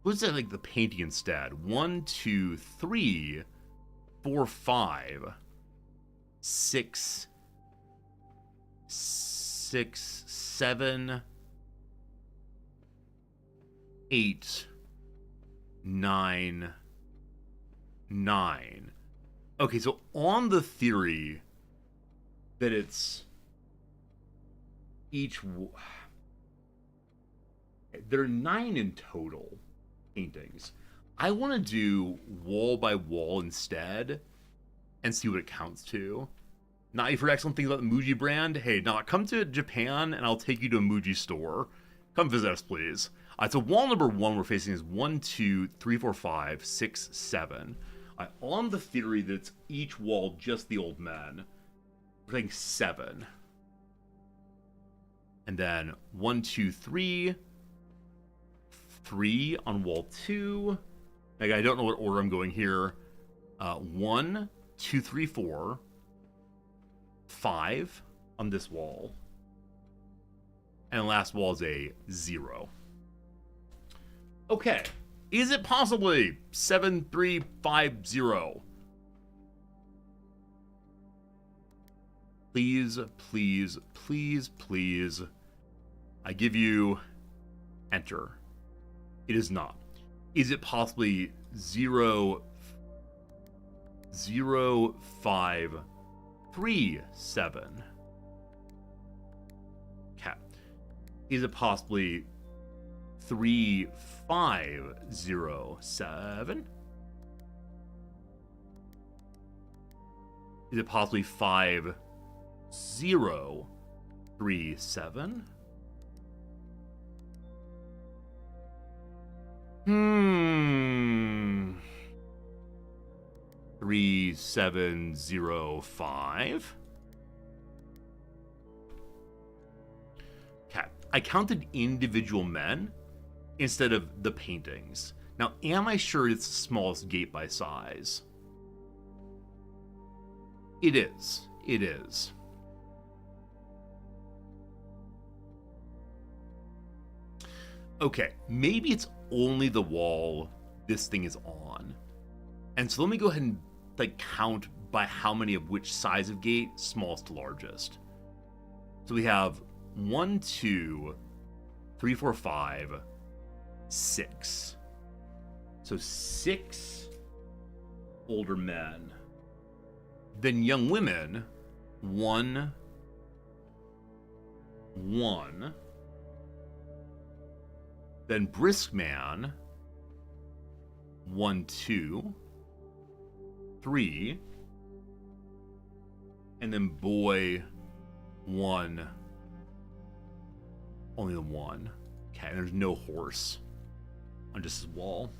What's that, like the painting instead? 1, 2, 3, 4, 5, 6, 7, 8, 9, 9. Okay, so on the theory that it's each... There are 9 in total paintings. I want to do wall by wall instead and see what it counts to. Not you've heard excellent things about the Muji brand? Hey, now come to Japan and I'll take you to a Muji store. Come visit us, please. So wall number 1 we're facing is 1, 2, 3, 4, 5, 6, 7. On the theory that it's each wall just the old men, we're taking 7. And then 1, 2, 3. 3 on wall 2. Like, I don't know what order I'm going here. 1, 2, 3, 4. 5 on this wall. And the last wall is a 0. Okay. Is it possibly 7, 3, 5, 0? Please, please, please, please. I give you enter. It is not. Is it possibly 0, 0, 5, 3, 7? Okay. Is it possibly 3, 5, 0, 7? Is it possibly 5, 0, 3, 7? 3, 7, 0, 5. Okay. I counted individual men instead of the paintings. Now, am I sure it's the smallest gate by size? It is. It is. Okay, maybe it's only the wall this thing is on. And so let me go ahead and count by how many of which size of gate, smallest to largest. So we have 1, 2, 3, 4, 5, 6. So 6 older men. Then young women, 1, 1. Then brisk man, 1, 2, 3. And then boy, 1. Only the 1. Okay, and there's no horse on just his wall.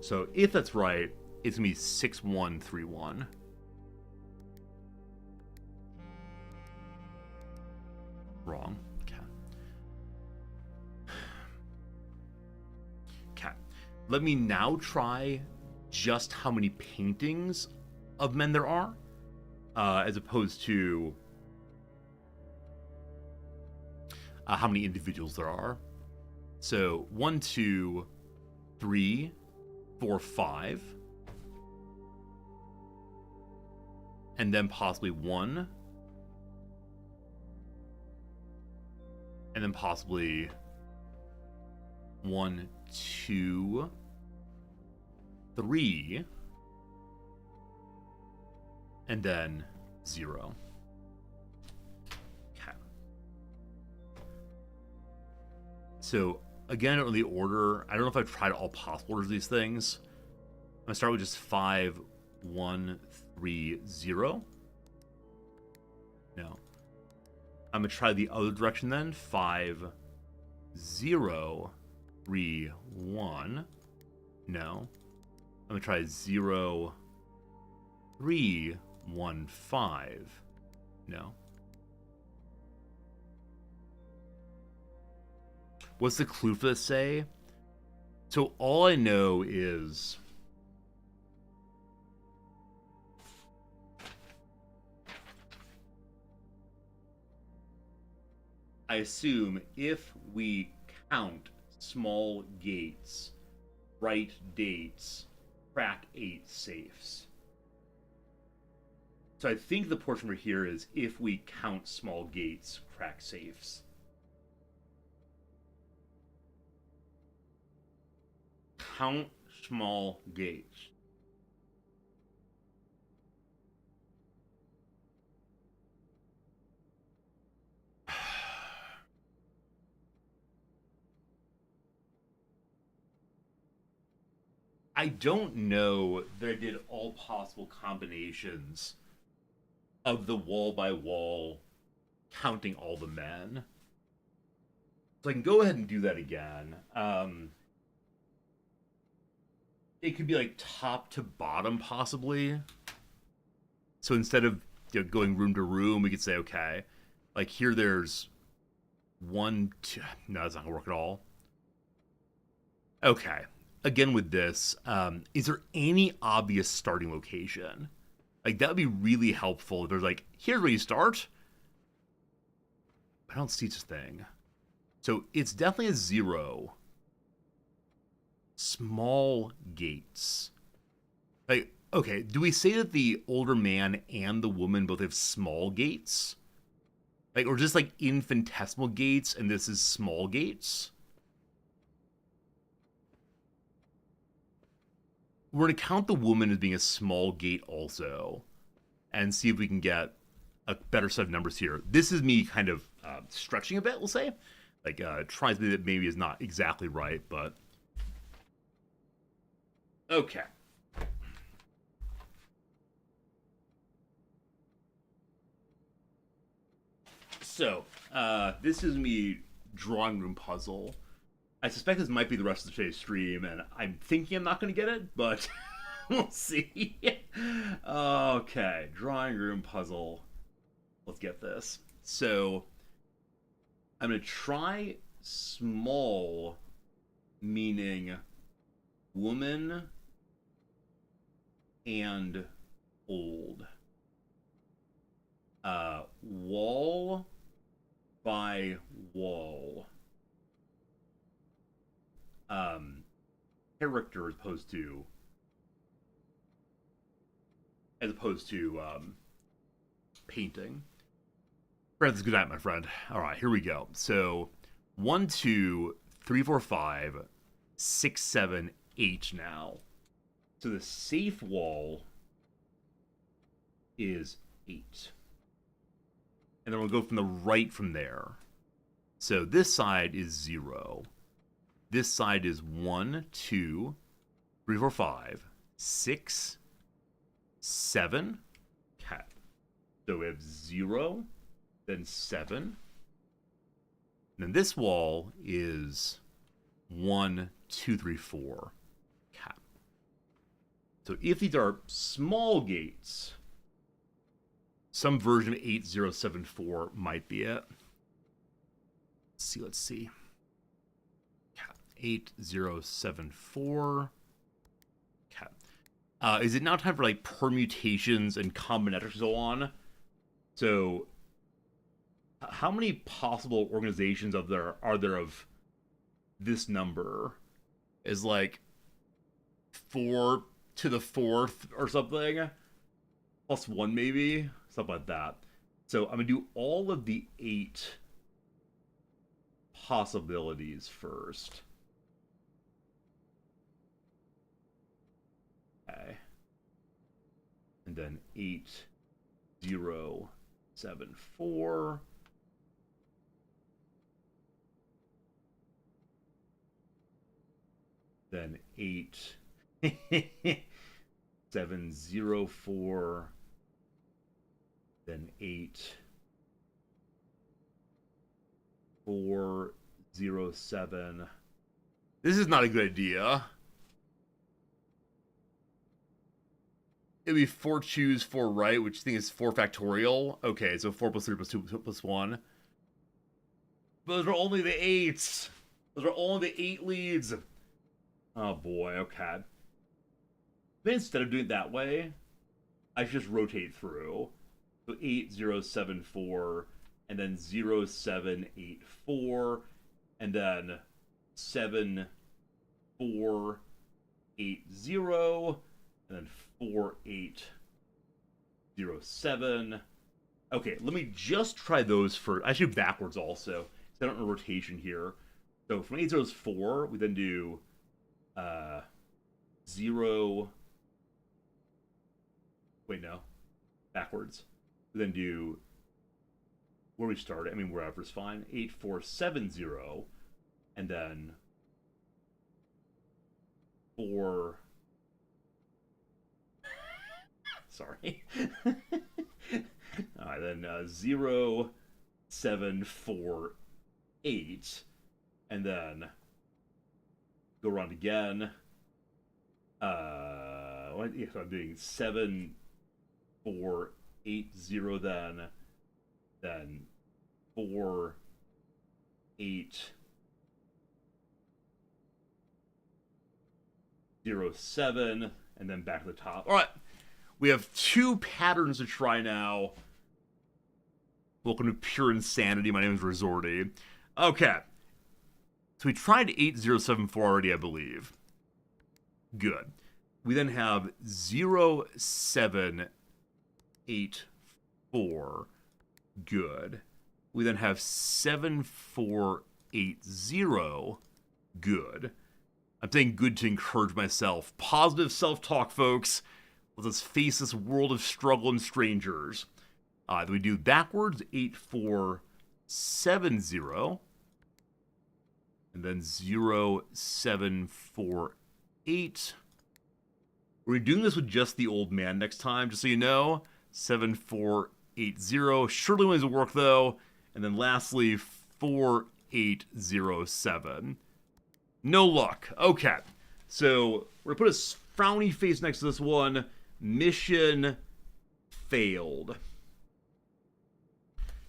So if that's right, it's gonna be 6, 1, 3, 1. Wrong. Let me now try just how many paintings of men there are, as opposed to how many individuals there are. So 1, 2, 3, 4, 5. And then possibly 1. And then possibly 1, 2, 3, and then 0. Okay. So again, I don't know the order. I don't know if I've tried all possible orders of these things. I'm gonna start with just 5, 1, 3, 0. No. I'm gonna try the other direction then. 5, 0, 3, 1. No. I'm gonna try 0, 3, 1, 5. No. What's the clue for this say? So all I know is I assume if we count small gates, right dates, crack 8 safes. So I think the portion over here is if we count small gates, crack safes. Count small gates. I don't know that I did all possible combinations of the wall by wall, counting all the men. So I can go ahead and do that again. It could be like top to bottom, possibly. So instead of going room to room, we could say, okay, like here there's 1, 2. No, that's not gonna work at all. Okay. Again with this, is there any obvious starting location? Like, that would be really helpful if there's like, here's where you start. I don't see such a thing. So it's definitely a 0. Small gates. Like, okay, do we say that the older man and the woman both have small gates? Like, or just like infinitesimal gates and this is small gates? We're going to count the woman as being a small gate also and see if we can get a better set of numbers here. This is me kind of stretching a bit, we'll say. Like, trying something that maybe is not exactly right, but... Okay. So, this is me drawing room puzzle. I suspect this might be the rest of today's stream, and I'm thinking I'm not going to get it, but we'll see. Okay, drawing room puzzle. Let's get this. So, I'm going to try small, meaning woman and old. Wall by wall. Character as opposed to painting. Friends, good night, my friend. All right, here we go. So 1, 2, 3, 4, 5, 6, 7, 8 now. So the safe wall is 8. And then we'll go from the right from there. So this side is 0. This side is 1, 2, 3, 4, 5, 6, 7. Okay. So we have 0, then 7. And then this wall is 1, 2, 3, 4. Okay. So if these are small gates, some version of 8074 might be it. Let's see. 8074. Okay. Is it now time for like permutations and combinatorics and so on? So, how many possible organizations are there of this number? Is like 4 to the 4th or something? Plus 1 maybe? Something like that. So I'm going to do all of the 8 possibilities first. Okay. And then 8, 0, 7, 4. Then 8, 7, 0, 4. Then 8, 4, 0, 7. This is not a good idea. It'd be 4 choose, 4 right, which I think is 4 factorial. Okay, so 4 plus 3 plus 2 plus 1. Those are only the 8s. Those are only the 8 leads. Oh boy, okay. But instead of doing it that way, I should just rotate through. So 8, 0, 7, 4, and then 0, 7, 8, 4, and then 7, 4, 8, 0, and then 4, 8, 0, 7. Okay, let me just try those first. I should do backwards also, because I don't know rotation here. So from 8, 0 is 4, we then do 0. Wait, no. Backwards. We then do where we started. I mean, wherever's fine. 8, 4, 7, 0. And then 4, Sorry. All right, then 0, 7, 4, 8, and then go around again. Yeah, so I'm doing 7, 4, 8, 0, then 4, 8, 0, 7, and then back to the top. All right, we have 2 patterns to try now. Welcome to Pure Insanity. My name is Resorty. Okay, so we tried 8074 already, I believe. Good. We then have 0, 7, 8, 4. Good. We then have 7, 4, 8, 0. Good. I'm saying good to encourage myself. Positive self-talk, folks. Let's face this world of struggle and strangers. Then we do backwards, 8, 4, 7, 0. And then 0, 7, 4, 8. We're doing this with just the old man next time, just so you know. 7, 4, 8, 0. Surely ways to work, though. And then lastly, 4, 8, 0, 7. No luck. Okay. So we're going to put a frowny face next to this one. Mission failed.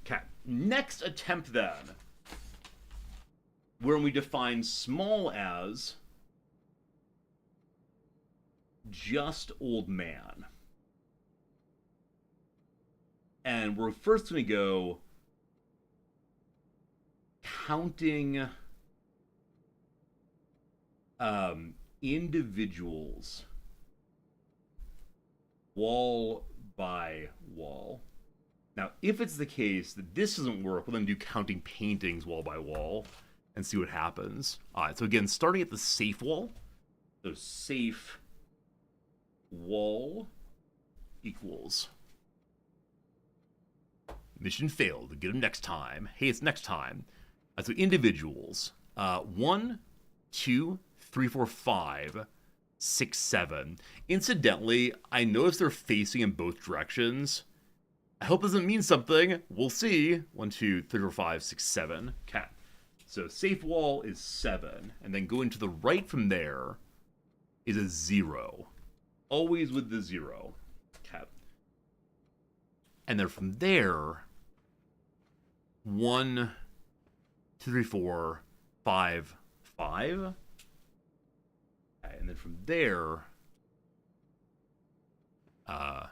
Okay. Next attempt, then. Where we define small as just old man. And we're first going to go counting individuals wall by wall. Now, if it's the case that this doesn't work, we'll then do counting paintings wall by wall and see what happens. All right, so again, starting at the safe wall. So safe wall equals mission failed. Get them next time. Hey, it's next time. So individuals. 1, 2, 3, 4, 5, 6, 7. Incidentally, I noticed they're facing in both directions. I hope it doesn't mean something. We'll see. 1, 2, 3, 4, 5, 6, 7. Okay. So safe wall is 7. And then going to the right from there is a 0. Always with the 0. Okay. And then from there, 1, 2, 3, 4, 5, 5. Okay, and then from there, hello,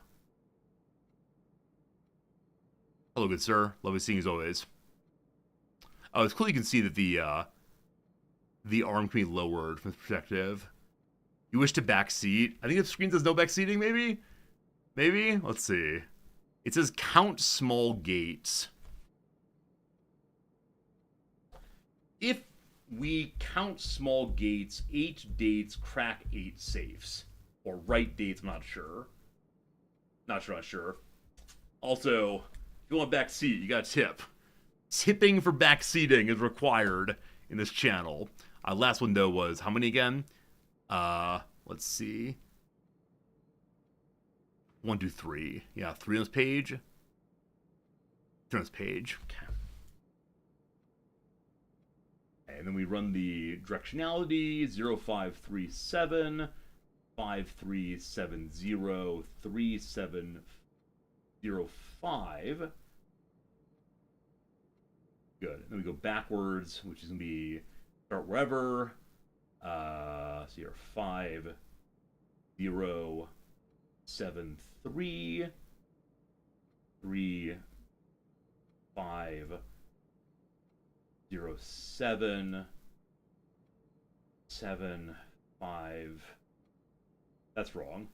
good sir. Lovely seeing you as always. Oh, it's cool you can see that the arm can be lowered from this perspective. You wish to backseat? I think the screen says no backseating, maybe? Maybe? Let's see. It says count small gates. If we count small gates, 8 dates crack 8 safes. Or right dates, I'm not sure. Not sure. Also, if you want backseat, you got a tip. Tipping for backseating is required in this channel. Last one, though, was how many again? Let's see. 1, 2, 3. Yeah, 3 on this page. 3 on this page. Okay. And then we run the directionality 0537 5370 3705. Good. Then we go backwards, which is going to be start wherever. So you're 5 0 7 3 3 5 0 7 7 5. That's wrong.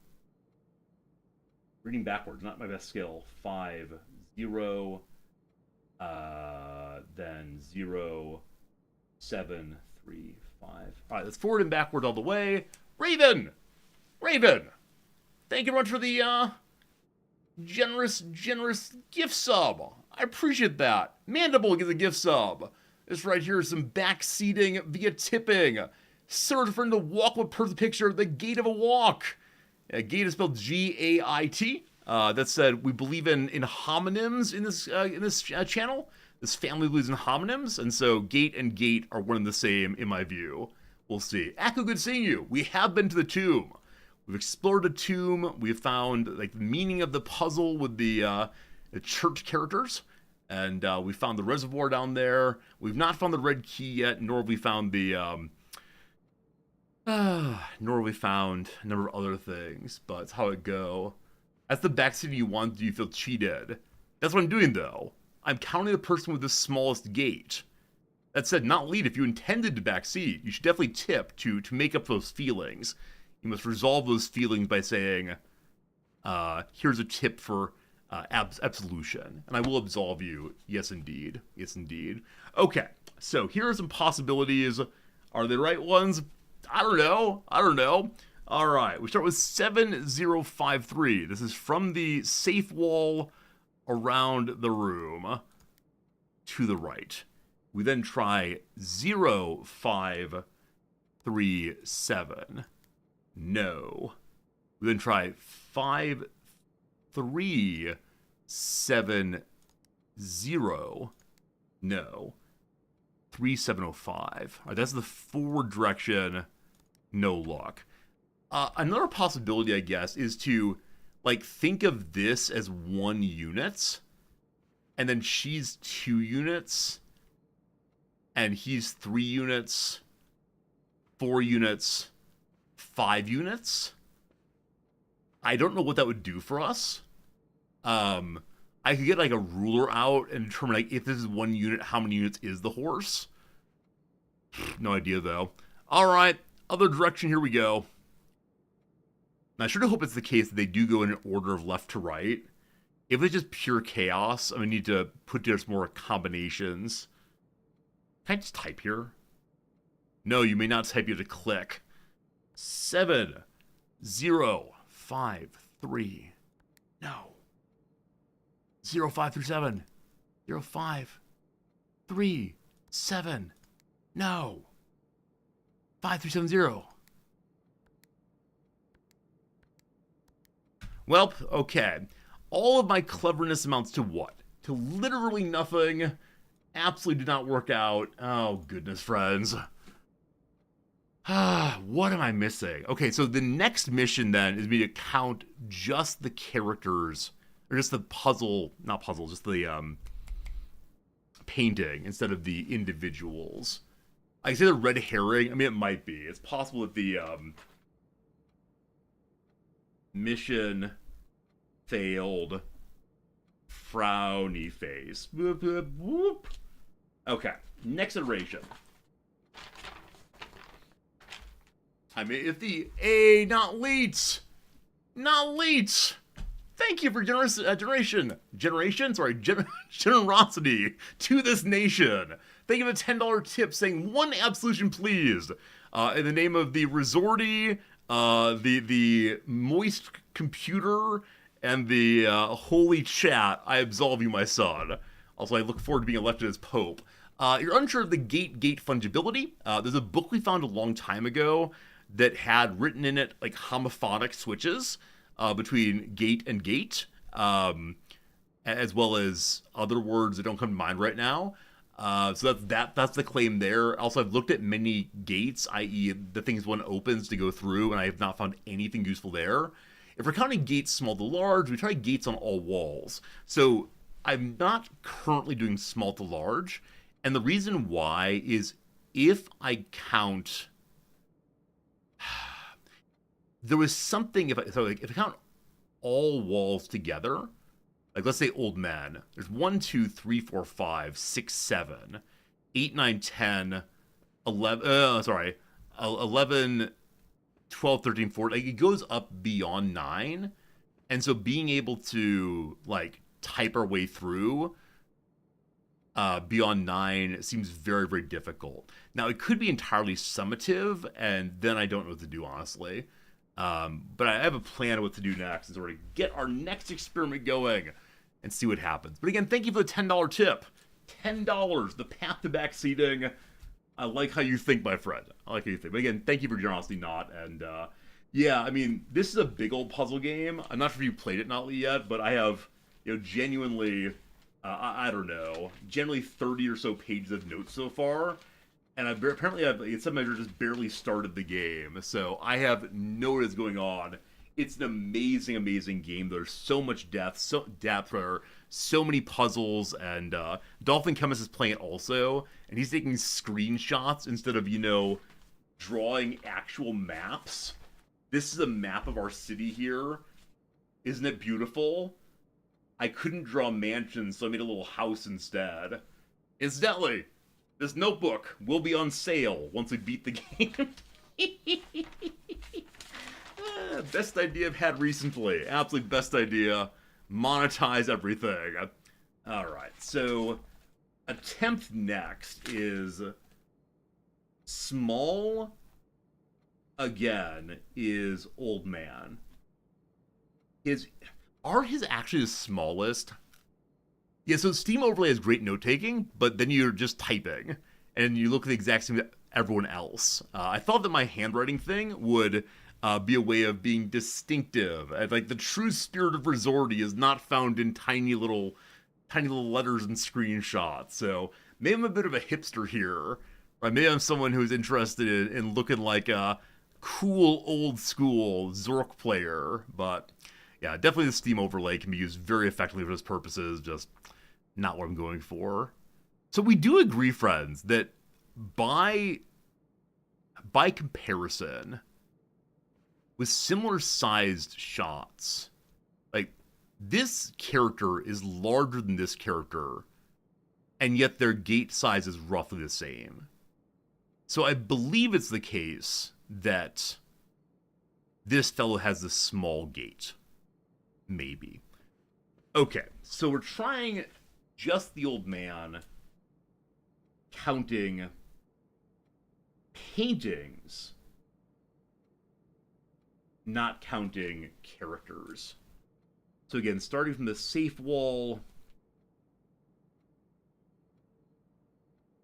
Reading backwards, not my best skill. 5 0 then 0 7 3 5. All right, let's forward and backward all the way. Raven! Thank you very much for the generous gift sub. I appreciate that. Mandible gets a gift sub. This right here is some backseating via tipping. Served for him to walk with perfect picture of the gait of a walk. Gait is spelled G-A-I-T. that said we believe in homonyms in this channel. This family believes in homonyms, and so gate and gate are one and the same in my view. We'll see. Akko, good seeing you. We have been to the tomb. We've explored the tomb. We've found like the meaning of the puzzle with the church characters, and we found the reservoir down there. We've not found the red key yet, nor have we found the nor have we found a number of other things. But it's how it go. That's the backseat you want. Do you feel cheated? That's what I'm doing though. I'm counting the person with the smallest gate. That said, not lead. If you intended to backseat, you should definitely tip to make up those feelings. You must resolve those feelings by saying, here's a tip for absolution. And I will absolve you. Yes, indeed. Yes, indeed. Okay, so here are some possibilities. Are they the right ones? I don't know. All right, we start with 7053. This is from the safe wall around the room to the right. We then try 0537. No. We then try 5370. No. 3705. All right, that's the forward direction. No luck. Another possibility, I guess, is to like think of this as 1 unit, and then she's 2 units, and he's 3 units, 4 units, 5 units. I don't know what that would do for us. I could get like a ruler out and determine like if this is 1 unit, how many units is the horse. No idea though. All right, other direction. Here we go. And I sure do hope it's the case that they do go in an order of left to right. If it's just pure chaos, I'm gonna need to put together some more combinations. Can I just type here? No, you may not type. You have to click. 7053. No. 0537. 0537. No. 5370. Well, okay. All of my cleverness amounts to what? To literally nothing. Absolutely did not work out. Oh, goodness, friends. What am I missing? Okay, so the next mission then is me to count just the characters, or just the puzzle, not puzzle, just the painting instead of the individuals. I say the red herring. I mean, it might be. It's possible that the mission failed. Frowny face. Whoop, whoop, whoop. Okay, next iteration. I mean, if the not leets. Thank you for generosity to this nation. Thank you for the $10 tip saying 1 absolution, please. In the name of the resorty, the moist computer, and the holy chat, I absolve you, my son. Also, I look forward to being elected as Pope. You're unsure of the gate fungibility. There's a book we found a long time ago that had written in it like homophonic switches between gate and gate, as well as other words that don't come to mind right now. So that's the claim there. Also, I've looked at many gates, i.e. the things one opens to go through, and I have not found anything useful there. If we're counting gates small to large, we try gates on all walls. So I'm not currently doing small to large, and the reason why is if I count... There was something, if I count all walls together, like let's say old men, there's 1, 2, 3, 4, 5, 6, 7, 8, 9, 10, 11, 11, 12, 13, 14, like it goes up beyond 9, and so being able to like type our way through beyond 9 seems very, very difficult. Now it could be entirely summative, and then I don't know what to do, honestly. But I have a plan of what to do next, is to get our next experiment going and see what happens. But again, thank you for the $10 tip. $10, the path to backseating. I like how you think, my friend. I like how you think. But again, thank you for generosity, not. And Yeah, I mean, this is a big old puzzle game. I'm not sure if you played it not yet, but I have, genuinely, I don't know, generally 30 or so pages of notes so far, and apparently I've, in some measure, just barely started the game, so I have no idea what's going on. It's an amazing, amazing game. There's so much depth, rather, so many puzzles, and Dolphin Chemist is playing it also, and he's taking screenshots instead of, drawing actual maps. This is a map of our city here. Isn't it beautiful? I couldn't draw mansions, so I made a little house instead. Incidentally, this notebook will be on sale once we beat the game. Best idea I've had recently. Absolute best idea. Monetize everything. Alright, so attempt next is small again is old man. Are his actually the smallest? Yeah, so Steam Overlay has great note taking, but then you're just typing and you look at the exact same as everyone else. I thought that my handwriting thing would be a way of being distinctive. Like the true spirit of Resorti is not found in tiny little letters and screenshots. So maybe I'm a bit of a hipster here. Or maybe I'm someone who's interested in looking like a cool old school Zork player. But yeah, definitely the Steam Overlay can be used very effectively for those purposes. Just not what I'm going for. So we do agree, friends, that by comparison, with similar sized shots, like this character is larger than this character, and yet their gate size is roughly the same. So I believe it's the case that this fellow has the small gate. Maybe. Okay, so we're trying just the old man counting paintings, not counting characters. So again, starting from the safe wall,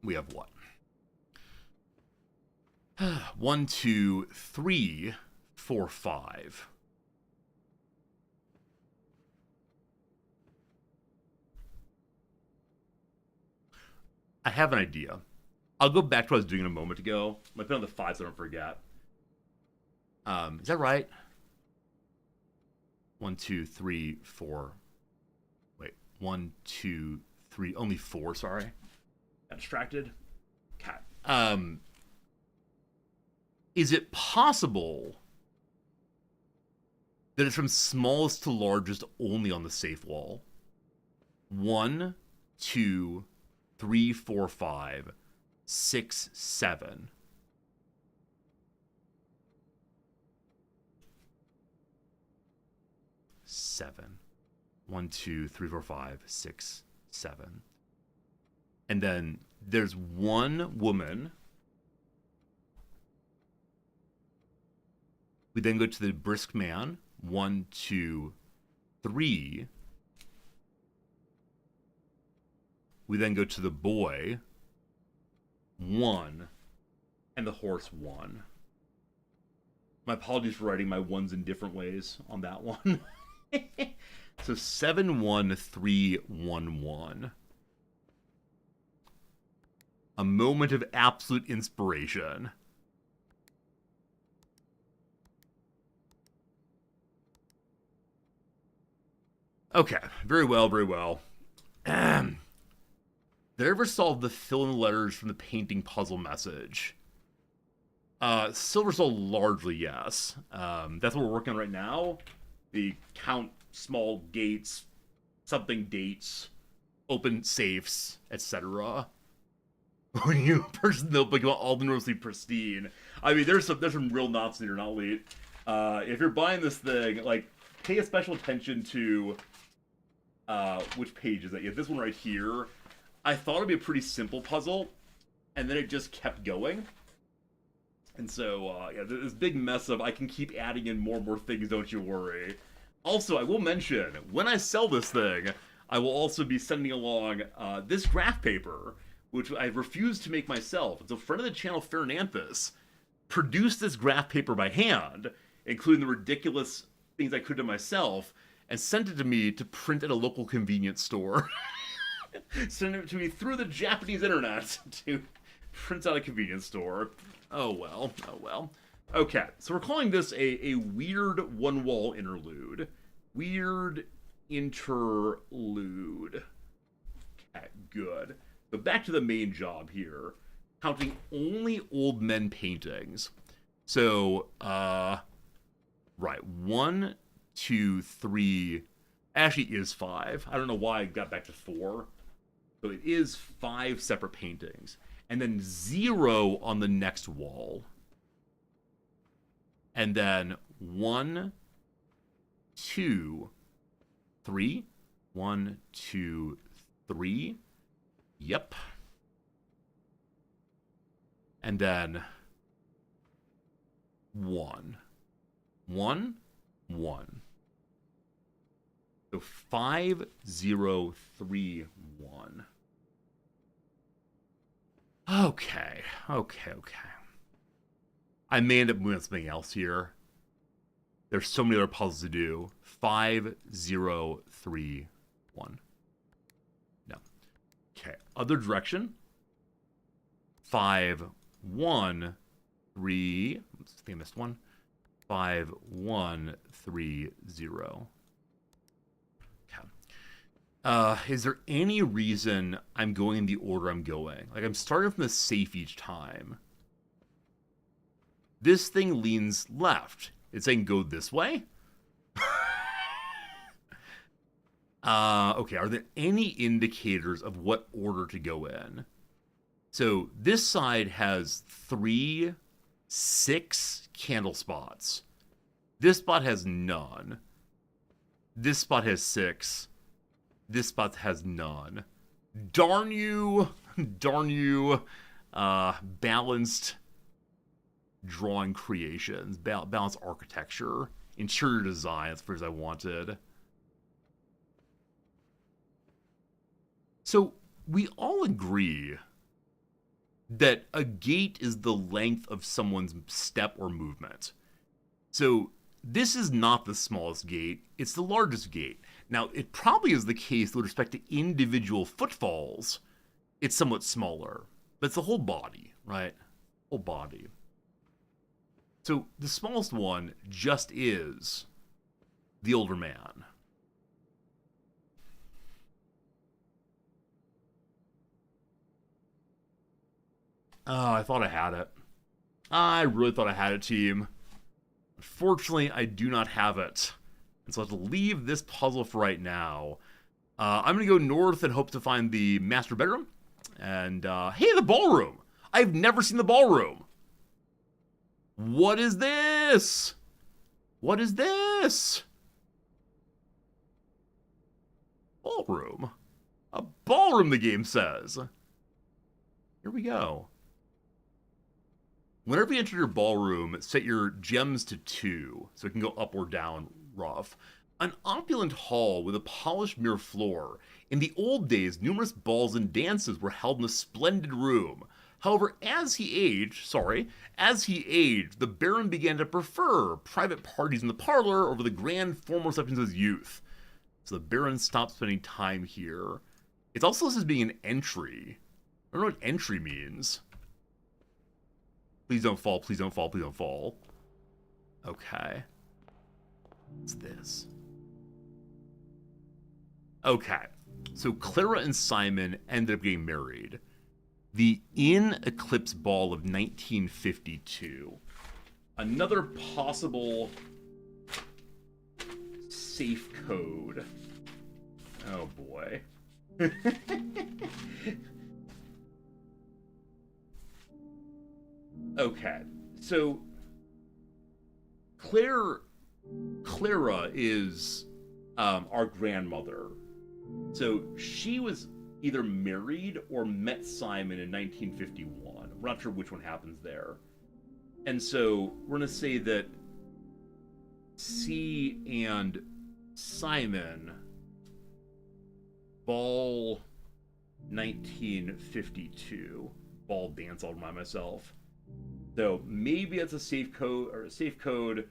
we have what? 1, 2, 3, 4, 5. I have an idea. I'll go back to what I was doing a moment ago. I'm going to put on the 5 so I don't forget. Is that right? 1, 2, 3, 4. Wait, 1, 2, 3. Only 4, sorry. Got distracted. Okay. Is it possible that it's from smallest to largest only on the safe wall? 1, 2, 3, 4, 5, 6, 7. Seven. 1, 2, 3, 4, 5, 6, 7. And then there's one woman. We then go to the brisk man. 1, 2, 3. We then go to the boy. 1. And the horse 1. My apologies for writing my ones in different ways on that one. So 7, 1, 3, 1, 1. A moment of absolute inspiration. Okay, very well, very well. Did I ever solve the fill-in letters from the painting puzzle message? Silver Soul, largely yes. That's what we're working on right now. The count small gates, something dates, open safes, etc. When you person the notebook, you want all the notes to be pristine. I mean, there's some real knots in here, not elite. If you're buying this thing, like, pay a special attention to which page is that? Yeah, this one right here. I thought it'd be a pretty simple puzzle, and then it just kept going. And so, yeah, this big mess of I can keep adding in more and more things, don't you worry. Also, I will mention, when I sell this thing, I will also be sending along this graph paper, which I refused to make myself. It's a friend of the channel, Fernanthus, produced this graph paper by hand. including the ridiculous things I could do myself, and sent it to me to print at a local convenience store. Sent it to me through the Japanese internet to print out a convenience store. Oh well, oh well. Okay, so we're calling this a weird one-wall interlude. Weird interlude. Okay, good. But back to the main job here. Counting only old men paintings. So, right. 1, 2, 3. Actually, it is 5. I don't know why I got back to 4. So it is 5 separate paintings. And then 0 on the next wall. And then 1, 2, 3. 1, 2, 3. Yep. And then 1. 1, 1. So 5, 0, 3, 1. Okay. I may end up moving on something else here. There's so many other puzzles to do. 5, 0, 3, 1. No. Okay. Other direction. 5, 1, 3. I think I missed one. 5, 1, 3, 0. Okay. Is there any reason I'm going in the order I'm going? Like, I'm starting from the safe each time. This thing leans left. It's saying go this way? Okay, are there any indicators of what order to go in? So this side has 3, 6 candle spots. This spot has none. This spot has 6. This spot has none. Darn you. Darn you. Balanced drawing creations. Balanced architecture. Interior design. That's the phrase I wanted. So we all agree that a gate is the length of someone's step or movement. So this is not the smallest gate, it's the largest gate. Now, it probably is the case with respect to individual footfalls, it's somewhat smaller, but it's the whole body, right? Whole body. So the smallest one just is the older man. Oh, I thought I had it. I really thought I had it, team. Unfortunately, I do not have it. And so I have to leave this puzzle for right now. I'm going to go north and hope to find the master bedroom. And, hey, the ballroom! I've never seen the ballroom! What is this? What is this? Ballroom. A ballroom, the game says. Here we go. Whenever you enter your ballroom, set your gems to 2, so it can go up or down rough. An opulent hall with a polished mirror floor. In the old days, numerous balls and dances were held in a splendid room. However, as he aged, the Baron began to prefer private parties in the parlor over the grand formal receptions of his youth. So the Baron stopped spending time here. It's also listed as being an entry. I don't know what entry means. Please don't fall, please don't fall, please don't fall. Okay. What's this? Okay. So Clara and Simon ended up getting married. The In Eclipse Ball of 1952. Another possible safe code. Oh boy. Okay, so Clara is our grandmother. So she was either married or met Simon in 1951. We're not sure which one happens there. And so we're going to say that C and Simon, ball 1952, ball dance, I'll remind myself. So maybe it's a safe code,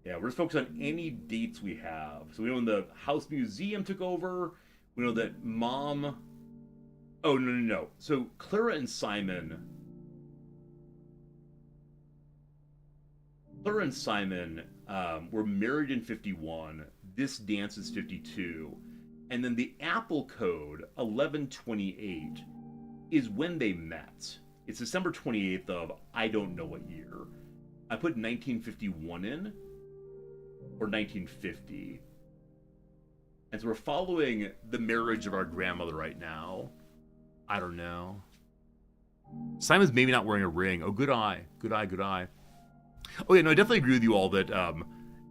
Yeah, we're just focused on any dates we have. So we know when the House Museum took over. We know that Mom. Oh, no. So Clara and Simon. Were married in 51. This dance is 52. And then the Apple Code, 1128, is when they met. It's December 28th of I don't know what year. I put 1951 in. Or 1950. And so we're following the marriage of our grandmother right now. I don't know. Simon's maybe not wearing a ring. Oh, good eye. Good eye. Oh, yeah, no, I definitely agree with you all that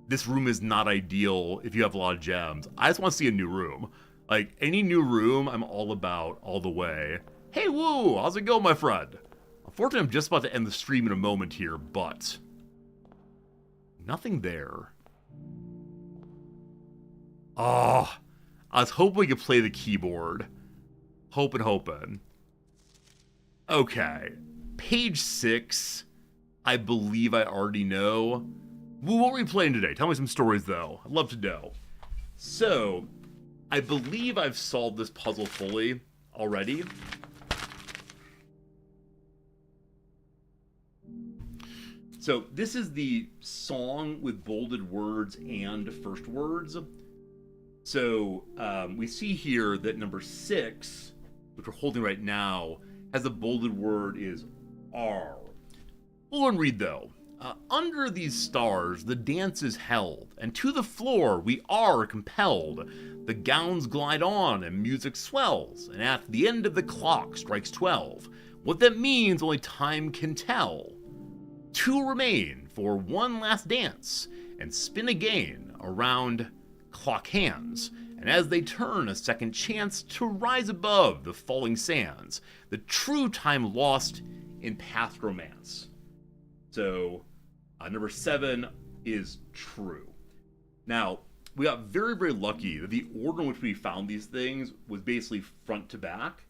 this room is not ideal if you have a lot of gems. I just want to see a new room. Like, any new room, I'm all about all the way. Hey, woo! How's it going, my friend? Unfortunately, I'm just about to end the stream in a moment here, but nothing there. Oh, I was hoping we could play the keyboard. Hoping. Okay. Page 6. I believe I already know. What are we playing today? Tell me some stories, though. I'd love to know. So, I believe I've solved this puzzle fully already. So, this is the song with bolded words and first words. So, we see here that number 6, which we're holding right now, has a bolded word is R. We'll learn read, though. Under these stars, the dance is held, and to the floor we are compelled. The gowns glide on, and music swells, and at the end of the clock strikes 12. What that means, only time can tell. 2 remain for one last dance, and spin again around clock hands, and as they turn a second chance to rise above the falling sands, the true time lost in past romance. So, number 7 is true. Now, we got very, very lucky that the order in which we found these things was basically front to back.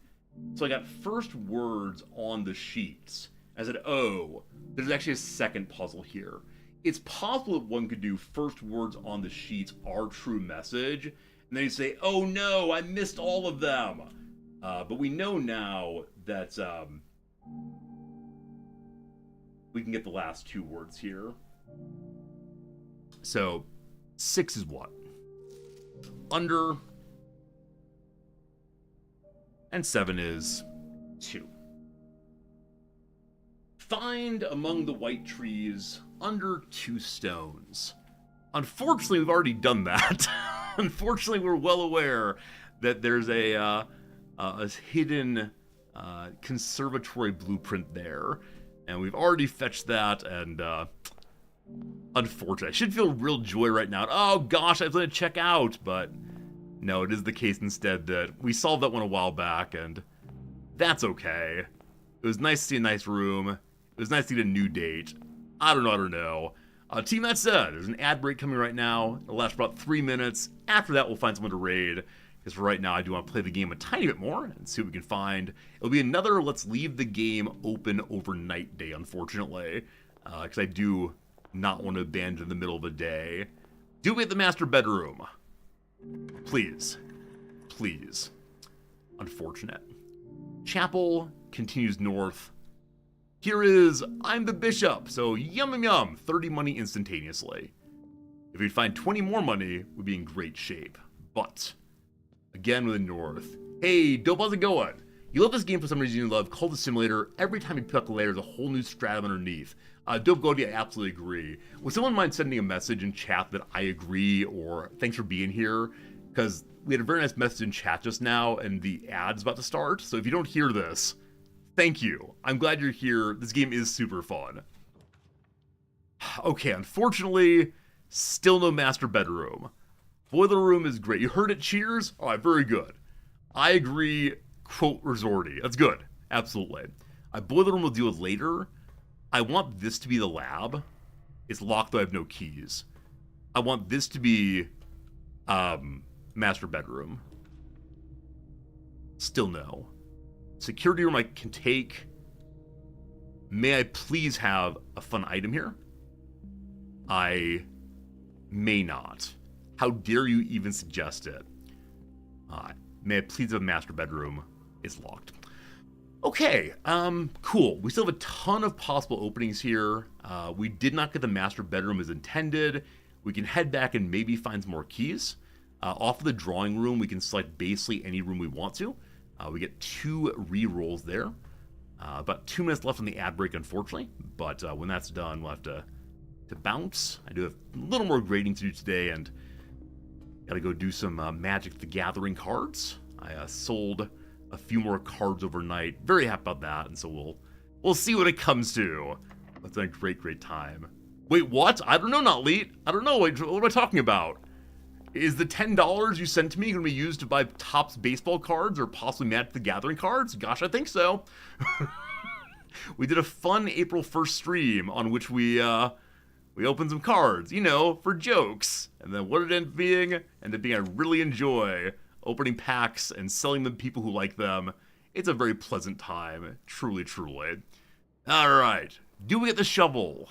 So I got first words on the sheets. I said, oh, there's actually a second puzzle here. It's possible that one could do first words on the sheets are true message, and then you say, oh no, I missed all of them. But we know now that we can get the last 2 words here. So 6 is what? Under. And 7 is 2. Find among the white trees under 2 stones. Unfortunately, we've already done that. Unfortunately, we're well aware that there's a hidden conservatory blueprint there. And we've already fetched that, and unfortunately, I should feel real joy right now. Oh gosh, I was going to check out, but no, it is the case instead that we solved that one a while back, and that's okay. It was nice to see a nice room. It was nice to get a new date. I don't know. Team, that said, there's an ad break coming right now. It'll last for about 3 minutes. After that, we'll find someone to raid. Because for right now, I do want to play the game a tiny bit more and see what we can find. It'll be another let's leave the game open overnight day, unfortunately. Because I do not want to abandon the middle of the day. Do we at the master bedroom? Please. Unfortunate. Chapel continues north. Here is I'm the bishop, so yum, 30 money instantaneously. If we'd find 20 more money, we'd be in great shape. But again with the north. Hey, Dope, how's it going? You love this game for some reason you love Call the Simulator. Every time you pick up the layer, there's a whole new stratum underneath. Dope Goldie, I absolutely agree. Would someone mind sending a message in chat that I agree or thanks for being here? Because we had a very nice message in chat just now and the ad's about to start. So if you don't hear this, thank you. I'm glad you're here. This game is super fun. Okay, unfortunately, still no master bedroom. Boiler room is great. You heard it, cheers? All right, very good. I agree, quote, resorty. That's good. Absolutely. Boiler room we'll deal with later. I want this to be the lab. It's locked, though I have no keys. I want this to be master bedroom. Still no. Security room I can take. May I please have a fun item here? I May not. How dare you even suggest it? May I please have a master bedroom? It's locked. Okay, cool. We still have a ton of possible openings here. We did not get the master bedroom as intended. We can head back and maybe find some more keys. Off of the drawing room, we can select basically any room we want to. We get 2 re-rolls there. About 2 minutes left on the ad break, unfortunately. But when that's done, we'll have to bounce. I do have a little more grading to do today, and gotta go do some Magic the Gathering cards. I sold a few more cards overnight. Very happy about that, and so we'll see what it comes to. It's been a great time. Wait, what? I don't know, Notleet. I don't know. What am I talking about? Is the $10 you sent to me going to be used to buy Topps baseball cards or possibly Magic the Gathering cards? Gosh, I think so. We did a fun April 1st stream on which we opened some cards, for jokes. And then what did it end up being? Ended up being I really enjoy opening packs and selling them to people who like them. It's a very pleasant time. Truly. Alright. Do we get the shovel?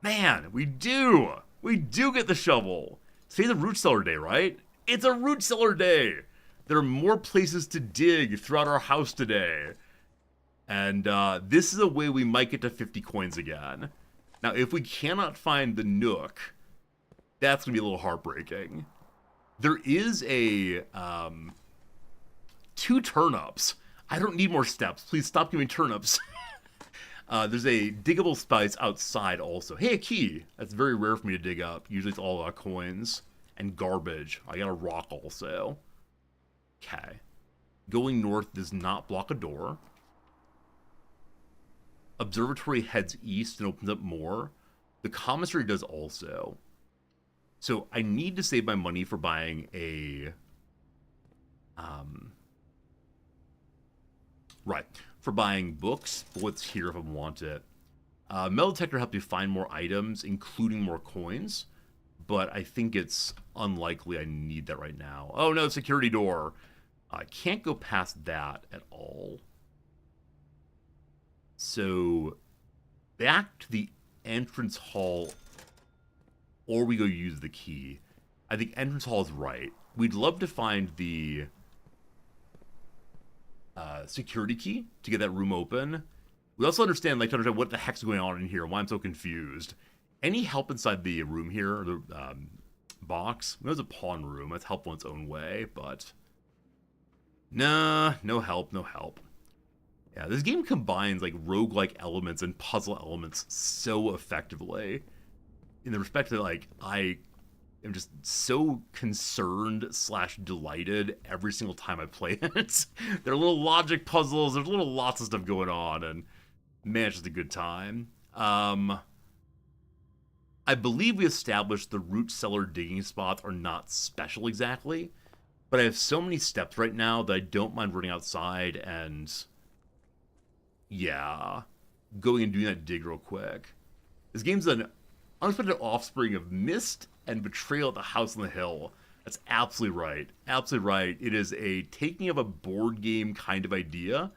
Man, we do! We do get the shovel! Today's a root cellar day, right? It's a root cellar day! There are more places to dig throughout our house today. And this is a way we might get to 50 coins again. Now, if we cannot find the Nook, that's going to be a little heartbreaking. There is a 2 turnips. I don't need more steps. Please stop giving turnips. There's a diggable spice outside also. Hey, a key. That's very rare for me to dig up. Usually it's all coins and garbage. I got a rock also. Okay. Going north does not block a door. Observatory heads east and opens up more. The commissary does also. So I need to save my money for buying for buying books. What's here if I want it. Metal detector helps you find more items, including more coins. But I think it's unlikely I need that right now. Oh no, security door. I can't go past that at all. So back to the entrance hall, or we go use the key. I think entrance hall is right. We'd love to find the security key to get that room open. We also understand, to understand what the heck's going on in here, why I'm so confused. Any help inside the room here, or the box? There's a pawn room. That's helpful in its own way, but nah, no help. Yeah, this game combines roguelike elements and puzzle elements so effectively. In the respect that I am just so concerned / delighted every single time I play it. There are little logic puzzles, there's lots of stuff going on, and man, it's just a good time. I believe we established the root cellar digging spots are not special exactly, but I have so many steps right now that I don't mind running outside and yeah, going and doing that dig real quick. This game's an unexpected offspring of Myst and Betrayal at the House on the Hill. That's absolutely right. Absolutely right. It is a taking of a board game kind of idea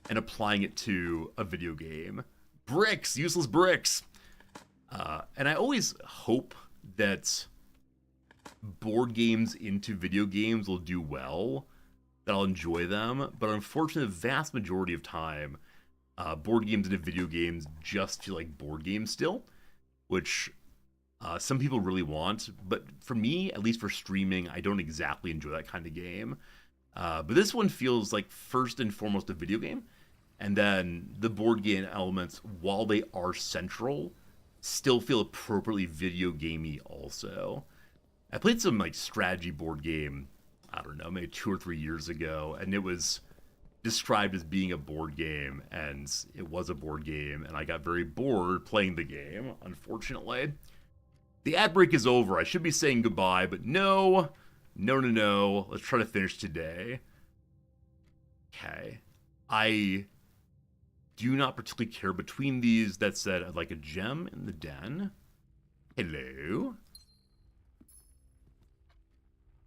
and applying it to a video game. Bricks! Useless bricks! And I always hope that board games into video games will do well, that I'll enjoy them, but unfortunately the vast majority of time, board games into video games just feel like board games still, which some people really want, but for me, at least for streaming, I don't exactly enjoy that kind of game. But this one feels like first and foremost a video game, and then the board game elements, while they are central, still feel appropriately video gamey also. I played some strategy board game, I don't know, maybe 2 or 3 years ago, and it was described as being a board game, and it was a board game, and I got very bored playing the game, unfortunately. The ad break is over. I should be saying goodbye, but no. Let's try to finish today. Okay. I do not particularly care between these. That said, I'd like a gem in the den. Hello.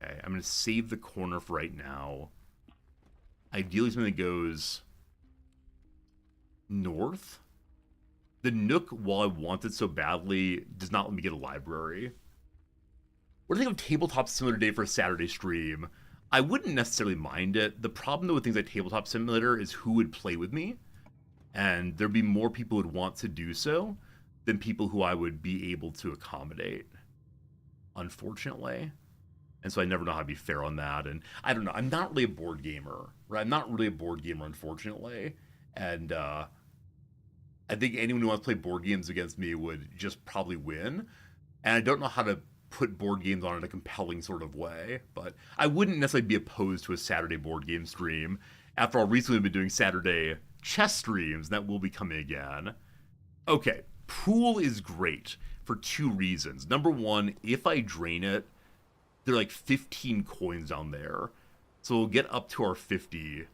Okay, I'm going to save the corner for right now. Ideally, something that goes north. The Nook, while I want it so badly, does not let me get a library. What do you think of Tabletop Simulator Day for a Saturday stream? I wouldn't necessarily mind it. The problem though with things like Tabletop Simulator is who would play with me. And there'd be more people who would want to do so than people who I would be able to accommodate, unfortunately. And so I never know how to be fair on that. And I don't know, I'm not really a board gamer, right? I'm not really a board gamer, unfortunately. And I think anyone who wants to play board games against me would just probably win. And I don't know how to put board games on in a compelling sort of way, but I wouldn't necessarily be opposed to a Saturday board game stream. After all, recently we've been doing Saturday chess streams, and that will be coming again. Okay, pool is great for two reasons. Number one, if I drain it, there are like 15 coins down there. So we'll get up to our 50,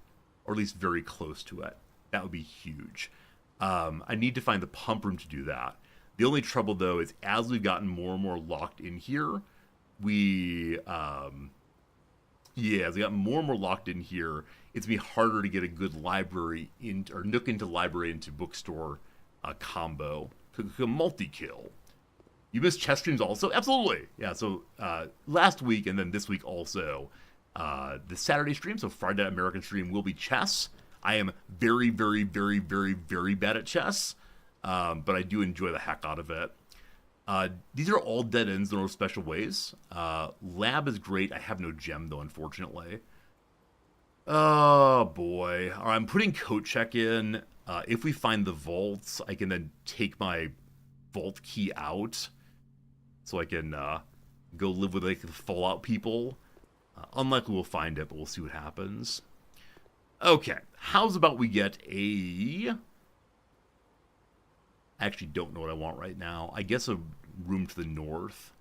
or at least very close to it. That would be huge. I need to find the pump room to do that. The only trouble, though, is as we've gotten more and more locked in here, as we got more and more locked in here, it's going to be harder to get a good library or Nook into library into bookstore combo. Multi-kill. You missed chess streams also? Absolutely. Yeah, so last week and then this week also, the Saturday stream, so Friday Night American stream, will be chess. I am very, very, very, very, very bad at chess. But I do enjoy the heck out of it. These are all dead ends in no special ways. Lab is great. I have no gem, though, unfortunately. Oh, boy. All right, I'm putting coat check in. If we find the vaults, I can then take my vault key out. So I can go live with like the Fallout people. Unlikely we'll find it, but we'll see what happens. Okay, how's about we get a... I actually don't know what I want right now. I guess a room to the north.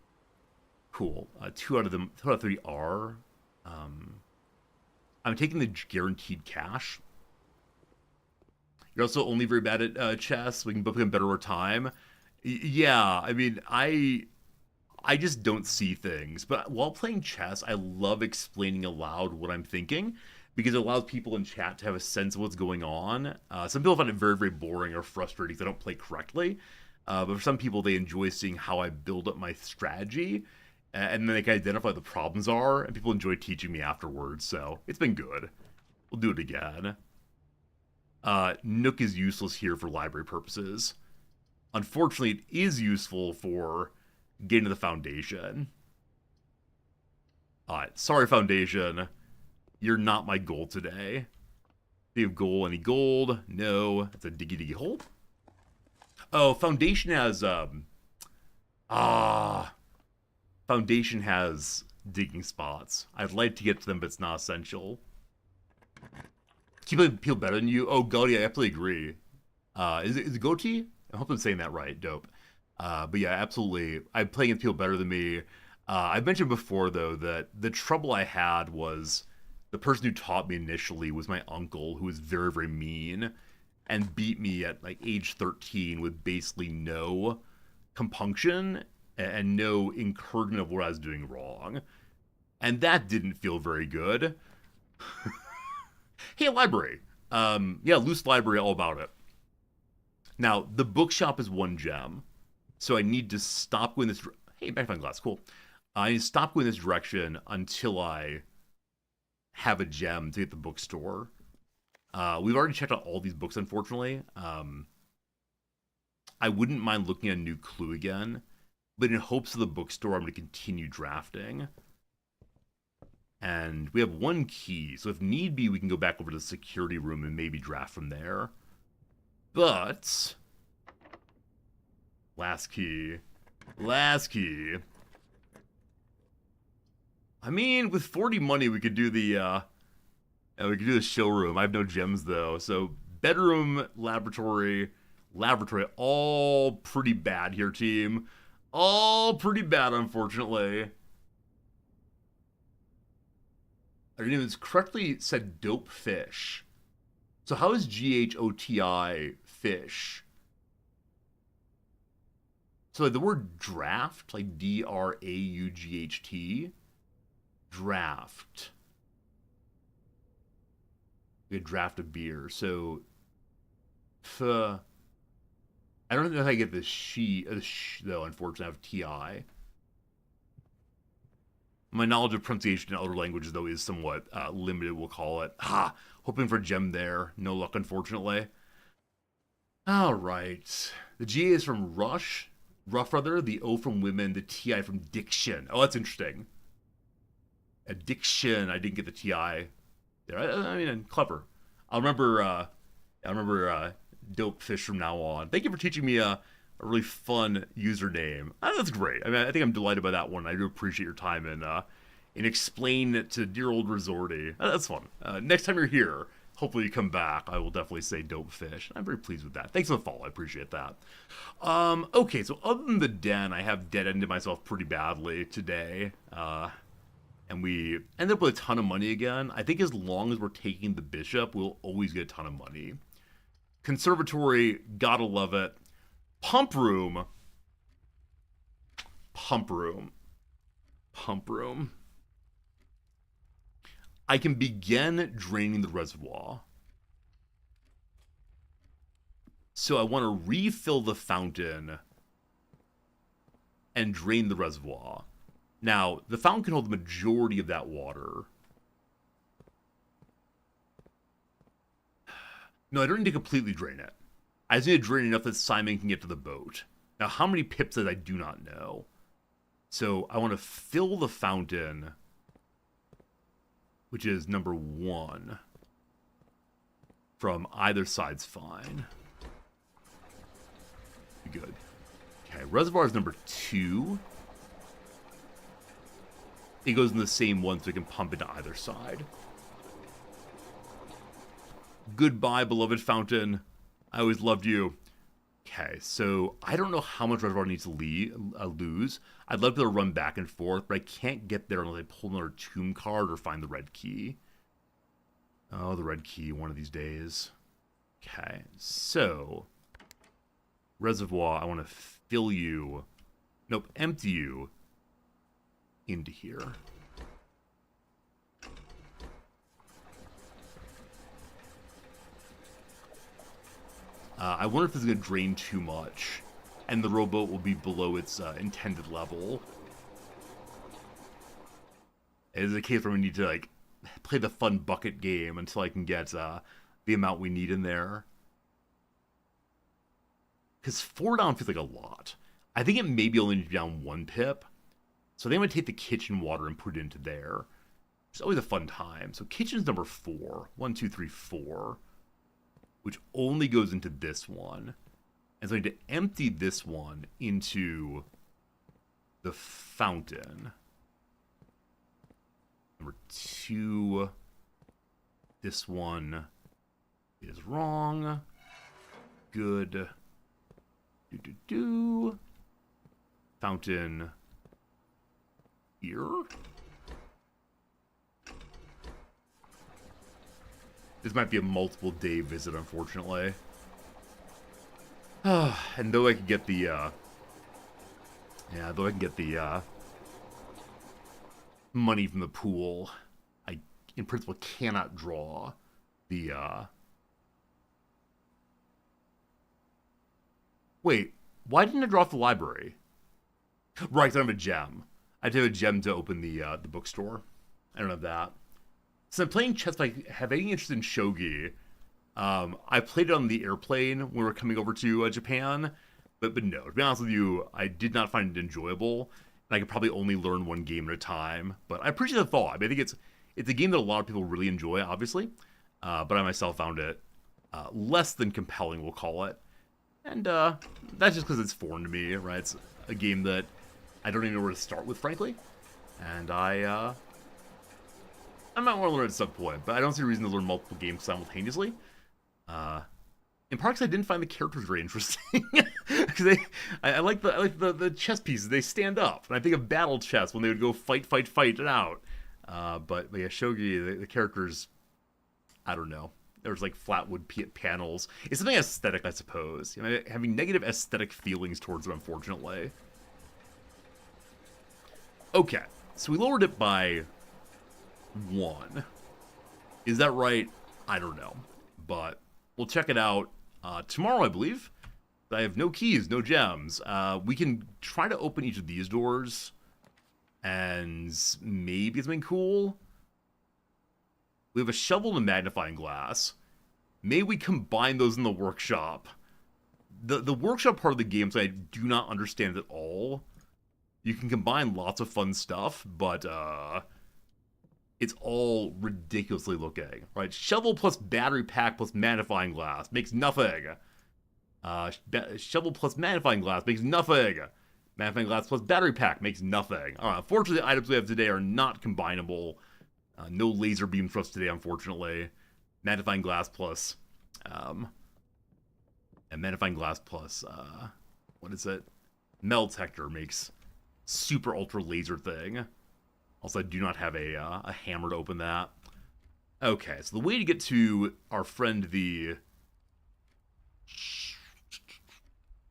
Cool. Two out of three are. I'm taking the guaranteed cash. You're also only very bad at chess. We can both become better over time. Yeah, I mean, I just don't see things. But while playing chess, I love explaining aloud what I'm thinking, because it allows people in chat to have a sense of what's going on. Some people find it very, very boring or frustrating because I don't play correctly. But for some people, they enjoy seeing how I build up my strategy. And then they can identify what the problems are. And people enjoy teaching me afterwards. So it's been good. We'll do it again. Nook is useless here for library purposes. Unfortunately, it is useful for getting to the Foundation. Alright, sorry, Foundation. You're not my goal today. Do you have goal? Any gold? No. It's a diggy hole. Oh, Foundation has, Foundation has digging spots. I'd like to get to them, but it's not essential. Keep people better than you? Oh, Goaty, I absolutely agree. Is it Goatee? I hope I'm saying that right. Dope. But yeah, absolutely. I'm playing against people better than me. I mentioned before, though, that the trouble I had was... the person who taught me initially was my uncle, who was very, very mean, and beat me at like age 13 with basically no compunction and no encouragement of what I was doing wrong. And that didn't feel very good. Hey, library. Yeah, loose library, all about it. Now, the bookshop is 1 gem, so I need to stop going this... Hey, magnifying glass, cool. I need to stop going this direction until I... have a gem to get the bookstore. We've already checked out all these books, unfortunately. I wouldn't mind looking at a new clue again, but in hopes of the bookstore, I'm going to continue drafting. And we have 1 key, so if need be, we can go back over to the security room and maybe draft from there. But... last key. Last key. I mean, with 40 money, we could do the showroom. I have no gems, though. So, bedroom, laboratory, all pretty bad here, team. All pretty bad, unfortunately. I didn't even correctly said dope fish. So how is GHOTI fish? So like the word draft, like DRAUGHT, draft. We had draft of beer. So, I don't know if I get the though, unfortunately, I have TI. My knowledge of pronunciation in other languages, though, is somewhat limited, we'll call it. Hoping for gem there. No luck, unfortunately. All right. The GA is from Rush, Rough Brother, the O from Women, the TI from Diction. Oh, that's interesting. Addiction. I didn't get the TI there. I mean, clever. I'll remember Dope Fish from now on. Thank you for teaching me a really fun username. That's great. I mean, I think I'm delighted by that one. I do appreciate your time in explaining it to dear old Resorty. That's fun. Next time you're here, hopefully you come back. I will definitely say Dope Fish. I'm very pleased with that. Thanks for the follow. I appreciate that. Okay, so other than the den, I have dead-ended myself pretty badly today. And we ended up with a ton of money again. I think as long as we're taking the bishop, we'll always get a ton of money. Conservatory, gotta love it. Pump room. I can begin draining the reservoir. So I want to refill the fountain and drain the reservoir. Now, the fountain can hold the majority of that water. No, I don't need to completely drain it. I just need to drain enough that Simon can get to the boat. Now, how many pips that I do not know. So I want to fill the fountain, which is number 1. From either side's fine. Be good. Okay, reservoir is number 2. It goes in the same one so we can pump into either side. Goodbye, beloved fountain. I always loved you. Okay, so I don't know how much reservoir I need to lose. I'd love to run back and forth, but I can't get there unless I pull another tomb card or find the red key. Oh, the red key one of these days. Okay, so reservoir, I want to fill you. Nope, empty you into here. I wonder if this is going to drain too much, and the rowboat will be below its intended level. It is a case where we need to like play the fun bucket game until I can get the amount we need in there. Because 4 down feels like a lot. I think it maybe only needs to be down 1 pip. So I think I'm going to take the kitchen water and put it into there. It's always a fun time. So kitchen's number 4. 1, 2, 3, 4. Which only goes into this one. And so I need to empty this one into the fountain. Number 2. This one is wrong. Good. Fountain here. This might be a multiple day visit, unfortunately. And though I could get the money from the pool, I in principle cannot draw the Wait, why didn't I draw off the library? Right, I don't have a gem. I have a gem to open the bookstore. I don't have that. So I'm playing chess, but I have any interest in shogi. I played it on the airplane when we were coming over to Japan, but no. To be honest with you, I did not find it enjoyable, and I could probably only learn one game at a time. But I appreciate the thought. I mean, I think it's a game that a lot of people really enjoy, obviously, but I myself found it less than compelling, we'll call it. And that's just because it's foreign to me, right? It's a game that I don't even know where to start with, frankly. And I might want to learn at some point, but I don't see a reason to learn multiple games simultaneously. In part because I didn't find the characters very interesting. Because I like the chess pieces. They stand up, and I think of battle chess when they would go fight it out. But yeah, shogi, the characters, I don't know. There's like flat wood panels. It's something aesthetic, I suppose. You know, having negative aesthetic feelings towards it, unfortunately. Okay, so we lowered it by 1. Is that right? I don't know. But we'll check it out tomorrow, I believe. I have no keys, no gems. We can try to open each of these doors. And maybe something cool. We have a shovel and a magnifying glass. May we combine those in the workshop? The workshop part of the game, so I do not understand at all. You can combine lots of fun stuff, but it's all ridiculously looking. Right? Shovel plus battery pack plus magnifying glass makes nothing. Shovel plus magnifying glass makes nothing. Magnifying glass plus battery pack makes nothing. Alright, unfortunately the items we have today are not combinable. No laser beam thrust today, unfortunately. Magnifying glass plus... and magnifying glass plus... what is it? Metal detector makes super ultra laser thing. Also, I do not have a hammer to open that. Okay, so the way to get to our friend the...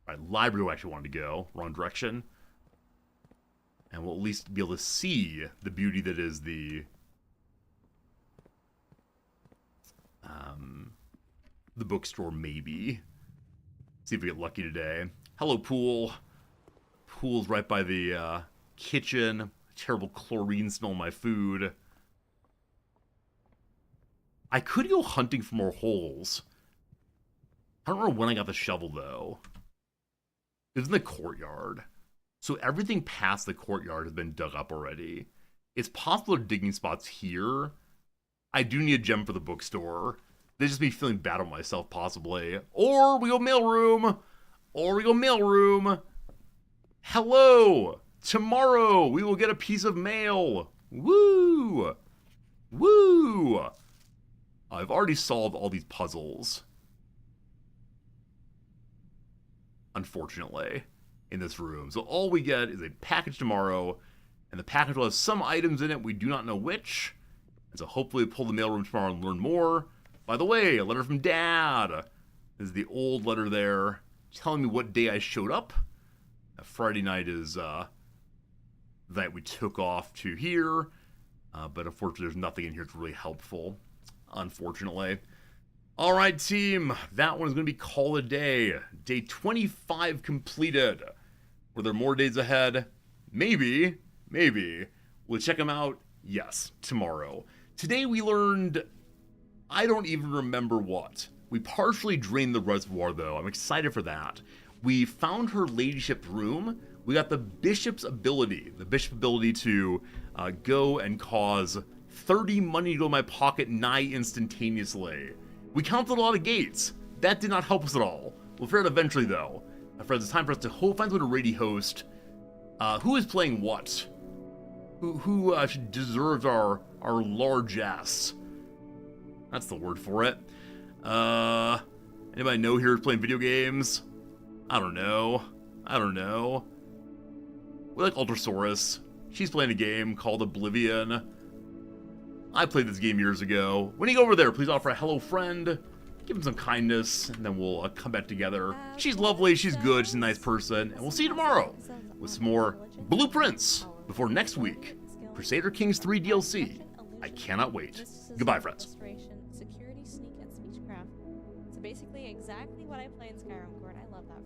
Right, library where I actually wanted to go. Wrong direction. And we'll at least be able to see the beauty that is the bookstore, maybe. See if we get lucky today. Hello, pool. Pool's right by the kitchen. Terrible chlorine smell in my food. I could go hunting for more holes. I don't remember when I got the shovel, though. It was in the courtyard. So everything past the courtyard has been dug up already. It's possible there are digging spots here. I do need a gem for the bookstore. They just be feeling bad on myself, possibly. Or we go mailroom. Hello! Tomorrow we will get a piece of mail. Woo! Woo! I've already solved all these puzzles. Unfortunately, in this room. So all we get is a package tomorrow, and the package will have some items in it, we do not know which. And so hopefully we'll pull the mailroom tomorrow and learn more. By the way, a letter from Dad. This is the old letter there, telling me what day I showed up. Friday night is the night we took off to here. But unfortunately, there's nothing in here that's really helpful. Unfortunately. Alright, team. That one is going to be called a day. Day 25 completed. Were there more days ahead? Maybe. We'll check them out. Yes, tomorrow. Today we learned... I don't even remember what. We partially drained the reservoir, though. I'm excited for that. We found her ladyship's room. We got the bishop's ability. The bishop's ability to go and cause 30 money to go in my pocket nigh instantaneously. We counted a lot of gates. That did not help us at all. We'll figure it out eventually, though. Friends, it's time for us to find someone to ready host. Who is playing what? Who deserves our largesse? That's the word for it. Anybody know here who's playing video games? I don't know. We like Ultrasaurus. She's playing a game called Oblivion. I played this game years ago. When you go over there, please offer a hello friend. Give him some kindness, and then we'll come back together. She's lovely, she's good, she's a nice person. And we'll see you tomorrow with some more blueprints before next week. Crusader Kings 3 DLC. I cannot wait. Goodbye, friends. Security, sneak, and speechcraft. So basically exactly what I play in Skyrim Court. I love that.